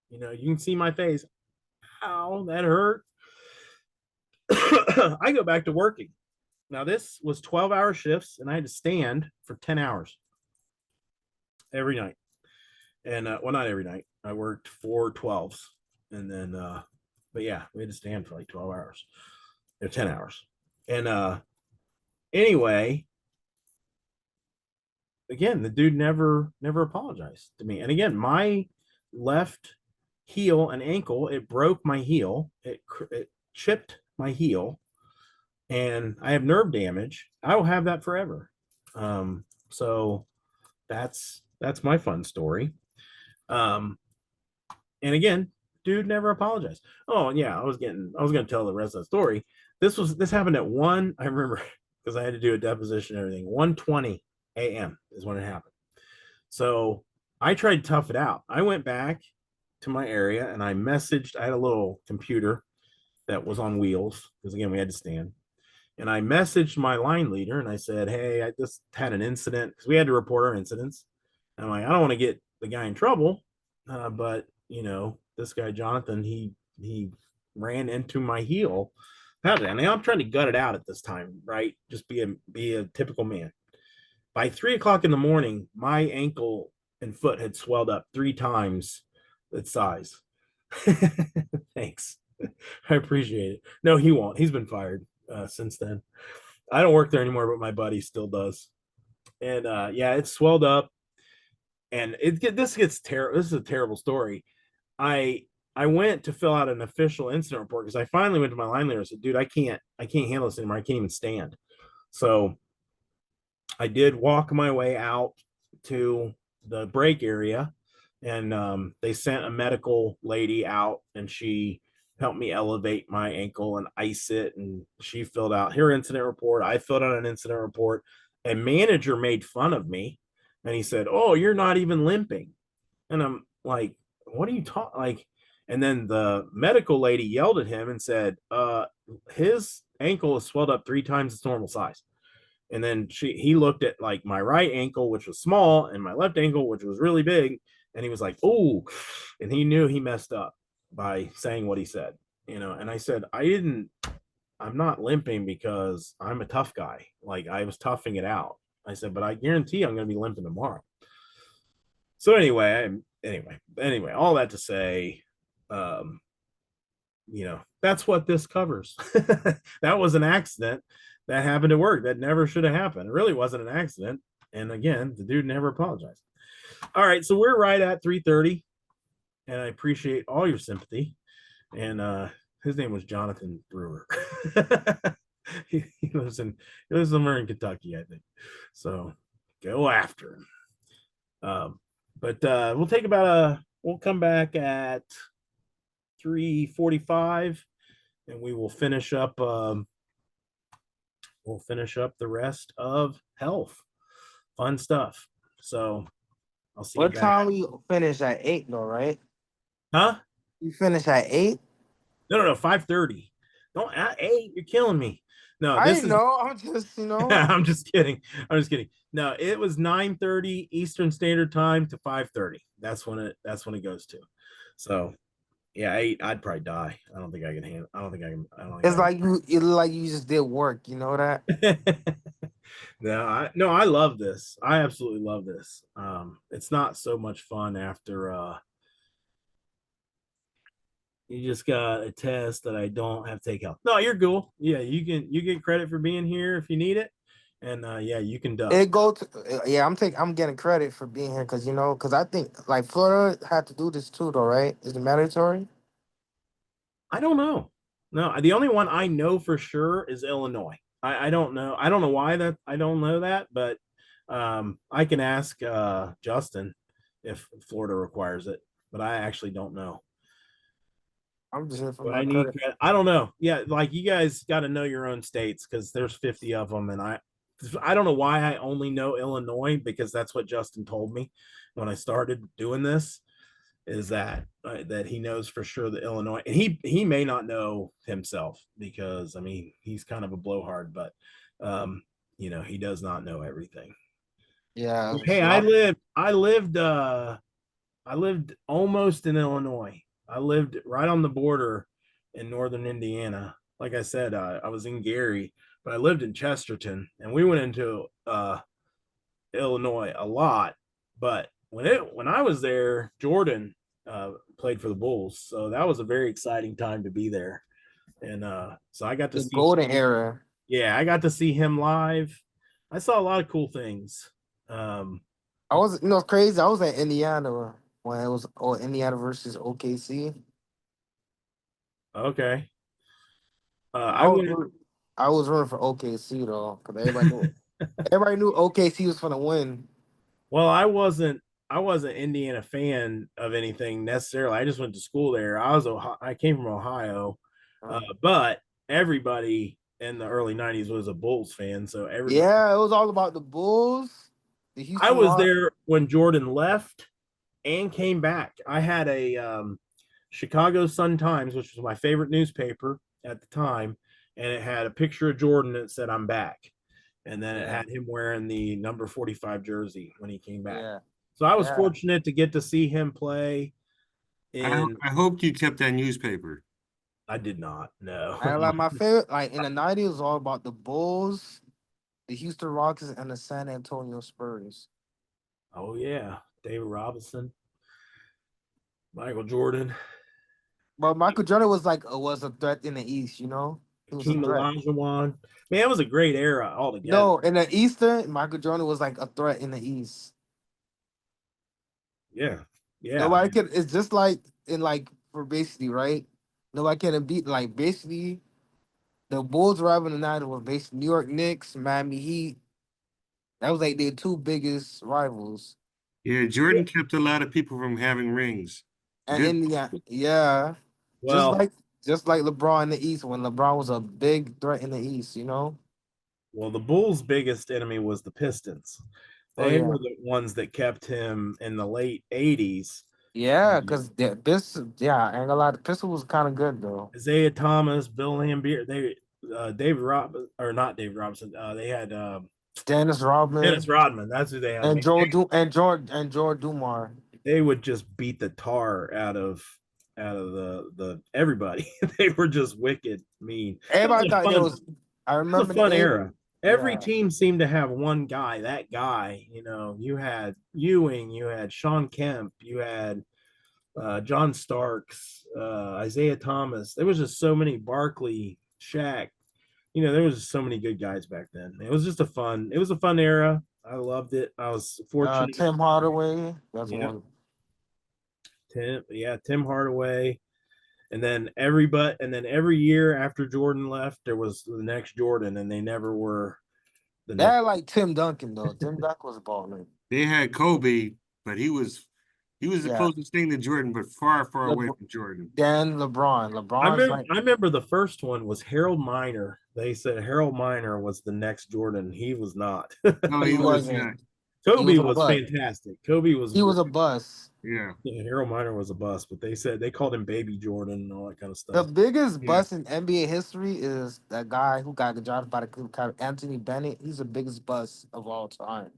You can see my face. Ow, that hurt. I go back to working. Now, this was 12-hour shifts, and I had to stand for 10 hours every night. And, well, not every night. I worked 4 12s. And then, but yeah, we had to stand for like 12 hours. Or 10 hours. And anyway, again, the dude never apologized to me. And again, my left heel and ankle, it broke my heel. It chipped my heel. And I have nerve damage. I will have that forever. So that's my fun story. And again, dude never apologized. Oh yeah, I was gonna tell the rest of the story. This happened at 1, I remember, because I had to do a deposition and everything. 1:20 a.m. is when it happened. So I tried to tough it out. I went back to my area and I had a little computer that was on wheels, because again, we had to stand. And I messaged my line leader and I said, hey, I just had an incident, because we had to report our incidents. And I'm like, I don't want to get the guy in trouble, but this guy Jonathan, he ran into my heel. And I'm trying to gut it out at this time, right? Just be a typical man. By 3 o'clock in the morning, my ankle and foot had swelled up 3 times its size. Thanks. I appreciate it. No, he won't. He's been fired since then. I don't work there anymore, but my buddy still does. And yeah, it swelled up. And this gets terrible. This is a terrible story. I went to fill out an official incident report because I finally went to my line leader and said, dude, I can't handle this anymore. I can't even stand. So I did walk my way out to the break area, and they sent a medical lady out, and she helped me elevate my ankle and ice it. And she filled out her incident report. I filled out an incident report. A manager made fun of me, and he said, oh, you're not even limping. And I'm like, what are you talking like? And then the medical lady yelled at him and said, his ankle is swelled up 3 times its normal size. And then he looked at like my right ankle, which was small, and my left ankle, which was really big. And he was like, "Oh," and he knew he messed up by saying what he said, And I said, I'm not limping because I'm a tough guy. Like I was toughing it out. I said, but I guarantee I'm going to be limping tomorrow. So anyway, all that to say, um, that's what this covers. That was an accident that happened at work that never should have happened. It really wasn't an accident. And again, the dude never apologized. All right, so we're right at 3:30, and I appreciate all your sympathy. And his name was Jonathan Brewer. he lives somewhere in Kentucky, I think. So go after him. But we'll come back at 3:45, and we will finish up. We'll finish up the rest of health. Fun stuff. So I'll see you What guys. time we finish at 8 though, right? Huh? You finish at 8? No, 5:30. Don't at 8. You're killing me. No, I this didn't is. know. I'm just, I'm just kidding. No, it was 9:30 Eastern Standard Time to 5:30. That's when it goes to. So yeah, 8, I'd probably die. I don't think I can handle. I don't think I can. I don't think It's like you look like you just did work, you know that? No, I love this. I absolutely love this. It's not so much fun after you just got a test that I don't have to take out. No, you're cool. Yeah, you get credit for being here if you need it. And yeah, you can duck. It go to yeah, I'm getting credit for being here because I think like Florida had to do this too though, right? Is it mandatory? I don't know. No, the only one I know for sure is Illinois. I don't know. I don't know why that I don't know that, but I can ask Justin if Florida requires it, but I actually don't know. I'm just here for But my credit. I don't know. Yeah, like you guys got to know your own states because there's 50 of them, and I don't know why I only know Illinois because that's what Justin told me when I started doing this. Is that he knows for sure that Illinois, and he may not know himself because I mean he's kind of a blowhard, but he does not know everything. Yeah. Hey, I lived almost in Illinois. I lived right on the border in northern Indiana. Like I said, I was in Gary, but I lived in Chesterton, and we went into Illinois a lot. But when I was there, Jordan played for the Bulls, so that was a very exciting time to be there. And so I got to The see golden era. Yeah, I got to see him live. I saw a lot of cool things. I was crazy. I was at Indiana when it was Indiana versus OKC. Okay. I was rooting for OKC though, because everybody knew OKC was gonna win. Well, I wasn't Indiana fan of anything necessarily. I just went to school there. I came from Ohio, but everybody in the early 90s was a Bulls fan. So everybody. Yeah, it was all about the Bulls. The I Houston was Rock- there when Jordan left and came back. I had a Chicago Sun-Times, which was my favorite newspaper at the time, and it had a picture of Jordan that said "I'm back," and then it had him wearing the number 45 jersey when he came back. Yeah. So I was fortunate to get to see him play. I hoped you kept that newspaper. I did not. No. I like my favorite, like in the '90s, it was all about the Bulls, the Houston Rockets, and the San Antonio Spurs. Oh yeah, David Robinson, Michael Jordan, But Michael Jordan was a threat in the East, you know. He was a Hakeem threat. Olajuwon. Man, it was a great era altogether. No, in the Eastern, Michael Jordan was like a threat in the East. Yeah. Nobody could. It's just like for basically right. Nobody can beat basically. The Bulls rival tonight was basically New York Knicks, Miami Heat. That was like their two biggest rivals. Yeah, Jordan kept a lot of people from having rings. And Indiana, yeah. Well, just like LeBron in the East when LeBron was a big threat in the East, you know. Well, the Bulls' biggest enemy was the Pistons. They were the ones that kept him in the late 80s. Yeah, because this, ain't gonna lie, the Pistons was kind of good though. Isaiah Thomas, Bill Laimbeer, not David Robinson. They had Dennis Rodman, Dennis Rodman. That's who they had. and George Dumar. They would just beat the tar out of the everybody. They were just wicked mean. It was Everybody a thought there fun, was. I it was a remember fun the eight. era. Every Yeah, team seemed to have one guy. That guy, you had Ewing, you had Sean Kemp, you had John Starks, Isaiah Thomas. There was just so many Barkley, Shaq. There was just so many good guys back then. It was a fun era. I loved it. I was fortunate. Tim Hardaway. That's Yeah, one. Tim Hardaway. And then every year after Jordan left, there was the next Jordan, and they never were the They next. had like Tim Duncan though. Tim Duncan was balling. They had Kobe, but he was the Yeah. closest thing to Jordan, but far, far away LeBron, from Jordan. then LeBron. LeBron's like I remember the first one was Harold Miner. They said Harold Miner was the next Jordan. He was not. No, he he was wasn't. not. He was Kobe a was bust. fantastic. Kobe was He was great. a bust. Yeah. Yeah, Harold Miner was a bust, but they called him Baby Jordan and all that kind of The stuff. biggest Yeah. bust in NBA history is that guy who got drafted by the Anthony Bennett. He's the biggest bust of all time.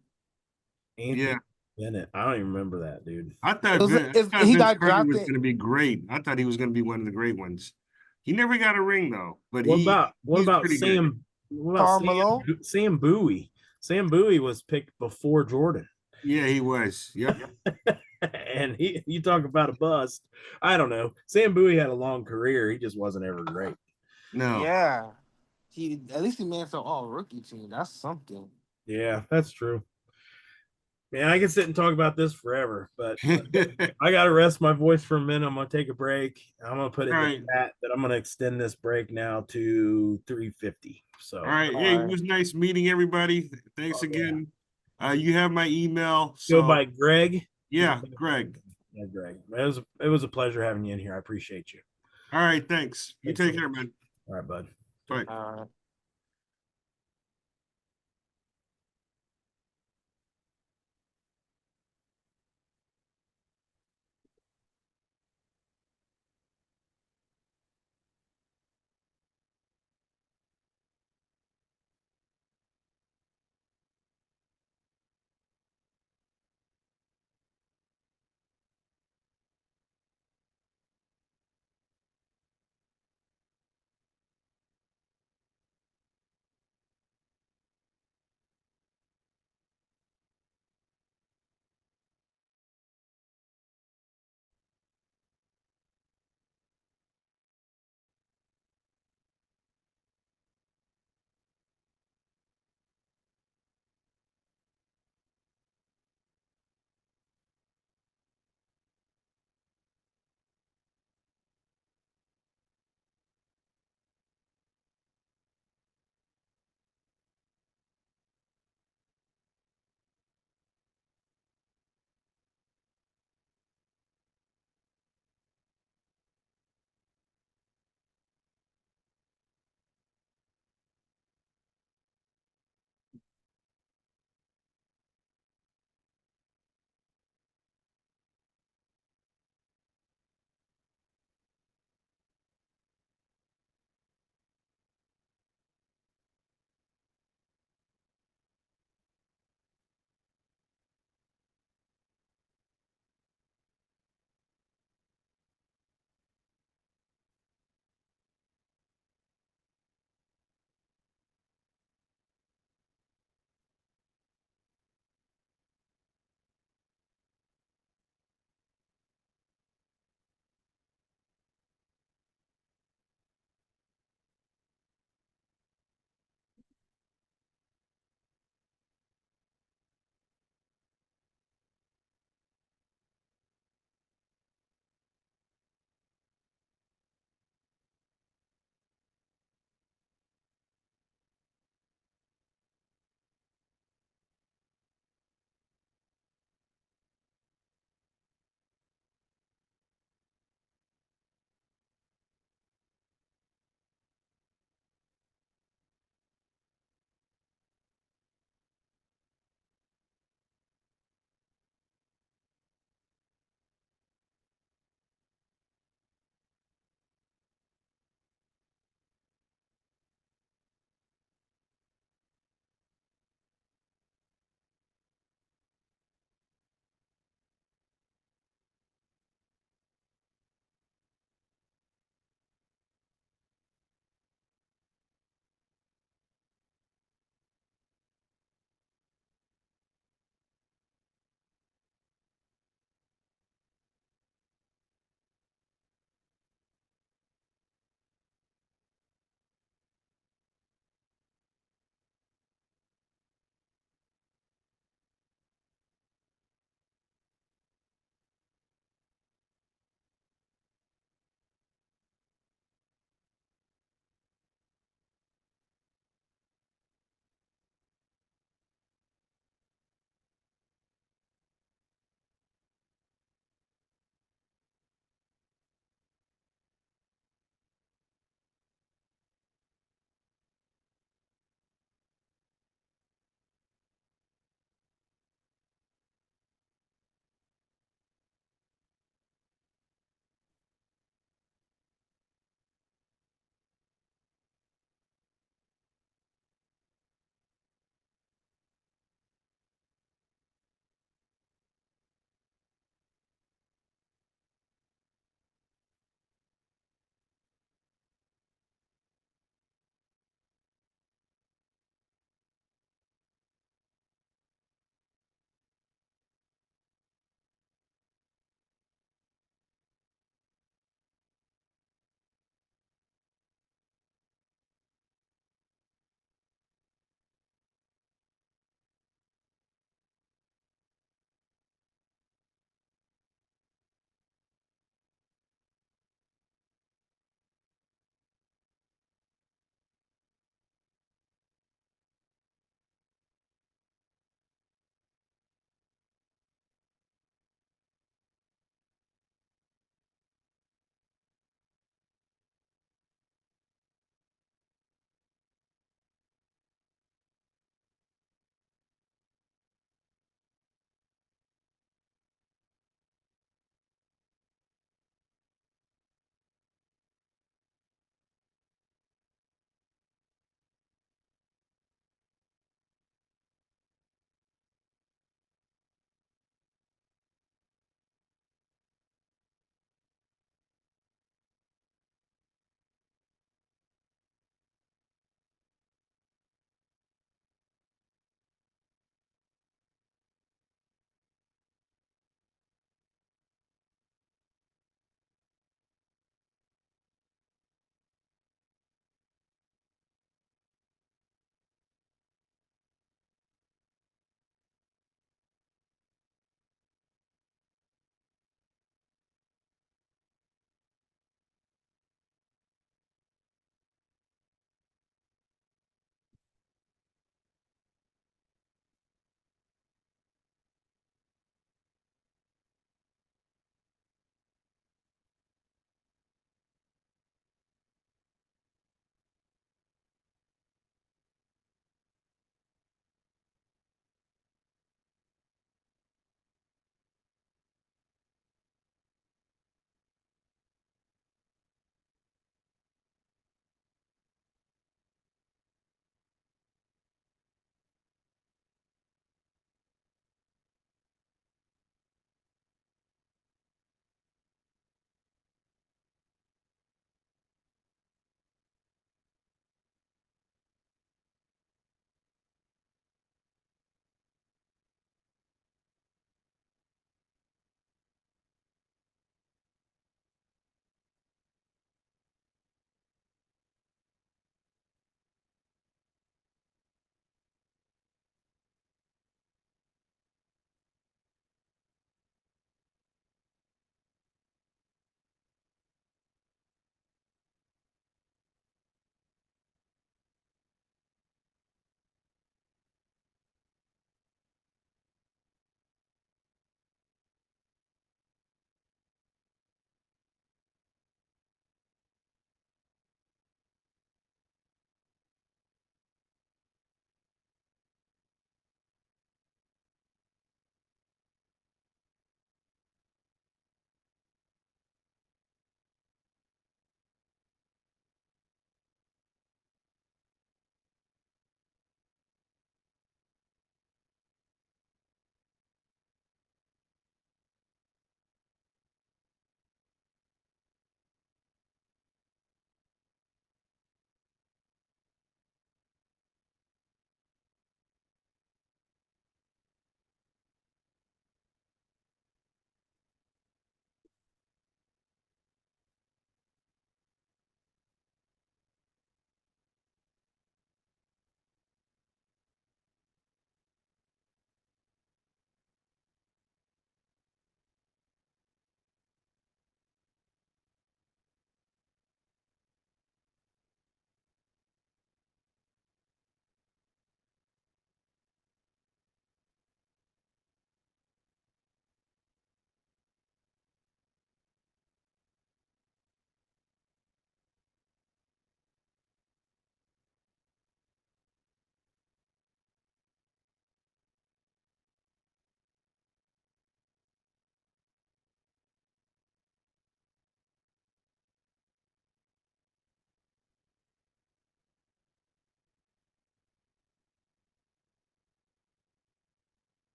Anthony Yeah. Bennett. I don't even remember that, dude. I It thought was Vin, if I thought he Vince got Carter was drafted. going to be great. I thought he was going to be one of the great ones. He never got a ring though, but What about what he's about pretty good. Sam? What about Carmelo. Sam Bowie? Sam Bowie was picked before Jordan. Yeah, he was. Yep. And you talk about a bust. I don't know. Sam Bowie had a long career. He just wasn't ever great. No. Yeah. He at least he made some all rookie team. That's something. Yeah, that's true. Man, I can sit and talk about this forever, but All I got to rest my voice for a minute. I'm going to take a break. I'm going to put in the right. chat that I'm going to extend this break now to 3:50. So, All right. All Hey, it right. was nice meeting everybody. Thanks again. You have my email. go So by Greg. yeah, Greg. Yeah, Greg. It was a pleasure having you in here. I appreciate you. All right. Thanks. You Thanks take so care, much. man. All right, bud. Bye.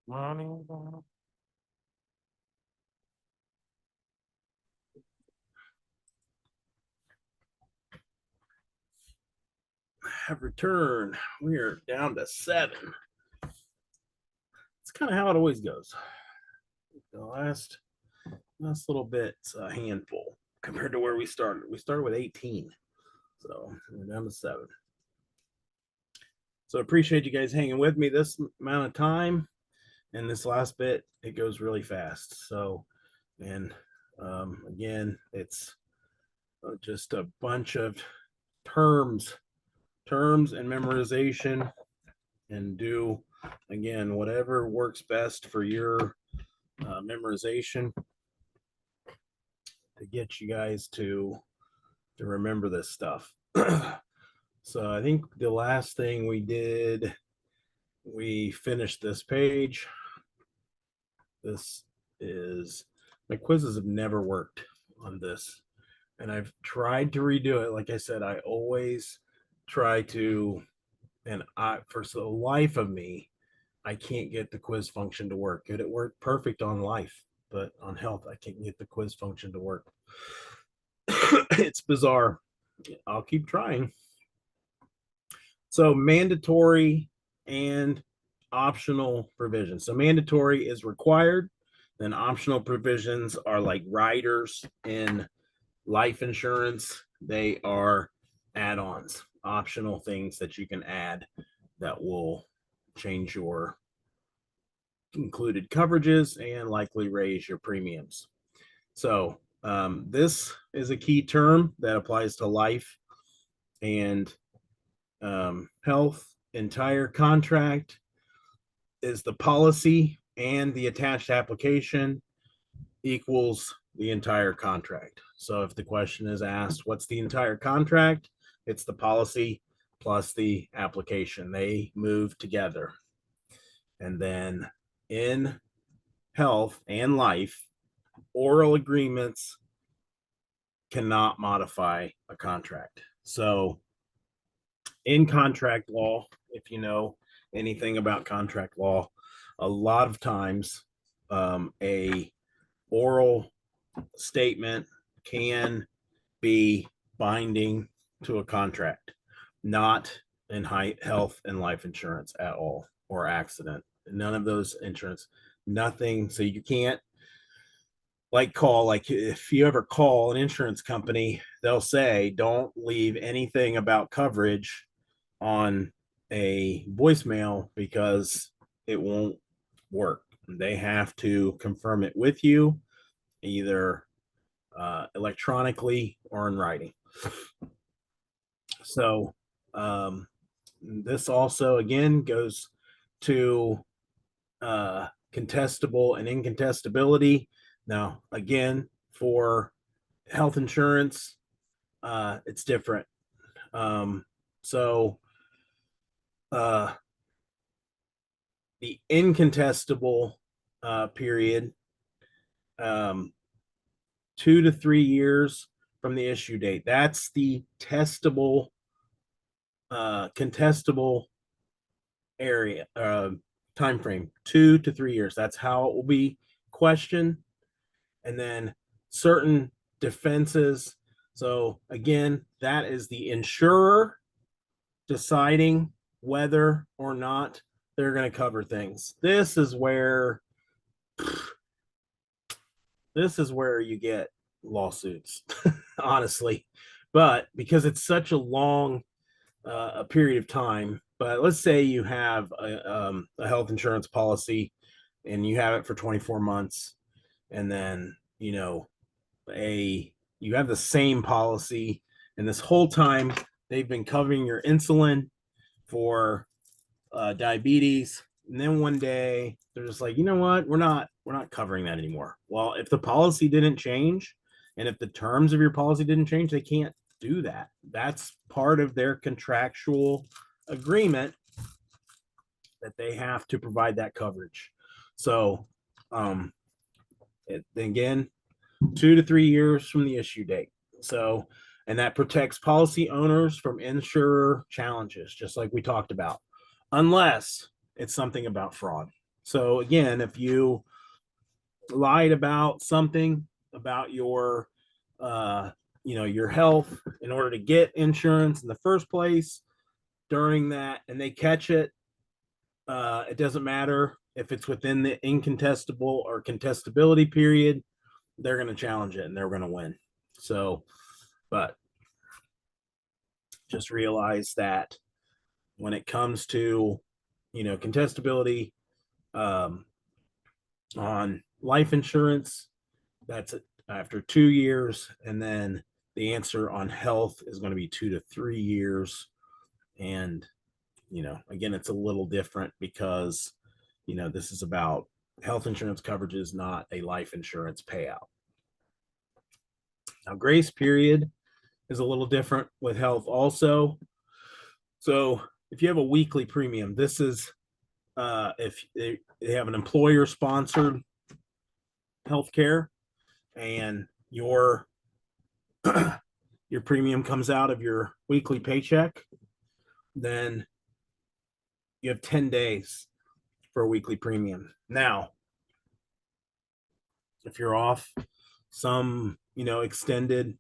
Have returned. We are down to 7. It's kind of how it always goes. The last little bit's a handful compared to where we started. We started with 18, so we're down to 7. So I appreciate you guys hanging with me this amount of time. And this last bit, it goes really fast. So, and again, it's just a bunch of terms and memorization, and do again whatever works best for your memorization to get you guys to remember this stuff. So I think the last thing we did, we finished this page. This is, my quizzes have never worked on this, and I've tried to redo it. Like I said, I always try to, and for the life of me, I can't get the quiz function to work. It worked perfect on life, but on health, I can't get the quiz function to work. It's bizarre. I'll keep trying. So mandatory and optional provisions. So mandatory is required. Then optional provisions are like riders in life insurance. They are add-ons, optional things that you can add that will change your included coverages and likely raise your premiums. So this is a key term that applies to life and health. Entire contract is the policy, and the attached application equals the entire contract. So if the question is asked, what's the entire contract? It's the policy plus the application. They move together. And then in health and life, oral agreements cannot modify a contract. So in contract law, if you know anything about contract law, a lot of times a oral statement can be binding to a contract, not in health and life insurance at all, or accident. None of those insurance, nothing. So you can't like if you ever call an insurance company, they'll say, don't leave anything about coverage on a voicemail because it won't work. They have to confirm it with you, either electronically or in writing. So this also again goes to contestable and incontestability. Now again, for health insurance, it's different. So the incontestable period, 2 to 3 years from the issue date. That's the testable, contestable area, time frame, 2 to 3 years. That's how it will be questioned. And then certain defenses. So again, that is the insurer deciding whether or not they're going to cover things. This is where you get lawsuits, honestly. But because it's such a long a period of time, but let's say you have a health insurance policy and you have it for 24 months, and then you have the same policy, and this whole time they've been covering your insulin for diabetes, and then one day they're just like, you know what, we're not covering that anymore. Well, if the policy didn't change and if the terms of your policy didn't change, they can't do that. That's part of their contractual agreement, that they have to provide that coverage. So again, 2 to 3 years from the issue date. So, and that protects policy owners from insurer challenges, just like we talked about, unless it's something about fraud. So again, if you lied about something about your your health in order to get insurance in the first place during that, and they catch it, it doesn't matter if it's within the incontestable or contestability period, they're going to challenge it and they're going to win. So, but just realize that when it comes to, contestability on life insurance, that's after 2 years. And then the answer on health is going to be 2 to 3 years. And, again, it's a little different because, this is about health insurance coverage, is not a life insurance payout. Now, grace period is a little different with health also. So if you have a weekly premium, this is if they have an employer sponsored healthcare and your your premium comes out of your weekly paycheck, then you have 10 days for a weekly premium. Now, if you're off some, extended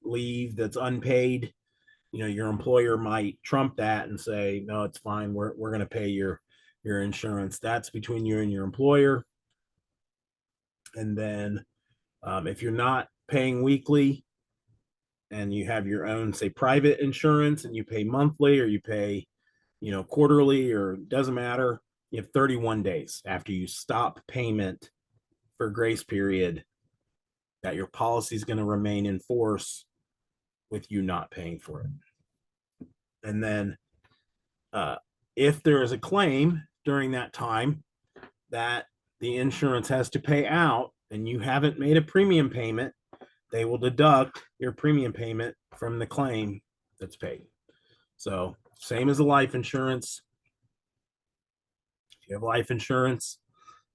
leave that's unpaid, your employer might trump that and say, no, it's fine. We're going to pay your insurance. That's between you and your employer. And then if you're not paying weekly and you have your own, say, private insurance and you pay monthly or you pay, quarterly, or doesn't matter, you have 31 days after you stop payment for grace period that your policy is going to remain in force with you not paying for it. And then if there is a claim during that time that the insurance has to pay out and you haven't made a premium payment, they will deduct your premium payment from the claim that's paid. So same as a life insurance. If you have life insurance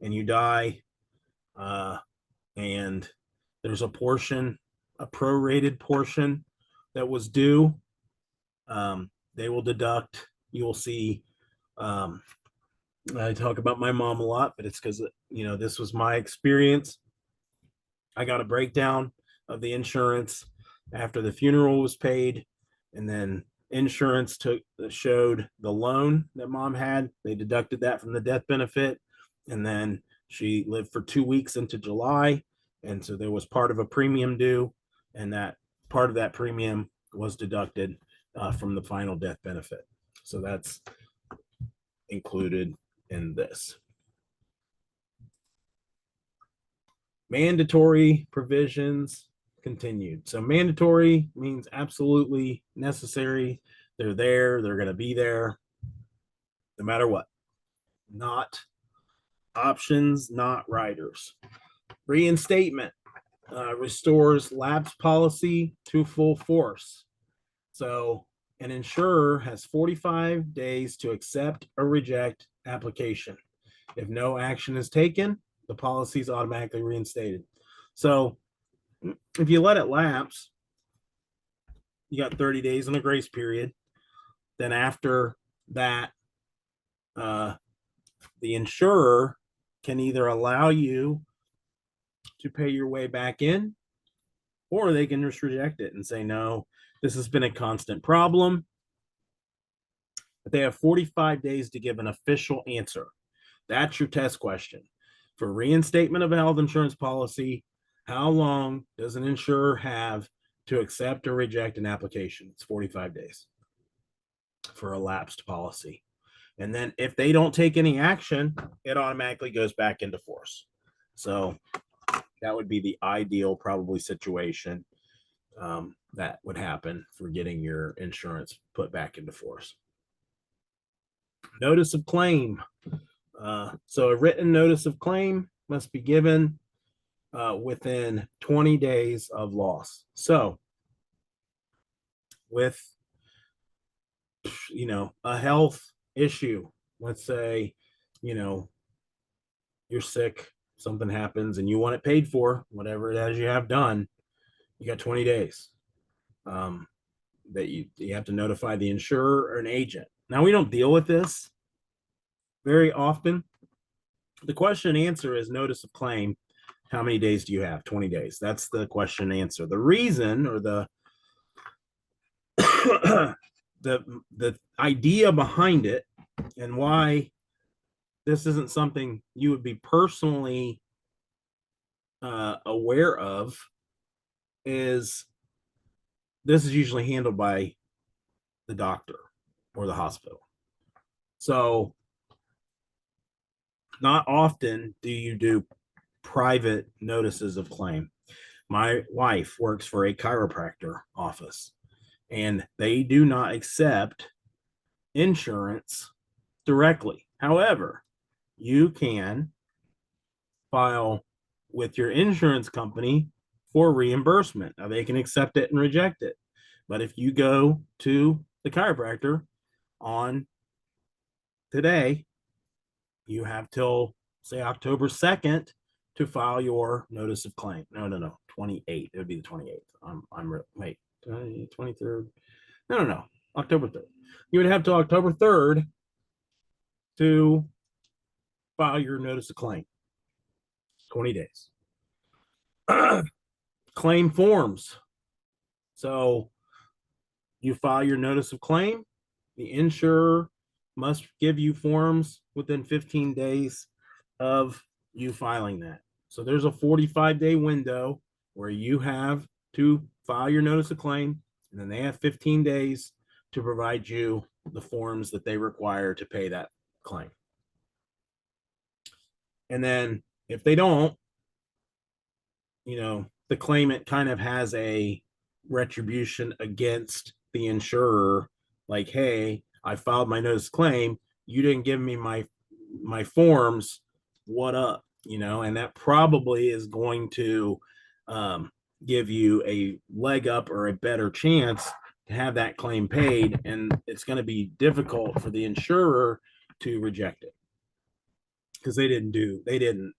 and you die, and there's a prorated portion that was due, they will deduct. You will see, I talk about my mom a lot, but it's because, this was my experience. I got a breakdown of the insurance after the funeral was paid, and then insurance showed the loan that mom had. They deducted that from the death benefit, and then she lived for 2 weeks into July, and so there was part of a premium due, and that part of that premium was deducted from the final death benefit. So that's included in this. Mandatory provisions continued. So mandatory means absolutely necessary. They're there. They're going to be there no matter what. Not options, not riders. Reinstatement restores lapsed policy to full force. So an insurer has 45 days to accept or reject application. If no action is taken, the policy is automatically reinstated. So if you let it lapse, you got 30 days in a grace period. Then after that, the insurer can either allow you to pay your way back in, or they can just reject it and say, no, this has been a constant problem. But they have 45 days to give an official answer. That's your test question. For reinstatement of a health insurance policy, how long does an insurer have to accept or reject an application? It's 45 days for a lapsed policy. And then if they don't take any action, it automatically goes back into force. So that would be the ideal probably situation that would happen for getting your insurance put back into force. Notice of claim. So a written notice of claim must be given within 20 days of loss. So with, a health issue, let's say, you're sick, something happens and you want it paid for, whatever it is you have done, you got 20 days that you have to notify the insurer or an agent. Now, we don't deal with this very often, The question and answer is notice of claim. How many days do you have? 20 days. That's the question and answer. The reason or the the idea behind it and why this isn't something you would be personally aware of is this is usually handled by the doctor or the hospital. So not often do you do private notices of claim. My wife works for a chiropractor office, and they do not accept insurance directly. However, you can file with your insurance company for reimbursement. Now, they can accept it and reject it. But if you go to the chiropractor on today, you have till say October 2nd to file your notice of claim. No, 28. It would be the 28th. Wait, 23rd. No. October 3rd. You would have till October 3rd to file your notice of claim. 20 days. Claim forms. So you file your notice of claim. The insurer must give you forms within 15 days of you filing that. So there's a 45-day window where you have to file your notice of claim, and then they have 15 days to provide you the forms that they require to pay that claim. And then if they don't, the claimant kind of has a retribution against the insurer, like, hey, I filed my notice of claim, you didn't give me my forms, what up? And that probably is going to give you a leg up or a better chance to have that claim paid, and it's going to be difficult for the insurer to reject it because they didn't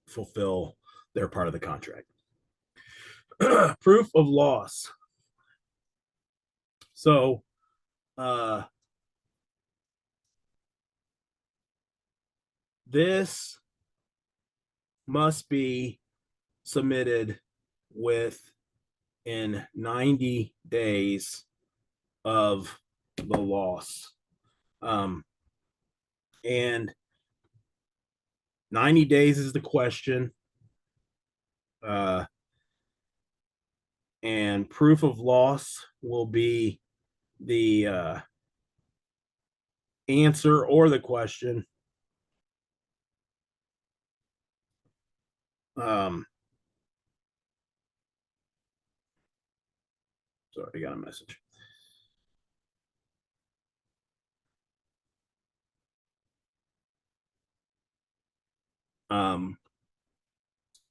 fulfill their part of the contract. Proof of loss. So this must be submitted within 90 days of the loss. And 90 days is the question. And proof of loss will be the answer or the question. Sorry, I got a message.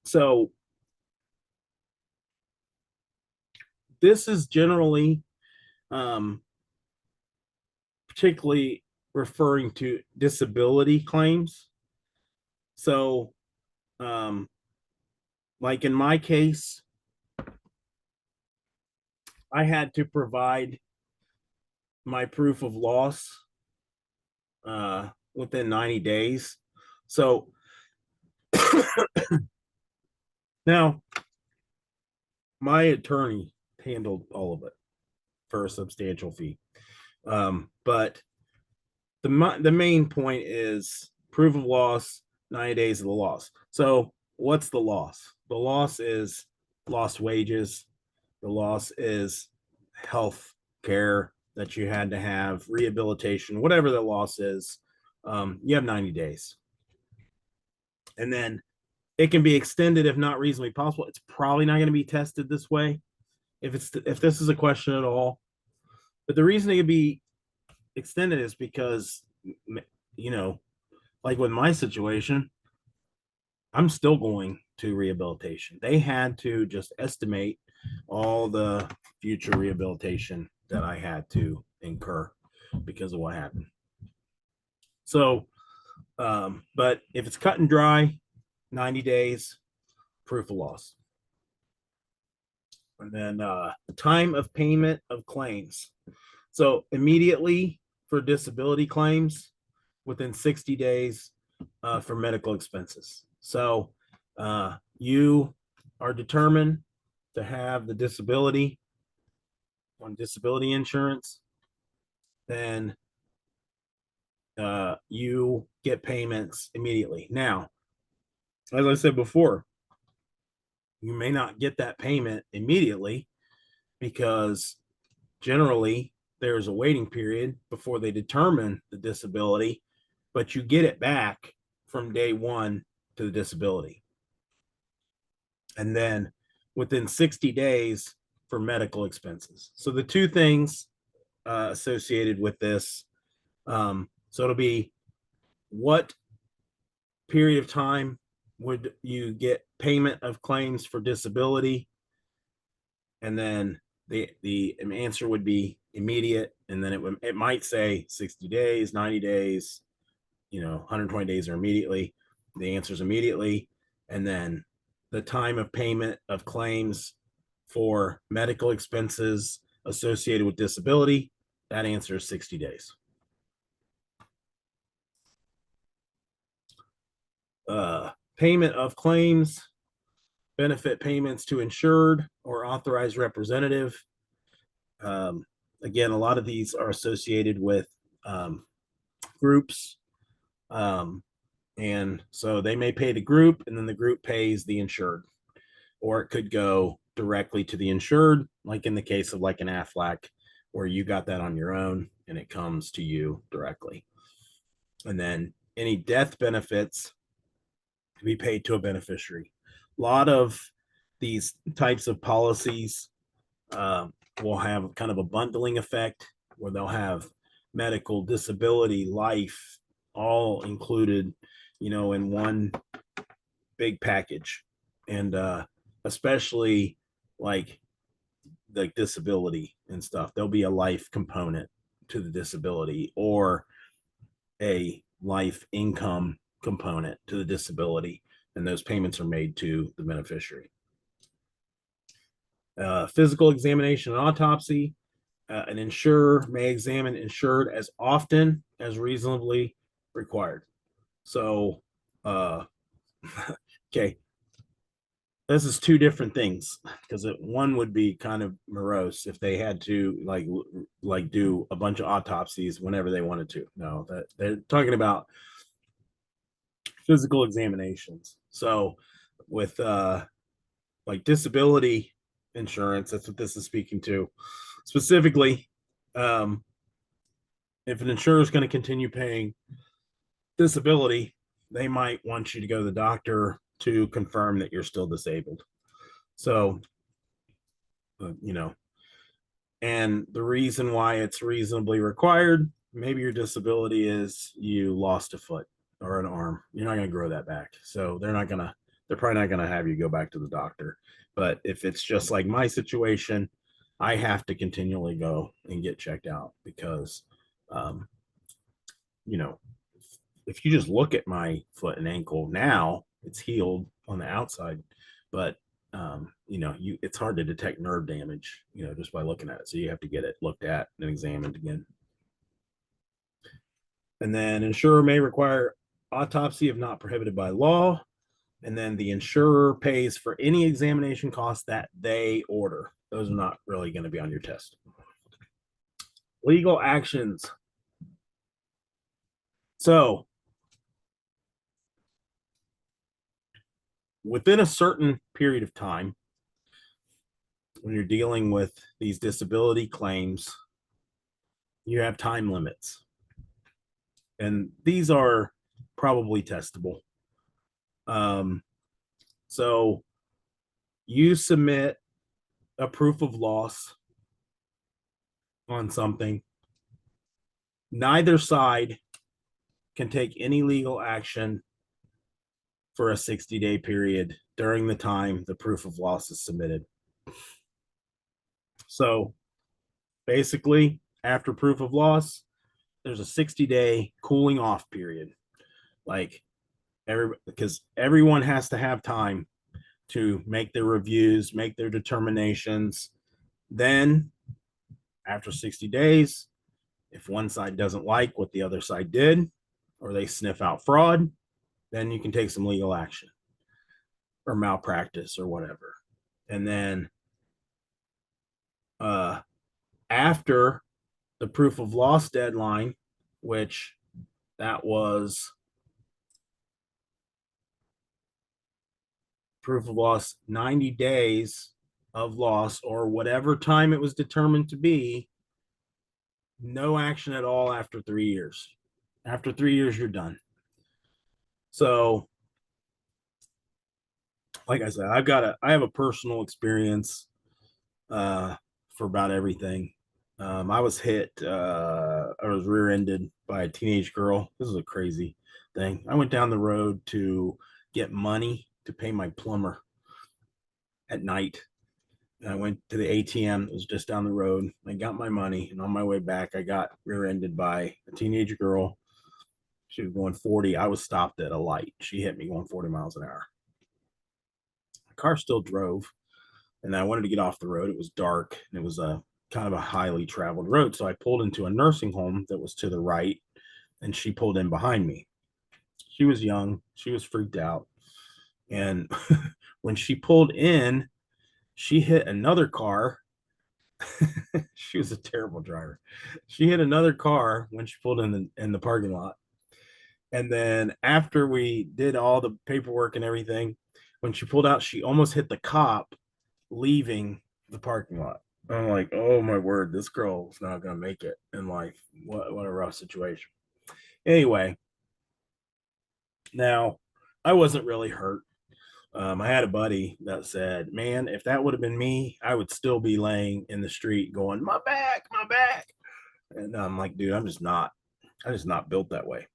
So this is generally particularly referring to disability claims. So like in my case, I had to provide my proof of loss within 90 days. So now my attorney handled all of it for a substantial fee. But the main point is proof of loss, 90 days of the loss. So what's the loss? The loss is lost wages. The loss is health care that you had to have, rehabilitation, whatever the loss is. You have 90 days. And then it can be extended if not reasonably possible. It's probably not going to be tested this way if this is a question at all. But the reason it can be extended is because, like with my situation, I'm still going to rehabilitation. They had to just estimate all the future rehabilitation that I had to incur because of what happened. So, but if it's cut and dry, 90 days, proof of loss. And then the time of payment of claims. So immediately for disability claims, within 60 days, for medical expenses. So you are determined to have the disability on disability insurance, then you get payments immediately. Now, as I said before, you may not get that payment immediately because generally there's a waiting period before they determine the disability, but you get it back from day one to the disability. And then within 60 days for medical expenses. So the two things associated with this, so it'll be what period of time would you get payment of claims for disability? And then the answer would be immediate, and then it might say 60 days, 90 days, 120 days or immediately. The answer is immediately. And then the time of payment of claims for medical expenses associated with disability, that answer is 60 days. Payment of claims, benefit payments to insured or authorized representative. Again, a lot of these are associated with groups. And so they may pay the group and then the group pays the insured, or it could go directly to the insured, like in the case of like an AFLAC, where you got that on your own and it comes to you directly. And then any death benefits to be paid to a beneficiary. A lot of these types of policies will have kind of a bundling effect where they'll have medical, disability, life, all included, in one big package. And especially like the disability and stuff, there'll be a life component to the disability or a life income component to the disability, and those payments are made to the beneficiary. Physical examination and autopsy. An insurer may examine insured as often as reasonably required. So, okay, this is two different things, because one would be kind of morose if they had to like do a bunch of autopsies whenever they wanted to. No, that they're talking about physical examinations. So with like disability insurance, that's what this is speaking to specifically. If an insurer is going to continue paying disability, they might want you to go to the doctor to confirm that you're still disabled. So, and the reason why it's reasonably required, maybe your disability is you lost a foot or an arm. You're not going to grow that back. So they're probably not going to have you go back to the doctor. But if it's just like my situation, I have to continually go and get checked out because, if you just look at my foot and ankle now, it's healed on the outside, but it's hard to detect nerve damage, just by looking at it. So you have to get it looked at and examined again. And then insurer may require autopsy if not prohibited by law. And then the insurer pays for any examination costs that they order. Those are not really going to be on your test. Legal actions. So within a certain period of time, when you're dealing with these disability claims, you have time limits. And these are probably testable. So you submit a proof of loss on something. Neither side can take any legal action for a 60-day period during the time the proof of loss is submitted. So basically, after proof of loss, there's a 60-day cooling off period. Because everyone has to have time to make their reviews, make their determinations. Then after 60 days, if one side doesn't like what the other side did, or they sniff out fraud, then you can take some legal action or malpractice or whatever. And then after the proof of loss deadline, which that was proof of loss 90 days of loss or whatever time it was determined to be, no action at all after 3 years. After 3 years, you're done. So, like I said, I have a personal experience for about everything. I was I was rear-ended by a teenage girl. This is a crazy thing. I went down the road to get money to pay my plumber at night. And I went to the ATM that was just down the road. I got my money, and on my way back, I got rear-ended by a teenage girl. She was going 40. I was stopped at a light. She hit me going 40 miles an hour. The car still drove, and I wanted to get off the road. It was dark, and it was a kind of a highly traveled road. So I pulled into a nursing home that was to the right, and she pulled in behind me. She was young. She was freaked out. And when she pulled in, she hit another car. She was a terrible driver. She hit another car when she pulled in the parking lot. And then after we did all the paperwork and everything, when she pulled out, she almost hit the cop leaving the parking lot. I'm like, oh my word, this girl's not gonna make it in life. What a rough situation. Anyway, now I wasn't really hurt. I had a buddy that said, man, if that would have been me, I would still be laying in the street going, my back, my back. And I'm like, dude, I'm just not built that way.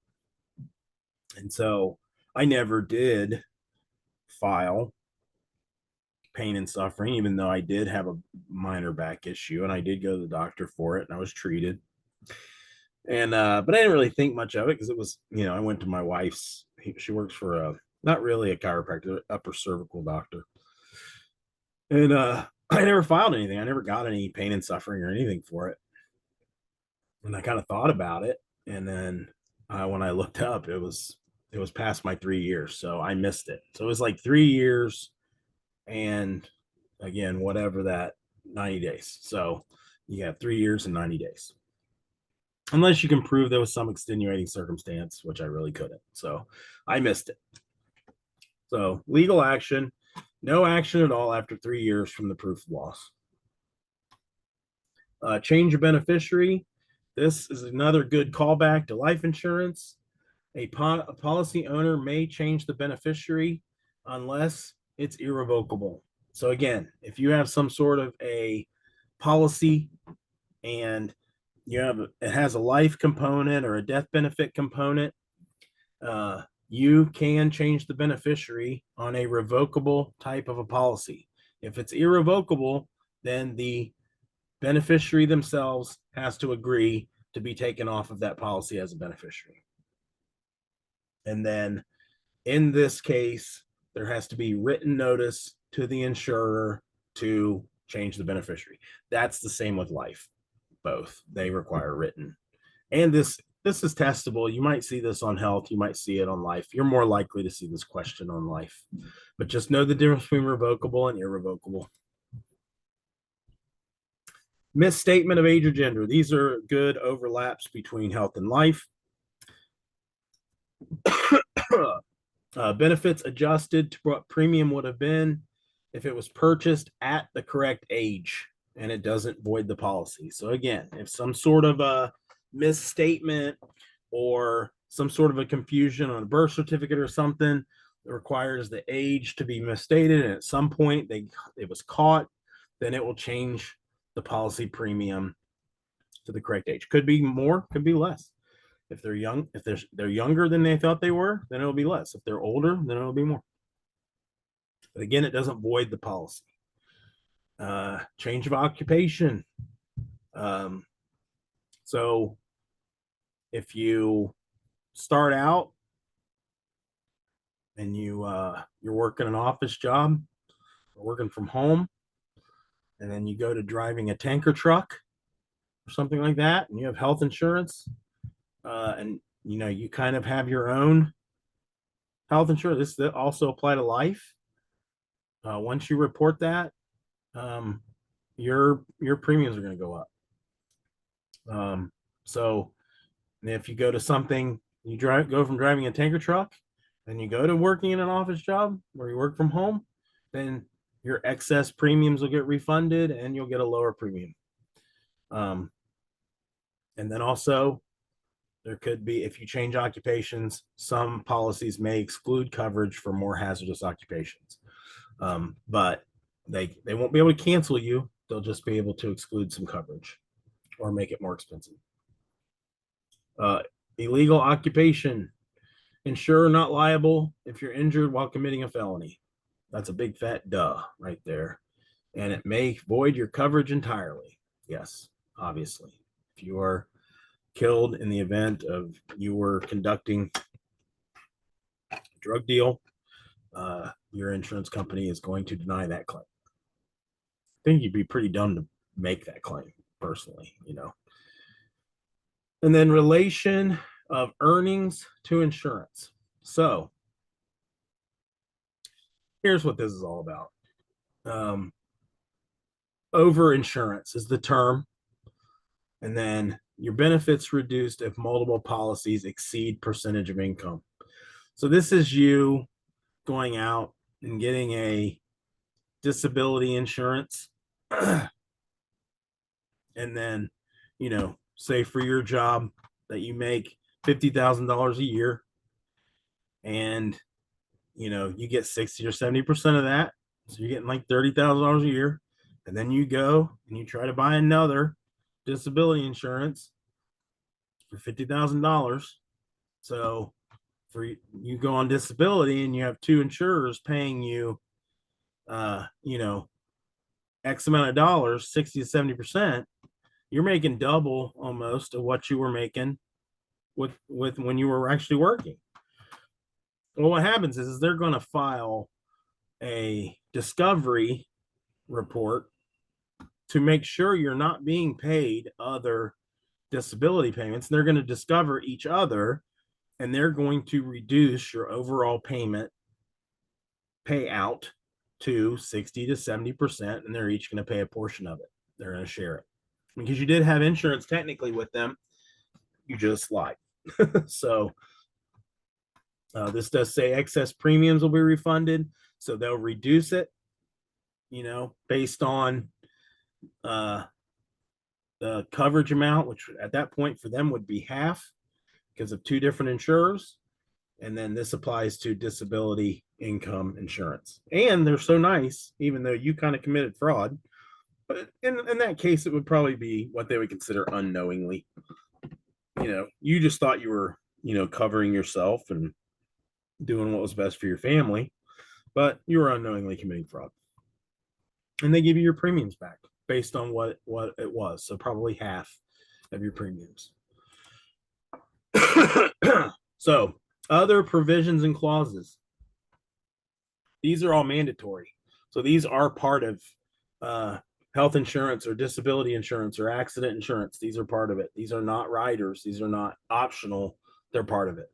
And so I never did file pain and suffering, even though I did have a minor back issue and I did go to the doctor for it and I was treated. And but I didn't really think much of it because it was, I went to my wife's, she works for a not really a chiropractor, upper cervical doctor. And I never filed anything. I never got any pain and suffering or anything for it. And I kind of thought about it. And then when I looked up, it was past my 3 years. So I missed it. So it was like 3 years and again, whatever that 90 days. So you have 3 years and 90 days. Unless you can prove there was some extenuating circumstance, which I really couldn't. So I missed it. So legal action, no action at all after 3 years from the proof of loss. Change of beneficiary. This is another good callback to life insurance. A policy owner may change the beneficiary unless it's irrevocable. So again, if you have some sort of a policy and it has a life component or a death benefit component, you can change the beneficiary on a revocable type of a policy. If it's irrevocable, then the beneficiary themselves has to agree to be taken off of that policy as a beneficiary. And then in this case, there has to be written notice to the insurer to change the beneficiary. That's the same with life. Both, they require written. And this is testable. You might see this on health. You might see it on life. You're more likely to see this question on life. But just know the difference between revocable and irrevocable. Misstatement of age or gender. These are good overlaps between health and life. Benefits adjusted to what premium would have been if it was purchased at the correct age and it doesn't void the policy. So again, if some sort of a misstatement or some sort of a confusion on a birth certificate or something that requires the age to be misstated, and at some point it was caught, then it will change the policy premium to the correct age. Could be more, could be less. If they're young, if they're younger than they thought they were, then it'll be less. If they're older, then it'll be more. But again, it doesn't void the policy. Change of occupation. So if you start out and you're working an office job or working from home, and then you go to driving a tanker truck or something like that, and you have health insurance, and you kind of have your own health insurance, this also apply to life. Once you report that, your premiums are going to go up. So if you go to something, you go from driving a tanker truck, and you go to working in an office job where you work from home, then your excess premiums will get refunded and you'll get a lower premium. And then also there could be, if you change occupations, some policies may exclude coverage for more hazardous occupations. But they won't be able to cancel you. They'll just be able to exclude some coverage or make it more expensive. Illegal occupation. Insurer not liable if you're injured while committing a felony. That's a big fat duh right there. And it may void your coverage entirely. Yes, obviously. If you are killed in the event of you were conducting a drug deal, your insurance company is going to deny that claim. I think you'd be pretty dumb to make that claim, personally, you know. And then relation of earnings to insurance. So here's what this is all about. Over insurance is the term. And then your benefits reduced if multiple policies exceed percentage of income. So this is you going out and getting a disability insurance. And then, you know, say for your job that you make $50,000 a year, and you know, you get 60 or 70% of that. So you're getting like $30,000 a year. And then you go and you try to buy another disability insurance for $50,000. So for you go on disability and you have two insurers paying you, you know, X amount of dollars, 60 to 70%, you're making double almost of what you were making with when you were actually working. Well, what happens is they're going to file a discovery report to make sure you're not being paid other disability payments. They're going to discover each other, and they're going to reduce your overall payout to 60 to 70%, and they're each going to pay a portion of it. They're going to share it because you did have insurance technically with them. You just lied. So this does say excess premiums will be refunded, so they'll reduce it, you know, based on the coverage amount, which at that point for them would be half because of two different insurers. And then this applies to disability income insurance. And they're so nice, even though you kind of committed fraud. But in that case, it would probably be what they would consider unknowingly. You know, you just thought you were, you know, covering yourself and doing what was best for your family, but you were unknowingly committing fraud. And they give you your premiums back based on what it was. So probably half of your premiums. So other provisions and clauses. These are all mandatory. So these are part of health insurance or disability insurance or accident insurance. These are part of it. These are not riders. These are not optional. They're part of it.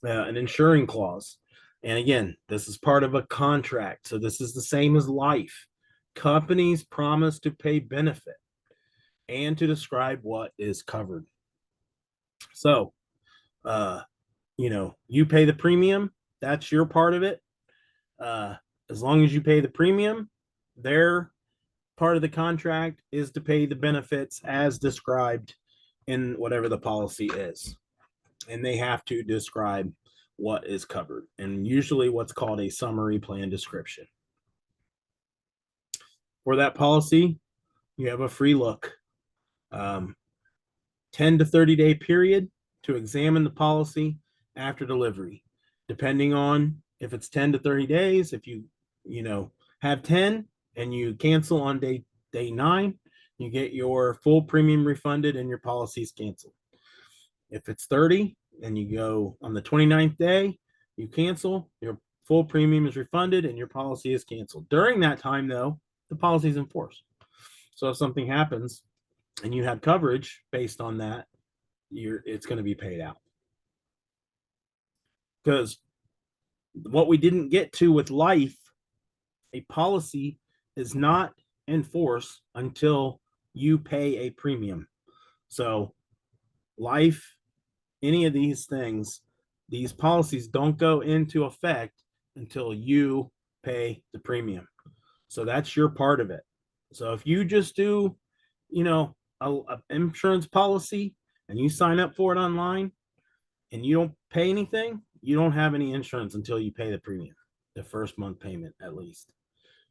An insuring clause. And again, this is part of a contract. So this is the same as life. Companies promise to pay benefit and to describe what is covered. So, you know, you pay the premium. That's your part of it. As long as you pay the premium, their part of the contract is to pay the benefits as described in whatever the policy is. And they have to describe what is covered, and usually what's called a summary plan description. For that policy, you have a free look, 10 to 30 day period to examine the policy after delivery. Depending on if it's 10 to 30 days, if you know, have 10 and you cancel on day 9, you get your full premium refunded and your policy is canceled. If it's 30 and you go on the 29th day, you cancel, your full premium is refunded and your policy is canceled. During that time, though, the policy is in force. So if something happens and you have coverage based on that, it's going to be paid out. Because What we didn't get to with life, a policy is not in force until you pay a premium. So life, any of these things, these policies don't go into effect until you pay the premium. So that's your part of it. So if you just do, a insurance policy and you sign up for it online and you don't pay anything, you don't have any insurance until you pay the premium, the first month payment at least,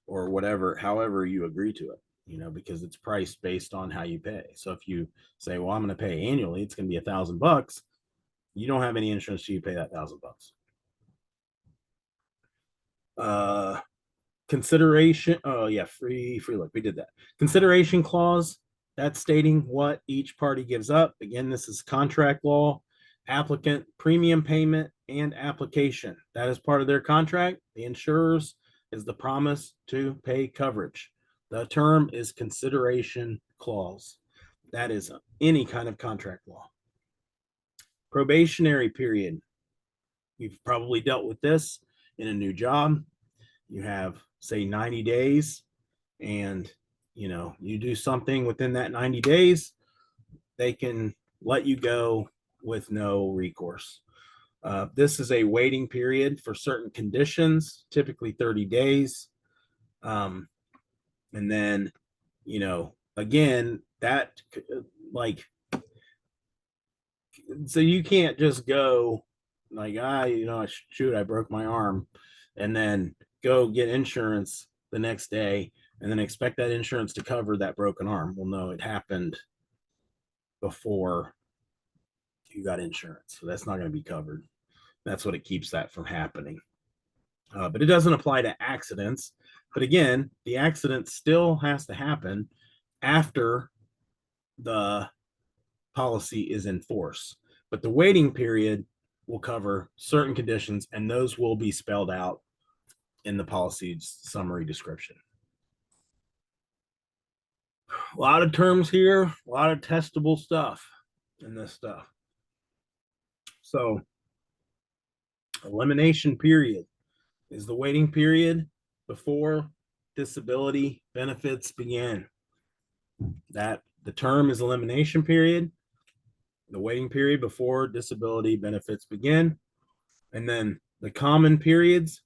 or whatever, however you agree to it, because it's priced based on how you pay. So if you say, well, I'm going to pay annually, it's going to be $1,000. You don't have any insurance till you pay that $1,000. Consideration. Oh yeah, free look. We did that. Consideration clause. That's stating what each party gives up. Again, this is contract law. Applicant premium payment and application. That is part of their contract. The insurers is the promise to pay coverage. The term is consideration clause. That is any kind of contract law. Probationary period. You've probably dealt with this in a new job. You have, say, 90 days, and you do something within that 90 days, they can let you go with no recourse. This is a waiting period for certain conditions, typically 30 days. And then, again, that so you can't just go like, shoot, I broke my arm, and then go get insurance the next day and then expect that insurance to cover that broken arm. Well, no, it happened before you got insurance, so that's not going to be covered. That's what it keeps that from happening. But it doesn't apply to accidents. But again, the accident still has to happen after the policy is in force. But the waiting period will cover certain conditions, and those will be spelled out in the policy's summary description. A lot of terms here, a lot of testable stuff in this stuff. So, elimination period is the waiting period before disability benefits begin. That the term is elimination period, the waiting period before disability benefits begin, and then the common periods.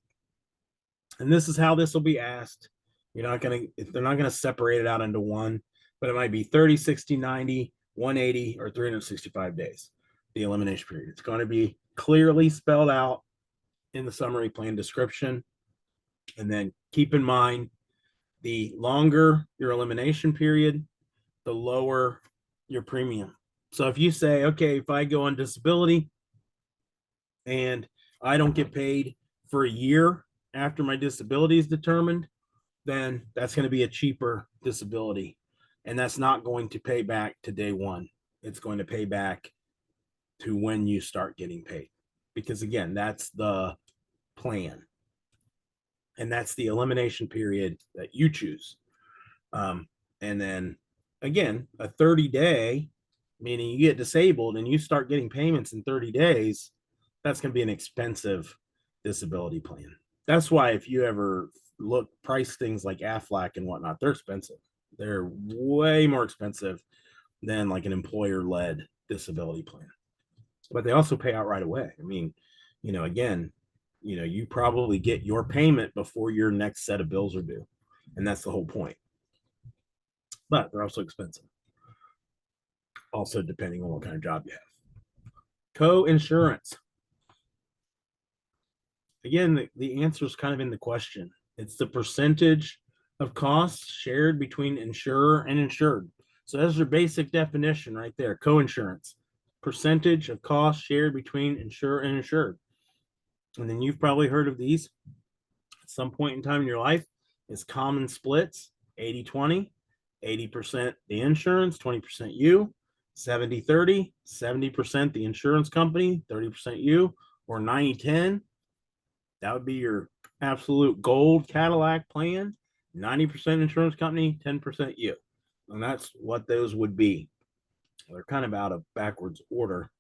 And this is how this will be asked. They're not going to separate it out into one, but it might be 30, 60, 90, 180, or 365 days, the elimination period. It's going to be clearly spelled out in the summary plan description. And then keep in mind, the longer your elimination period, the lower your premium. So if you say, okay, if I go on disability and I don't get paid for a year after my disability is determined, then that's going to be a cheaper disability. And that's not going to pay back to day one. It's going to pay back to when you start getting paid. Because again, that's the plan. And that's the elimination period that you choose. And then again, a 30-day, meaning you get disabled and you start getting payments in 30 days, that's going to be an expensive disability plan. That's why if you ever price things like Aflac and whatnot, they're expensive. They're way more expensive than like an employer-led disability plan. But they also pay out right away. I mean, again, you probably get your payment before your next set of bills are due. And that's the whole point. But they're also expensive. Also, depending on what kind of job you have. Co-insurance. Again, the answer is kind of in the question. It's the percentage of costs shared between insurer and insured. So that's your basic definition right there. Co-insurance. Percentage of costs shared between insurer and insured. And then you've probably heard of these at some point in time in your life is common splits, 80-20, 80% the insurance, 20% you, 70-30, 70% the insurance company, 30% you, or 90-10. That would be your absolute gold Cadillac plan, 90% insurance company, 10% you. And that's what those would be. They're kind of out of backwards order.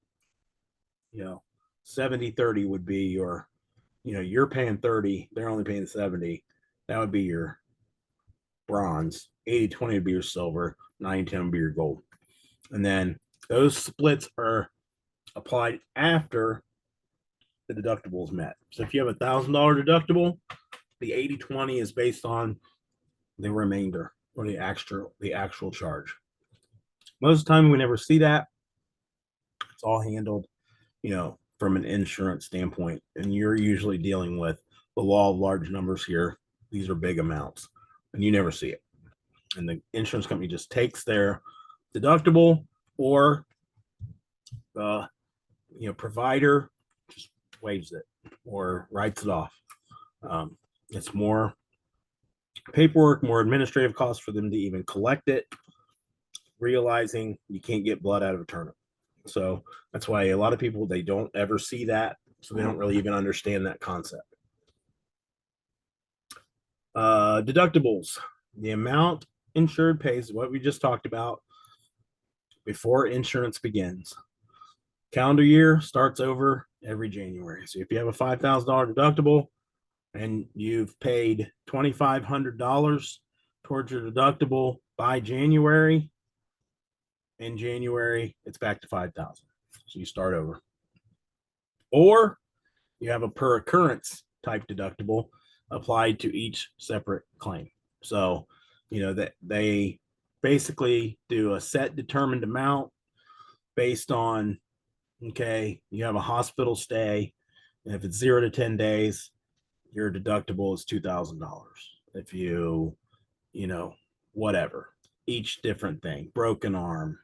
70-30 would be your you're paying 30, they're only paying 70. That would be your bronze. 80-20 would be your silver. 90-10 would be your gold. And then those splits are applied after the deductible is met. So if you have $1,000 deductible, the 80-20 is based on the remainder or the actual charge. Most of the time we never see that. It's all handled, from an insurance standpoint, and you're usually dealing with the law of large numbers here. These are big amounts, and you never see it. And the insurance company just takes their deductible, or the provider just waives it or writes it off. It's more paperwork, more administrative costs for them to even collect it, realizing you can't get blood out of a turnip. So that's why a lot of people, they don't ever see that. So they don't really even understand that concept. Deductibles, the amount insured pays, what we just talked about, before insurance begins. Calendar year starts over every January. So if you have a $5,000 deductible and you've paid $2,500 towards your deductible by January, in January, it's back to 5,000. So you start over. Or you have a per occurrence type deductible applied to each separate claim. So, that they basically do a set determined amount based on, okay, you have a hospital stay, and if it's 0 to 10 days, your deductible is $2,000. If whatever, each different thing, broken arm,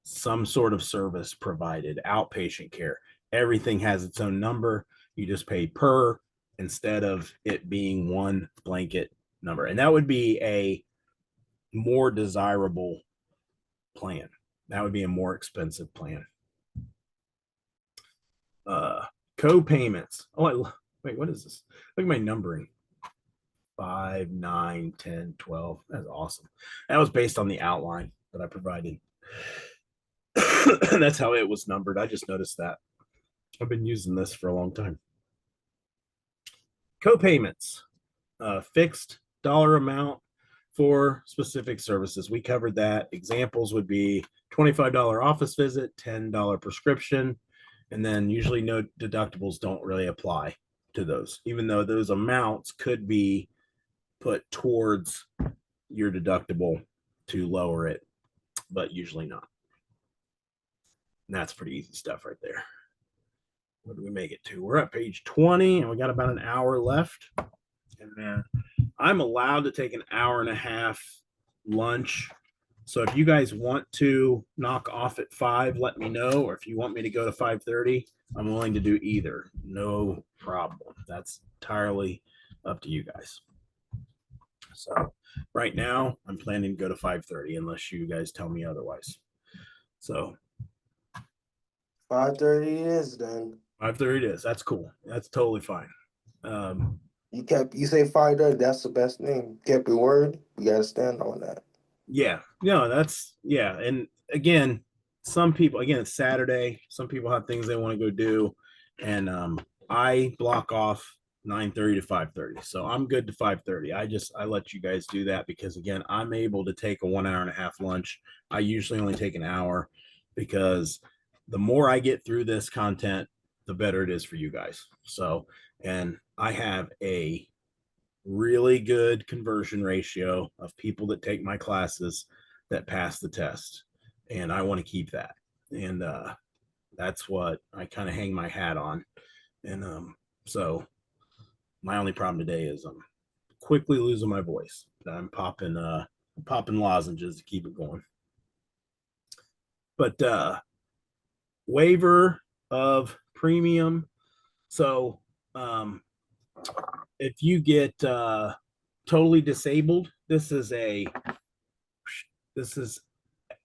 some sort of service provided, outpatient care, everything has its own number. You just pay per instead of it being one blanket number. And that would be a more desirable plan. That would be a more expensive plan. Co-payments. Wait, what is this? Look at my numbering. 5, 9, 10, 12. That's awesome. That was based on the outline that I provided. That's how it was numbered. I just noticed that. I've been using this for a long time. Co-payments, fixed dollar amount for specific services. We covered that. Examples would be $25 office visit, $10 prescription, and then usually no deductibles don't really apply to those, even though those amounts could be put towards your deductible to lower it, but usually not. And that's pretty easy stuff right there. What do we make it to? We're at page 20 and we got about an hour left. And then I'm allowed to take an hour and a half lunch. So if you guys want to knock off at 5, let me know. Or if you want me to go to 5:30, I'm willing to do either. No problem. That's entirely up to you guys. So right now I'm planning to go to 5:30 unless you guys tell me otherwise. So 5:30 it is then. 5:30 it is. That's cool. That's totally fine. You say 5:30, that's the best thing. Kept your word. We gotta stand on that. Yeah. No, and again, some people, it's Saturday. Some people have things they want to go do. And I block off 9:30 to 5:30. So I'm good to 5:30. I let you guys do that because again, I'm able to take a 1 hour and a half lunch. I usually only take an hour because the more I get through this content, the better it is for you guys. So, and I have a really good conversion ratio of people that take my classes that pass the test. And I want to keep that. And that's what I kind of hang my hat on. And so my only problem today is I'm quickly losing my voice. I'm popping lozenges to keep it going. But waiver of premium. So if you get totally disabled, this is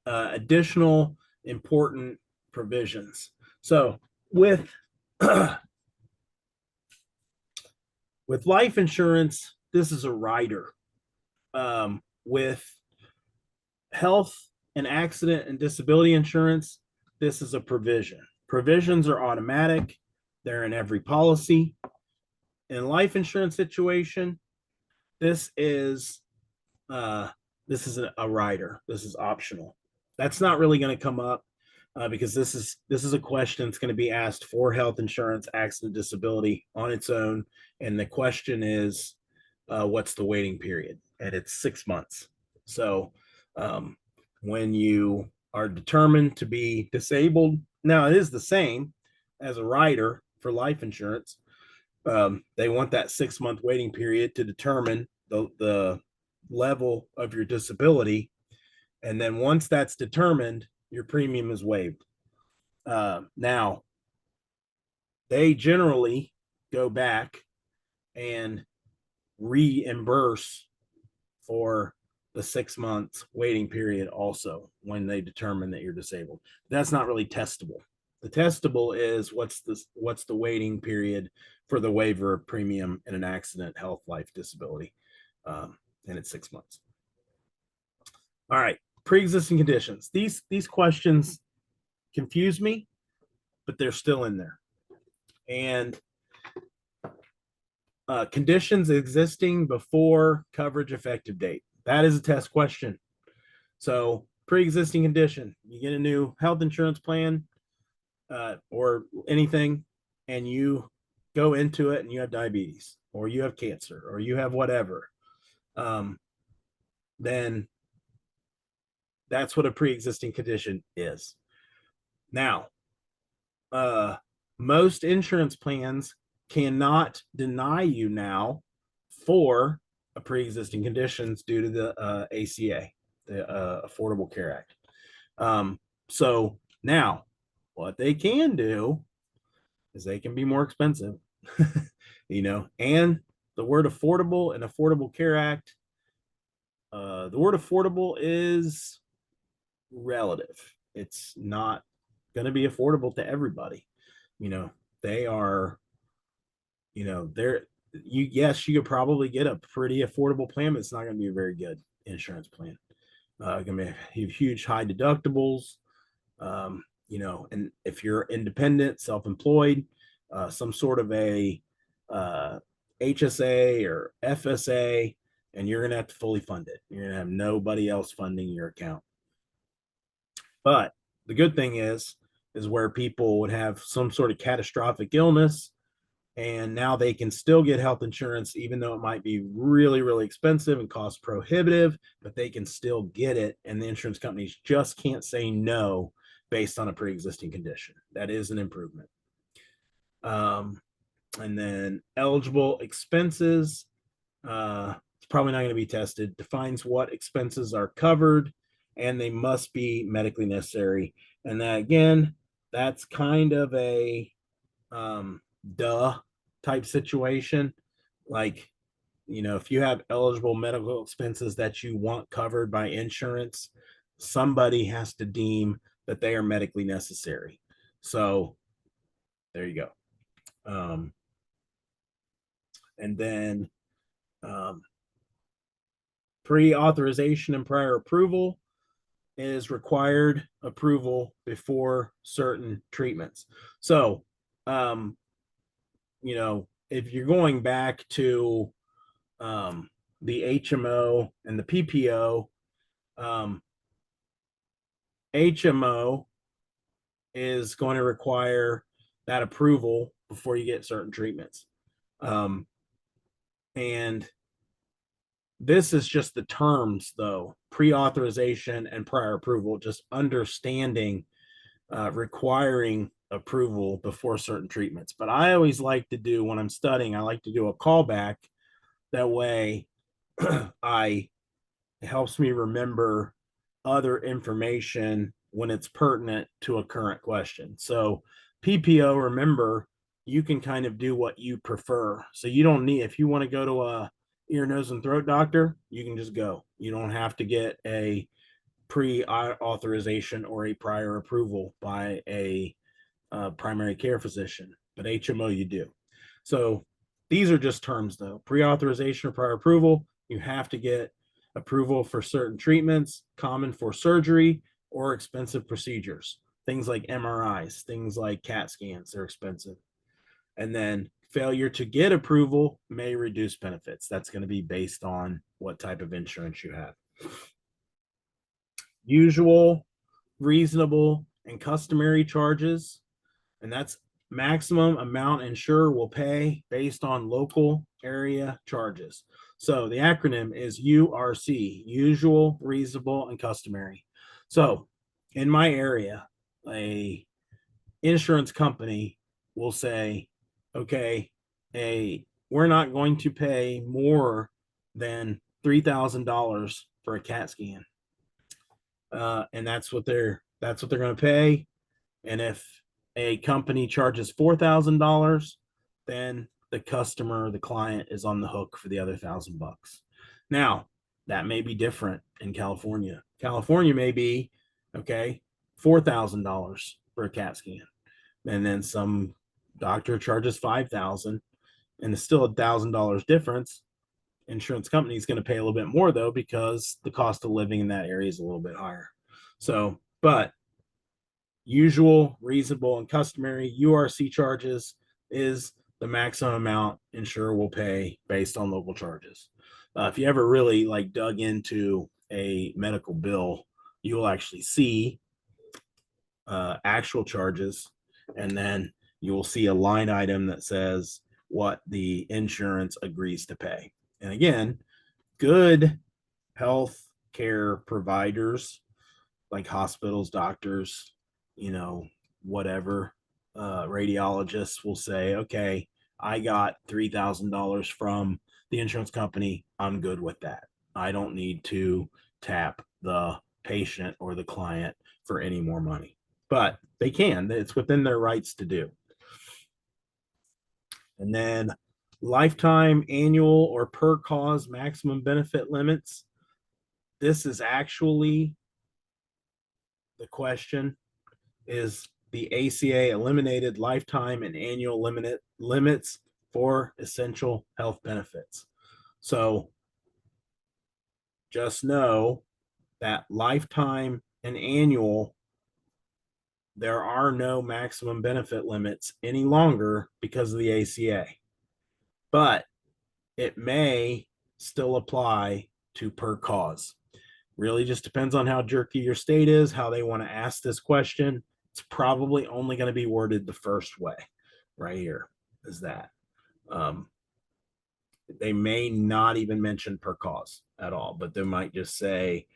additional important provisions. So with with life insurance, this is a rider. With health and accident and disability insurance, this is a provision. Provisions are automatic. They're in every policy. In life insurance situation, this is a rider. This is optional. That's not really going to come up because this is a question that's going to be asked for health insurance, accident, disability on its own, and the question is, what's the waiting period? And it's 6 months. So when you are determined to be disabled, now it is the same as a rider for life insurance. They want that 6 month waiting period to determine the level of your disability. And then once that's determined, your premium is waived. Now, they generally go back and reimburse for the 6 months waiting period also when they determine that you're disabled. That's not really testable. The testable is what's the waiting period for the waiver of premium in an accident, health, life, disability, and it's 6 months. All right, pre-existing conditions. These questions confuse me, but they're still in there. And conditions existing before coverage effective date. That is a test question. So pre-existing condition, you get a new health insurance plan or anything, and you go into it and you have diabetes or you have cancer or you have whatever, then that's what a pre-existing condition is. Now, most insurance plans cannot deny you now for a pre-existing conditions due to the ACA, the Affordable Care Act. So now what they can do is they can be more expensive, and the word affordable and Affordable Care Act, the word affordable is relative. It's not going to be affordable to everybody. They are, yes, you could probably get a pretty affordable plan, but it's not going to be a very good insurance plan. Going to have huge high deductibles, and if you're independent, self-employed, some sort of a HSA or FSA, and you're going to have to fully fund it. You're going to have nobody else funding your account. But the good thing is where people would have some sort of catastrophic illness, and now they can still get health insurance, even though it might be really, really expensive and cost prohibitive, but they can still get it. And the insurance companies just can't say no based on a pre-existing condition. That is an improvement. And then eligible expenses, it's probably not going to be tested. Defines what expenses are covered, and they must be medically necessary. And that, again, that's kind of a duh type situation. Like, if you have eligible medical expenses that you want covered by insurance, somebody has to deem that they are medically necessary. So there you go. And then pre-authorization and prior approval is required approval before certain treatments. So, if you're going back to the HMO and the PPO, HMO is going to require that approval before you get certain treatments. And this is just the terms, though, pre-authorization and prior approval, just understanding requiring approval before certain treatments. But I always like to do, when I'm studying, I like to do a callback. That way it helps me remember other information when it's pertinent to a current question. So PPO, remember, you can kind of do what you prefer. So you don't need, if you want to go to a ear, nose, and throat doctor, you can just go. You don't have to get a pre-authorization or a prior approval by a primary care physician, but HMO you do. So these are just terms, though. Pre-authorization or prior approval, you have to get approval for certain treatments, common for surgery or expensive procedures. Things like MRIs, things like CAT scans, they're expensive. And then failure to get approval may reduce benefits. That's going to be based on what type of insurance you have. Usual, reasonable, and customary charges, and that's maximum amount insurer will pay based on local area charges. So the acronym is URC, usual, reasonable, and customary. So in my area, a insurance company will say, okay, we're not going to pay more than $3,000 for a CAT scan. And that's what they're going to pay. And if a company charges $4,000, then the customer, the client, is on the hook for the other $1,000. Now, that may be different in California. California may be okay, $4,000 for a CAT scan, and then some doctor charges $5,000, and it's still $1,000 difference. Insurance company is going to pay a little bit more though, because the cost of living in that area is a little bit higher. So, but usual, reasonable, and customary URC charges is the maximum amount insurer will pay based on local charges. If you ever really like dug into a medical bill, you will actually see actual charges, and then you will see a line item that says what the insurance agrees to pay. And again, good health care providers like hospitals, doctors, whatever, radiologists will say, okay, I got $3,000 from the insurance company. I'm good with that. I don't need to tap the patient or the client for any more money, but they can. It's within their rights to do. And then lifetime, annual, or per cause maximum benefit limits. This is actually the question. Is the ACA eliminated lifetime and annual limits for essential health benefits? So just know that lifetime and annual, there are no maximum benefit limits any longer because of the ACA, but it may still apply to per cause. Really just depends on how jerky your state is, how they want to ask this question. It's probably only going to be worded the first way. Right here is that. They may not even mention per cause at all, but they might just say,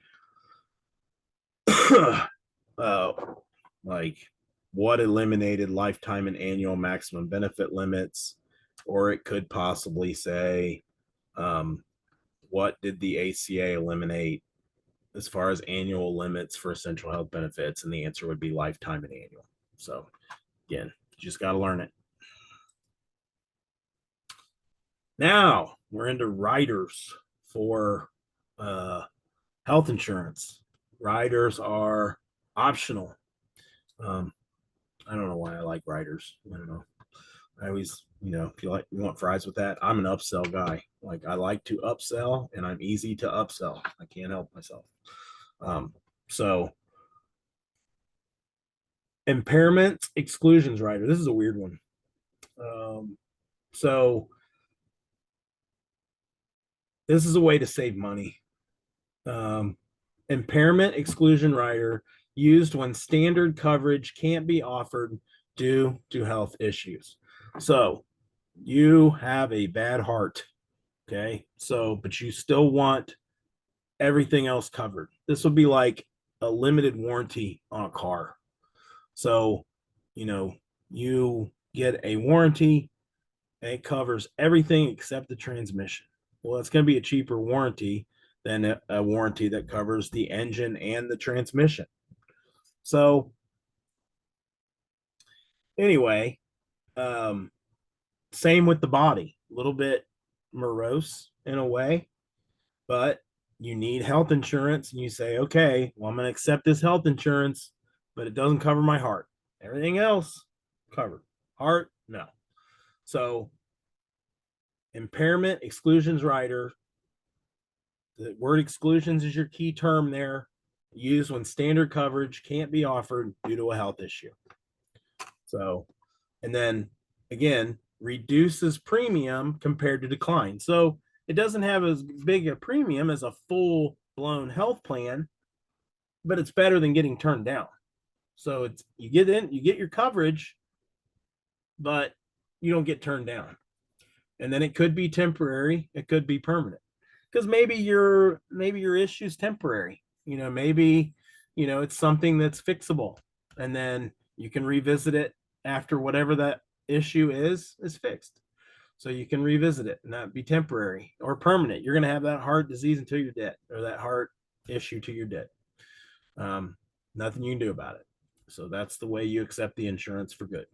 like, what eliminated lifetime and annual maximum benefit limits, or it could possibly say, what did the ACA eliminate as far as annual limits for essential health benefits? And the answer would be lifetime and annual. So again, you just got to learn it. Now we're into riders for health insurance. Riders are optional. I don't know why I like riders. I don't know. I always, if you want fries with that, I'm an upsell guy. Like, I like to upsell, and I'm easy to upsell. I can't help myself. So impairment exclusions rider. This is a weird one. So this is a way to save money. Impairment exclusion rider used when standard coverage can't be offered due to health issues. So you have a bad heart, okay? So, but you still want everything else covered. This will be like a limited warranty on a car. So, you get a warranty and it covers everything except the transmission. Well, it's going to be a cheaper warranty than a warranty that covers the engine and the transmission. So anyway, same with the body, a little bit morose in a way, but you need health insurance, and you say, okay, well, I'm going to accept this health insurance, but it doesn't cover my heart. Everything else covered. Heart, no. So impairment exclusions rider, the word exclusions is your key term there, used when standard coverage can't be offered due to a health issue. So, and then again, reduces premium compared to decline. So it doesn't have as big a premium as a full blown health plan, but it's better than getting turned down. So it's you get your coverage, but you don't get turned down. And then it could be temporary, it could be permanent. Because maybe your issue's temporary. Maybe it's something that's fixable, and then you can revisit it after whatever that issue is fixed. So you can revisit it and that be temporary or permanent. You're going to have that heart disease until you're dead, or that heart issue till you're dead. Nothing you can do about it. So that's the way you accept the insurance for good.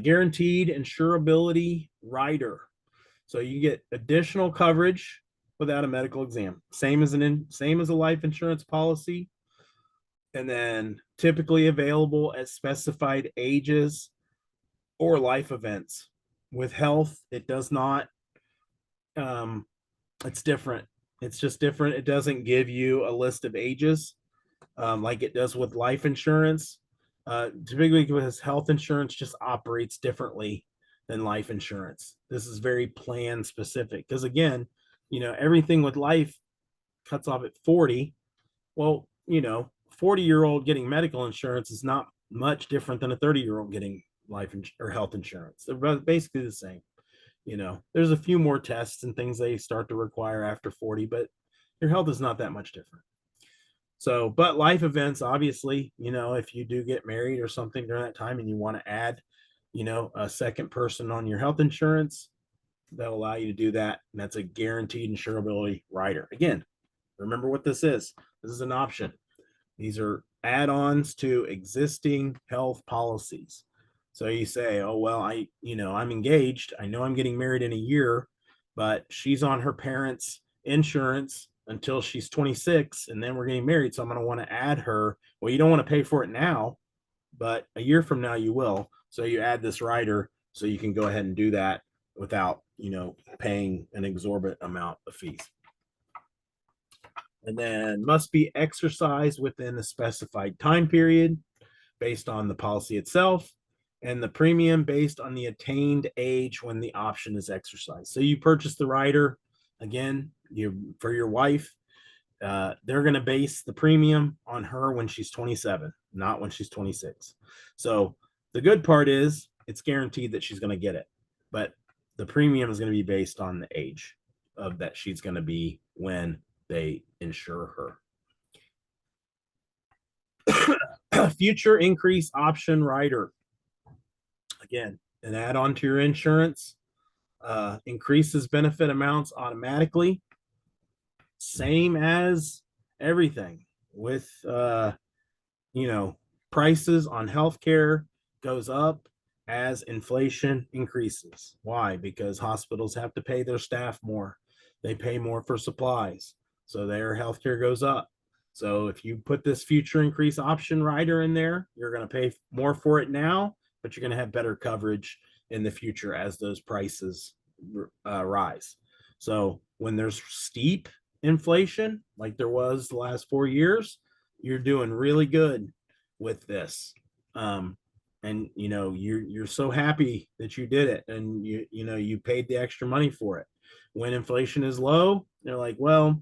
Guaranteed insurability rider. So you get additional coverage without a medical exam. Same as a life insurance policy. And then typically available at specified ages or life events. With health, it does not. It's different. It's just different. It doesn't give you a list of ages like it does with life insurance. Typically, because health insurance just operates differently than life insurance. This is very plan specific because, again, everything with life cuts off at 40. Well, 40-year-old getting medical insurance is not much different than a 30-year-old getting or health insurance. They're basically the same. There's a few more tests and things they start to require after 40, but your health is not that much different. So, but life events, obviously, if you do get married or something during that time and you want to add, a second person on your health insurance, they'll allow you to do that. And that's a guaranteed insurability rider. Again, remember what this is. This is an option. These are add-ons to existing health policies. So you say, oh, well, I'm engaged. I know I'm getting married in a year, but she's on her parents' insurance until she's 26, and then we're getting married. So I'm going to want to add her. Well, you don't want to pay for it now, but a year from now you will. So you add this rider so you can go ahead and do that without, paying an exorbitant amount of fees. And then must be exercised within a specified time period based on the policy itself, and the premium based on the attained age when the option is exercised. So you purchase the rider, again, for your wife, they're going to base the premium on her when she's 27, not when she's 26. So the good part is it's guaranteed that she's going to get it, but the premium is going to be based on the age of that she's going to be when they insure her. Future increase option rider. Again, an add-on to your insurance, increases benefit amounts automatically. Same as everything with, prices on healthcare goes up as inflation increases. Why? Because hospitals have to pay their staff more. They pay more for supplies. So their healthcare goes up. So if you put this future increase option rider in there, you're going to pay more for it now, but you're going to have better coverage in the future as those prices rise. So when there's steep inflation, like there was the last 4 years, you're doing really good with this. And you're so happy that you did it, and you paid the extra money for it. When inflation is low, they're like, well,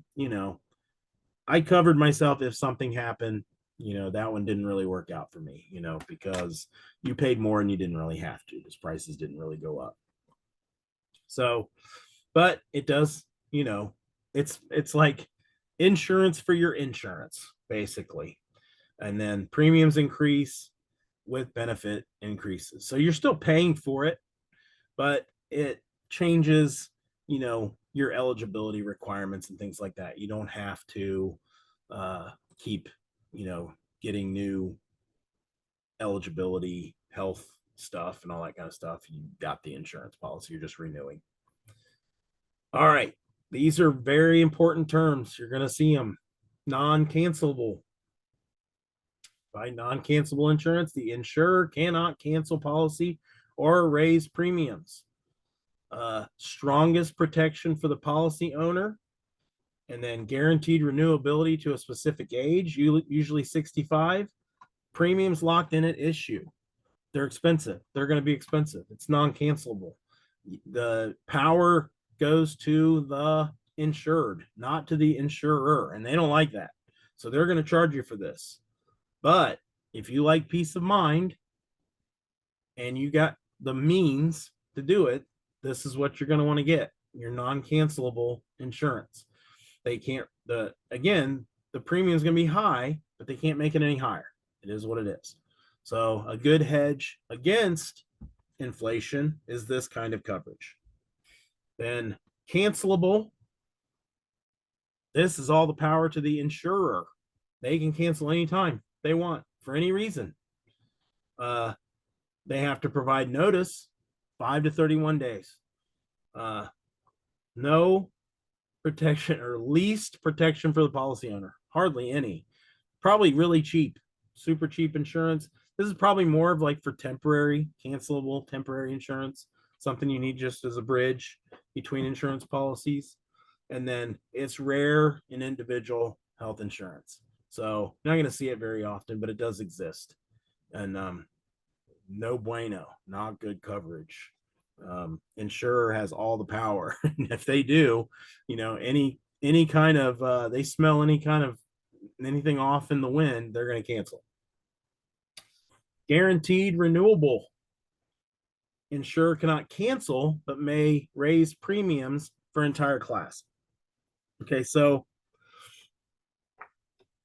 I covered myself if something happened. That one didn't really work out for me, because you paid more and you didn't really have to, because prices didn't really go up. So, but it does, it's like insurance for your insurance, basically. And then premiums increase with benefit increases. So you're still paying for it, but it changes, your eligibility requirements and things like that. You don't have to keep, getting new eligibility, health stuff and all that kind of stuff. You got the insurance policy, you're just renewing. All right. These are very important terms. You're going to see them. Non-cancelable. By non-cancelable insurance, the insurer cannot cancel policy or raise premiums. Strongest protection for the policy owner, and then guaranteed renewability to a specific age, usually 65. Premiums locked in at issue. they're expensive. They're going to be expensive. It's non-cancelable. The power goes to the insured, not to the insurer, and they don't like that. So they're going to charge you for this. But if you like peace of mind and you got the means to do it, this is what you're going to want to get. Your non-cancelable insurance. They can't, the premium is going to be high, but they can't make it any higher. It is what it is. So a good hedge against inflation is this kind of coverage. Then cancelable. This is all the power to the insurer. They can cancel anytime they want for any reason. They have to provide notice 5 to 31 days. No protection or least protection for the policy owner. Hardly any. Probably really cheap, super cheap insurance. This is probably more of like for temporary, cancelable, temporary insurance, something you need just as a bridge between insurance policies. And then it's rare in individual health insurance. So you're not going to see it very often, but it does exist. And no bueno, not good coverage. Insurer has all the power. If they do, any kind of they smell any kind of anything off in the wind, they're going to cancel. Guaranteed renewable. Insurer cannot cancel, but may raise premiums for entire class. Okay, so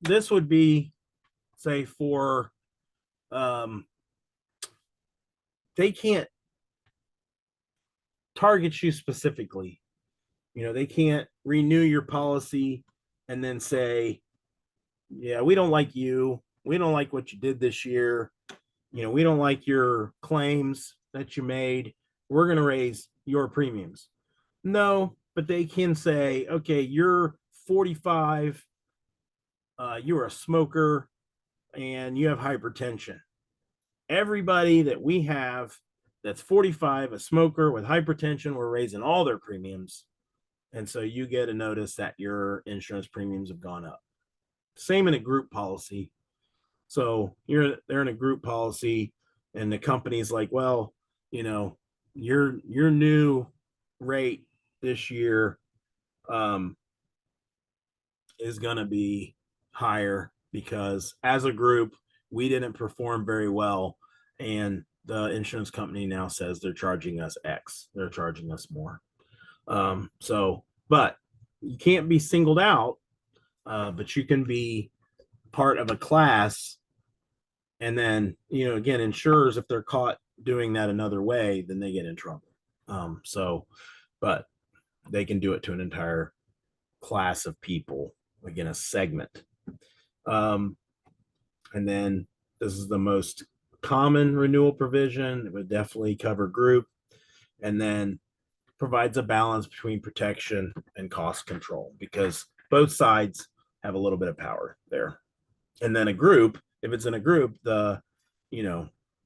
this would be, say, for they can't target you specifically. They can't renew your policy and then say, yeah, we don't like you. We don't like what you did this year. We don't like your claims that you made. We're going to raise your premiums. No, but they can say, okay, you're 45. You're a smoker and you have hypertension. Everybody that we have that's 45, a smoker with hypertension, we're raising all their premiums. And so you get a notice that your insurance premiums have gone up. Same in a group policy. So they're in a group policy and the company's like, well, your new rate this year is going to be higher because as a group, we didn't perform very well. And the insurance company now says they're charging us X. They're charging us more. But you can't be singled out, but you can be part of a class. And then, again, insurers, if they're caught doing that another way, then they get in trouble. But they can do it to an entire class of people, again, a segment. And then this is the most common renewal provision. It would definitely cover group, and then provides a balance between protection and cost control because both sides have a little bit of power there. And then a group, if it's in a group, the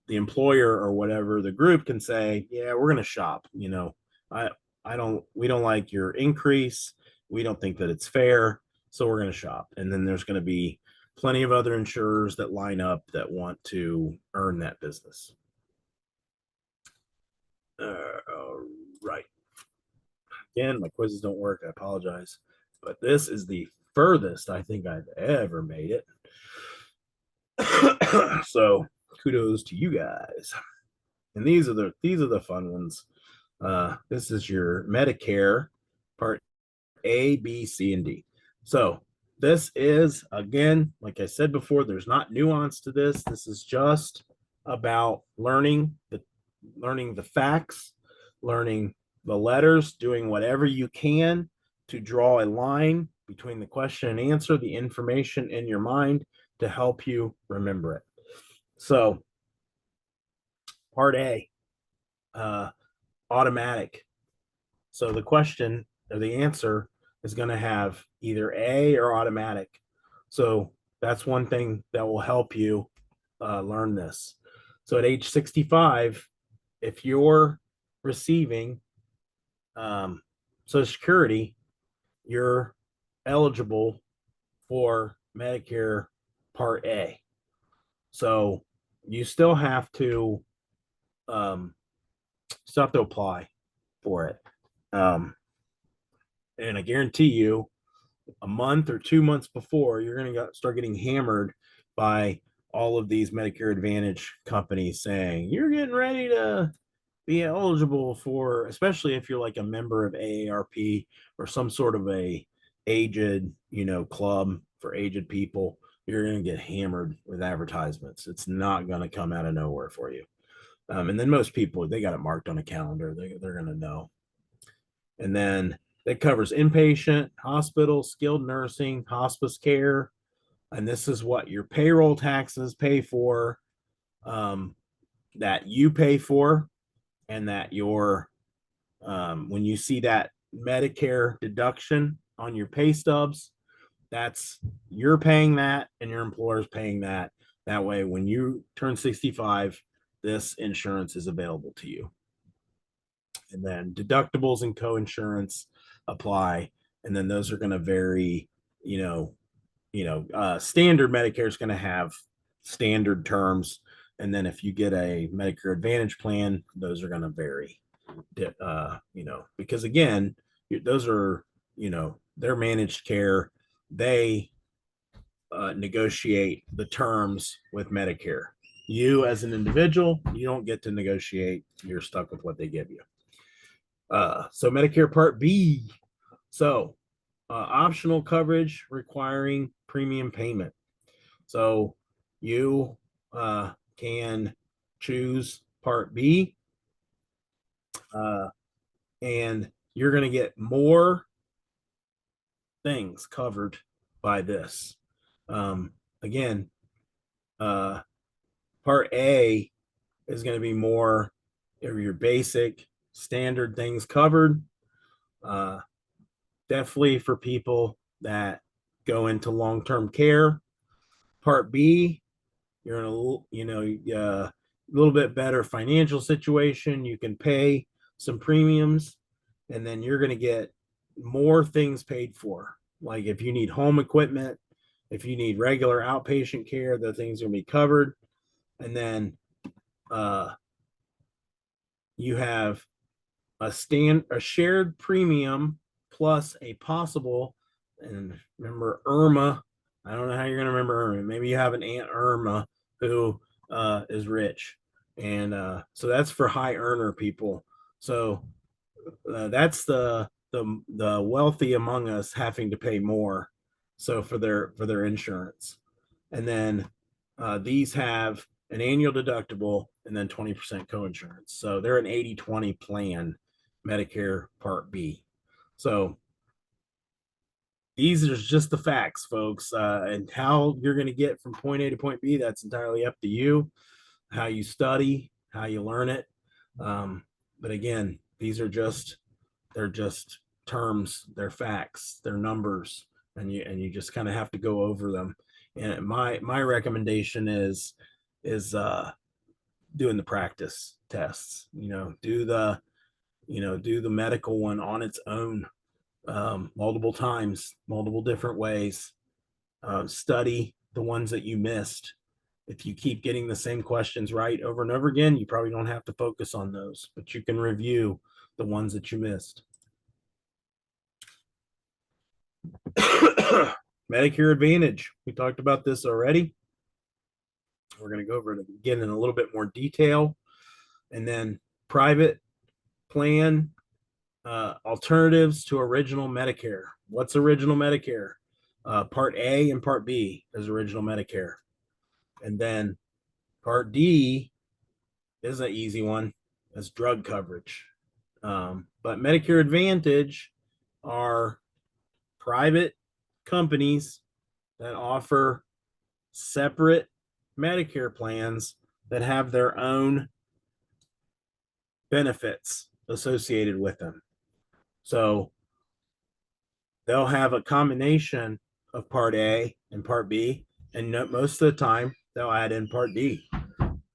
employer or whatever, the group can say, yeah, we're going to shop. We don't like your increase. We don't think that it's fair. So we're going to shop. And then there's going to be plenty of other insurers that line up that want to earn that business. Right. Again, my quizzes don't work. I apologize. But this is the furthest I think I've ever made it. So kudos to you guys. And these are the fun ones. This is your Medicare part A, B, C, and D. So this is, again, like I said before, there's not nuance to this. This is just about learning the facts, learning the letters, doing whatever you can to draw a line between the question and answer, the information in your mind to help you remember it. So part A, automatic. So the question or the answer is going to have either A or automatic. So that's one thing that will help you learn this. So at age 65, if you're receiving Social Security, you're eligible for Medicare Part A. So you still have to still have to apply for it. And I guarantee you, a month or 2 months before, you're going to start getting hammered by all of these Medicare Advantage companies saying you're getting ready to be eligible for, especially if you're like a member of AARP or some sort of a aged, club for aged people. You're going to get hammered with advertisements. It's not going to come out of nowhere for you. And then most people, they got it marked on a calendar. They're going to know. And then that covers inpatient, hospital, skilled nursing, hospice care. And this is what your payroll taxes pay for, that you pay for, and that your, when you see that Medicare deduction on your pay stubs, that's you're paying that and your employer's paying that. That way, when you turn 65, this insurance is available to you. And then deductibles and co-insurance apply, and then those are going to vary. Standard Medicare is going to have standard terms, and then if you get a Medicare Advantage plan, those are going to vary. Because again, those are they're managed care. They negotiate the terms with Medicare. You as an individual, you don't get to negotiate. You're stuck with what they give you. So Medicare Part B. So optional coverage requiring premium payment. So you can choose Part B, and you're going to get more things covered by this. Again, Part A is going to be more of your basic standard things covered. Definitely for people that go into long-term care. Part B, you're in a little bit better financial situation. You can pay some premiums, and then you're going to get more things paid for. Like if you need home equipment, if you need regular outpatient care, the things are going to be covered. And then you have a shared premium plus a possible, and remember Irma. I don't know how you're going to remember Irma. Maybe you have an Aunt Irma who is rich. And so that's for high earner people. So that's the wealthy among us having to pay more. So for their insurance. And then these have an annual deductible and then 20% coinsurance. So they're an 80-20 plan, Medicare Part B. So these are just the facts, folks. And how you're going to get from point A to point B, that's entirely up to you. How you study, how you learn it. But again, they're just terms, they're facts, they're numbers, and you just kind of have to go over them. And my recommendation is doing the practice tests. Do the medical one on its own, multiple times, multiple different ways. Study the ones that you missed. If you keep getting the same questions right over and over again, you probably don't have to focus on those, but you can review the ones that you missed. Medicare Advantage. We talked about this already. We're going to go over it again in a little bit more detail. And then private plan, alternatives to original Medicare. What's original Medicare? Part A and Part B is original Medicare. And then Part D is an easy one. It's drug coverage. But Medicare Advantage are private companies that offer separate Medicare plans that have their own benefits associated with them. So they'll have a combination of Part A and Part B, and most of the time they'll add in Part D.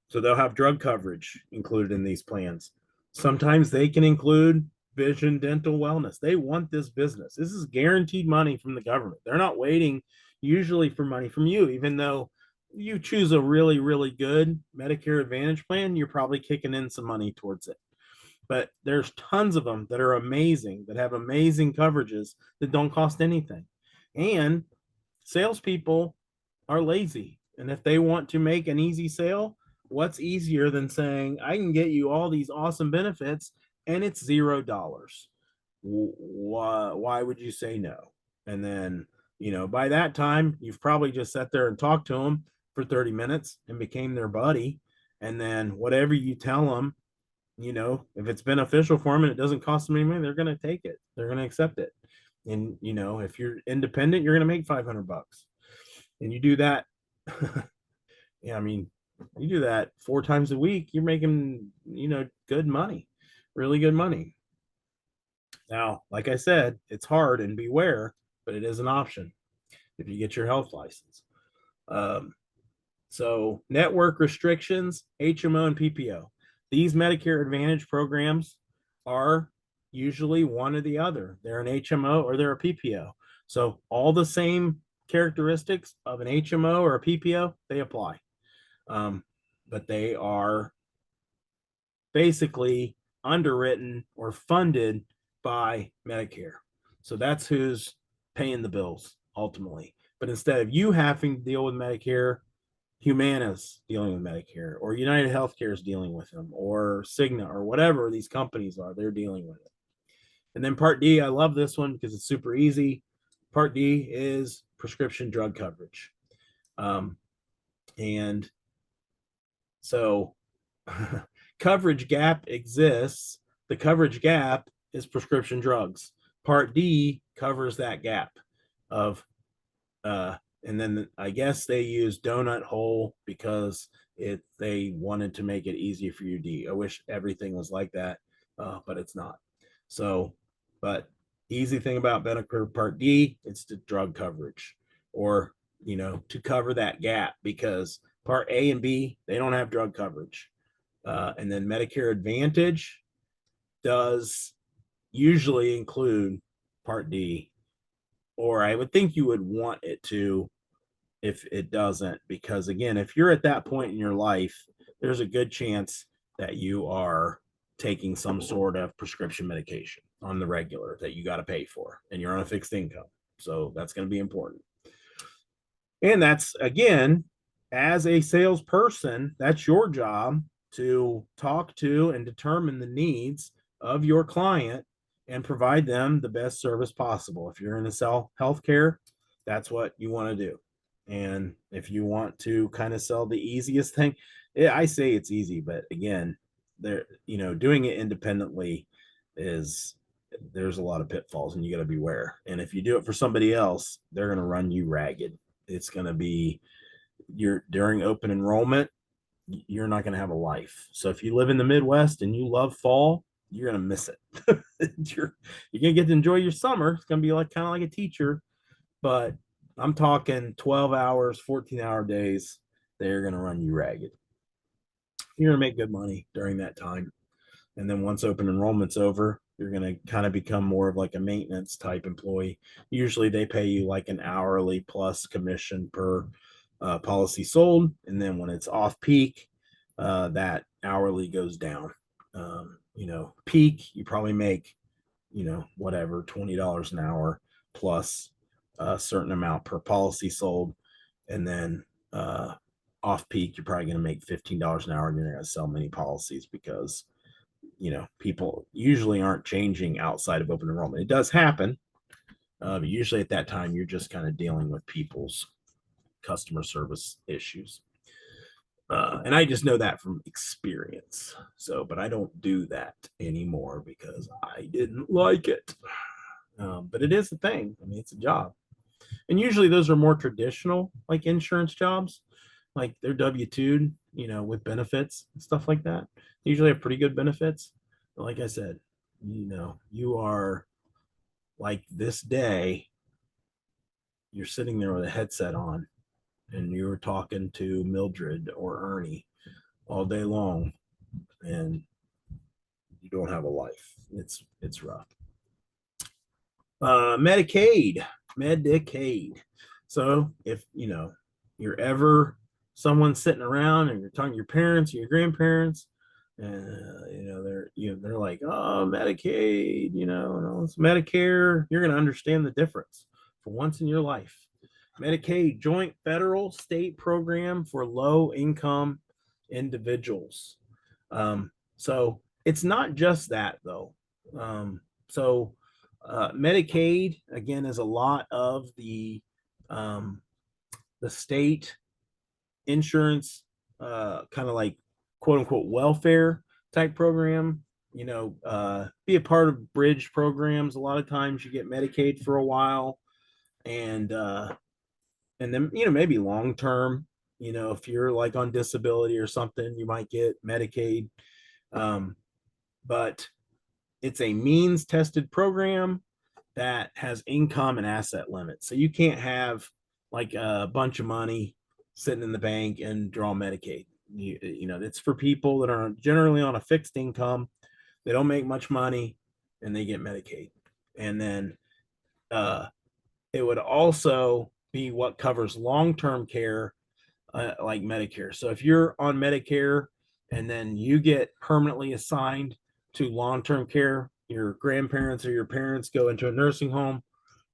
So they'll have drug coverage included in these plans. Sometimes they can include vision, dental, wellness. They want this business. This is guaranteed money from the government. They're not waiting usually for money from you, even though you choose a really, really good Medicare Advantage plan, you're probably kicking in some money towards it. But there's tons of them that are amazing, that have amazing coverages that don't cost anything. And salespeople are lazy. And if they want to make an easy sale, what's easier than saying, I can get you all these awesome benefits and it's $0? Why would you say no? And then, by that time, you've probably just sat there and talked to them for 30 minutes and became their buddy. And then whatever you tell them, if it's beneficial for them and it doesn't cost them any money, they're going to take it. They're going to accept it. And, if you're independent, you're going to make $500. And you do that. Yeah, I mean, you do that 4 times a week, you're making, good money, really good money. Now, like I said, it's hard and beware, but it is an option if you get your health license. So network restrictions, HMO and PPO. These Medicare Advantage programs are usually one or the other. They're an HMO or they're a PPO. So all the same characteristics of an HMO or a PPO, they apply. But they are basically underwritten or funded by Medicare. So that's who's paying the bills ultimately. But instead of you having to deal with Medicare, Humana's dealing with Medicare, or United Healthcare is dealing with them, or Cigna, or whatever these companies are, they're dealing with it. And then Part D, I love this one because it's super easy. Part D is prescription drug coverage. And so coverage gap exists. The coverage gap is prescription drugs. Part D covers that gap of and then I guess they use donut hole because they wanted to make it easy for you. D. I wish everything was like that, but it's not. So, but easy thing about Medicare Part D, it's the drug coverage, or to cover that gap, because Part A and B, they don't have drug coverage, and then Medicare Advantage does usually include Part D, or I would think you would want it to if it doesn't, because again, if you're at that point in your life, there's a good chance that you are taking some sort of prescription medication on the regular that you got to pay for, and you're on a fixed income. So that's going to be important. And that's, again, as a salesperson, that's your job to talk to and determine the needs of your client and provide them the best service possible. If you're in the sell healthcare, that's what you want to do. And if you want to kind of sell the easiest thing, I say it's easy, but again, doing it independently there's a lot of pitfalls, and you got to beware. And if you do it for somebody else, they're going to run you ragged. It's going to be during open enrollment, you're not going to have a life. So if you live in the Midwest and you love fall, you're going to miss it. you're going to get to enjoy your summer. It's going to be kind of like a teacher, but I'm talking 12 hours, 14-hour days. They're going to run you ragged. You're going to make good money during that time. And then once open enrollment's over, you're going to kind of become more of like a maintenance type employee. Usually they pay you like an hourly plus commission per policy sold. And then when it's off peak, that hourly goes down. Peak, you probably make, whatever, $20 an hour plus a certain amount per policy sold. And then off peak, you're probably going to make $15 an hour, and you're not going to sell many policies because people usually aren't changing outside of open enrollment. It does happen, but usually at that time you're just kind of dealing with people's customer service issues, and I just know that from experience. So, but I don't do that anymore because I didn't like it. But it is a thing. I mean, it's a job, and usually those are more traditional, like insurance jobs, like they're W-2'd, with benefits and stuff like that. They usually have pretty good benefits. But like I said, you are like this day, you're sitting there with a headset on and you're talking to Mildred or Ernie all day long, and you don't have a life. It's rough. Medicaid. So if you're ever someone sitting around and you're talking to your parents or your grandparents, and they're like, oh, Medicaid, and it's Medicare, you're going to understand the difference for once in your life. Medicaid, joint federal state program for low income individuals. So it's not just that though. Medicaid again is a lot of the state insurance, kind of like quote unquote welfare type program. Be a part of bridge programs. A lot of times you get Medicaid for a while, and then maybe long term. If you're like on disability or something, you might get Medicaid. But it's a means tested program that has income and asset limits. So you can't have like a bunch of money sitting in the bank and draw Medicaid. It's for people that are generally on a fixed income. They don't make much money and they get Medicaid. And then it would also be what covers long-term care, like Medicare. So if you're on Medicare and then you get permanently assigned to long-term care, your grandparents or your parents go into a nursing home,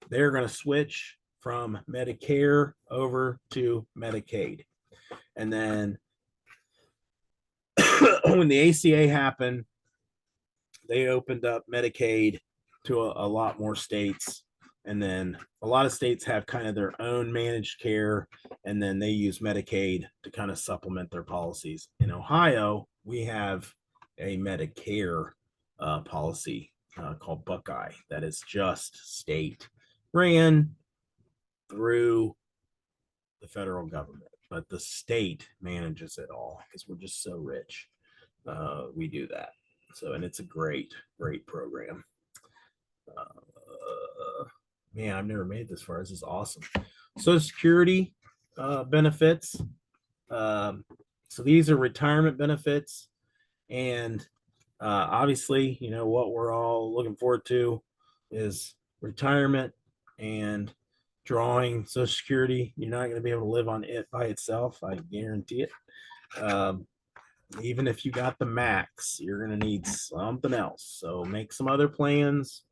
they're going to switch from Medicare over to Medicaid. And then when the ACA happened, they opened up Medicaid to a lot more states. And then a lot of states have kind of their own managed care, and then they use Medicaid to kind of supplement their policies. In Ohio, we have a Medicare policy called Buckeye that is just state ran through the federal government, but the state manages it all because we're just so rich. We do that. So, and it's a great program. Man, I've never made it this far. This is awesome. Social Security benefits. So these are retirement benefits, and obviously, what we're all looking forward to is retirement and drawing Social Security. You're not going to be able to live on it by itself. I guarantee it. Even if you got the max, you're going to need something else. So make some other plans,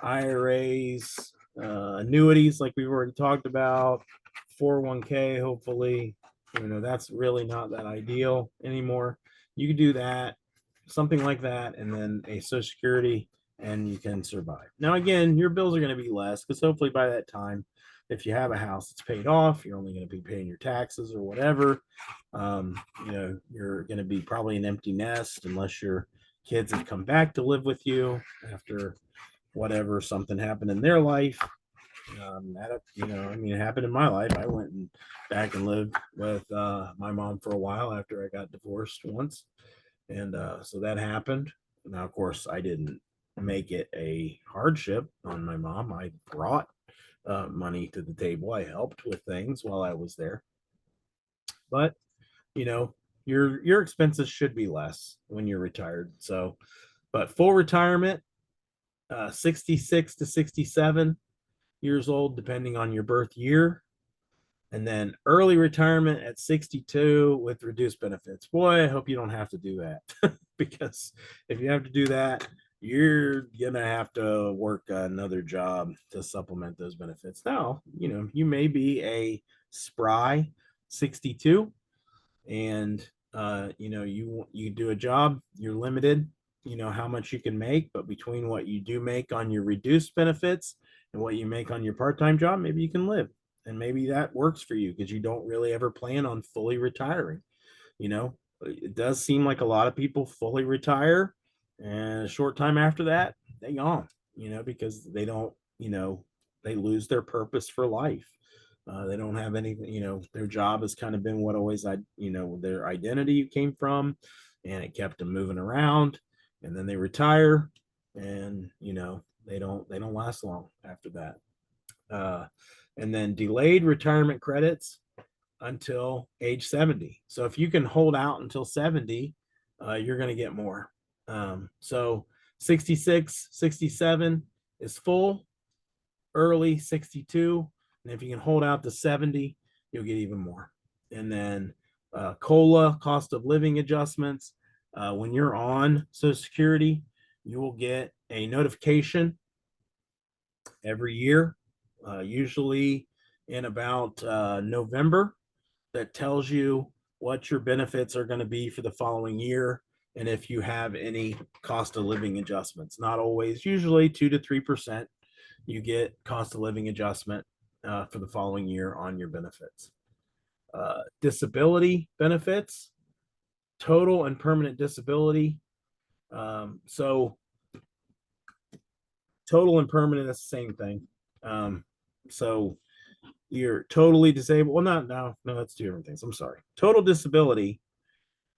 IRAs, annuities, like we've already talked about, 401k, hopefully. That's really not that ideal anymore. You could do that, something like that, and then a Social Security, and you can survive. Now, again, your bills are going to be less because hopefully by that time, if you have a house that's paid off, you're only going to be paying your taxes or whatever. You're going to be probably an empty nest unless your kids have come back to live with you after whatever, something happened in their life. It happened in my life. I went back and lived with my mom for a while after I got divorced once. And so that happened. Now, of course, I didn't make it a hardship on my mom. I brought money to the table. I helped with things while I was there. But, your expenses should be less when you're retired. So, but full retirement, 66 to 67 years old, depending on your birth year. And then early retirement at 62 with reduced benefits. Boy, I hope you don't have to do that because if you have to do that, you're going to have to work another job to supplement those benefits. Now, you may be a spry 62 and, you do a job, you're limited, how much you can make, but between what you do make on your reduced benefits and what you make on your part-time job, maybe you can live. And maybe that works for you because you don't really ever plan on fully retiring. It does seem like a lot of people fully retire and a short time after that, they gone, because they don't, they lose their purpose for life. They don't have anything, their job has kind of been what always, their identity came from, and it kept them moving around, and then they retire and, they don't last long after that. And then delayed retirement credits until age 70. So if you can hold out until 70, you're going to get more. So 66, 67 is full, early 62. And if you can hold out to 70, you'll get even more. And then COLA, cost of living adjustments. When you're on Social Security, you will get a notification every year, usually in about November, that tells you what your benefits are going to be for the following year and if you have any cost of living adjustments. Not always, usually 2 to 3%. You get cost of living adjustment for the following year on your benefits. Disability benefits, total and permanent disability. So total and permanent is the same thing. So you're totally disabled. Well, no, that's two different things. I'm sorry. Total disability,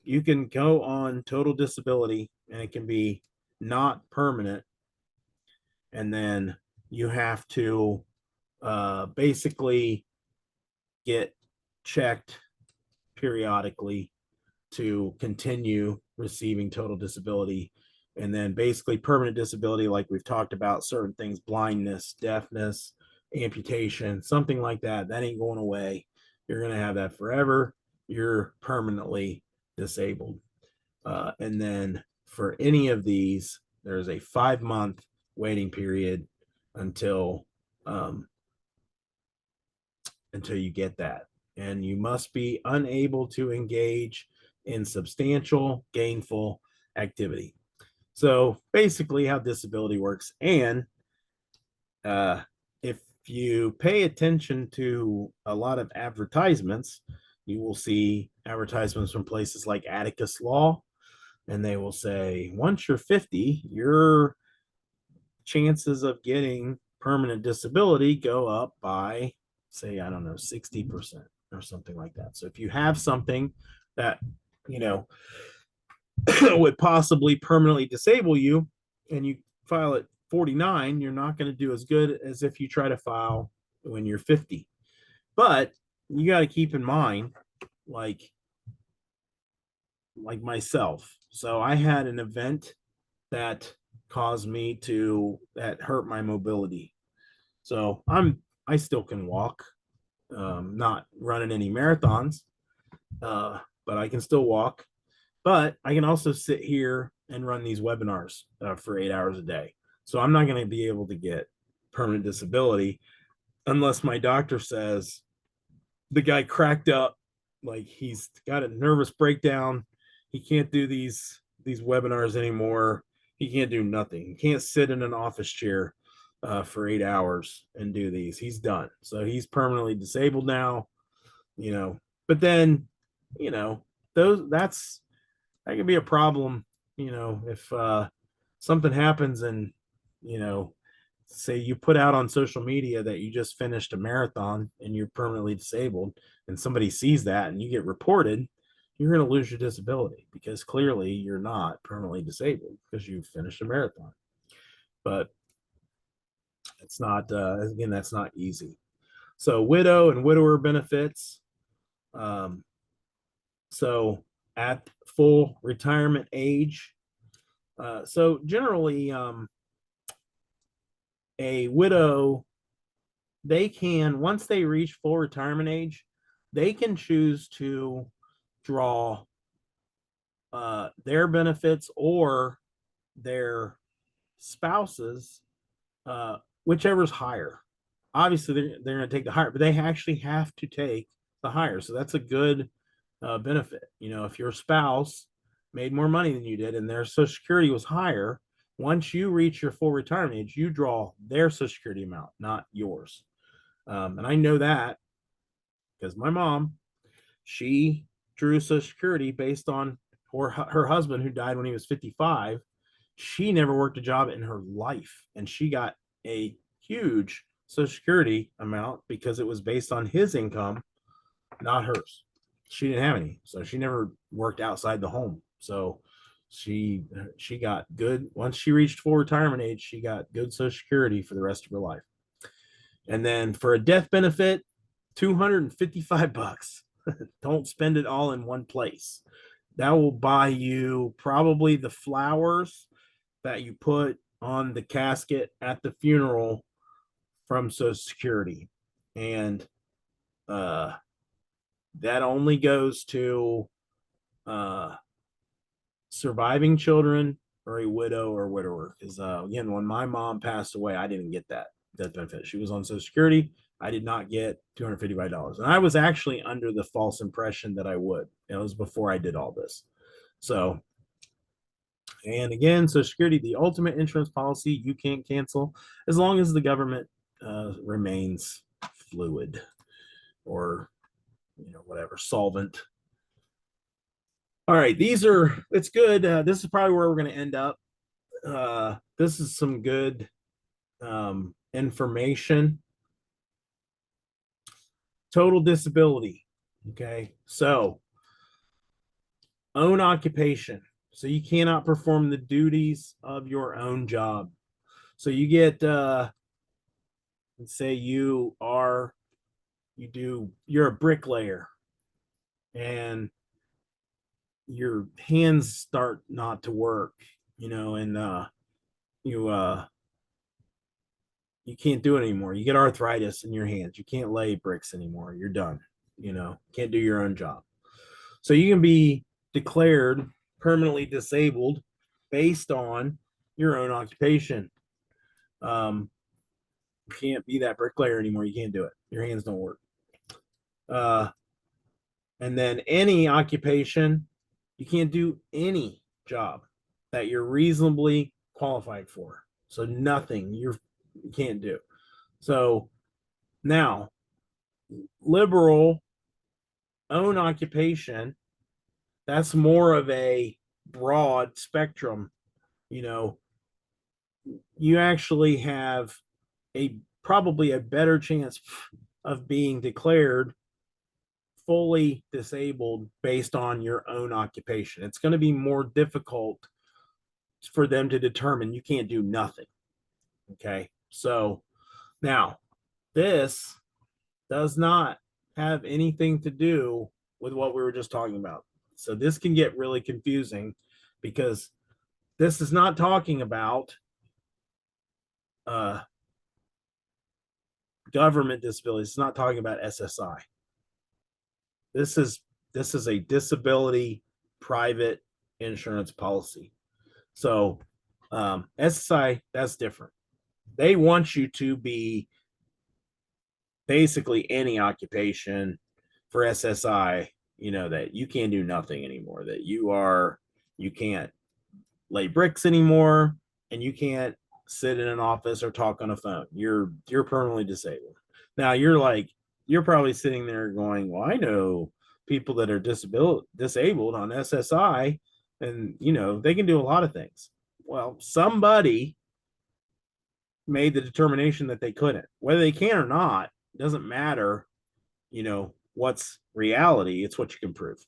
you can go on total disability and it can be not permanent. And then you have to basically get checked periodically to continue receiving total disability. And then basically permanent disability, like we've talked about, certain things, blindness, deafness, amputation, something like that, that ain't going away. You're going to have that forever. You're permanently disabled. And then for any of these, there's a 5-month waiting period until you get that. And you must be unable to engage in substantial gainful activity. So basically how disability works. And if you pay attention to a lot of advertisements, you will see advertisements from places like Atticus Law, and they will say, once you're 50, your chances of getting permanent disability go up by, say, I don't know, 60% or something like that. So if you have something that, would possibly permanently disable you and you file at 49, you're not going to do as good as if you try to file when you're 50. But you got to keep in mind, like myself. So I had an event that caused me that hurt my mobility. So I still can walk, not running any marathons, but I can still walk. But I can also sit here and run these webinars for 8 hours a day. So I'm not going to be able to get permanent disability unless my doctor says the guy cracked up, like he's got a nervous breakdown. He can't do these webinars anymore. He can't do nothing. He can't sit in an office chair for 8 hours and do these. He's done. So he's permanently disabled now, But then, that can be a problem, if something happens and, say you put out on social media that you just finished a marathon and you're permanently disabled and somebody sees that and you get reported, you're going to lose your disability because clearly you're not permanently disabled because you finished a marathon. But it's not, again, that's not easy. So widow and widower benefits. So at full retirement age. So generally, a widow, they can, once they reach full retirement age, they can choose to draw their benefits or their spouses, whichever's higher. Obviously, they're going to take the higher, but they actually have to take the higher. So that's a good benefit. If your spouse made more money than you did and their Social Security was higher, once you reach your full retirement age, you draw their Social Security amount, not yours. And I know that because my mom, she drew Social Security based on her husband who died when he was 55. She never worked a job in her life, and she got a huge Social Security amount because it was based on his income, not hers. She didn't have any, so she never worked outside the home. So she got good. Once she reached full retirement age, she got good Social Security for the rest of her life. And then for a death benefit, $255. Don't spend it all in one place. That will buy you probably the flowers that you put on the casket at the funeral from Social Security. And That only goes to surviving children or a widow or widower. Because again, when my mom passed away, I didn't get that death benefit. She was on Social Security. I did not get $255. And I was actually under the false impression that I would. It was before I did all this. So, and again, Social Security, the ultimate insurance policy you can't cancel as long as the government remains fluid or, you know, whatever, solvent. All right, it's good. This is probably where we're going to end up. This is some good information. Total disability. Okay, so own occupation. So you cannot perform the duties of your own job. So you get, let's say you're a bricklayer and your hands start not to work, you know, and you can't do it anymore. You get arthritis in your hands. You can't lay bricks anymore. You're done. You know, can't do your own job. So you can be declared permanently disabled based on your own occupation. You can't be that bricklayer anymore. You can't do it. Your hands don't work. And then any occupation, you can't do any job that you're reasonably qualified for. So nothing you can't do. So now, liberal own occupation, that's more of a broad spectrum. You know, you actually have probably a better chance of being declared fully disabled based on your own occupation. It's going to be more difficult for them to determine you can't do nothing. Okay, so now this does not have anything to do with what we were just talking about. So this can get really confusing because this is not talking about government disability. It's not talking about SSI. This is a disability private insurance policy. So SSI, that's different. They want you to be basically any occupation for SSI, you know, that you can't do nothing anymore, that you can't lay bricks anymore, and you can't sit in an office or talk on a phone. You're permanently disabled. Now you're probably sitting there going, well, I know people that are disabled on SSI, and you know, they can do a lot of things. Well, somebody made the determination that they couldn't. Whether they can or not, doesn't matter, you know, what's reality, it's what you can prove.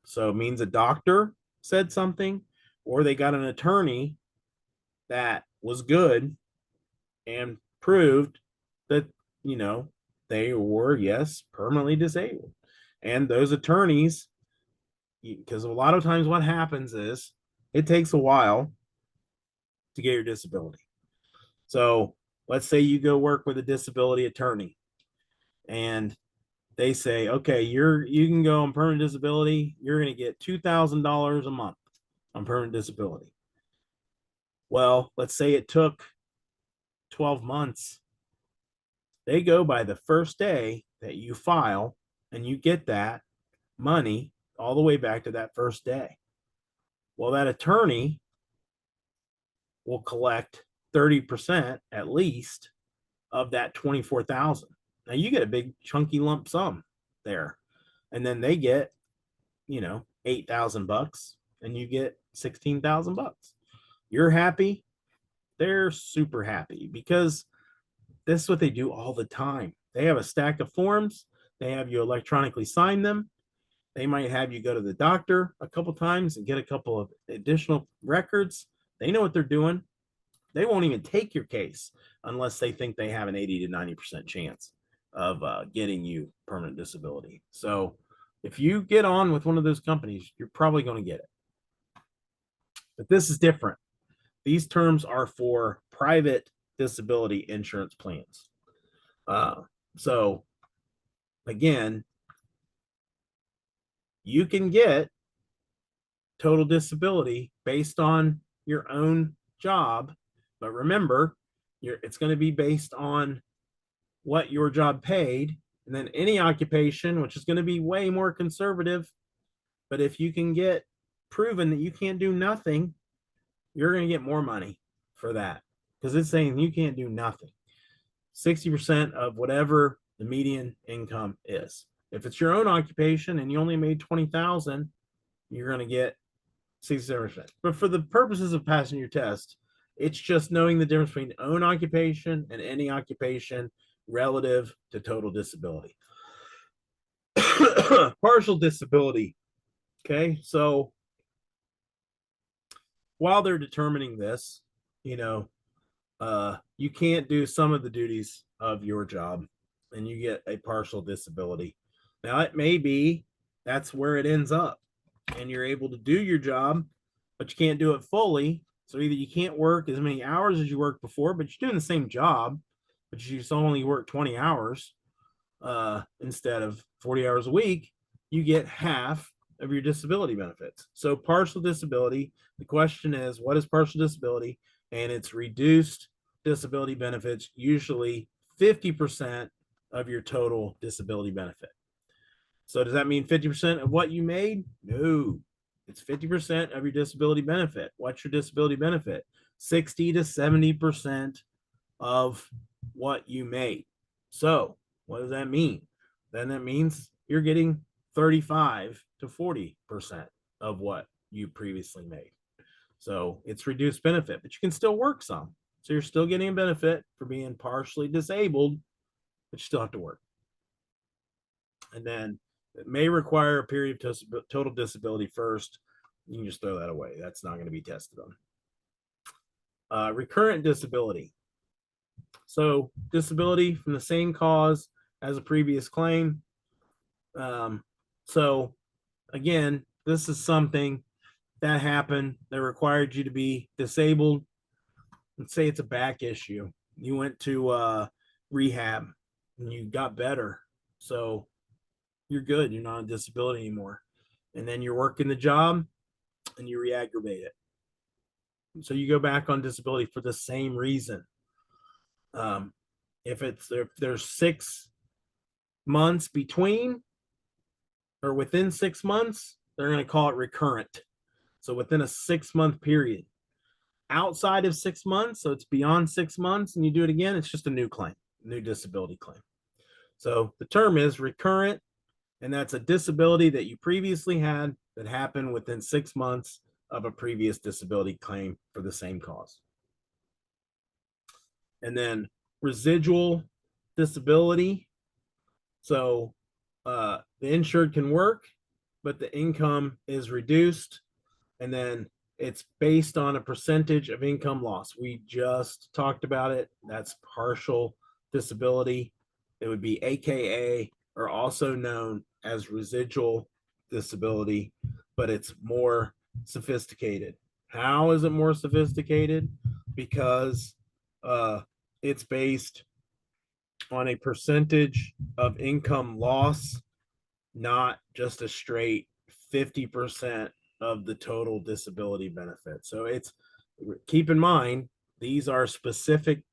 So it means a doctor said something, or they got an attorney that was good and proved that, you know, they were, yes, permanently disabled. And those attorneys, because a lot of times what happens is it takes a while to get your disability. So let's say you go work with a disability attorney and they say, okay, you can go on permanent disability. You're going to get $2,000 a month on permanent disability. Well, let's say it took 12 months. They go by the first day that you file, and you get that money all the way back to that first day. Well, that attorney will collect 30% at least of that 24,000. Now you get a big chunky lump sum there. And then they get, you know, $8,000 and you get $16,000. You're happy. They're super happy because this is what they do all the time. They have a stack of forms. They have you electronically sign them. They might have you go to the doctor a couple times and get a couple of additional records. They know what they're doing. They won't even take your case unless they think they have an 80 to 90% chance of getting you permanent disability. So if you get on with one of those companies, you're probably going to get it. But this is different. These terms are for private disability insurance plans. So again, you can get total disability based on your own job. But remember, it's going to be based on what your job paid, and then any occupation, which is going to be way more conservative. But if you can get proven that you can't do nothing, you're going to get more money for that, because it's saying you can't do nothing. 60% of whatever the median income is. If it's your own occupation and you only made 20,000, you're going to get 67%. But for the purposes of passing your test, it's just knowing the difference between own occupation and any occupation relative to total disability. Partial disability. Okay, so while they're determining this, you can't do some of the duties of your job and you get a partial disability. Now, it may be that's where it ends up and you're able to do your job, but you can't do it fully. So either you can't work as many hours as you worked before, but you're doing the same job, but you just only work 20 hours instead of 40 hours a week. You get half of your disability benefits. So partial disability, the question is, what is partial disability? And it's reduced disability benefits, usually 50% of your total disability benefit. So does that mean 50% of what you made? No, it's 50% of your disability benefit. What's your disability benefit? 60 to 70% of what you made. So what does that mean? Then that means you're getting 35 to 40% of what you previously made. So it's reduced benefit, but you can still work some. So you're still getting a benefit for being partially disabled, but you still have to work. And then it may require a period of total disability first. You can just throw that away. That's not going to be tested on. Recurrent disability. So disability from the same cause as a previous claim. So again, this is something that happened that required you to be disabled. Let's say it's a back issue. You went to rehab and you got better. So you're good. You're not on disability anymore. And then you're working the job and you re-aggravate it. So you go back on disability for the same reason. If there's 6 months between or within 6 months, they're going to call it recurrent. So within a 6-month period. Outside of 6 months, so it's beyond 6 months and you do it again, it's just a new claim, new disability claim. So the term is recurrent, and that's a disability that you previously had that happened within 6 months of a previous disability claim for the same cause. And then residual disability. So the insured can work, but the income is reduced, and then it's based on a percentage of income loss. We just talked about it. That's partial disability. It would be AKA, or also known as residual disability, but it's more sophisticated. How is it more sophisticated? Because it's based on a percentage of income loss, not just a straight 50% of the total disability benefit. So it's, keep in mind, these are specific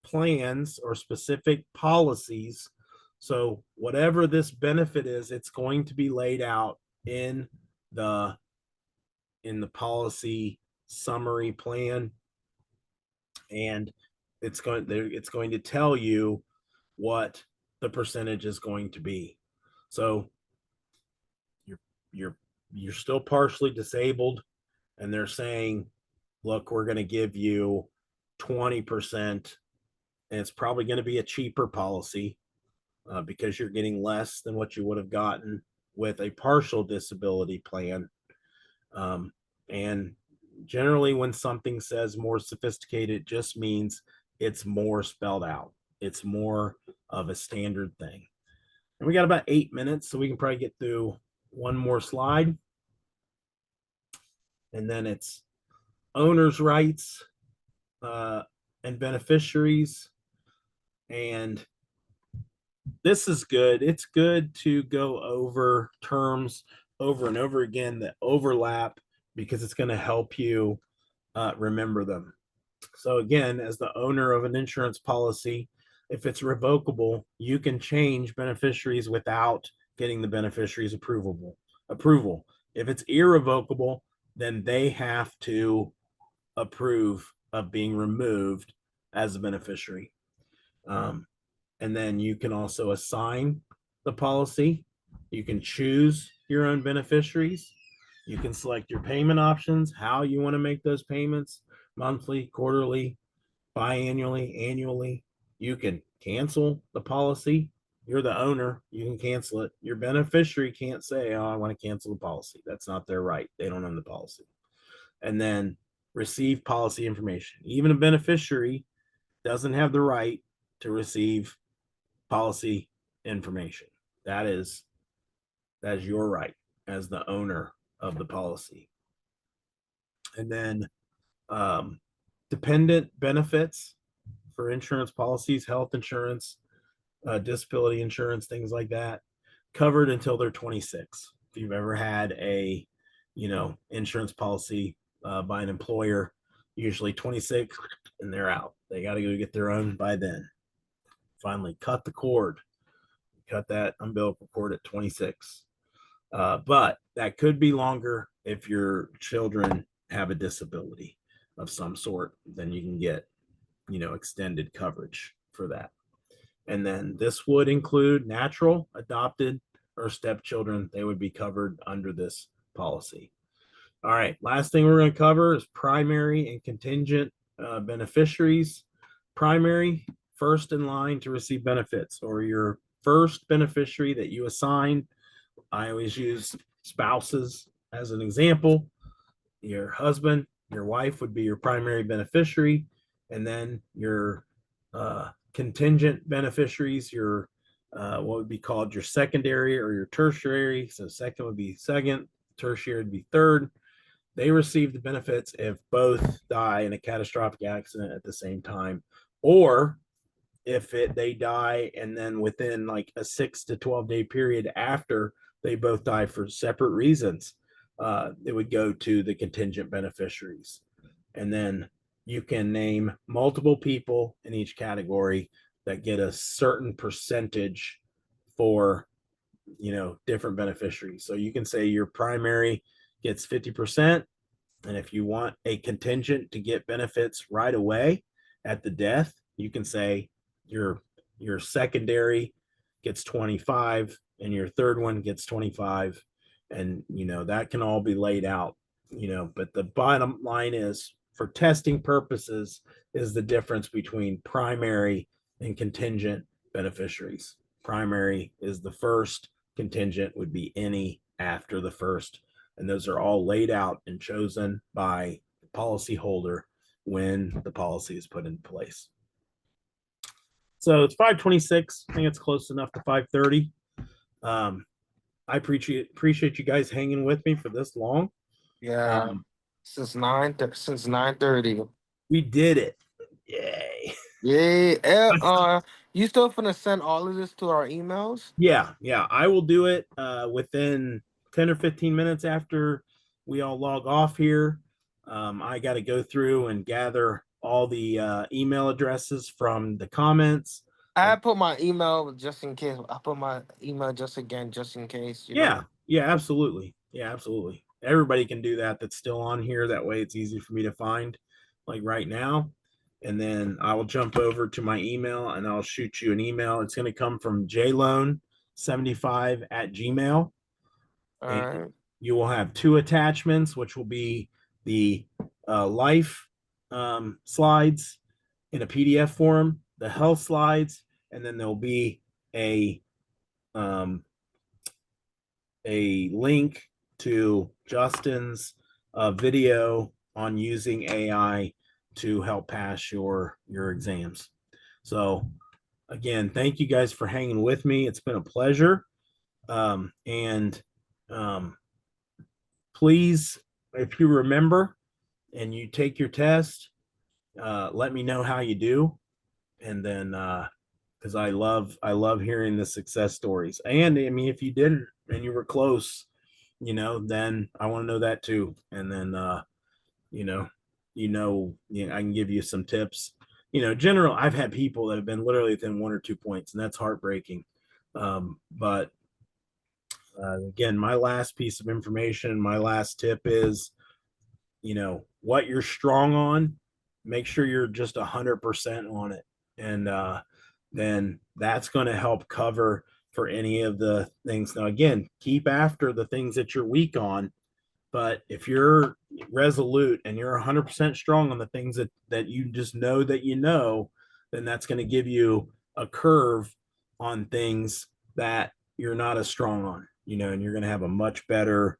plans or specific policies. So whatever this benefit is, it's going to be laid out in the policy summary plan, and it's going to tell you what the percentage is going to be. So you're still partially disabled, and they're saying, look, we're going to give you 20%, and it's probably going to be a cheaper policy because you're getting less than what you would have gotten with a partial disability plan. And generally, when something says more sophisticated, it just means it's more spelled out. It's more of a standard thing. And we got about 8 minutes, so we can probably get through one more slide. And then it's owner's rights and beneficiaries. And this is good. It's good to go over terms over and over again that overlap because it's going to help you remember them. So again, as the owner of an insurance policy, if it's revocable, you can change beneficiaries without getting the beneficiary's approval. If it's irrevocable, then they have to approve of being removed as a beneficiary. And then you can also assign the policy. You can choose your own beneficiaries. You can select your payment options, how you want to make those payments, monthly, quarterly, biannually, annually. You can cancel the policy. You're the owner. You can cancel it. Your beneficiary can't say, oh, I want to cancel the policy. That's not their right. They don't own the policy. And then receive policy information. Even a beneficiary doesn't have the right to receive policy information. That is your right as the owner of the policy. And then dependent benefits for insurance policies, health insurance, disability insurance, things like that, covered until they're 26. If you've ever had a, insurance policy by an employer, usually 26, and they're out. They got to go get their own by then. Finally, cut the cord. Cut that umbilical cord at 26. But that could be longer if your children have a disability of some sort. Then you can get, extended coverage for that. And then this would include natural, adopted, or stepchildren. They would be covered under this policy. All right, last thing we're going to cover is primary and contingent beneficiaries. Primary, first in line to receive benefits, or your first beneficiary that you assign. I always use spouses as an example. Your husband, your wife would be your primary beneficiary, and then your contingent beneficiaries, your what would be called your secondary or your tertiary. So second would be second, tertiary would be third. They receive the benefits if both die in a catastrophic accident at the same time, or if they die and then within like a 6 to 12 day period after they both die for separate reasons, it would go to the contingent beneficiaries. And then you can name multiple people in each category that get a certain percentage for, different beneficiaries. So you can say your primary gets 50%. And if you want a contingent to get benefits right away at the death, you can say your secondary gets 25 and your third one gets 25. And, that can all be laid out, but the bottom line is, for testing purposes, is the difference between primary and contingent beneficiaries. Primary is the first, contingent would be any after the first. And those are all laid out and chosen by the policyholder when the policy is put in place. So it's 5:26. I think it's close enough to 5:30. I appreciate you guys hanging with me for this long. Yeah. Since 9:30. We did it. Yay. Yeah. You still finna send all of this to our emails? Yeah. I will do it within 10 or 15 minutes after we all log off here. I got to go through and gather all the email addresses from the comments. I put my email just in case. I put my email just in case. Yeah, absolutely. Everybody can do that that's still on here. That way it's easy for me to find, like right now. And then I will jump over to my email and I'll shoot you an email. It's going to come from jloan75@gmail. All And right. you will have two attachments, which will be the life slides in a PDF form, the health slides, and then there'll be a link to Justin's video on using AI to help pass your exams. So again, thank you guys for hanging with me. It's been a pleasure. And please, if you remember and you take your test, let me know how you do. And then because I love hearing the success stories. And I mean, if you didn't and you were close, then I want to know that too. And then you know, I can give you some tips. General, I've had people that have been literally within 1 or 2 points, and that's heartbreaking. But again, my last piece of information, my last tip is, what you're strong on, make sure you're just 100% on it. And then that's going to help cover for any of the things. Now, again, keep after the things that you're weak on. But if you're resolute and you're 100% strong on the things that you just know then that's going to give you a curve on things that you're not as strong on, and you're going to have a much better,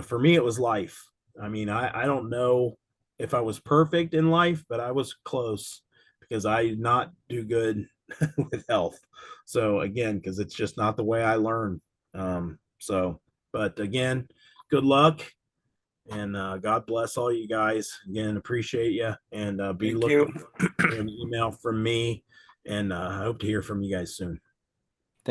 for me, it was life. I mean, I don't know if I was perfect in life, but I was close because I did not do good with health. So again, because it's just not the way I learn. But again, good luck. And God bless all you guys. Again, appreciate you. And be Thank looking you. for an email from me. And I hope to hear from you guys soon.